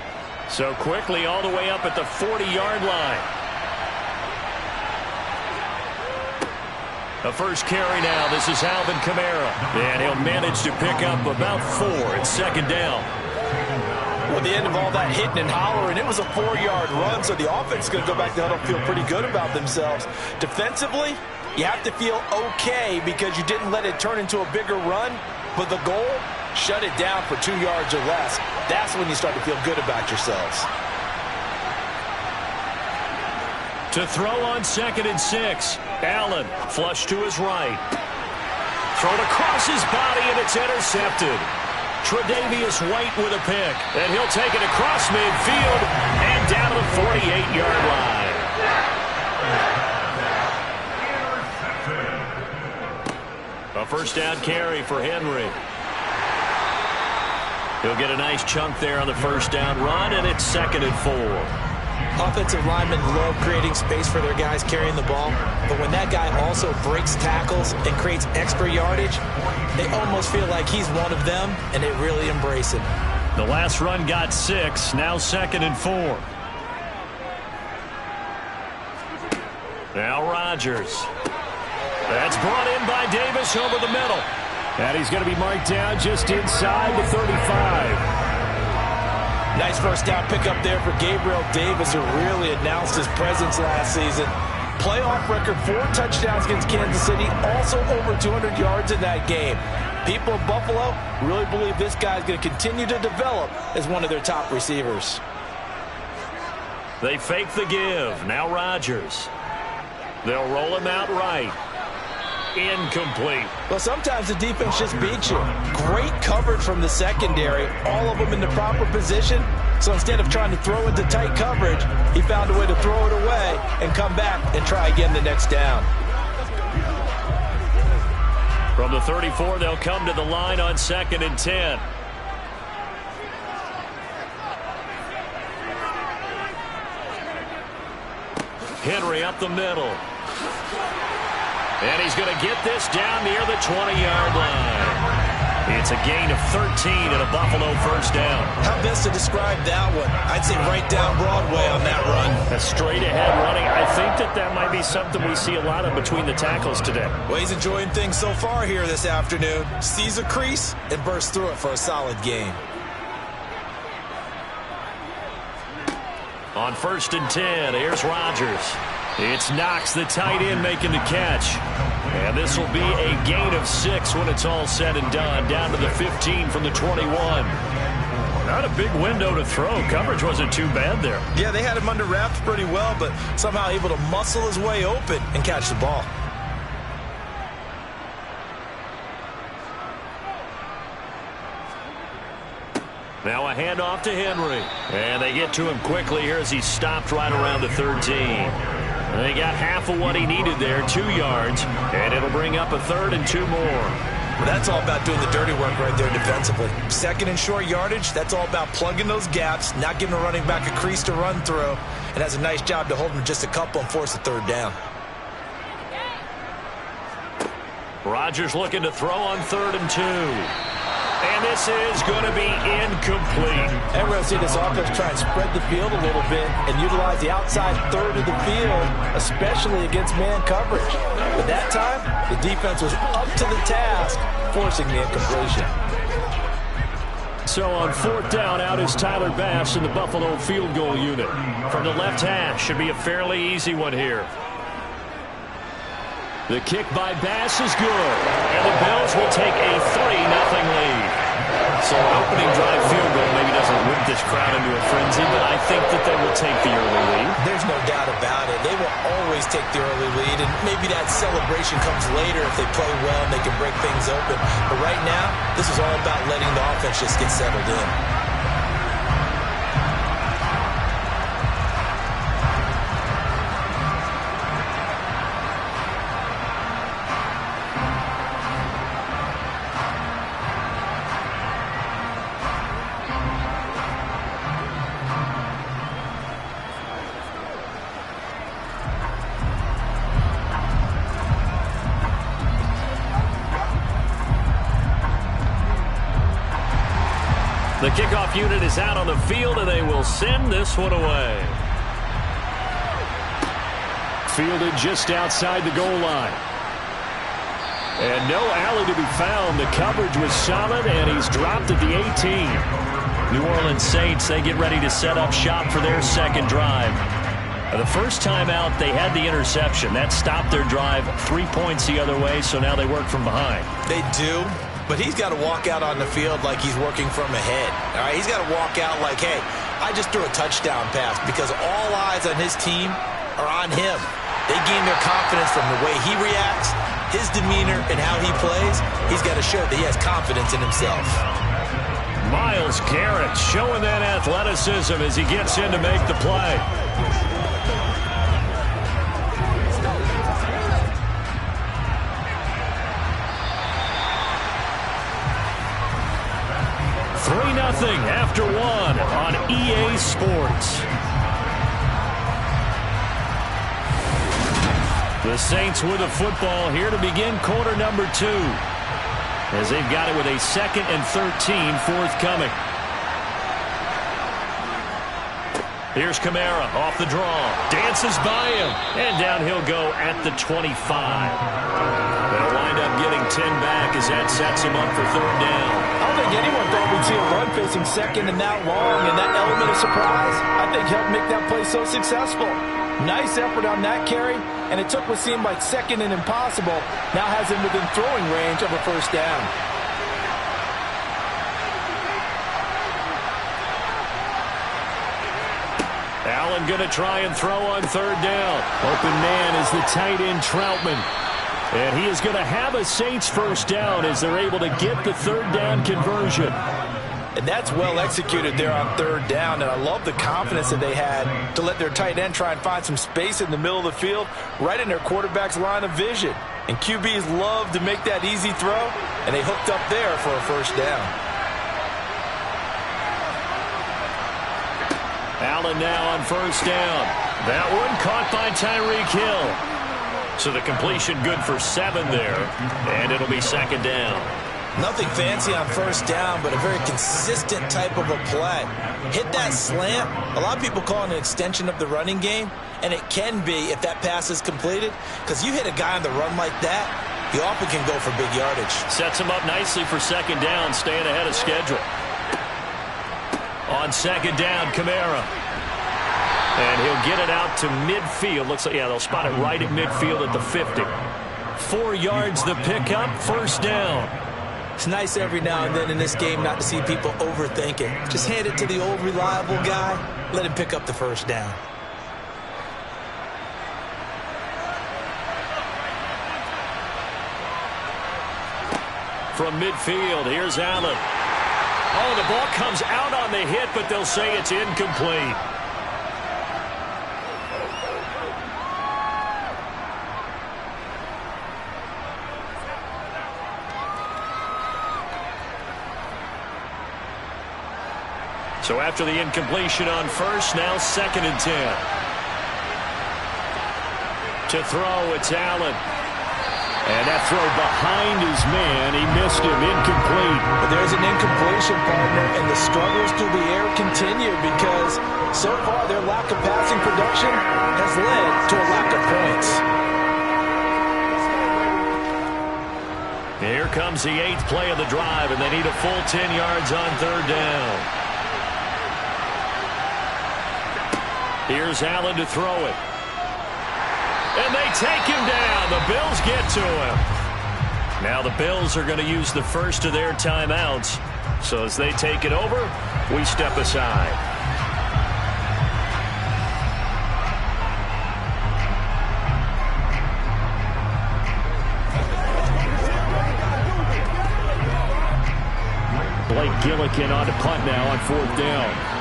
So quickly all the way up at the 40-yard line. The first carry now. This is Alvin Kamara. And he'll manage to pick up about 4 at second down. Well, at the end of all that hitting and hollering, it was a 4-yard run, so the offense is going to go back to huddle, feel pretty good about themselves. Defensively, you have to feel okay because you didn't let it turn into a bigger run, but the goal, shut it down for 2 yards or less. That's when you start to feel good about yourselves. To throw on 2nd and 6. Allen, flush to his right. Thrown across his body, and it's intercepted. Tre'Davious White with a pick, and he'll take it across midfield and down to the 48-yard line. A first down carry for Henry. He'll get a nice chunk there on the first down run, and it's 2nd and 4. Offensive linemen love creating space for their guys carrying the ball, but when that guy also breaks tackles and creates extra yardage, they almost feel like he's one of them, and they really embrace it. The last run got 6, now 2nd and 4. Now Rodgers. That's brought in by Davis over the middle. And he's going to be marked down just inside the 35. Nice first down pickup there for Gabriel Davis, who really announced his presence last season. Playoff record, 4 touchdowns against Kansas City, also over 200 yards in that game. People of Buffalo really believe this guy's going to continue to develop as one of their top receivers. They fake the give. Now Rodgers. They'll roll him out right. Incomplete. Well, sometimes the defense just beats you. Great coverage from the secondary, all of them in the proper position. So instead of trying to throw into tight coverage, he found a way to throw it away and come back and try again the next down. From the 34, they'll come to the line on 2nd and 10. Henry up the middle. And he's going to get this down near the 20-yard line. It's a gain of 13 and a Buffalo first down. How best to describe that one? I'd say right down Broadway on that run. A straight-ahead running. I think that might be something we see a lot of between the tackles today. Well, he's enjoying things so far here this afternoon. Sees a crease and bursts through it for a solid gain. On 1st and 10, here's Rodgers. It's Knox, the tight end, making the catch. And this will be a gain of 6 when it's all said and done. Down to the 15 from the 21. Not a big window to throw. Coverage wasn't too bad there. Yeah, they had him under wraps pretty well, but somehow able to muscle his way open and catch the ball. Now a handoff to Henry. And they get to him quickly here as he's stopped right around the 13. And they got half of what he needed there, 2 yards, and it'll bring up a 3rd and 2 more. Well, that's all about doing the dirty work right there defensively. 2nd and short yardage, that's all about plugging those gaps, not giving a running back a crease to run through, and has a nice job to hold him just a couple and force a 3rd down. Rodgers looking to throw on 3rd and 2. And this is going to be incomplete. And we're going to see this offense try and spread the field a little bit and utilize the outside 3rd of the field, especially against man coverage. But that time, the defense was up to the task, forcing the incompletion. So on 4th down, out is Tyler Bass in the Buffalo field goal unit. From the left hash, should be a fairly easy one here. The kick by Bass is good. And the Bills will take a 3-0 lead. So an opening drive field goal maybe doesn't whip this crowd into a frenzy, but I think that they will take the early lead. There's no doubt about it. They will always take the early lead, and maybe that celebration comes later if they play well and they can break things open. But right now, this is all about letting the offense just get settled in. The kickoff unit is out on the field, and they will send this one away. Fielded just outside the goal line. And no alley to be found. The coverage was solid, and he's dropped at the 18. New Orleans Saints, they get ready to set up shop for their second drive. The first time out, they had the interception. That stopped their drive 3 points the other way, so now they work from behind. They do. But he's got to walk out on the field like he's working from ahead. All right, he's got to walk out like, hey, I just threw a touchdown pass, because all eyes on his team are on him. They gain their confidence from the way he reacts, his demeanor, and how he plays. He's got to show that he has confidence in himself. Myles Garrett showing that athleticism as he gets in to make the play. Nothing after one on EA Sports. The Saints with a football here to begin quarter number 2, as they've got it with a 2nd and 13 forthcoming. Here's Kamara off the draw, dances by him, and down he'll go at the 25. They'll wind up getting 10 back as that sets him up for 3rd down. I don't think anyone thought we'd see a run facing 2nd and that long, and that element of surprise, I think, helped make that play so successful. Nice effort on that carry, and it took what seemed like 2nd and impossible, now has him within throwing range of a 1st down. Allen going to try and throw on 3rd down. Open man is the tight end Troutman. And he is going to have a Saints 1st down as they're able to get the 3rd down conversion. And that's well executed there on 3rd down, and I love the confidence that they had to let their tight end try and find some space in the middle of the field, right in their quarterback's line of vision. And QBs love to make that easy throw, and they hooked up there for a 1st down. Allen now on 1st down. That one caught by Tyreek Hill. So the completion good for 7 there, and it'll be 2nd down. Nothing fancy on 1st down, but a very consistent type of a play. Hit that slant. A lot of people call it an extension of the running game, and it can be if that pass is completed, because you hit a guy on the run like that, he often can go for big yardage. Sets him up nicely for 2nd down, staying ahead of schedule. On 2nd down, Kamara. And he'll get it out to midfield. Looks like, yeah, they'll spot it right at midfield at the 50. 4 yards the pickup, 1st down. It's nice every now and then in this game not to see people overthink it. Just hand it to the old reliable guy. Let him pick up the 1st down. From midfield, here's Allen. Oh, the ball comes out on the hit, but they'll say it's incomplete. So after the incompletion on 1st, now 2nd and 10. To throw, it's Allen. And that throw behind his man, he missed him, incomplete. But there's an incompletion, partner, and the struggles through the air continue because so far their lack of passing production has led to a lack of points. Here comes the 8th play of the drive, and they need a full 10 yards on 3rd down. Here's Allen to throw it. And they take him down. The Bills get to him. Now the Bills are going to use the first of their timeouts. So as they take it over, we step aside. Blake Gillikin on to punt now on 4th down.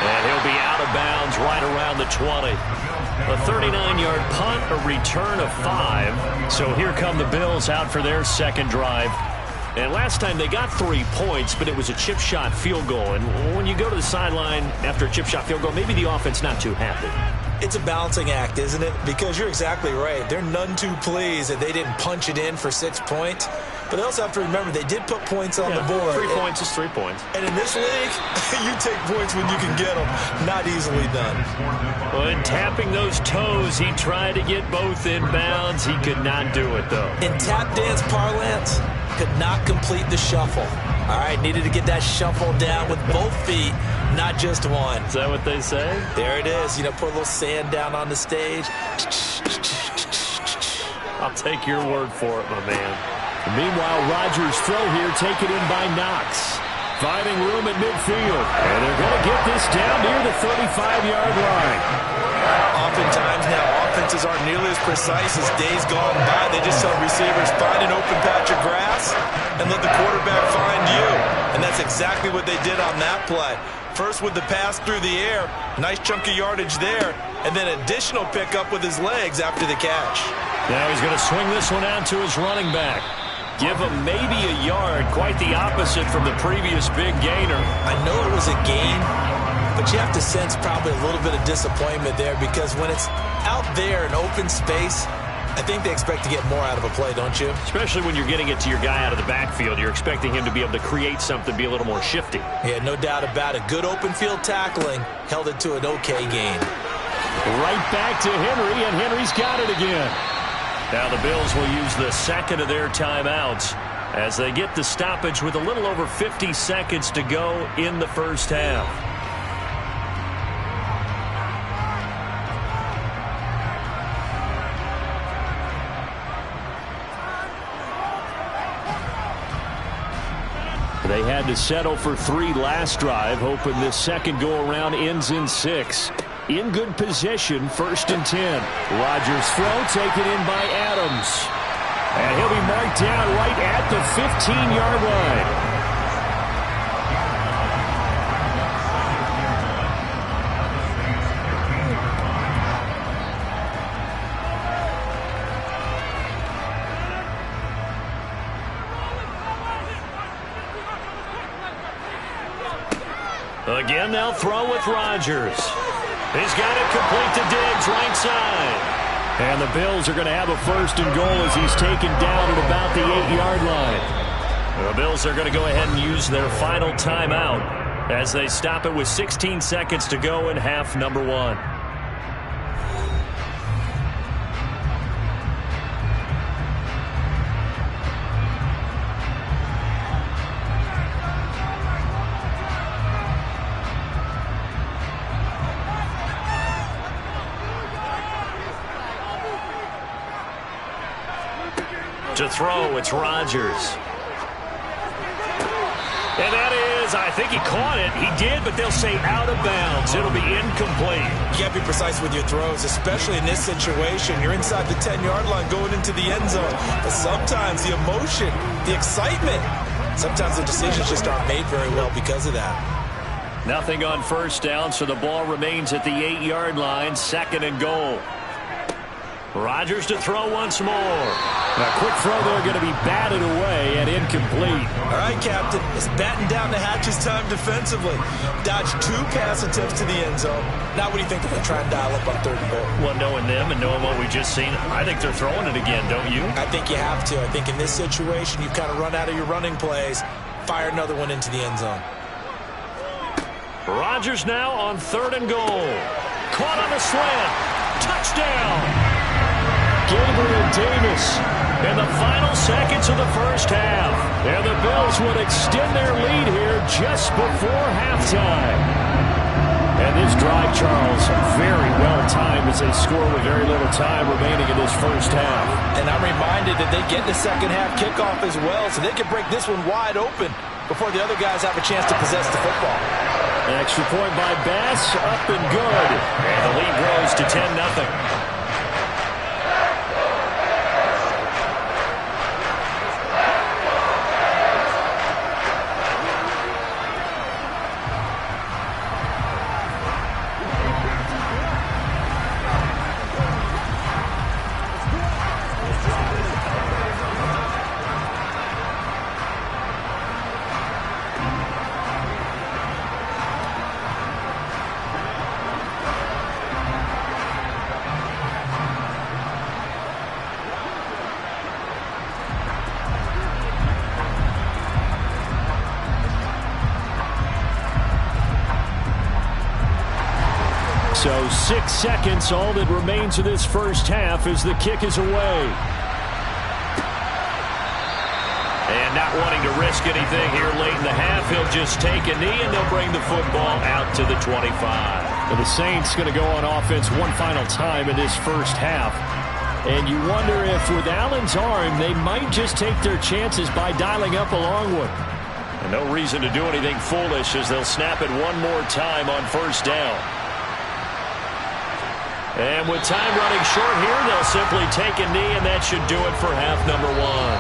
And he'll be out of bounds right around the 20. A 39-yard punt, a return of 5. So here come the Bills out for their second drive. And last time they got 3 points, but it was a chip shot field goal. And when you go to the sideline after a chip shot field goal, maybe the offense not too happy. It's a balancing act, isn't it? Because you're exactly right. They're none too pleased that they didn't punch it in for 6 points. But they also have to remember they did put points on the board. 3 points is 3 points. And in this league, you take points when you can get them. Not easily done. Well, in tapping those toes, he tried to get both in bounds. He could not do it, though. In tap dance parlance, could not complete the shuffle. All right, needed to get that shuffle down with both feet, not just one. Is that what they say? There it is. You know, put a little sand down on the stage. I'll take your word for it, my man. Meanwhile, Rodgers' throw here taken in by Knox. Finding room at midfield. And they're going to get this down near the 35-yard line. Oftentimes now, offenses aren't nearly as precise as days gone by. They just tell receivers, find an open patch of grass and let the quarterback find you. And that's exactly what they did on that play. First with the pass through the air, nice chunk of yardage there, and then additional pickup with his legs after the catch. Now he's going to swing this one out to his running back. Give him maybe a yard, quite the opposite from the previous big gainer. I know it was a gain, but you have to sense probably a little bit of disappointment there because when it's out there in open space, I think they expect to get more out of a play, don't you? Especially when you're getting it to your guy out of the backfield. You're expecting him to be able to create something, be a little more shifty. Yeah, no doubt about it. Good open field tackling held it to an okay gain. Right back to Henry, and Henry's got it again. Now the Bills will use the second of their timeouts as they get the stoppage with a little over 50 seconds to go in the first half. They had to settle for 3 last drive, hoping this second go-around ends in 6. In good position, 1st and 10. Rodgers' throw taken in by Adams. And he'll be marked down right at the 15-yard line. Again, they'll throw with Rodgers. He's got it complete to Diggs, right side. And the Bills are going to have a 1st and goal as he's taken down at about the 8-yard line. The Bills are going to go ahead and use their final timeout as they stop it with 16 seconds to go in half number 1. To throw, it's Rodgers. And that is, I think he caught it. He did, but they'll say out of bounds. It'll be incomplete. You got to be precise with your throws, especially in this situation. You're inside the 10-yard line going into the end zone. But sometimes the emotion, the excitement, sometimes the decisions just aren't made very well because of that. Nothing on 1st down, so the ball remains at the 8-yard line, 2nd and goal. Rodgers to throw once more. A quick throw there going to be batted away and incomplete. All right, Captain. It's batten down the hatches time defensively. Dodged 2 pass attempts to the end zone. Now what do you think they're going to try and dial up on 3rd and goal? Well, knowing them and knowing what we just seen, I think they're throwing it again, don't you? I think you have to. I think in this situation, you've kind of run out of your running plays. Fire another one into the end zone. Rodgers now on 3rd and goal. Caught on the slant. Touchdown. Gabriel Davis in the final seconds of the first half. And the Bills would extend their lead here just before halftime. And this drive, Charles, very well timed as they score with very little time remaining in this first half. And I'm reminded that they get the second half kickoff as well, so they can break this one wide open before the other guys have a chance to possess the football. An extra point by Bass, up and good. And the lead grows to 10-0. So 6 seconds, all that remains of this first half as the kick is away. And not wanting to risk anything here late in the half, he'll just take a knee and they'll bring the football out to the 25. And the Saints going to go on offense one final time in this first half. And you wonder if with Allen's arm, they might just take their chances by dialing up a long one. And no reason to do anything foolish as they'll snap it one more time on first down. And with time running short here, they'll simply take a knee, and that should do it for half number one.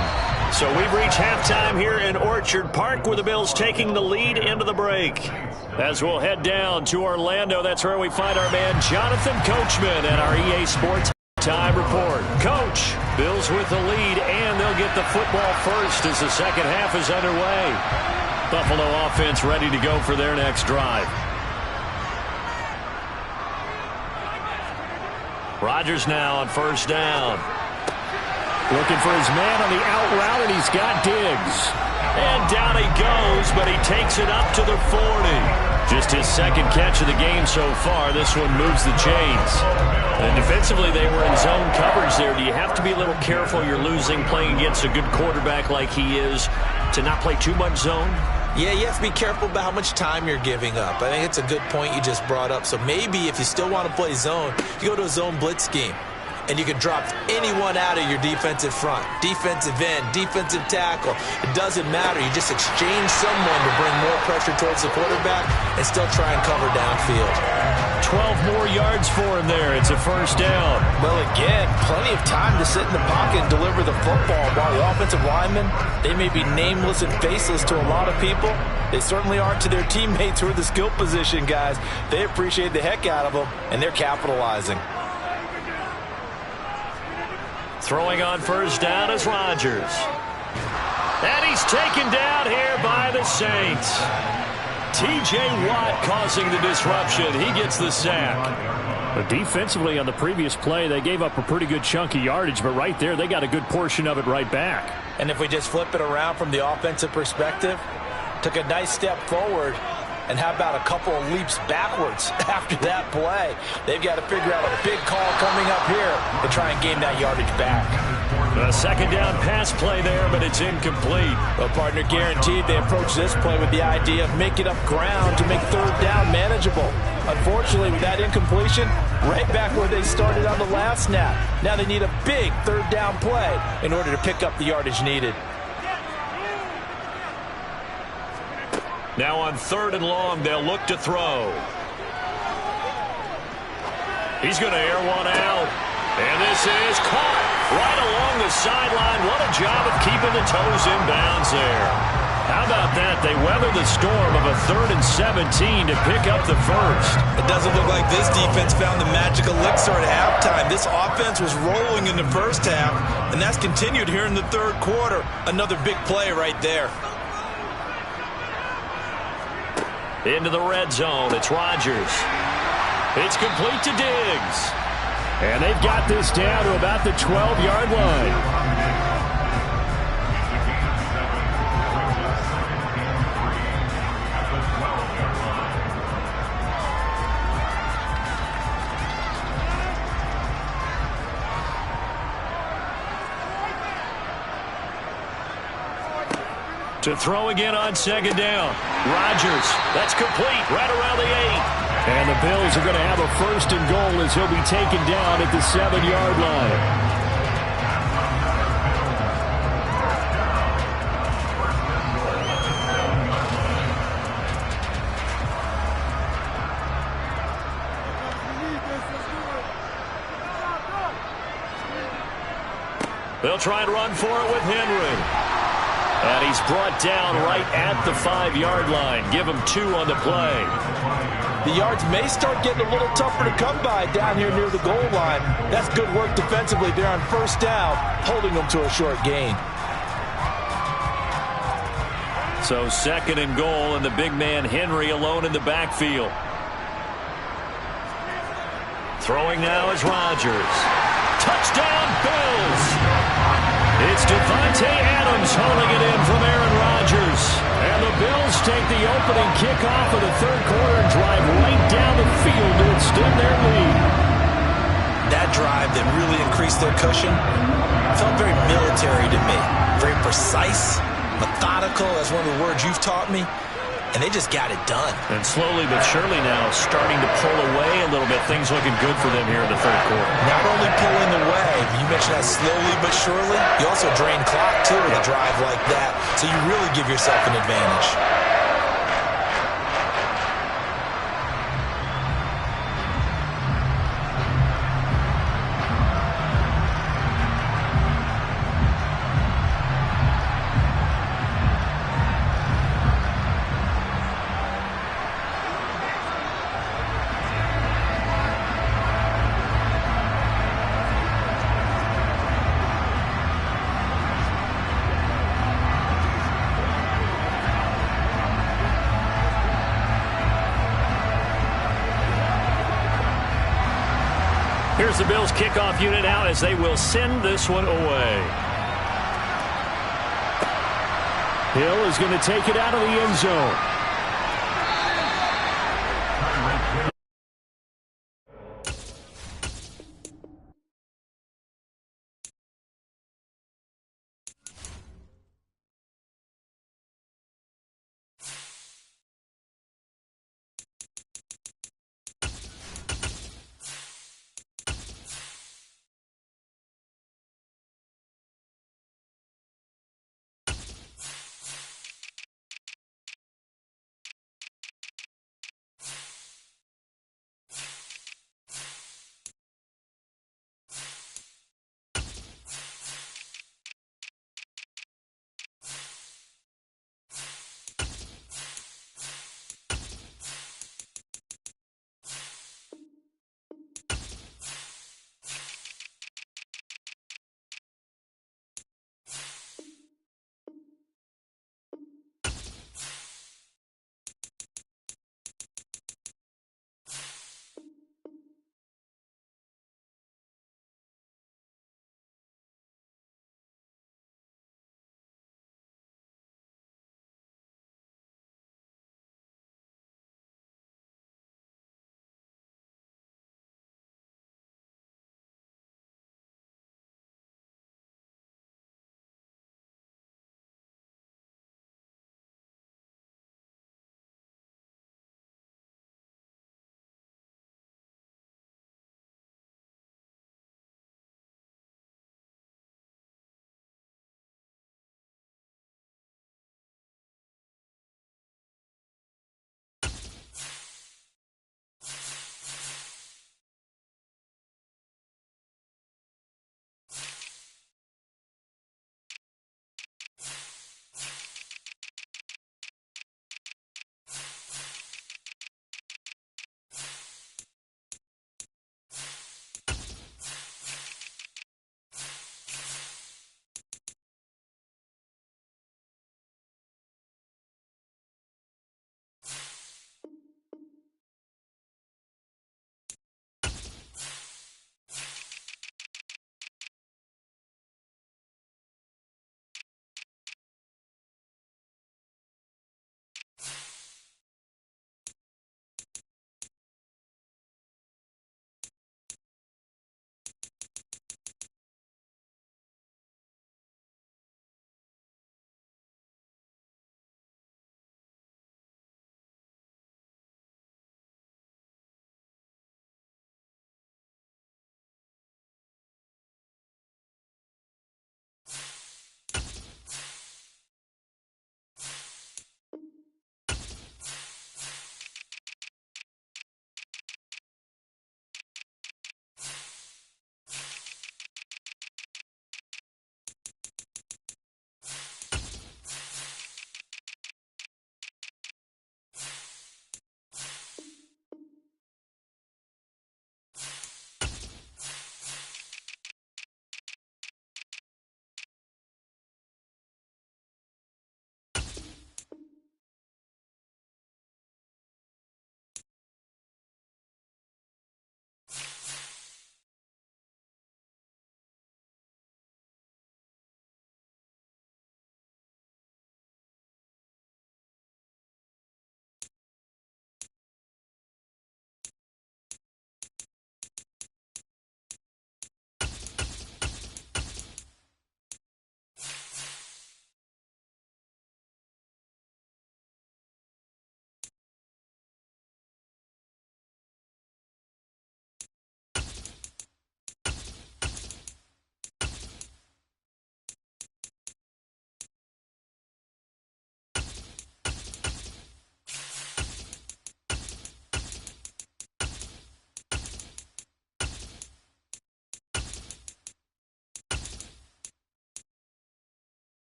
So we've reached halftime here in Orchard Park with the Bills taking the lead into the break. As we'll head down to Orlando, that's where we find our man Jonathan Coachman at our EA Sports Time Report. Coach, Bills with the lead, and they'll get the football first as the second half is underway. Buffalo offense ready to go for their next drive. Rodgers now on first down. Looking for his man on the out route, and he's got Diggs. And down he goes, but he takes it up to the 40. Just his second catch of the game so far. This one moves the chains. And defensively, they were in zone coverage there. Do you have to be a little careful? You're losing playing against a good quarterback like he is to not play too much zone? Yeah, you have to be careful about how much time you're giving up. I think it's a good point you just brought up. So maybe if you still want to play zone, you go to a zone blitz scheme. And you can drop anyone out of your defensive front. Defensive end, defensive tackle. It doesn't matter. You just exchange someone to bring more pressure towards the quarterback and still try and cover downfield. 12 more yards for him there. It's a first down. Well, again, plenty of time to sit in the pocket and deliver the football. While the offensive linemen, they may be nameless and faceless to a lot of people. They certainly aren't to their teammates who are the skill position guys. They appreciate the heck out of them, and they're capitalizing. Throwing on first down is Rodgers. And he's taken down here by the Saints. T.J. Watt causing the disruption. He gets the sack. But defensively on the previous play, they gave up a pretty good chunk of yardage, but right there, they got a good portion of it right back. And if we just flip it around from the offensive perspective, took a nice step forward, and how about a couple of leaps backwards after that play? They've got to figure out a big call coming up here to try and gain that yardage back. A second down pass play there, but it's incomplete. Well, partner, guaranteed they approach this play with the idea of making up ground to make third down manageable. Unfortunately, with that incompletion, right back where they started on the last snap. Now they need a big third down play in order to pick up the yardage needed. Now on 3rd and long, they'll look to throw. He's going to air one out. And this is caught right along the sideline. What a job of keeping the toes in bounds there. How about that? They weathered the storm of a 3rd and 17 to pick up the first. It doesn't look like this defense found the magic elixir at halftime. This offense was rolling in the first half, and that's continued here in the third quarter. Another big play right there. Into the red zone, it's Rodgers. It's complete to Diggs. And they've got this down to about the 12-yard line. To throw again on second down. Rodgers, that's complete right around the 8. And the Bills are going to have a first and goal as he'll be taken down at the 7-yard line. They'll try and run for it with Henry. And he's brought down right at the 5-yard line. Give him 2 on the play. The yards may start getting a little tougher to come by down here near the goal line. That's good work defensively there on first down, holding them to a short gain. So second and goal, and the big man Henry alone in the backfield. Throwing now is Rodgers. Touchdown, Bills! It's Devontae Adams holding it in from Aaron Rodgers. And the Bills take the opening kickoff of the third quarter and drive right down the field to extend their lead. That drive that really increased their cushion felt very military to me. Very precise, methodical, that's one of the words you've taught me. And they just got it done. And slowly but surely now starting to pull away a little bit. Things looking good for them here in the third quarter. Not only pulling away, you mentioned that slowly but surely. You also drain clock, too, with a drive like that. So you really give yourself an advantage. Here's the Bills kickoff unit out as they will send this one away. Hill is going to take it out of the end zone.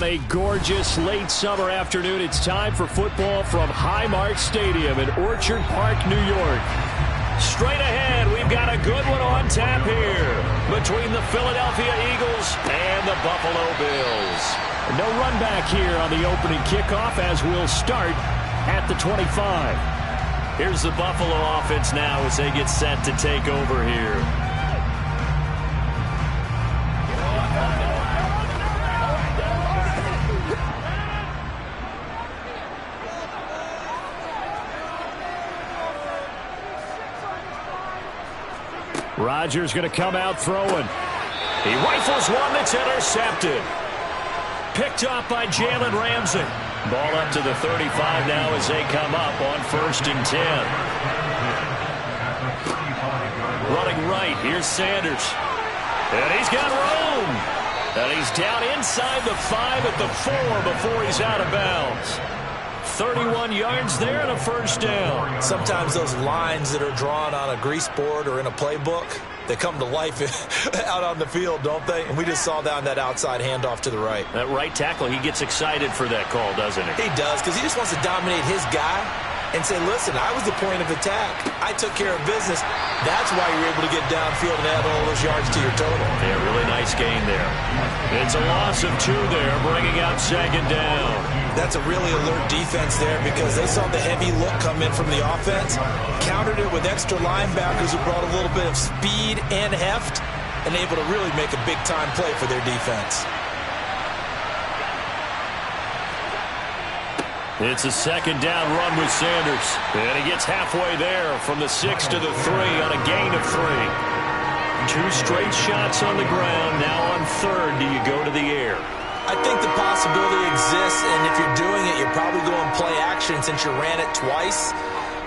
a gorgeous late summer afternoon, it's time for football from Highmark Stadium in Orchard Park, New York. Straight ahead, we've got a good one on tap here between the Philadelphia Eagles and the Buffalo Bills. No run back here on the opening kickoff as we'll start at the 25. Here's the Buffalo offense now as they get set to take over here. Rodgers going to come out throwing. He rifles one that's intercepted. Picked up by Jalen Ramsey. Ball up to the 35 now as they come up on 1st and 10. Running right, here's Sanders. And he's got room. And he's down inside the 5 at the 4 before he's out of bounds. 31 yards there and a 1st down. Sometimes those lines that are drawn on a grease board or in a playbook, they come to life out on the field, don't they? And we just saw down that outside handoff to the right. That right tackle, he gets excited for that call, doesn't he? He does, because he just wants to dominate his guy and say, listen, I was the point of attack. I took care of business. That's why you're able to get downfield and add all those yards to your total. Yeah, really nice gain there. It's a loss of 2 there, bringing out 2nd down. That's a really alert defense there because they saw the heavy look come in from the offense, countered it with extra linebackers who brought a little bit of speed and heft, and able to really make a big-time play for their defense. It's a 2nd down run with Sanders. And he gets halfway there from the 6 to the 3 on a gain of 3. 2 straight shots on the ground. Now on 3rd, do you go to the air? I think the possibility exists, and if you're doing it, you're probably going play action since you ran it twice.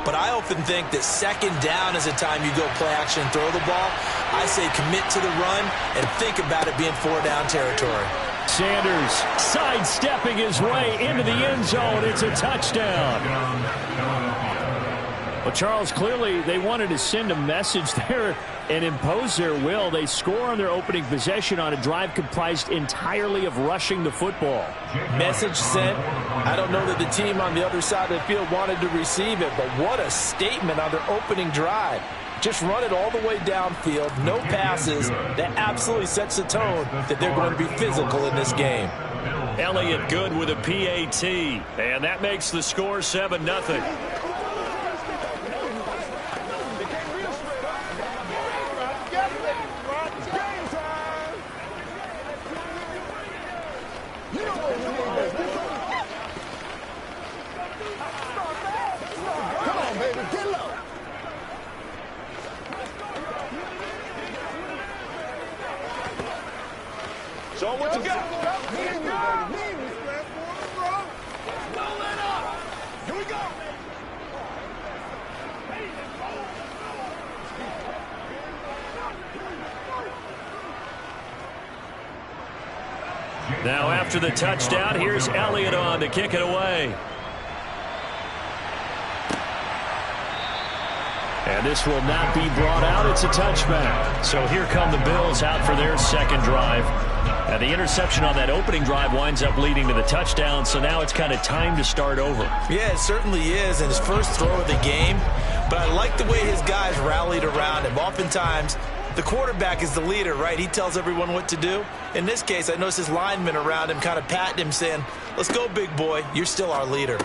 But I often think that 2nd down is a time you go play action and throw the ball. I say commit to the run and think about it being 4-down territory. Sanders sidestepping his way into the end zone. It's a touchdown. Well, Charles, clearly they wanted to send a message there and impose their will. They score on their opening possession on a drive comprised entirely of rushing the football. Message sent. I don't know that the team on the other side of the field wanted to receive it, but what a statement on their opening drive. Just run it all the way downfield, no passes. That absolutely sets the tone that they're going to be physical in this game. Elliott good with a PAT, and that makes the score 7-0. Show what you got. Here we go. Now after the touchdown, here's Elliott on to kick it away. And this will not be brought out. It's a touchback. So here come the Bills out for their 2nd drive. And the interception on that opening drive winds up leading to the touchdown, so now it's kind of time to start over. Yeah, it certainly is, and his first throw of the game. But I like the way his guys rallied around him. Oftentimes, the quarterback is the leader, right? He tells everyone what to do. In this case, I noticed his linemen around him kind of patting him, saying, let's go, big boy. You're still our leader.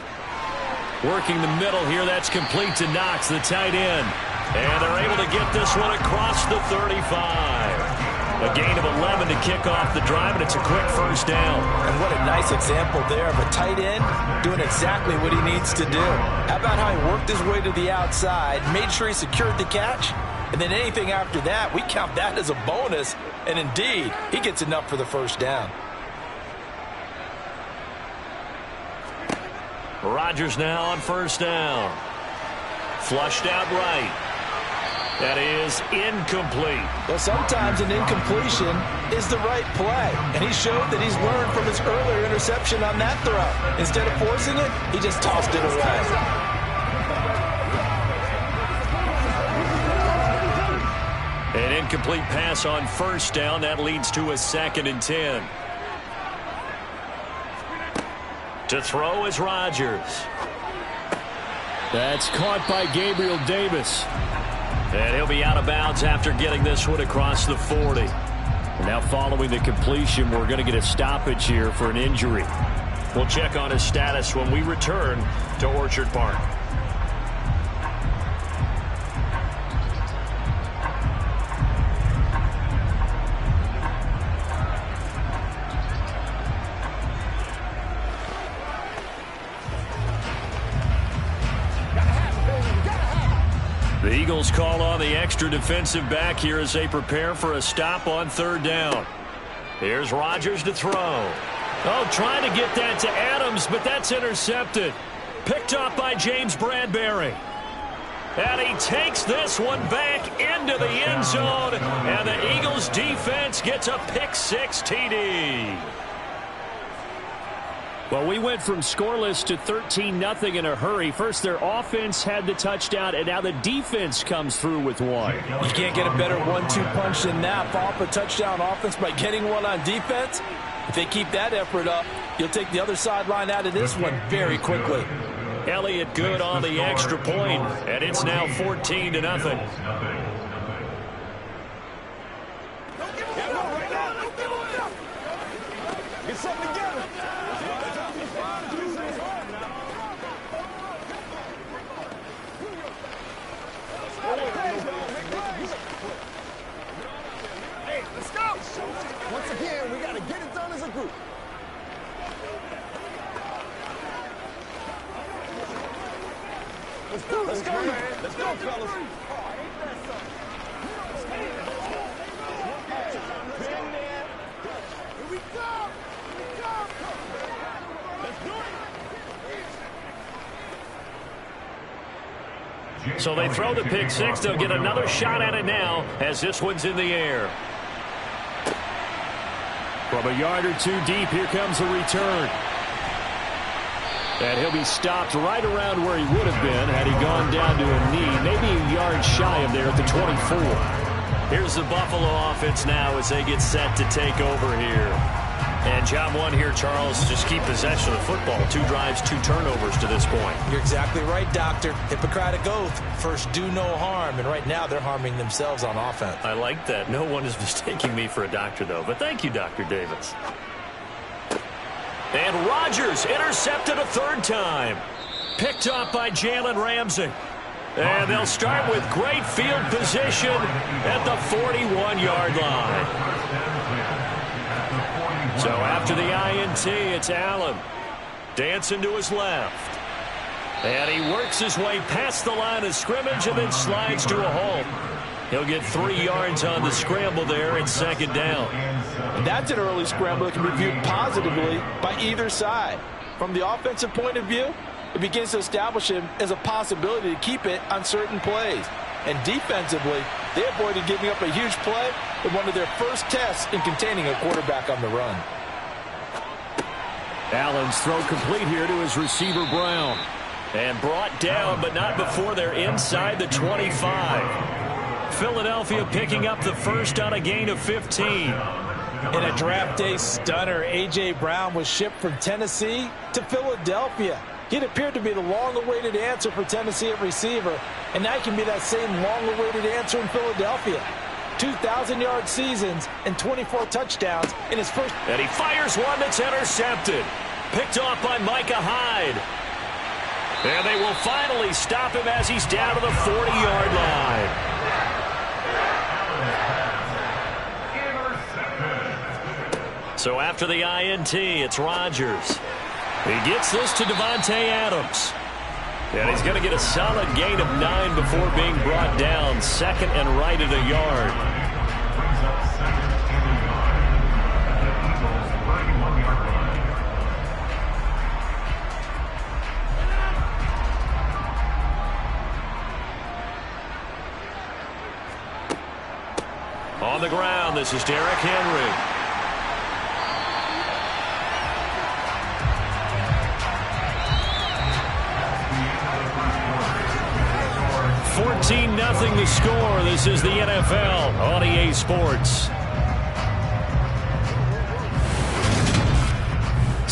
Working the middle here, that's complete to Knox, the tight end. And they're able to get this one across the 35. A gain of 11 to kick off the drive, and it's a quick 1st down. And what a nice example there of a tight end doing exactly what he needs to do. How about how he worked his way to the outside, made sure he secured the catch, and then anything after that, we count that as a bonus. And indeed, he gets enough for the 1st down. Rodgers now on 1st down. Flushed out right. That is incomplete. Well, sometimes an incompletion is the right play. And he showed that he's learned from his earlier interception on that throw. Instead of forcing it, he just tossed it away. An incomplete pass on 1st down. That leads to a 2nd and 10. To throw is Rodgers. That's caught by Gabriel Davis. And he'll be out of bounds after getting this one across the 40. And now following the completion, we're going to get a stoppage here for an injury. We'll check on his status when we return to Orchard Park. The Eagles call on the extra defensive back here as they prepare for a stop on third down. Here's Rodgers to throw. Oh, trying to get that to Adams, but that's intercepted. Picked up by James Bradbury. And he takes this one back into the end zone, and the Eagles defense gets a pick-6 TD. Well, we went from scoreless to 13-0 in a hurry. First, their offense had the touchdown, and now the defense comes through with one. You can't get a better 1-2 punch than that. Off a touchdown offense by getting one on defense. If they keep that effort up, you'll take the other sideline out of this one very quickly. Elliott good on the extra point, and it's now 14-0. Get something together. Hey, let's go. Once again, we got to get it done as a group. Let's go, man. Let's go, fellas. Here we go. Let's do it. So they throw the pick-6. They'll get another shot at it now as this one's in the air. From a yard or two deep, here comes a return. And he'll be stopped right around where he would have been had he gone down to a knee, maybe a yard shy of there at the 24. Here's the Buffalo offense now as they get set to take over here. And job one here, Charles, just keep possession of the football. 2 drives, 2 turnovers to this point. You're exactly right, Doctor. Hippocratic oath. First, do no harm. And right now, they're harming themselves on offense. I like that. No one is mistaking me for a doctor, though. But thank you, Dr. Davis. And Rodgers intercepted a 3rd time. Picked up by Jalen Ramsey. And they'll start with great field position at the 41-yard line. So after the INT, it's Allen. Dancing to his left. And he works his way past the line of scrimmage and then slides to a halt. He'll get 3 yards on the scramble there at 2nd down. That's an early scramble that can be viewed positively by either side. From the offensive point of view, it begins to establish him as a possibility to keep it on certain plays. And defensively, they avoided giving up a huge play in one of their first tests in containing a quarterback on the run. Allen's throw complete here to his receiver, Brown. And brought down, but not before they're inside the 25. Philadelphia picking up the first on a gain of 15. In a draft day stunner, A.J. Brown was shipped from Tennessee to Philadelphia. He'd appeared to be the long-awaited answer for Tennessee at receiver, and now he can be that same long-awaited answer in Philadelphia. 2,000-yard seasons and 24 touchdowns in his first. And he fires one that's intercepted. Picked off by Micah Hyde. And they will finally stop him as he's down to the 40-yard line. So after the INT, it's Rodgers. He gets this to Devontae Adams. And he's going to get a solid gain of 9 before being brought down. 2nd and right at a yard. On the ground, this is Derrick Henry. 14-0 the score. This is the NFL on EA Sports.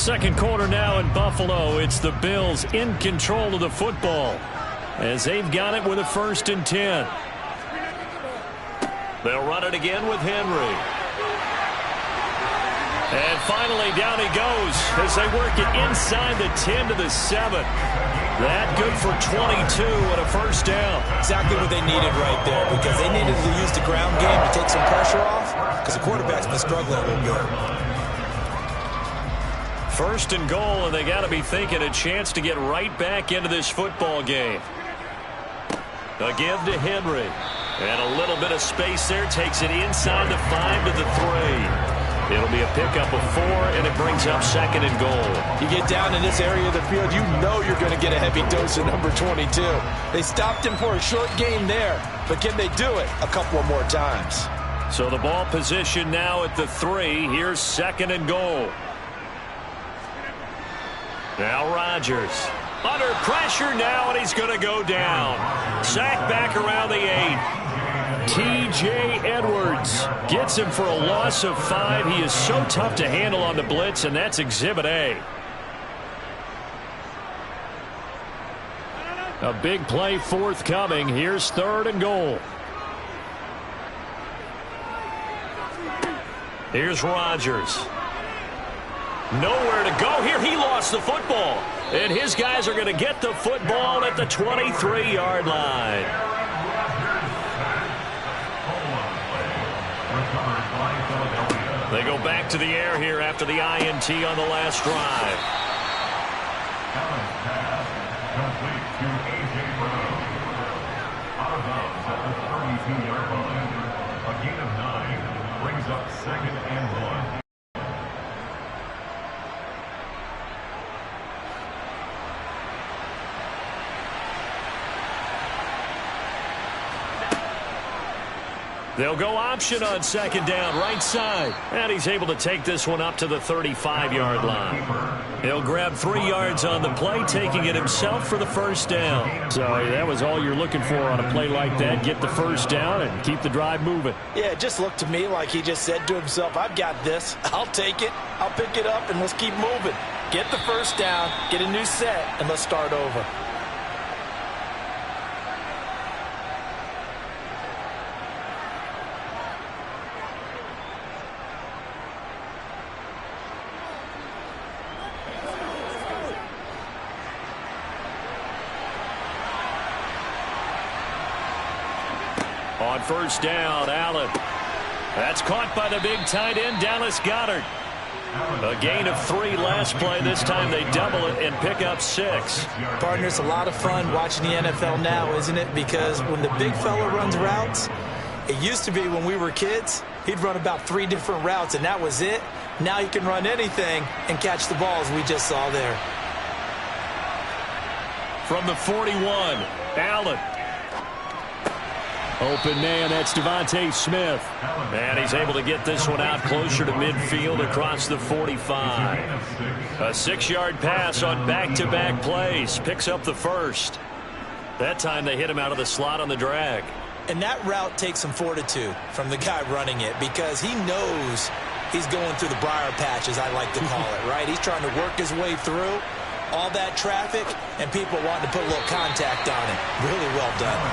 Second quarter now in Buffalo. It's the Bills in control of the football as they've got it with a 1st and 10. They'll run it again with Henry. And finally, down he goes as they work it inside the 10 to the 7. That good for 22 and a 1st down. Exactly what they needed right there, because they needed to use the ground game to take some pressure off, because the quarterback's been struggling a little bit. 1st and goal, and they got to be thinking a chance to get right back into this football game. A give to Henry. And a little bit of space there. Takes it inside the 5 to the 3. It'll be a pickup of 4, and it brings up 2nd and goal. You get down in this area of the field, you know you're going to get a heavy dose of number 22. They stopped him for a short gain there, but can they do it a couple of more times? So the ball position now at the 3. Here's 2nd and goal. Now Rodgers. Under pressure now, and he's going to go down. Sacked back around the 8. T.J. Edwards gets him for a loss of 5. He is so tough to handle on the blitz, and that's Exhibit A. A big play forthcoming. Here's 3rd and goal. Here's Rodgers. Nowhere to go here. He lost the football. And his guys are going to get the football at the 23-yard line. They go back to the air here after the INT on the last drive. Allen's pass complete to A.J. Brown. Out of bounds at the 32-yard line. A gain of 9 brings up 2nd and 1. They'll go option on 2nd down, right side. And he's able to take this one up to the 35-yard line. He'll grab 3 yards on the play, taking it himself for the 1st down. So that was all you're looking for on a play like that. Get the 1st down and keep the drive moving. Yeah, it just looked to me like he just said to himself, I've got this. I'll take it. I'll pick it up, and let's keep moving. Get the 1st down, get a new set, and let's start over. On 1st down, Allen. That's caught by the big tight end, Dallas Goedert. A gain of 3 last play. This time they double it and pick up 6. Partner, it's a lot of fun watching the NFL now, isn't it? Because when the big fella runs routes, it used to be when we were kids, he'd run about 3 different routes, and that was it. Now he can run anything and catch the balls we just saw there. From the 41, Allen. Open man, that's Devontae Smith. And he's able to get this one out closer to midfield across the 45. A 6-yard pass on back-to-back plays. Picks up the 1st. That time they hit him out of the slot on the drag. And that route takes some fortitude from the guy running it, because he knows he's going through the briar patch, as I like to call it, right? He's trying to work his way through all that traffic, and people wanting to put a little contact on it. Really well done.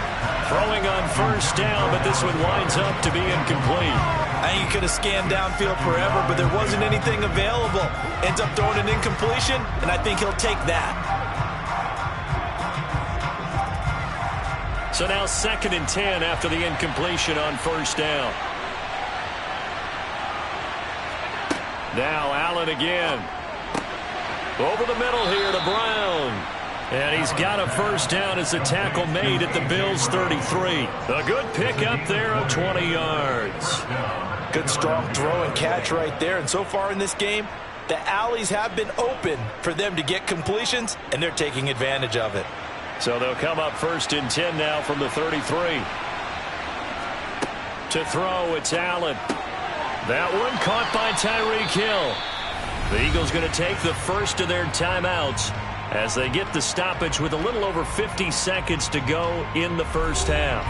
Throwing on 1st down, but this one winds up to be incomplete. I think he could have scanned downfield forever, but there wasn't anything available. Ends up throwing an incompletion, and I think he'll take that. So now 2nd and 10 after the incompletion on 1st down. Now Allen again. Over the middle here to Brown. And he's got a 1st down as the tackle made at the Bills' 33. A good pickup there of 20 yards. Good strong throw and catch right there. And so far in this game, the alleys have been open for them to get completions, and they're taking advantage of it. So they'll come up 1st and 10 now from the 33. To throw, it's Allen. That one caught by Tyreek Hill. The Eagles going to take the first of their timeouts as they get the stoppage with a little over 50 seconds to go in the 1st half.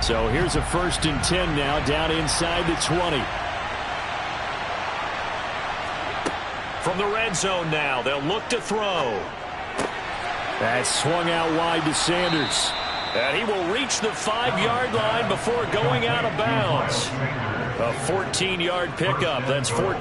So here's a 1st and 10 now, down inside the 20. From the red zone now, they'll look to throw. That swung out wide to Sanders. And he will reach the 5-yard line before going out of bounds. A 14-yard pickup. That's 14.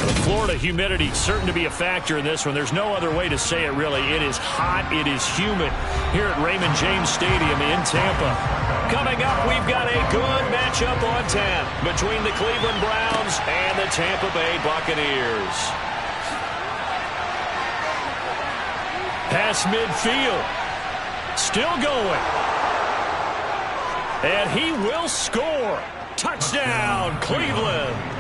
The Florida humidity certain to be a factor in this one. There's no other way to say it, really. It is hot. It is humid here at Raymond James Stadium in Tampa. Coming up, we've got a good matchup on tap between the Cleveland Browns and the Tampa Bay Buccaneers. Pass midfield. Still going. And he will score. Touchdown, Cleveland.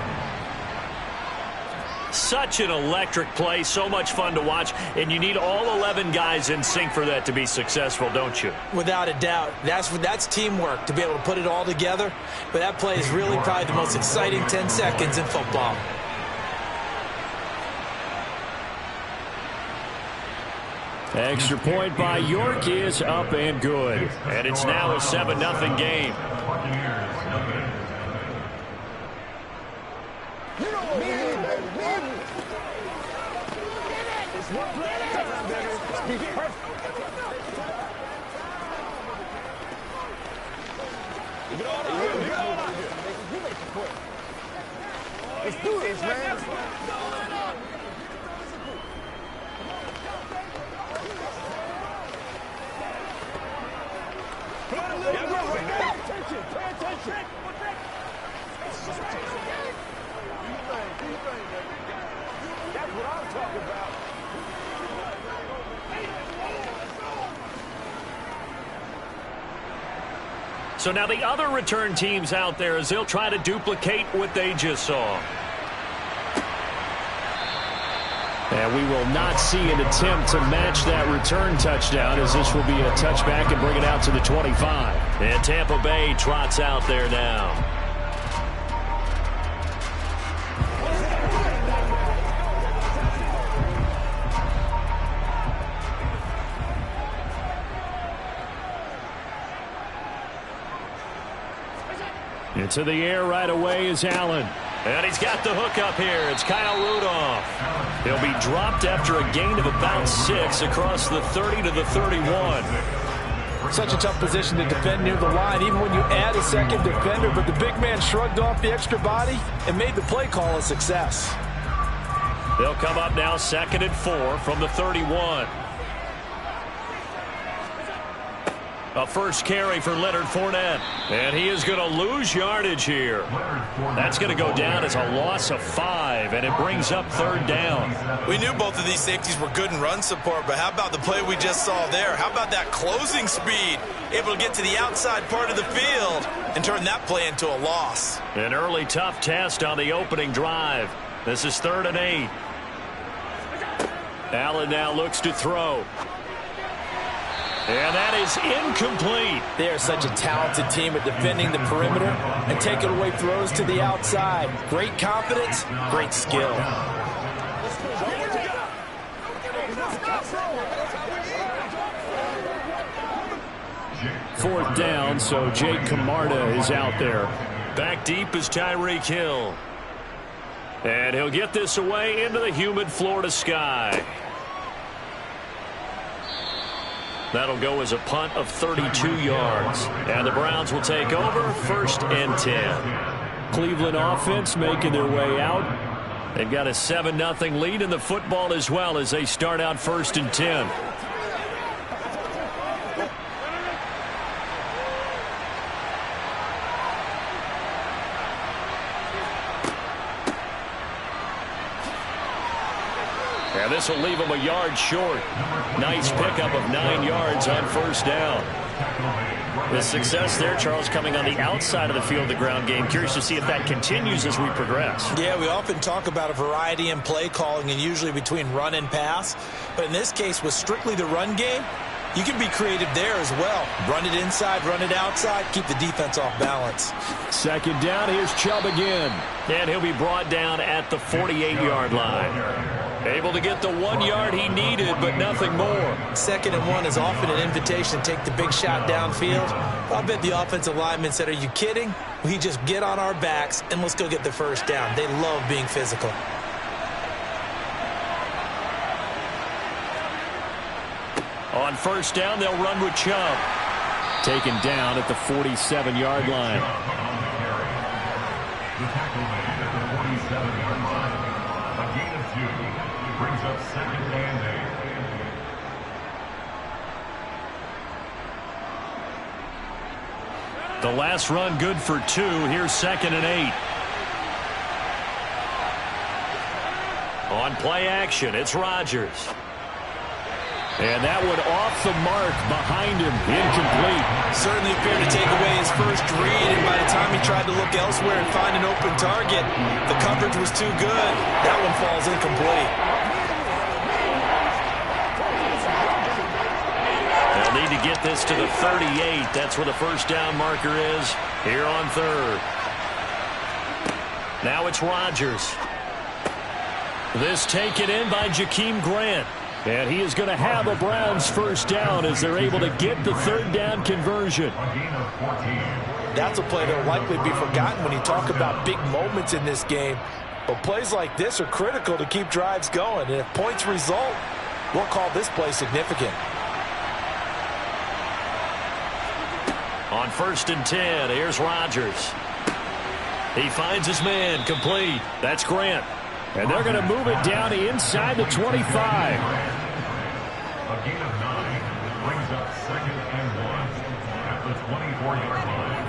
Such an electric play, so much fun to watch, and you need all 11 guys in sync for that to be successful, don't you? Without a doubt. That's teamwork to be able to put it all together, but that play is really probably the most exciting 10 seconds in football. Extra point by York is up and good. And it's now a 7-0 game. Let's do this, man. Pay attention. That's what I'm talking about. So now the other return teams out there as they'll try to duplicate what they just saw. And we will not see an attempt to match that return touchdown, as this will be a touchback and bring it out to the 25. And Tampa Bay trots out there now. Into the air right away is Allen. And he's got the hook up here. It's Kyle Rudolph. He'll be dropped after a gain of about 6 across the 30 to the 31. Such a tough position to defend near the line, even when you add a second defender, but the big man shrugged off the extra body and made the play call a success. They'll come up now 2nd and 4 from the 31. A first carry for Leonard Fournette. And he is going to lose yardage here. That's going to go down as a loss of 5, and it brings up 3rd down. We knew both of these safeties were good in run support, but how about the play we just saw there? How about that closing speed? Able to get to the outside part of the field and turn that play into a loss. An early tough test on the opening drive. This is 3rd and 8. Allen now looks to throw. And that is incomplete. They are such a talented team at defending the perimeter and taking away throws to the outside. Great confidence, great skill. 4th down, so Jake Camarda is out there. Back deep is Tyreek Hill. And he'll get this away into the humid Florida sky. That'll go as a punt of 32 yards. And the Browns will take over 1st and 10. Cleveland offense making their way out. They've got a 7-0 lead in the football as well as they start out 1st and 10. And this will leave them a yard short. Nice pickup of 9 yards on 1st down. The success there, Charles, coming on the outside of the field, the ground game. Curious to see if that continues as we progress. Yeah, we often talk about a variety in play calling and usually between run and pass. But in this case, with strictly the run game, you can be creative there as well. Run it inside, run it outside, keep the defense off balance. 2nd down, here's Chubb again. And he'll be brought down at the 48-yard line. Able to get the 1 yard he needed, but nothing more. 2nd and 1 is often an invitation to take the big shot downfield. I bet the offensive lineman said, are you kidding? We just get on our backs and let's go get the 1st down. They love being physical. On 1st down, they'll run with Chubb. Taken down at the 47-yard line. A gain of 2 brings up 2nd and 8. The last run good for 2. Here's 2nd and 8. On play action, it's Rodgers. And that one off the mark behind him, incomplete. Certainly appeared to take away his first read, and by the time he tried to look elsewhere and find an open target, the coverage was too good. That one falls incomplete. They'll need to get this to the 38. That's where the first down marker is here on 3rd. Now it's Rodgers. This taken in by Jakeem Grant. And he is going to have a Browns first down as they're able to get the 3rd down conversion. That's a play that will likely be forgotten when you talk about big moments in this game. But plays like this are critical to keep drives going. And if points result, we'll call this play significant. On 1st and 10, here's Rodgers. He finds his man, complete. That's Grant. And they're going to move it down inside the 25. A gain of 9 brings up 2nd and 1 at the 24-yard line.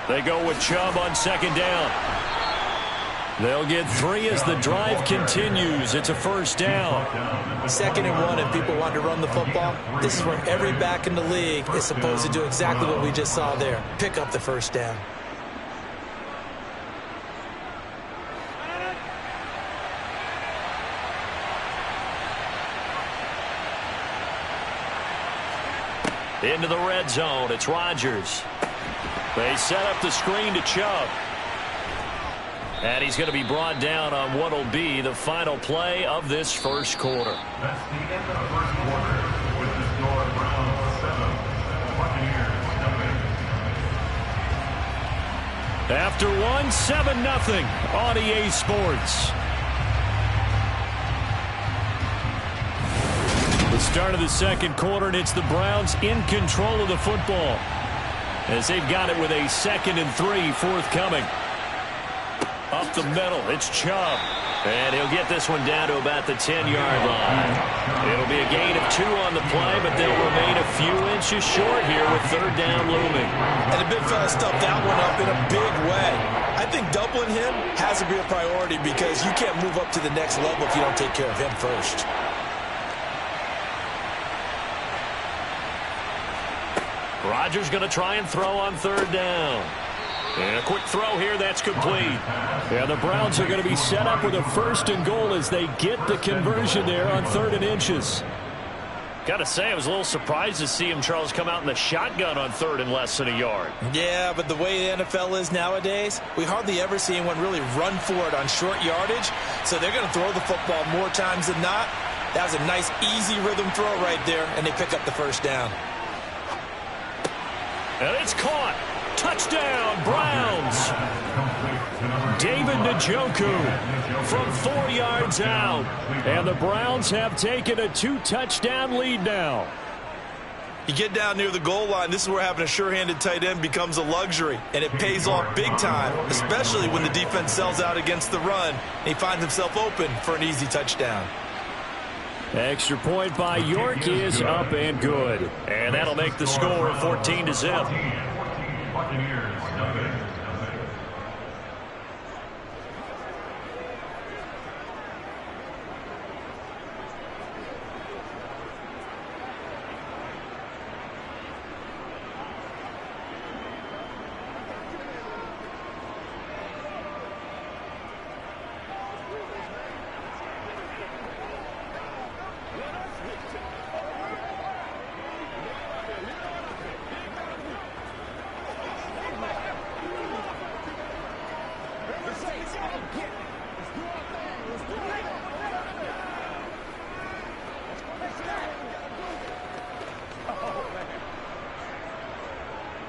They go with Chubb on 2nd down. They'll get 3 as the drive continues. It's a first down. 2nd and 1, and people want to run the football. This is where every back in the league is supposed to do exactly what we just saw there. Pick up the first down. Into the red zone. It's Rodgers. They set up the screen to Chubb. And he's going to be brought down on what will be the final play of this first quarter. That's the end of the first quarter with the score Browns 7, Buccaneers nothing. After 7-0 on EA Sports. The start of the second quarter, and it's the Browns in control of the football as they've got it with a 2nd and 3 forthcoming. Up the middle, it's Chubb. And he'll get this one down to about the 10-yard line. It'll be a gain of 2 on the play, but they'll remain a few inches short here with 3rd down looming. And the big fella stuffed that one up in a big way. I think doubling him has to be a priority because you can't move up to the next level if you don't take care of him first. Rodgers going to try and throw on 3rd down. And a quick throw here, that's complete. And the Browns are going to be set up with a 1st and goal as they get the conversion there on 3rd and inches. Got to say, I was a little surprised to see him, Charles, come out in the shotgun on 3rd and less than a yard. Yeah, but the way the NFL is nowadays, we hardly ever see anyone really run for it on short yardage. So they're going to throw the football more times than not. That was a nice, easy rhythm throw right there, and they pick up the first down. And it's caught. Touchdown, Browns. David Njoku from 4 yards out. And the Browns have taken a 2-touchdown lead now. You get down near the goal line, this is where having a sure-handed tight end becomes a luxury, and it pays off big time, especially when the defense sells out against the run, and he finds himself open for an easy touchdown. Extra point by York is up and good. And that'll make the score 14-0. Buccaneers nothing.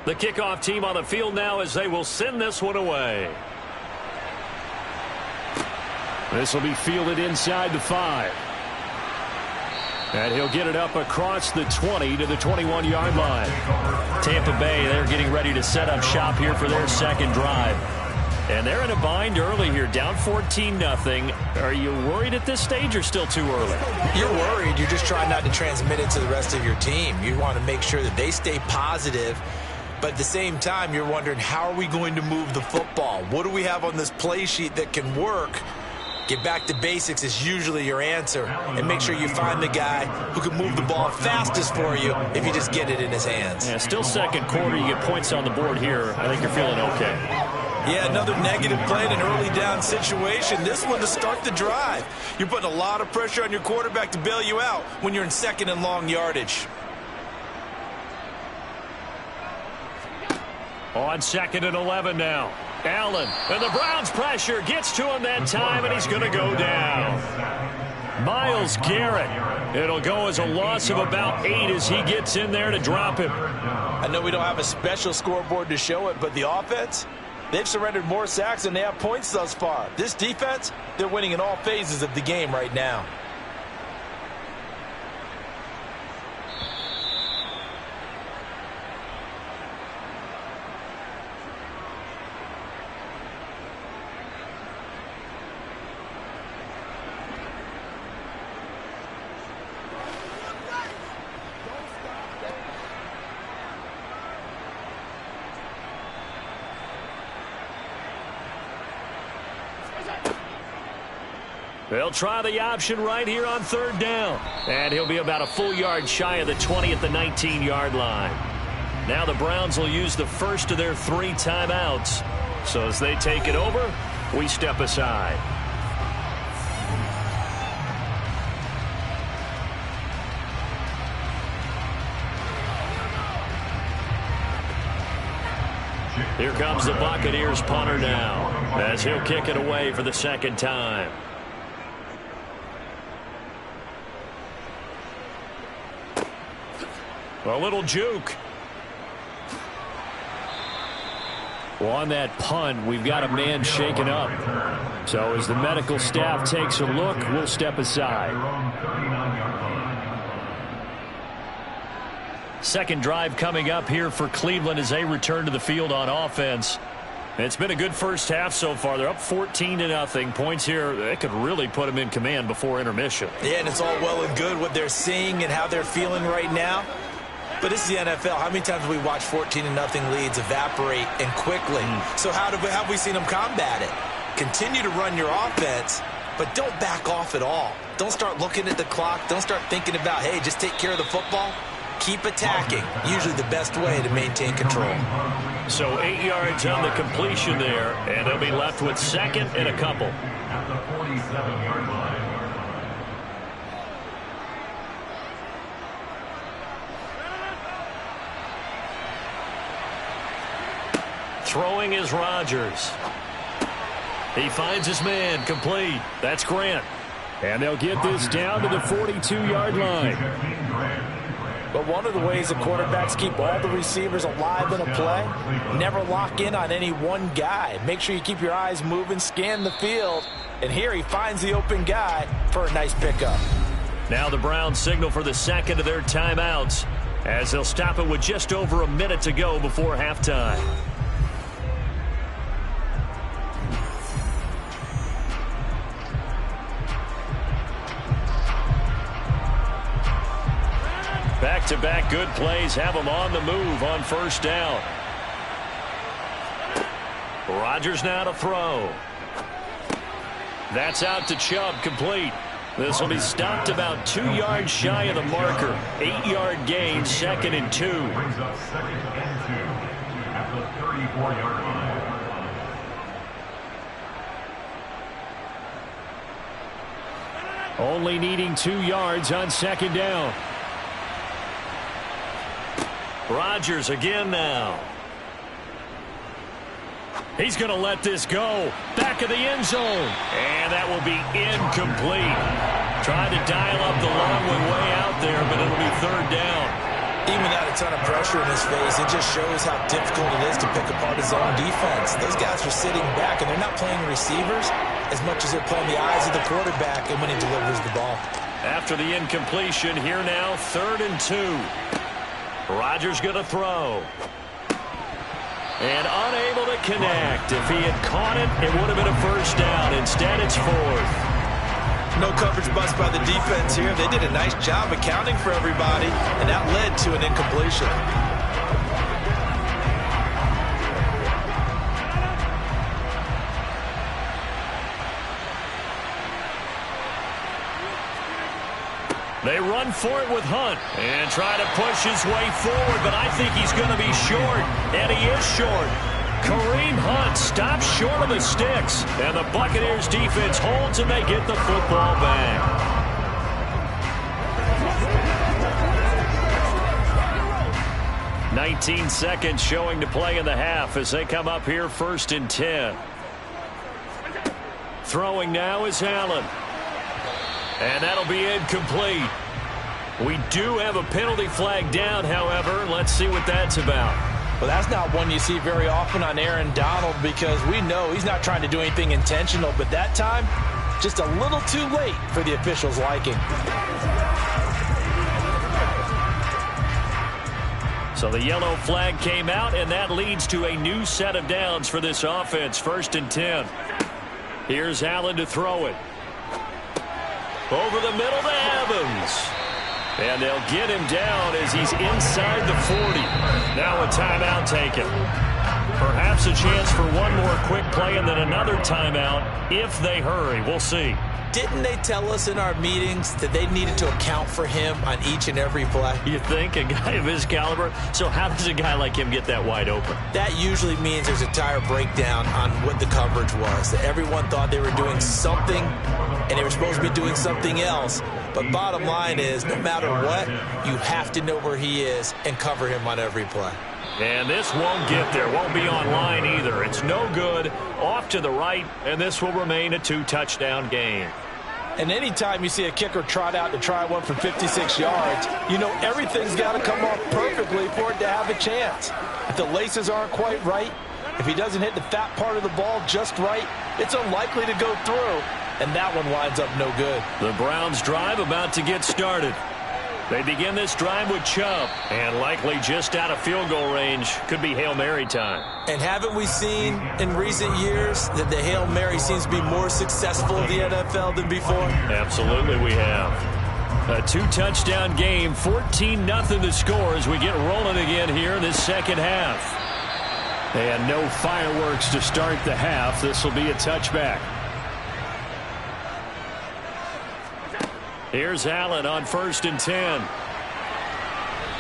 The kickoff team on the field now as they will send this one away. This will be fielded inside the 5. And he'll get it up across the 20 to the 21-yard line. Tampa Bay, they're getting ready to set up shop here for their second drive. And they're in a bind early here, down 14-0. Are you worried at this stage or still too early? You're worried. You're just trying not to transmit it to the rest of your team. You want to make sure that they stay positive. But at the same time, you're wondering, how are we going to move the football? What do we have on this play sheet that can work? Get back to basics is usually your answer. And make sure you find the guy who can move the ball fastest for you if you just get it in his hands. Yeah, still second quarter. You get points on the board here. I think you're feeling okay. Yeah, another negative play in an early down situation. This one to start the drive. You're putting a lot of pressure on your quarterback to bail you out when you're in second and long yardage. On 2nd and 11 now. Allen, and the Browns pressure gets to him that time, and he's going to go down. Myles Garrett. It'll go as a loss of about 8 as he gets in there to drop him. I know we don't have a special scoreboard to show it, but the offense, they've surrendered more sacks than they have points thus far. This defense, they're winning in all phases of the game right now. They'll try the option right here on 3rd down. And he'll be about a full yard shy of the 20 at the 19-yard line. Now the Browns will use the first of their 3 timeouts. So as they take it over, we step aside. Here comes the Buccaneers punter now, as he'll kick it away for the 2nd time. A little juke. Well, on that punt, we've got a man shaken up. So as the medical staff takes a look, we'll step aside. Second drive coming up here for Cleveland as they return to the field on offense. It's been a good first half so far. They're up 14-0. Points here, they could really put them in command before intermission. Yeah, and it's all well and good what they're seeing and how they're feeling right now. But this is the NFL. How many times have we watched 14-0 leads evaporate and quickly? So how have we seen them combat it? Continue to run your offense, but don't back off at all. Don't start looking at the clock. Don't start thinking about, hey, just take care of the football. Keep attacking. Usually the best way to maintain control. So 8 yards on the completion there, and they'll be left with 2nd and a couple. At the 47-yard line. Throwing is Rodgers. He finds his man, complete. That's Grant. And they'll get this down to the 42-yard line. But one of the ways the quarterbacks keep all the receivers alive in a play, never lock in on any one guy. Make sure you keep your eyes moving, scan the field. And here he finds the open guy for a nice pickup. Now the Browns signal for the 2nd of their timeouts as they'll stop it with just over a minute to go before halftime. Back-to-back good plays have them on the move on 1st down. Rodgers now to throw. That's out to Chubb, complete. This will be stopped about 2 yards shy of the marker. 8-yard gain, 2nd and 2. Brings up 2nd and 2 at the 34-yard line. Only needing 2 yards on 2nd down. Rodgers again now. He's going to let this go. Back of the end zone. And that will be incomplete. Trying to dial up the long way out there, but it'll be 3rd down. Even without a ton of pressure in his face, it just shows how difficult it is to pick apart his own defense. Those guys are sitting back, and they're not playing receivers as much as they're playing the eyes of the quarterback and when he delivers the ball. After the incompletion, here now, 3rd and 2. Rodgers going to throw. And unable to connect. If he had caught it, it would have been a first down. Instead, it's 4th. No coverage bust by the defense here. They did a nice job accounting for everybody, and that led to an incompletion. They run for it with Hunt and try to push his way forward, but I think he's going to be short, and he is short. Kareem Hunt stops short of the sticks, and the Buccaneers defense holds, and they get the football back. "19 seconds showing to play in the half as they come up here 1st and 10. Throwing now is Allen. And that'll be incomplete. We do have a penalty flag down, however. Let's see what that's about. Well, that's not one you see very often on Aaron Donald because we know he's not trying to do anything intentional, but that time, just a little too late for the officials' liking. So the yellow flag came out, and that leads to a new set of downs for this offense. 1st and 10. Here's Allen to throw it. Over the middle to Evans. And they'll get him down as he's inside the 40. Now a timeout taken. Perhaps a chance for one more quick play and then another timeout if they hurry. We'll see. Didn't they tell us in our meetings that they needed to account for him on each and every play? You think? A guy of his caliber? So how does a guy like him get that wide open? That usually means there's a tire breakdown on what the coverage was. That everyone thought they were doing something, and they were supposed to be doing something else. But bottom line is, no matter what, you have to know where he is and cover him on every play. And this won't get there. Won't be online either. It's no good. Off to the right, and this will remain a 2-touchdown game. And anytime you see a kicker trot out to try one from 56 yards, you know everything's got to come off perfectly for it to have a chance. If the laces aren't quite right, if he doesn't hit the fat part of the ball just right, it's unlikely to go through, and that one winds up no good. The Browns drive about to get started. They begin this drive with Chubb, and likely just out of field goal range. Could be Hail Mary time. And haven't we seen in recent years that the Hail Mary seems to be more successful in the NFL than before? Absolutely we have. A 2-touchdown game, 14-0 the score as we get rolling again here in this second half. And no fireworks to start the half. This will be a touchback. Here's Allen on 1st and 10.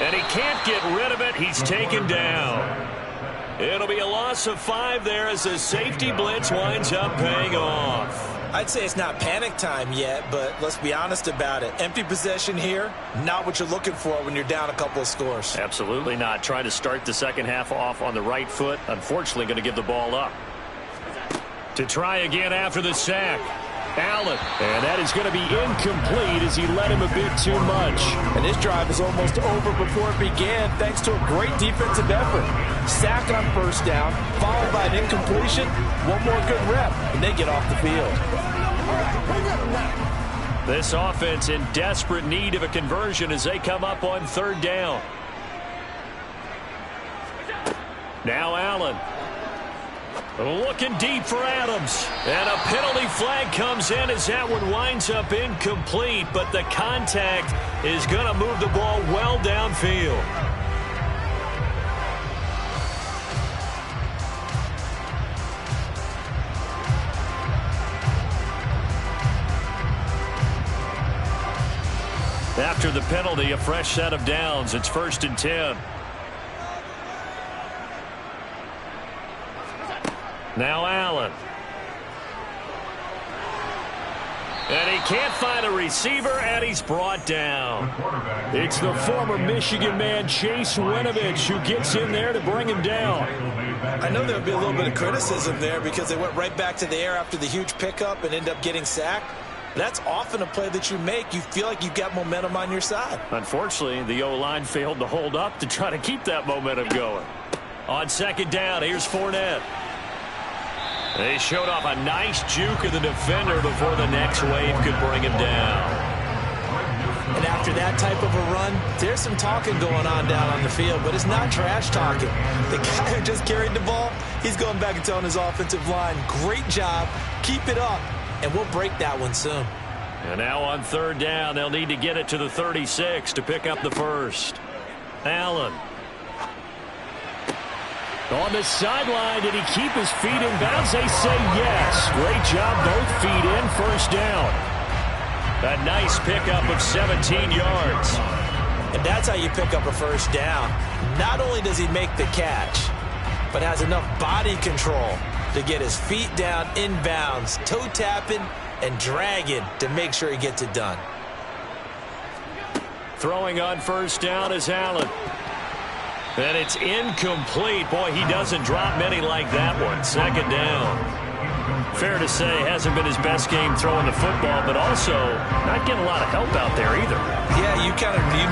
And he can't get rid of it. He's taken down. It'll be a loss of 5 there as the safety blitz winds up paying off. I'd say it's not panic time yet, but let's be honest about it. Empty possession here, not what you're looking for when you're down a couple of scores. Absolutely not. Trying to start the second half off on the right foot. Unfortunately, going to give the ball up. To try again after the sack. Allen, and that is going to be incomplete as he led him a bit too much. And this drive is almost over before it began thanks to a great defensive effort. Sack on 1st down, followed by an incompletion, one more good rep, and they get off the field. This offense in desperate need of a conversion as they come up on 3rd down. Now Allen. Looking deep for Adams. And a penalty flag comes in as that one winds up incomplete. But the contact is going to move the ball well downfield. After the penalty, a fresh set of downs. It's 1st and 10. Now Allen. And he can't find a receiver, and he's brought down. It's the former Michigan man, Chase Winovich, who gets in there to bring him down. I know there would be a little bit of criticism there because they went right back to the air after the huge pickup and end up getting sacked. That's often a play that you make. You feel like you've got momentum on your side. Unfortunately, the O-line failed to hold up to try to keep that momentum going. On 2nd down, here's Fournette. They showed off a nice juke of the defender before the next wave could bring him down. And after that type of a run, there's some talking going on down on the field, but it's not trash talking. The guy who just carried the ball, he's going back and telling his offensive line, great job, keep it up, and we'll break that one soon. And now on third down, they'll need to get it to the 36 to pick up the first. Allen. On the sideline, did he keep his feet in bounds? They say yes. Great job, both feet in, first down. A nice pickup of 17 yards. And that's how you pick up a first down. Not only does he make the catch, but has enough body control to get his feet down in bounds, toe tapping and dragging to make sure he gets it done. Throwing on first down is Allen. And it's incomplete. Boy, he doesn't drop many like that one. Second down. Fair to say, hasn't been his best game throwing the football, but also not getting a lot of help out there either. Yeah, you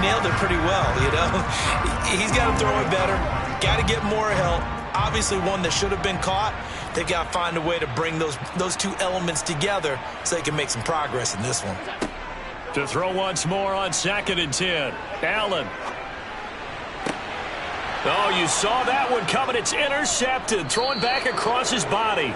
nailed it pretty well, you know. He's got to throw it better. Got to get more help. Obviously one that should have been caught. They got to find a way to bring those two elements together so they can make some progress in this one. To throw once more on 2nd and 10. Allen. Oh, you saw that one coming. It's intercepted. Throwing back across his body.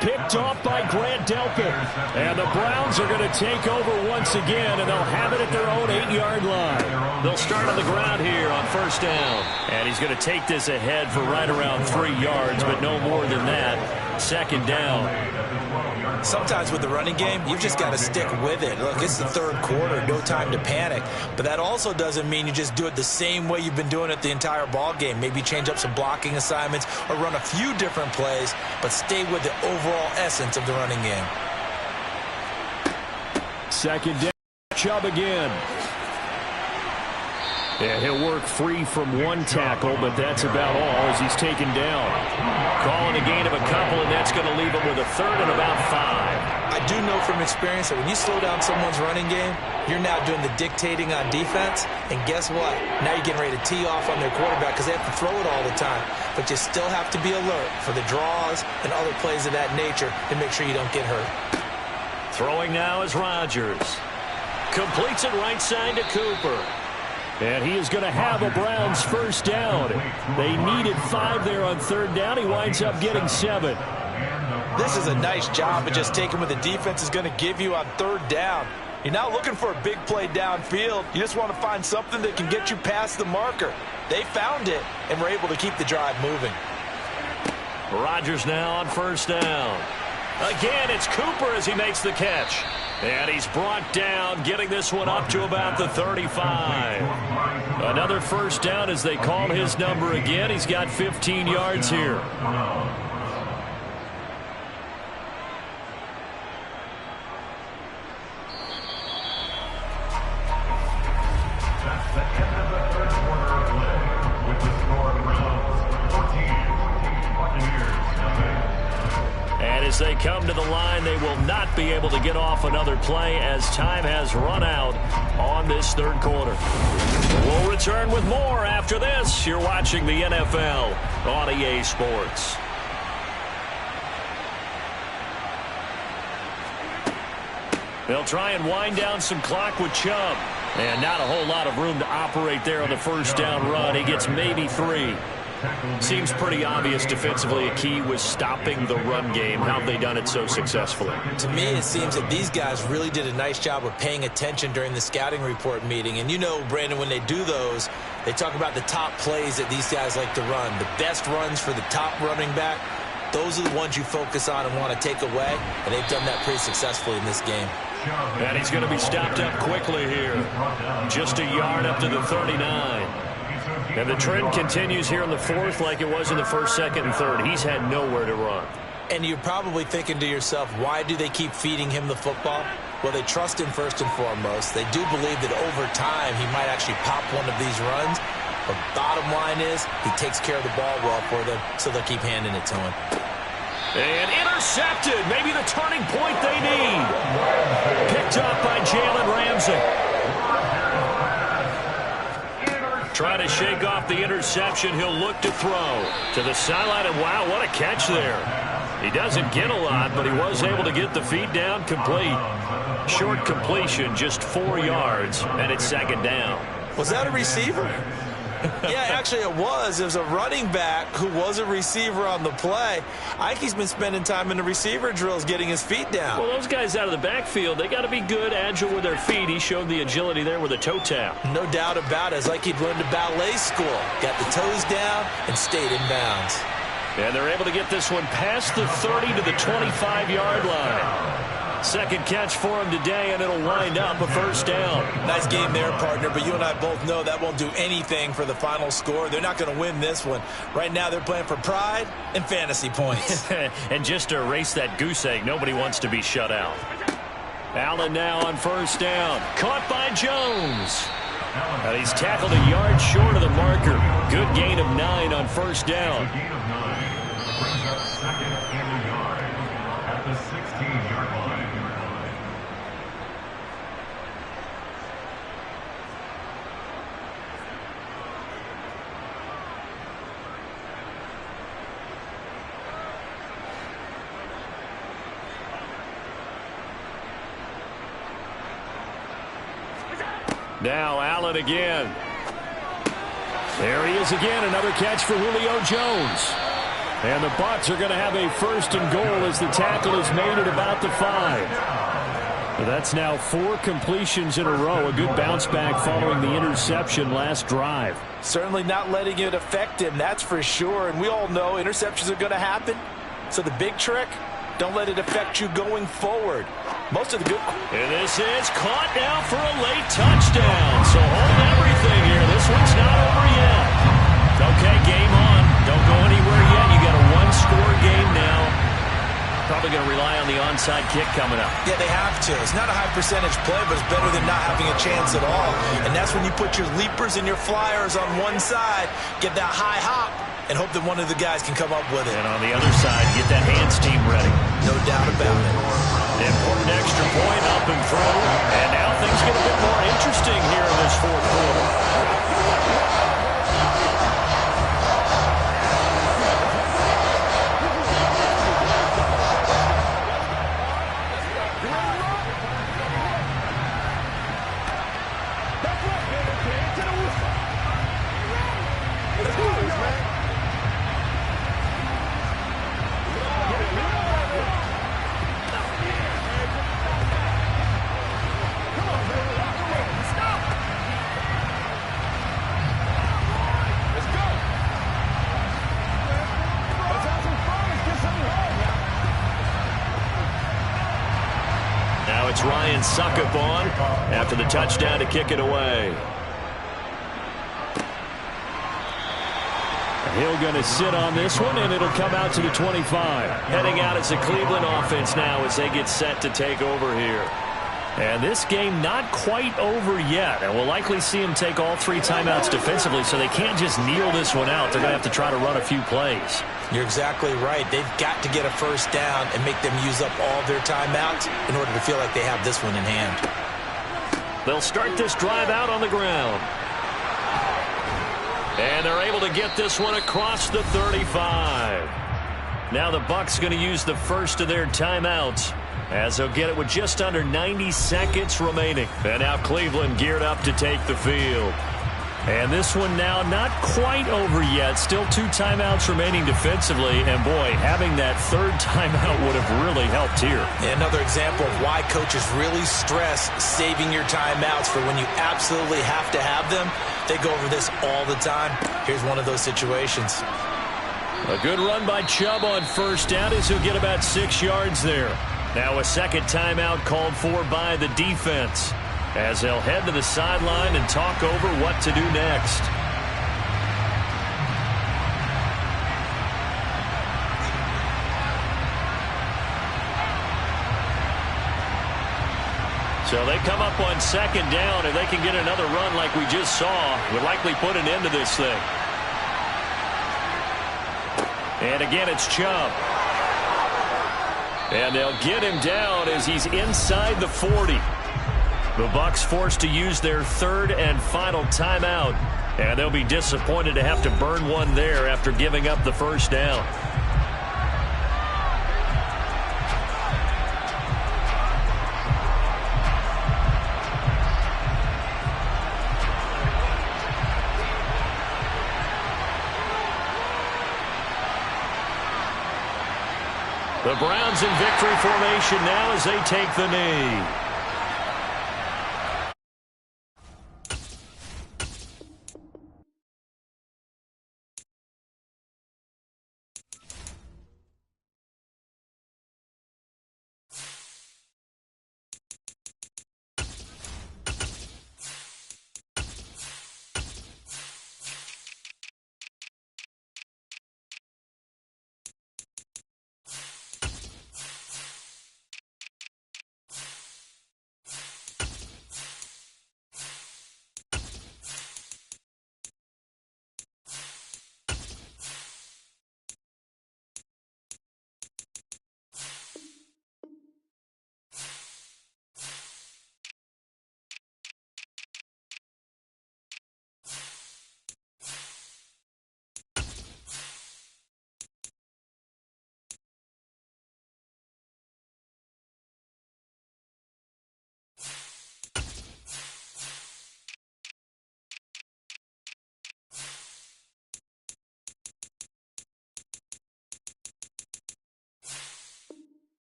Picked off by Grant Delpit. And the Browns are going to take over once again, and they'll have it at their own 8-yard line. They'll start on the ground here on first down. And he's going to take this ahead for right around 3 yards, but no more than that. Second down. Sometimes with the running game, you've just got to stick with it. Look, it's the third quarter, no time to panic. But that also doesn't mean you just do it the same way you've been doing it the entire ball game. Maybe change up some blocking assignments or run a few different plays, but stay with the overall essence of the running game. Second down, Chubb again. Yeah, he'll work free from one tackle, but that's about all as he's taken down. Calling a gain of a couple, and that's going to leave him with a third and about 5. I do know from experience that when you slow down someone's running game, you're now doing the dictating on defense, and guess what? Now you're getting ready to tee off on their quarterback because they have to throw it all the time. But you still have to be alert for the draws and other plays of that nature to make sure you don't get hurt. Throwing now is Rodgers. Completes it right side to Cooper. And he is going to have a Browns first down. They needed 5 there on third down. He winds up getting 7. This is a nice job of just taking what the defense is going to give you on third down. You're not looking for a big play downfield. You just want to find something that can get you past the marker. They found it and were able to keep the drive moving. Rodgers now on first down. Again, it's Cooper as he makes the catch. And he's brought down, getting this one up to about the 35. Another first down as they call his number again. He's got 15 yards here. That's the end of the third quarter of play, with the score Browns 14, Buccaneers nothing. And as they come to the line, they will not be able to get off another play as time has run out on this third quarter. We'll return with more after this. You're watching the NFL on EA Sports. They'll try and wind down some clock with Chubb. And not a whole lot of room to operate there on the first down run. He gets maybe 3. Seems pretty obvious defensively a key was stopping the run game. How have they done it so successfully? To me, it seems that these guys really did a nice job of paying attention during the scouting report meeting. And you know, Brandon, when they do those, they talk about the top plays that these guys like to run. The best runs for the top running back, those are the ones you focus on and want to take away. And they've done that pretty successfully in this game. And he's going to be stopped up quickly here. Just a yard up to the 39. And the trend continues here in the fourth like it was in the first, second, and third. He's had nowhere to run. And you're probably thinking to yourself, why do they keep feeding him the football? Well, they trust him first and foremost. They do believe that over time he might actually pop one of these runs. But bottom line is he takes care of the ball well for them, so they'll keep handing it to him. And intercepted. Maybe the turning point they need. Picked up by Jalen Ramsey. Trying to shake off the interception. He'll look to throw to the sideline, and wow, what a catch there. He doesn't get a lot, but he was able to get the feet down complete. Short completion, just 4 yards, and it's second down. Was that a receiver? Yeah, actually it was. It was a running back who was a receiver on the play. I think he's been spending time in the receiver drills getting his feet down. Well, those guys out of the backfield, they got to be good, agile with their feet. He showed the agility there with a toe tap. No doubt about it. It's like he'd learned to ballet school. Got the toes down and stayed in bounds. And they're able to get this one past the 30 to the 25-yard line. Second catch for him today, and it'll wind up a first down. Nice game there, partner, but you and I both know that won't do anything for the final score. They're not going to win this one. Right now they're playing for pride and fantasy points. And just to erase that goose egg, nobody wants to be shut out. Allen now on first down. Caught by Jones. And he's tackled a yard short of the marker. Good gain of 9 on first down. A gain of 9 brings up second and a yard at the 16-yard line. Now Allen again. There he is again, another catch for Julio Jones. And the Bucs are going to have a first and goal as the tackle is made at about the 5. So that's now 4 completions in a row. A good bounce back following the interception last drive. Certainly not letting it affect him, that's for sure. And we all know interceptions are going to happen. So the big trick, don't let it affect you going forward. Most of the good... And this is caught now for a late touchdown. So hold everything here. This one's not over yet. Okay, game on. Don't go anywhere yet. You got a 1-score game now. Probably going to rely on the onside kick coming up. Yeah, they have to. It's not a high percentage play, but it's better than not having a chance at all. And that's when you put your leapers and your flyers on one side, get that high hop, and hope that one of the guys can come up with it. And on the other side, get that hands team ready. No doubt about it. Important extra point up and through. And now things get a bit more interesting here in this fourth quarter. It's Ryan Suckup on after the touchdown to kick it away. He'll going to sit on this one, and it'll come out to the 25. Heading out as the Cleveland offense now as they get set to take over here. And this game not quite over yet. And we'll likely see him take all 3 timeouts defensively, so they can't just kneel this one out. They're going to have to try to run a few plays. You're exactly right. They've got to get a first down and make them use up all their timeouts in order to feel like they have this one in hand. They'll start this drive out on the ground. And they're able to get this one across the 35. Now the Bucs going to use the first of their timeouts, as they'll get it with just under 90 seconds remaining. And now Cleveland geared up to take the field. And this one now not quite over yet. Still 2 timeouts remaining defensively. And, boy, having that 3rd timeout would have really helped here. Another example of why coaches really stress saving your timeouts for when you absolutely have to have them. They go over this all the time. Here's one of those situations. A good run by Chubb on first down as he'll get about 6 yards there. Now a second timeout called for by the defense, as they'll head to the sideline and talk over what to do next. So they come up on second down. If they can get another run like we just saw, would likely put an end to this thing. And again, it's Chubb. And they'll get him down as he's inside the 40. The Bucs forced to use their 3rd and final timeout. And they'll be disappointed to have to burn one there after giving up the first down. The Browns in victory formation now as they take the knee.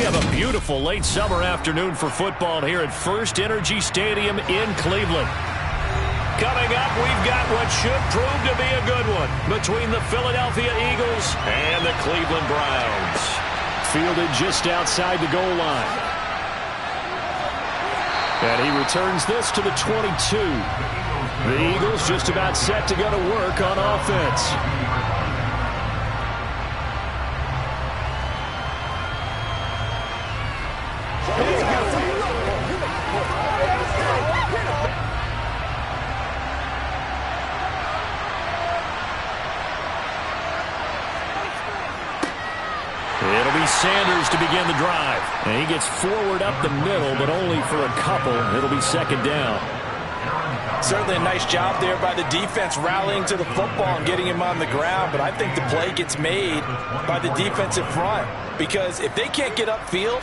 We have a beautiful late summer afternoon for football here at First Energy Stadium in Cleveland. Coming up, we've got what should prove to be a good one between the Philadelphia Eagles and the Cleveland Browns. Fielded just outside the goal line. And he returns this to the 22. The Eagles just about set to go to work on offense. It'll be Sanders to begin the drive. And he gets forward up the middle, but only for a couple. It'll be second down. Certainly a nice job there by the defense rallying to the football and getting him on the ground. But I think the play gets made by the defensive front. Because if they can't get upfield,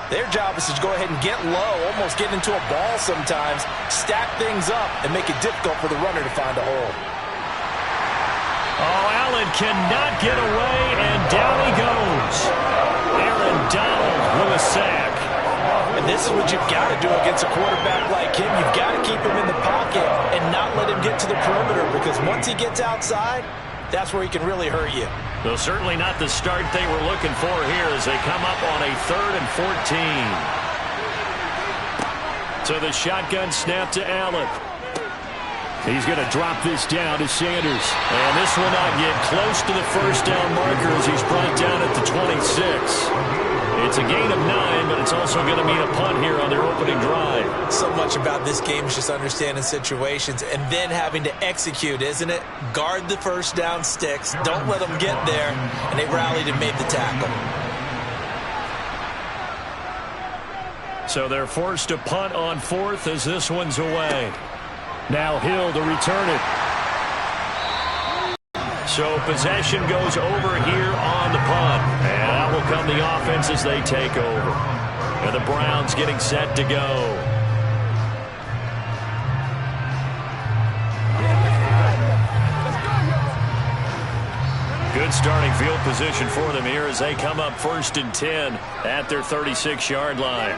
their job is to go ahead and get low, almost get into a ball sometimes, stack things up, and make it difficult for the runner to find a hole. Oh, Allen cannot get away, and down he goes. Aaron Donald with a sack. And this is what you've got to do against a quarterback like him. You've got to keep him in the pocket and not let him get to the perimeter, because once he gets outside, that's where he can really hurt you. Well, certainly not the start they were looking for here as they come up on a 3rd and 14. So the shotgun snap to Allen. He's going to drop this down to Sanders. And this will not get close to the first down marker as he's brought down at the 26. It's a gain of 9, but it's also going to mean a punt here on their opening drive. So much about this game is just understanding situations and then having to execute, isn't it? Guard the first down sticks. Don't let them get there. And they rallied and made the tackle. So they're forced to punt on 4th as this one's away. Now Hill to return it. So possession goes over here on the punt. And out will come the offense as they take over. And the Browns getting set to go. Good starting field position for them here as they come up 1st and 10 at their 36-yard line.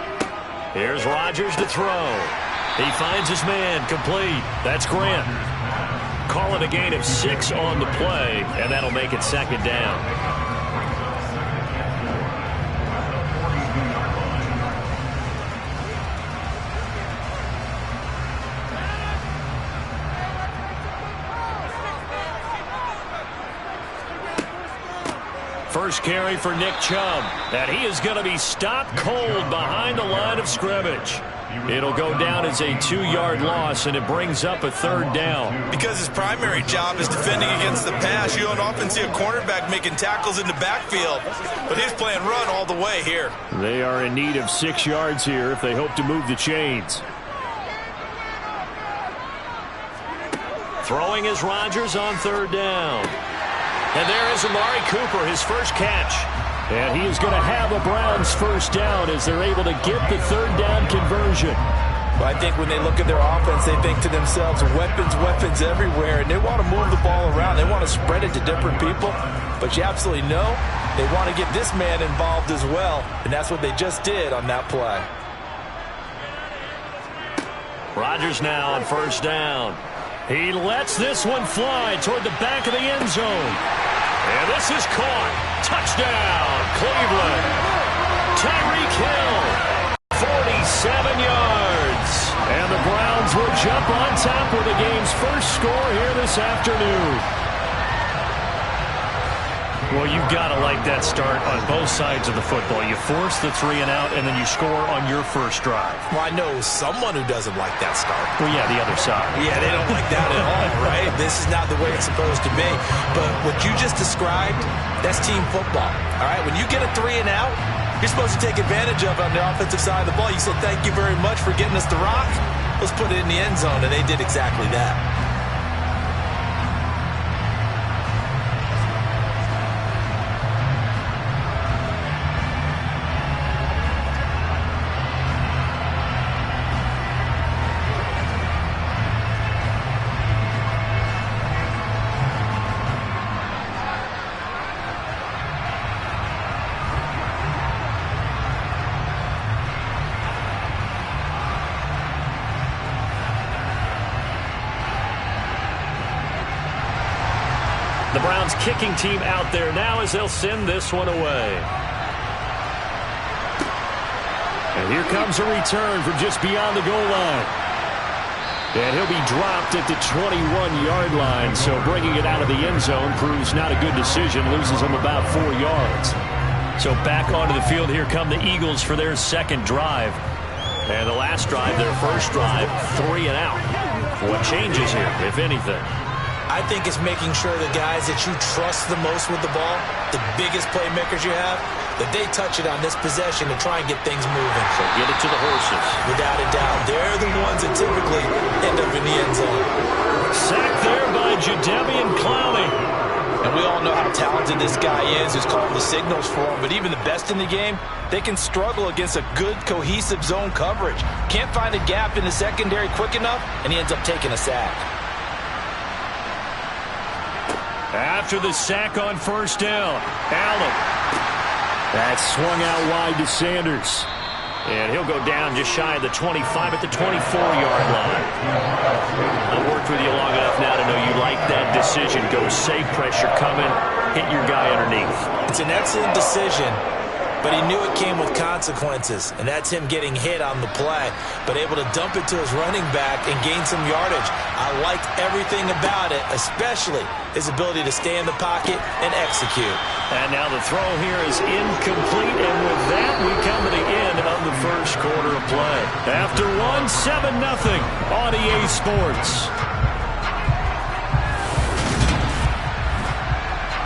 Here's Rodgers to throw. He finds his man, complete. That's Grant. Call it a gain of 6 on the play, and that'll make it second down. First carry for Nick Chubb, and he is going to be stopped cold behind the line of scrimmage. It'll go down as a 2-yard loss, and it brings up a 3rd down. Because his primary job is defending against the pass, you don't often see a cornerback making tackles in the backfield. But he's playing run all the way here. They are in need of 6 yards here if they hope to move the chains. Throwing is Rodgers on 3rd down. And there is Amari Cooper, his first catch. And he is going to have a Browns first down as they're able to get the 3rd down conversion. Well, I think when they look at their offense, they think to themselves, weapons, weapons everywhere, and they want to move the ball around. They want to spread it to different people, but you absolutely know they want to get this man involved as well, and that's what they just did on that play. Rodgers now on 1st down. He lets this one fly toward the back of the end zone. And this is caught. Touchdown, Cleveland. Tyreek Hill, 47 yards. And the Browns will jump on top with the game's first score here this afternoon. Well, you've got to like that start on both sides of the football. You force the 3 and out, and then you score on your first drive. Well, I know someone who doesn't like that start. Well, yeah, the other side. Yeah, they don't like that at all, right? This is not the way it's supposed to be. But what you just described, that's team football, all right? When you get a 3 and out, you're supposed to take advantage of it on the offensive side of the ball. You said, thank you very much for getting us the rock. Let's put it in the end zone, and they did exactly that. The Browns kicking team out there now as they'll send this one away. And And here comes a return from just beyond the goal line. And he'll be dropped at the 21-yard line, so bringing it out of the end zone proves not a good decision, loses him about 4 yards. So back onto the field, here come the Eagles for their second drive. And the last drive, their first drive, 3 and out. What changes here, if anything? I think it's making sure the guys that you trust the most with the ball, the biggest playmakers you have, that they touch it on this possession to try and get things moving. So get it to the horses. Without a doubt. They're the ones that typically end up in the end zone. Sacked there by Jadeveon Clowney. And we all know how talented this guy is, who's calling the signals for him. But even the best in the game, they can struggle against a good, cohesive zone coverage. Can't find a gap in the secondary quick enough, and he ends up taking a sack. After the sack on first down, Allen. That's swung out wide to Sanders. And he'll go down just shy of the 25 at the 24-yard line. I've worked with you long enough now to know you like that decision. Go safe, pressure coming, hit your guy underneath. It's an excellent decision, but he knew it came with consequences, and that's him getting hit on the play, but able to dump it to his running back and gain some yardage. I liked everything about it, especially his ability to stay in the pocket and execute. And now the throw here is incomplete, and with that, we come to the end of the first quarter of play. After one, 7-0 on EA Sports.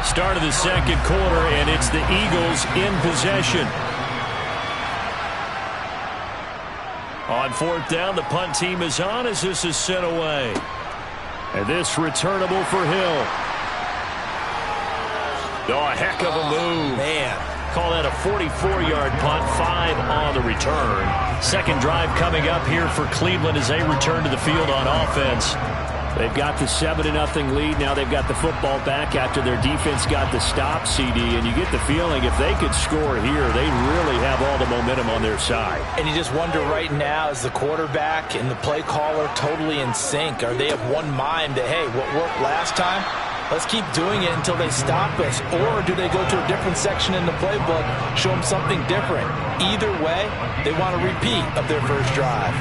Start of the second quarter, and it's the Eagles in possession. On fourth down, the punt team is on as this is sent away. And this returnable for Hill. Oh, a heck of a move. Man. Call that a 44-yard punt, 5 on the return. Second drive coming up here for Cleveland as they return to the field on offense. They've got the 7-0 lead. Now they've got the football back after their defense got the stop, CD. And you get the feeling if they could score here, they'd really have all the momentum on their side. And you just wonder right now, is the quarterback and the play caller totally in sync? Are they of one mind that, hey, what worked last time? Let's keep doing it until they stop us. Or do they go to a different section in the playbook, show them something different? Either way, they want a repeat of their first drive.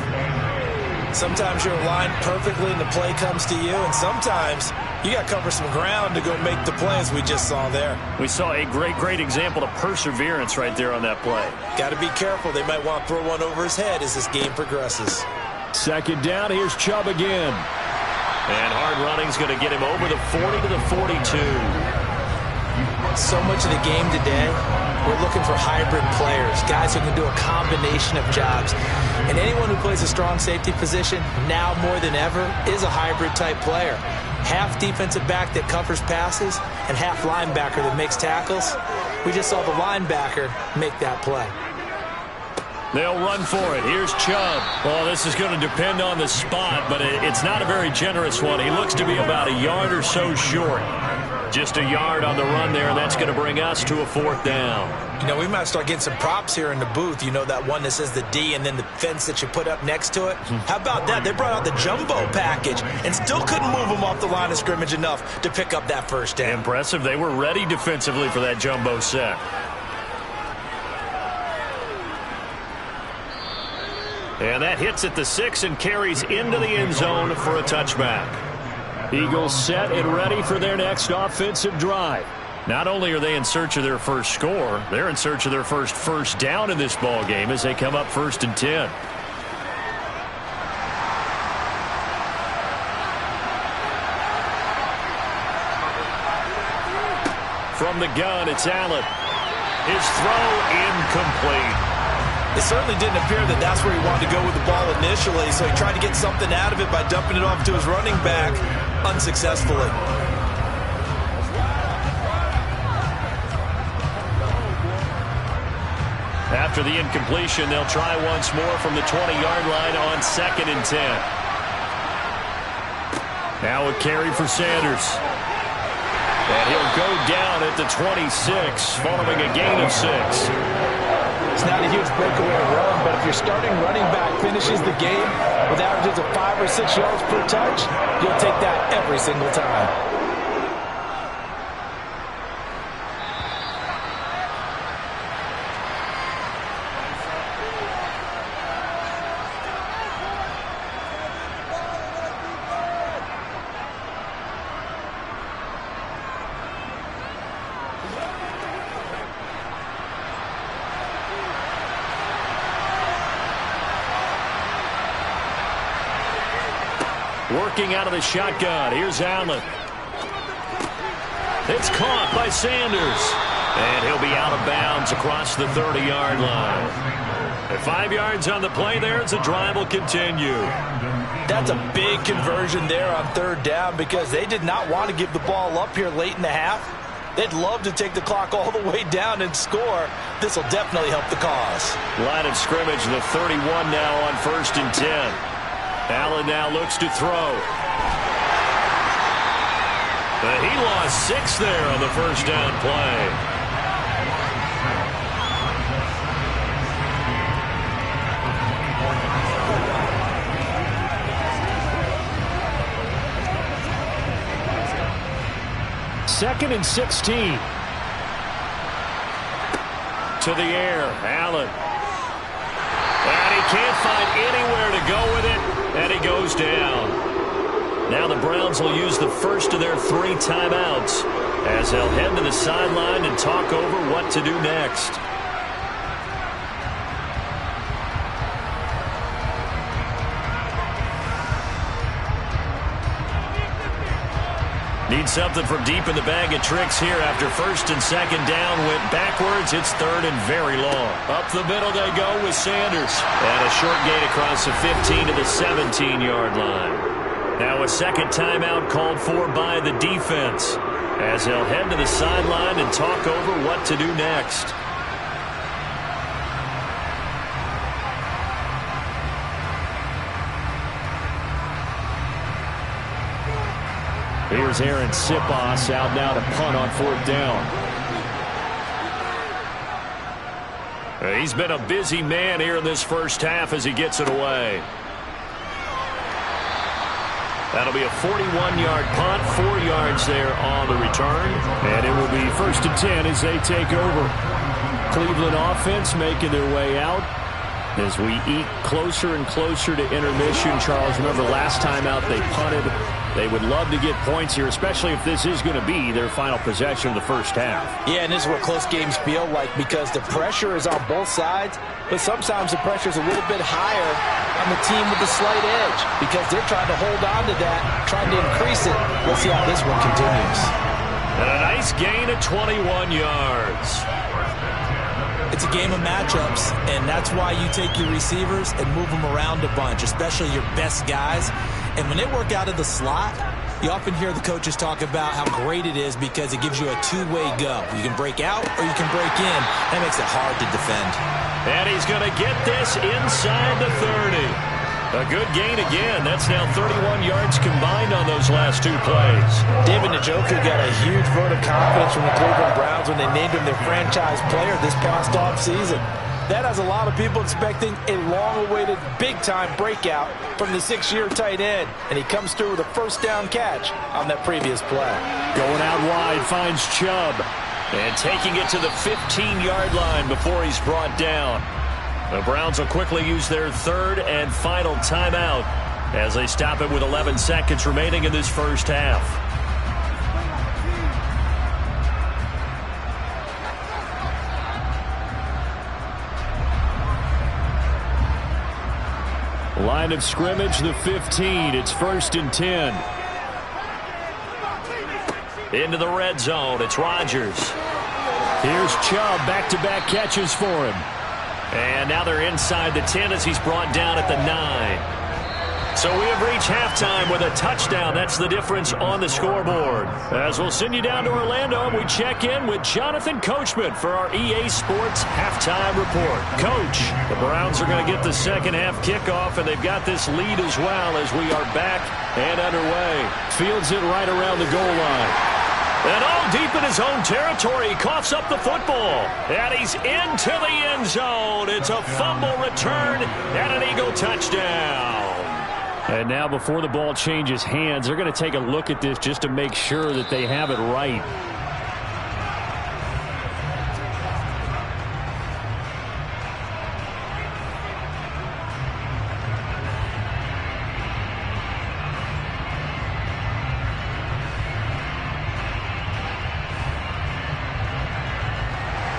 Sometimes you're aligned perfectly and the play comes to you, and sometimes you got to cover some ground to go make the play, as we just saw there. We saw a great example of perseverance right there on that play. Got to be careful. They might want to throw one over his head as this game progresses. Second down, here's Chubb again. And hard running's going to get him over the 40 to the 42. So much of the game today, we're looking for hybrid players, guys who can do a combination of jobs. And anyone who plays a strong safety position, now more than ever, is a hybrid-type player. Half defensive back that covers passes and half linebacker that makes tackles. We just saw the linebacker make that play. They'll run for it. Here's Chubb. Well, this is going to depend on the spot, but it's not a very generous one. He looks to be about a yard or so short. Just a yard on the run there, and that's going to bring us to a fourth down. You know, we might start getting some props here in the booth. You know, that one that says the D and then the fence that you put up next to it? How about that? They brought out the jumbo package and still couldn't move them off the line of scrimmage enough to pick up that first down. Impressive. They were ready defensively for that jumbo set. And that hits at the 6 and carries into the end zone for a touchback. Eagles set and ready for their next offensive drive. Not only are they in search of their first score, they're in search of their first down in this ball game as they come up 1st and 10. From the gun, it's Allen. His throw incomplete. It certainly didn't appear that that's where he wanted to go with the ball initially, so he tried to get something out of it by dumping it off to his running back unsuccessfully. After the incompletion, they'll try once more from the 20-yard line on 2nd and 10. Now a carry for Sanders. And he'll go down at the 26, following a gain of 6. It's not a huge breakaway run, but if your starting running back finishes the game with averages of 5 or 6 yards per touch, you'll take that every single time. Working out of the shotgun. Here's Allen. It's caught by Sanders. And he'll be out of bounds across the 30-yard line. At 5 yards on the play there as the drive will continue. That's a big conversion there on third down because they did not want to give the ball up here late in the half. They'd love to take the clock all the way down and score. This will definitely help the cause. Line of scrimmage, the 31 now on 1st and 10. Allen now looks to throw. But he lost 6 there on the first down play. Second and 16. To the air, Allen. And he can't find anywhere to go with it, and he goes down. Now the Browns will use the first of their 3 timeouts as they'll head to the sideline and talk over what to do next. Need something from deep in the bag of tricks here after 1st and 2nd down. Went backwards. It's 3rd and very long. Up the middle they go with Sanders. And a short gain across the 15 to the 17-yard line. Now a second timeout called for by the defense as they'll head to the sideline and talk over what to do next. Here's Aaron Sipos out now to punt on 4th down. He's been a busy man here in this first half as he gets it away. That'll be a 41-yard punt, 4 yards there on the return. And it will be 1st and 10 as they take over. Cleveland offense making their way out as we eat closer and closer to intermission. Charles, remember last time out they punted. They would love to get points here, especially if this is going to be their final possession of the first half. Yeah, and this is what close games feel like because the pressure is on both sides, but sometimes the pressure is a little bit higher on the team with the slight edge because they're trying to hold on to that, trying to increase it. We'll see how this one continues. And a nice gain of 21 yards. It's a game of matchups, and that's why you take your receivers and move them around a bunch, especially your best guys. And when they work out of the slot, you often hear the coaches talk about how great it is because it gives you a two-way go. You can break out or you can break in. That makes it hard to defend. And he's going to get this inside the 30. A good gain again. That's now 31 yards combined on those last 2 plays. David Njoku got a huge vote of confidence from the Cleveland Browns when they named him their franchise player this past offseason. That has a lot of people expecting a long-awaited, big-time breakout from the 6-year tight end. And he comes through with a first down catch on that previous play. Going out wide, finds Chubb. And taking it to the 15-yard line before he's brought down. The Browns will quickly use their 3rd and final timeout as they stop it with 11 seconds remaining in this first half. Line of scrimmage, the 15. It's 1st and 10. Into the red zone. It's Rodgers. Here's Chubb. Back-to-back catches for him. And now they're inside the 10 as he's brought down at the 9. So we have reached halftime with a touchdown. That's the difference on the scoreboard. As we'll send you down to Orlando, we check in with Jonathan Coachman for our EA Sports Halftime Report. Coach, the Browns are going to get the second half kickoff, and they've got this lead as well as we are back and underway. Fields it right around the goal line. And all deep in his own territory, he coughs up the football. And he's into the end zone. It's a fumble return and an Eagle touchdown. And now before the ball changes hands, they're going to take a look at this just to make sure that they have it right.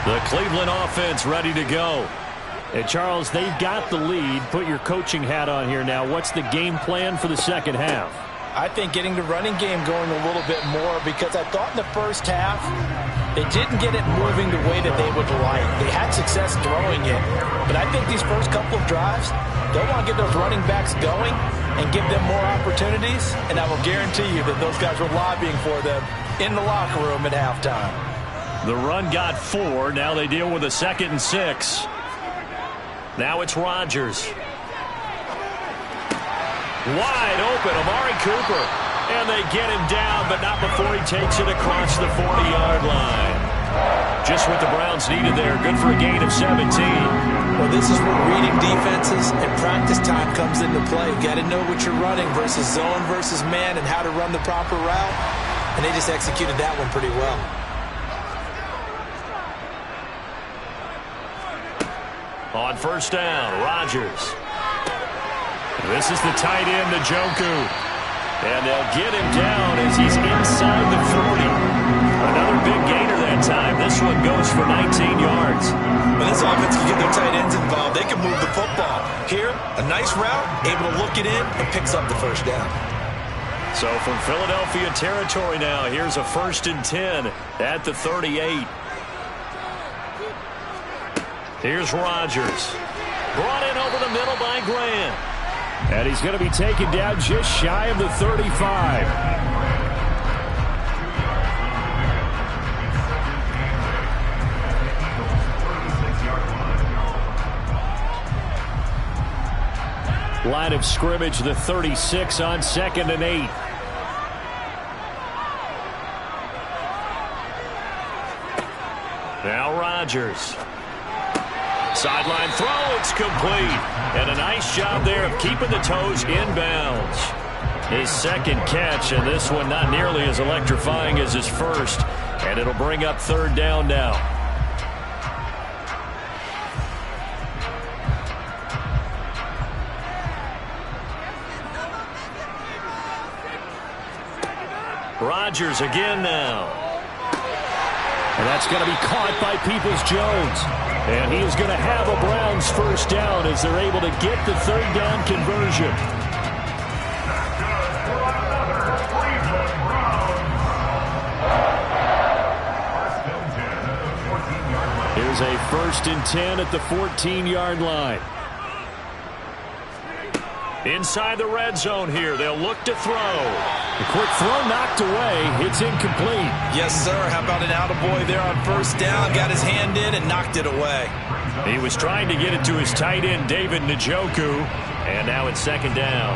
The Cleveland offense ready to go. And Charles, they've got the lead. Put your coaching hat on here now. What's the game plan for the second half? I think getting the running game going a little bit more, because I thought in the first half they didn't get it moving the way that they would like. They had success throwing it, but I think these first couple of drives, they'll want to get those running backs going and give them more opportunities, and I will guarantee you that those guys were lobbying for them in the locker room at halftime. The run got 4. Now they deal with a 2nd and 6. Now it's Rodgers. Wide open, Amari Cooper. And they get him down, but not before he takes it across the 40-yard line. Just what the Browns needed there. Good for a gain of 17. Well, this is where reading defenses and practice time comes into play. You got to know what you're running versus zone versus man and how to run the proper route. And they just executed that one pretty well. On first down, Rodgers. This is the tight end, Njoku. And they'll get him down as he's inside the 40. Another big gainer that time. This one goes for 19 yards. When this offense can get their tight ends involved, they can move the football. Here, a nice route, able to look it in, and picks up the first down. So from Philadelphia territory now, here's a 1st and 10 at the 38. Here's Rodgers. Brought in over the middle by Grant. And he's going to be taken down just shy of the 35. Line of scrimmage, the 36 on 2nd and 8. Now Rodgers. Sideline throw, it's complete. And a nice job there of keeping the toes inbounds. His 2nd catch, and this one not nearly as electrifying as his first. And it'll bring up 3rd down now. Rodgers again now. And that's going to be caught by Peoples-Jones. And he is going to have a Browns first down as they're able to get the 3rd down conversion. Here's a 1st and 10 at the 14-yard line. Inside the red zone here. They'll look to throw. The quick throw knocked away. It's incomplete. Yes, sir. How about an attaboy there on first down? Got his hand in and knocked it away. He was trying to get it to his tight end, David Njoku. And now it's 2nd down.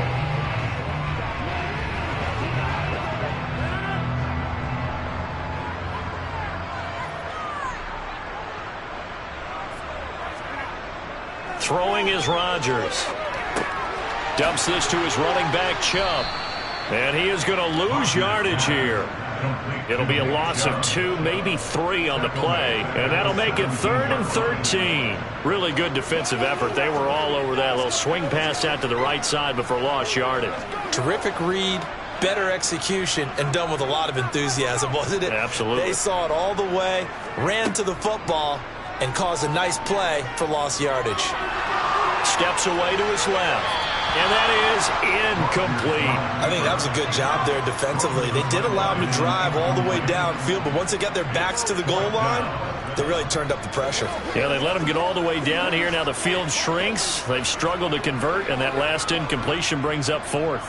Throwing is Rodgers. Dumps this to his running back, Chubb. And he is going to lose yardage here. It'll be a loss of 2, maybe 3 on the play. And that'll make it 3rd and 13. Really good defensive effort. They were all over that little swing pass out to the right side before lost yardage. Terrific read, better execution, and done with a lot of enthusiasm, wasn't it? Absolutely. They saw it all the way, ran to the football, and caused a nice play for lost yardage. Steps away to his left. And that is incomplete. I think that was a good job there defensively. They did allow him to drive all the way downfield, but once they got their backs to the goal line, they really turned up the pressure. Yeah, they let him get all the way down here. Now the field shrinks. They've struggled to convert, and that last incompletion brings up 4th.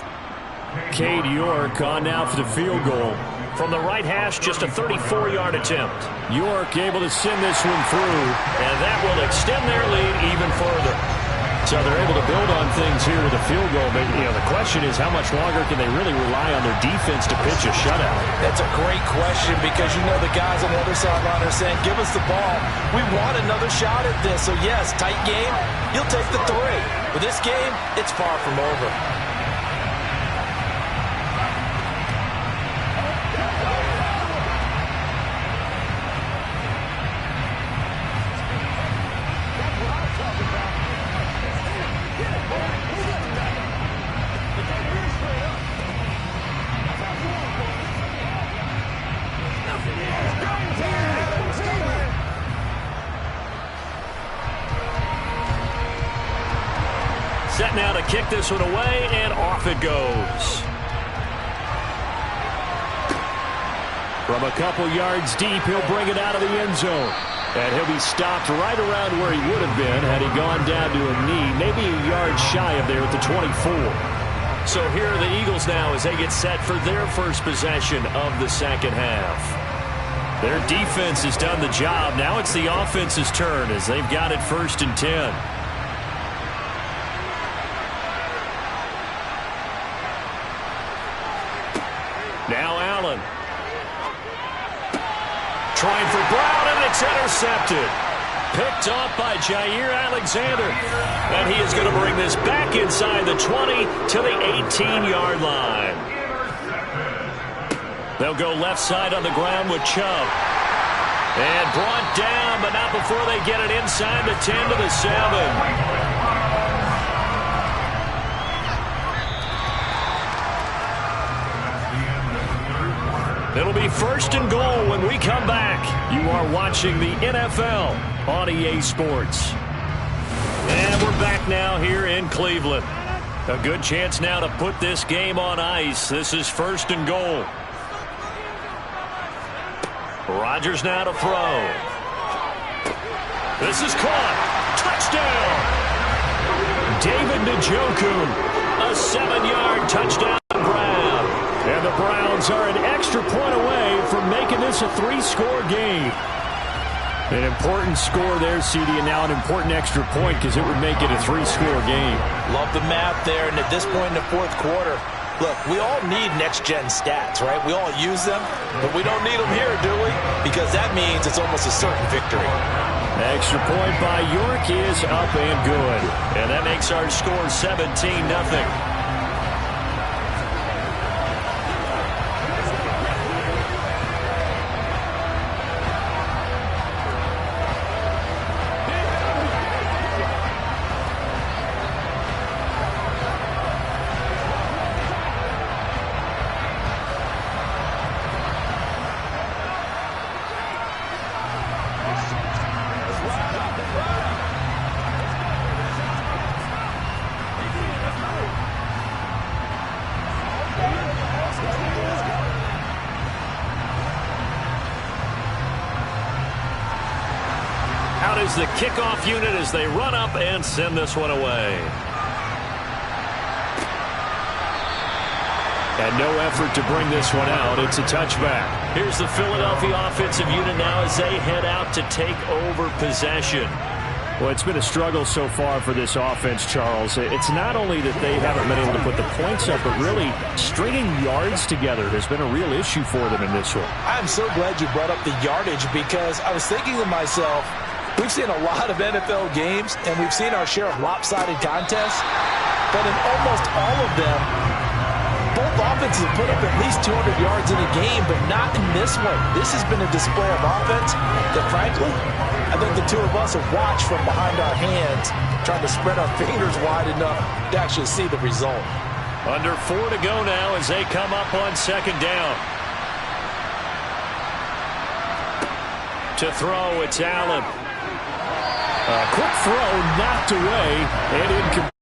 Cade York on now for the field goal. From the right hash, just a 34-yard attempt. York able to send this one through, and that will extend their lead even further. So they're able to build on things here with a field goal. But, the question is how much longer can they really rely on their defense to pitch a shutout? That's a great question because, the guys on the other sideline are saying, give us the ball. We want another shot at this. So, yes, tight game, you'll take the 3. But this game, it's far from over. now to kick this one away, and off it goes. From a couple yards deep, he'll bring it out of the end zone. And he'll be stopped right around where he would have been had he gone down to a knee, maybe a yard shy of there at the 24. So here are the Eagles now as they get set for their first possession of the second half. Their defense has done the job. Now it's the offense's turn as they've got it 1st and 10. Now Allen. Trying for Brown, and it's intercepted. Picked off by Jair Alexander. And he is going to bring this back inside the 20 to the 18-yard line. They'll go left side on the ground with Chubb. And brought down, but not before they get it inside the 10 to the 7. It'll be 1st and goal when we come back. You are watching the NFL on EA Sports. And we're back now here in Cleveland. A good chance now to put this game on ice. This is 1st and goal. Rodgers now to throw. This is caught. Touchdown. David Njoku. A 7-yard touchdown grab. And the Browns are an extra point away from making this a 3-score game. An important score there, CD, and now an important extra point because it would make it a 3-score game. Love the math there, and at this point in the 4th quarter, look, we all need next-gen stats, right? We all use them, but we don't need them here, do we? Because that means it's almost a certain victory. Extra point by York is up and good. And that makes our score 17-0. Out is the kickoff unit as they run up and send this one away. And no effort to bring this one out. It's a touchback. Here's the Philadelphia offensive unit now as they head out to take over possession. Well, it's been a struggle so far for this offense, Charles. It's not only that they haven't been able to put the points up, but really stringing yards together has been a real issue for them in this one. I'm so glad you brought up the yardage because I was thinking to myself, we've seen a lot of NFL games, and we've seen our share of lopsided contests, but in almost all of them, both offenses have put up at least 200 yards in a game, but not in this one. This has been a display of offense that, frankly, I think the two of us have watched from behind our hands, trying to spread our fingers wide enough to actually see the result. Under 4 to go now as they come up on 2nd down. To throw, it's Allen. A quick throw knocked away and incomplete.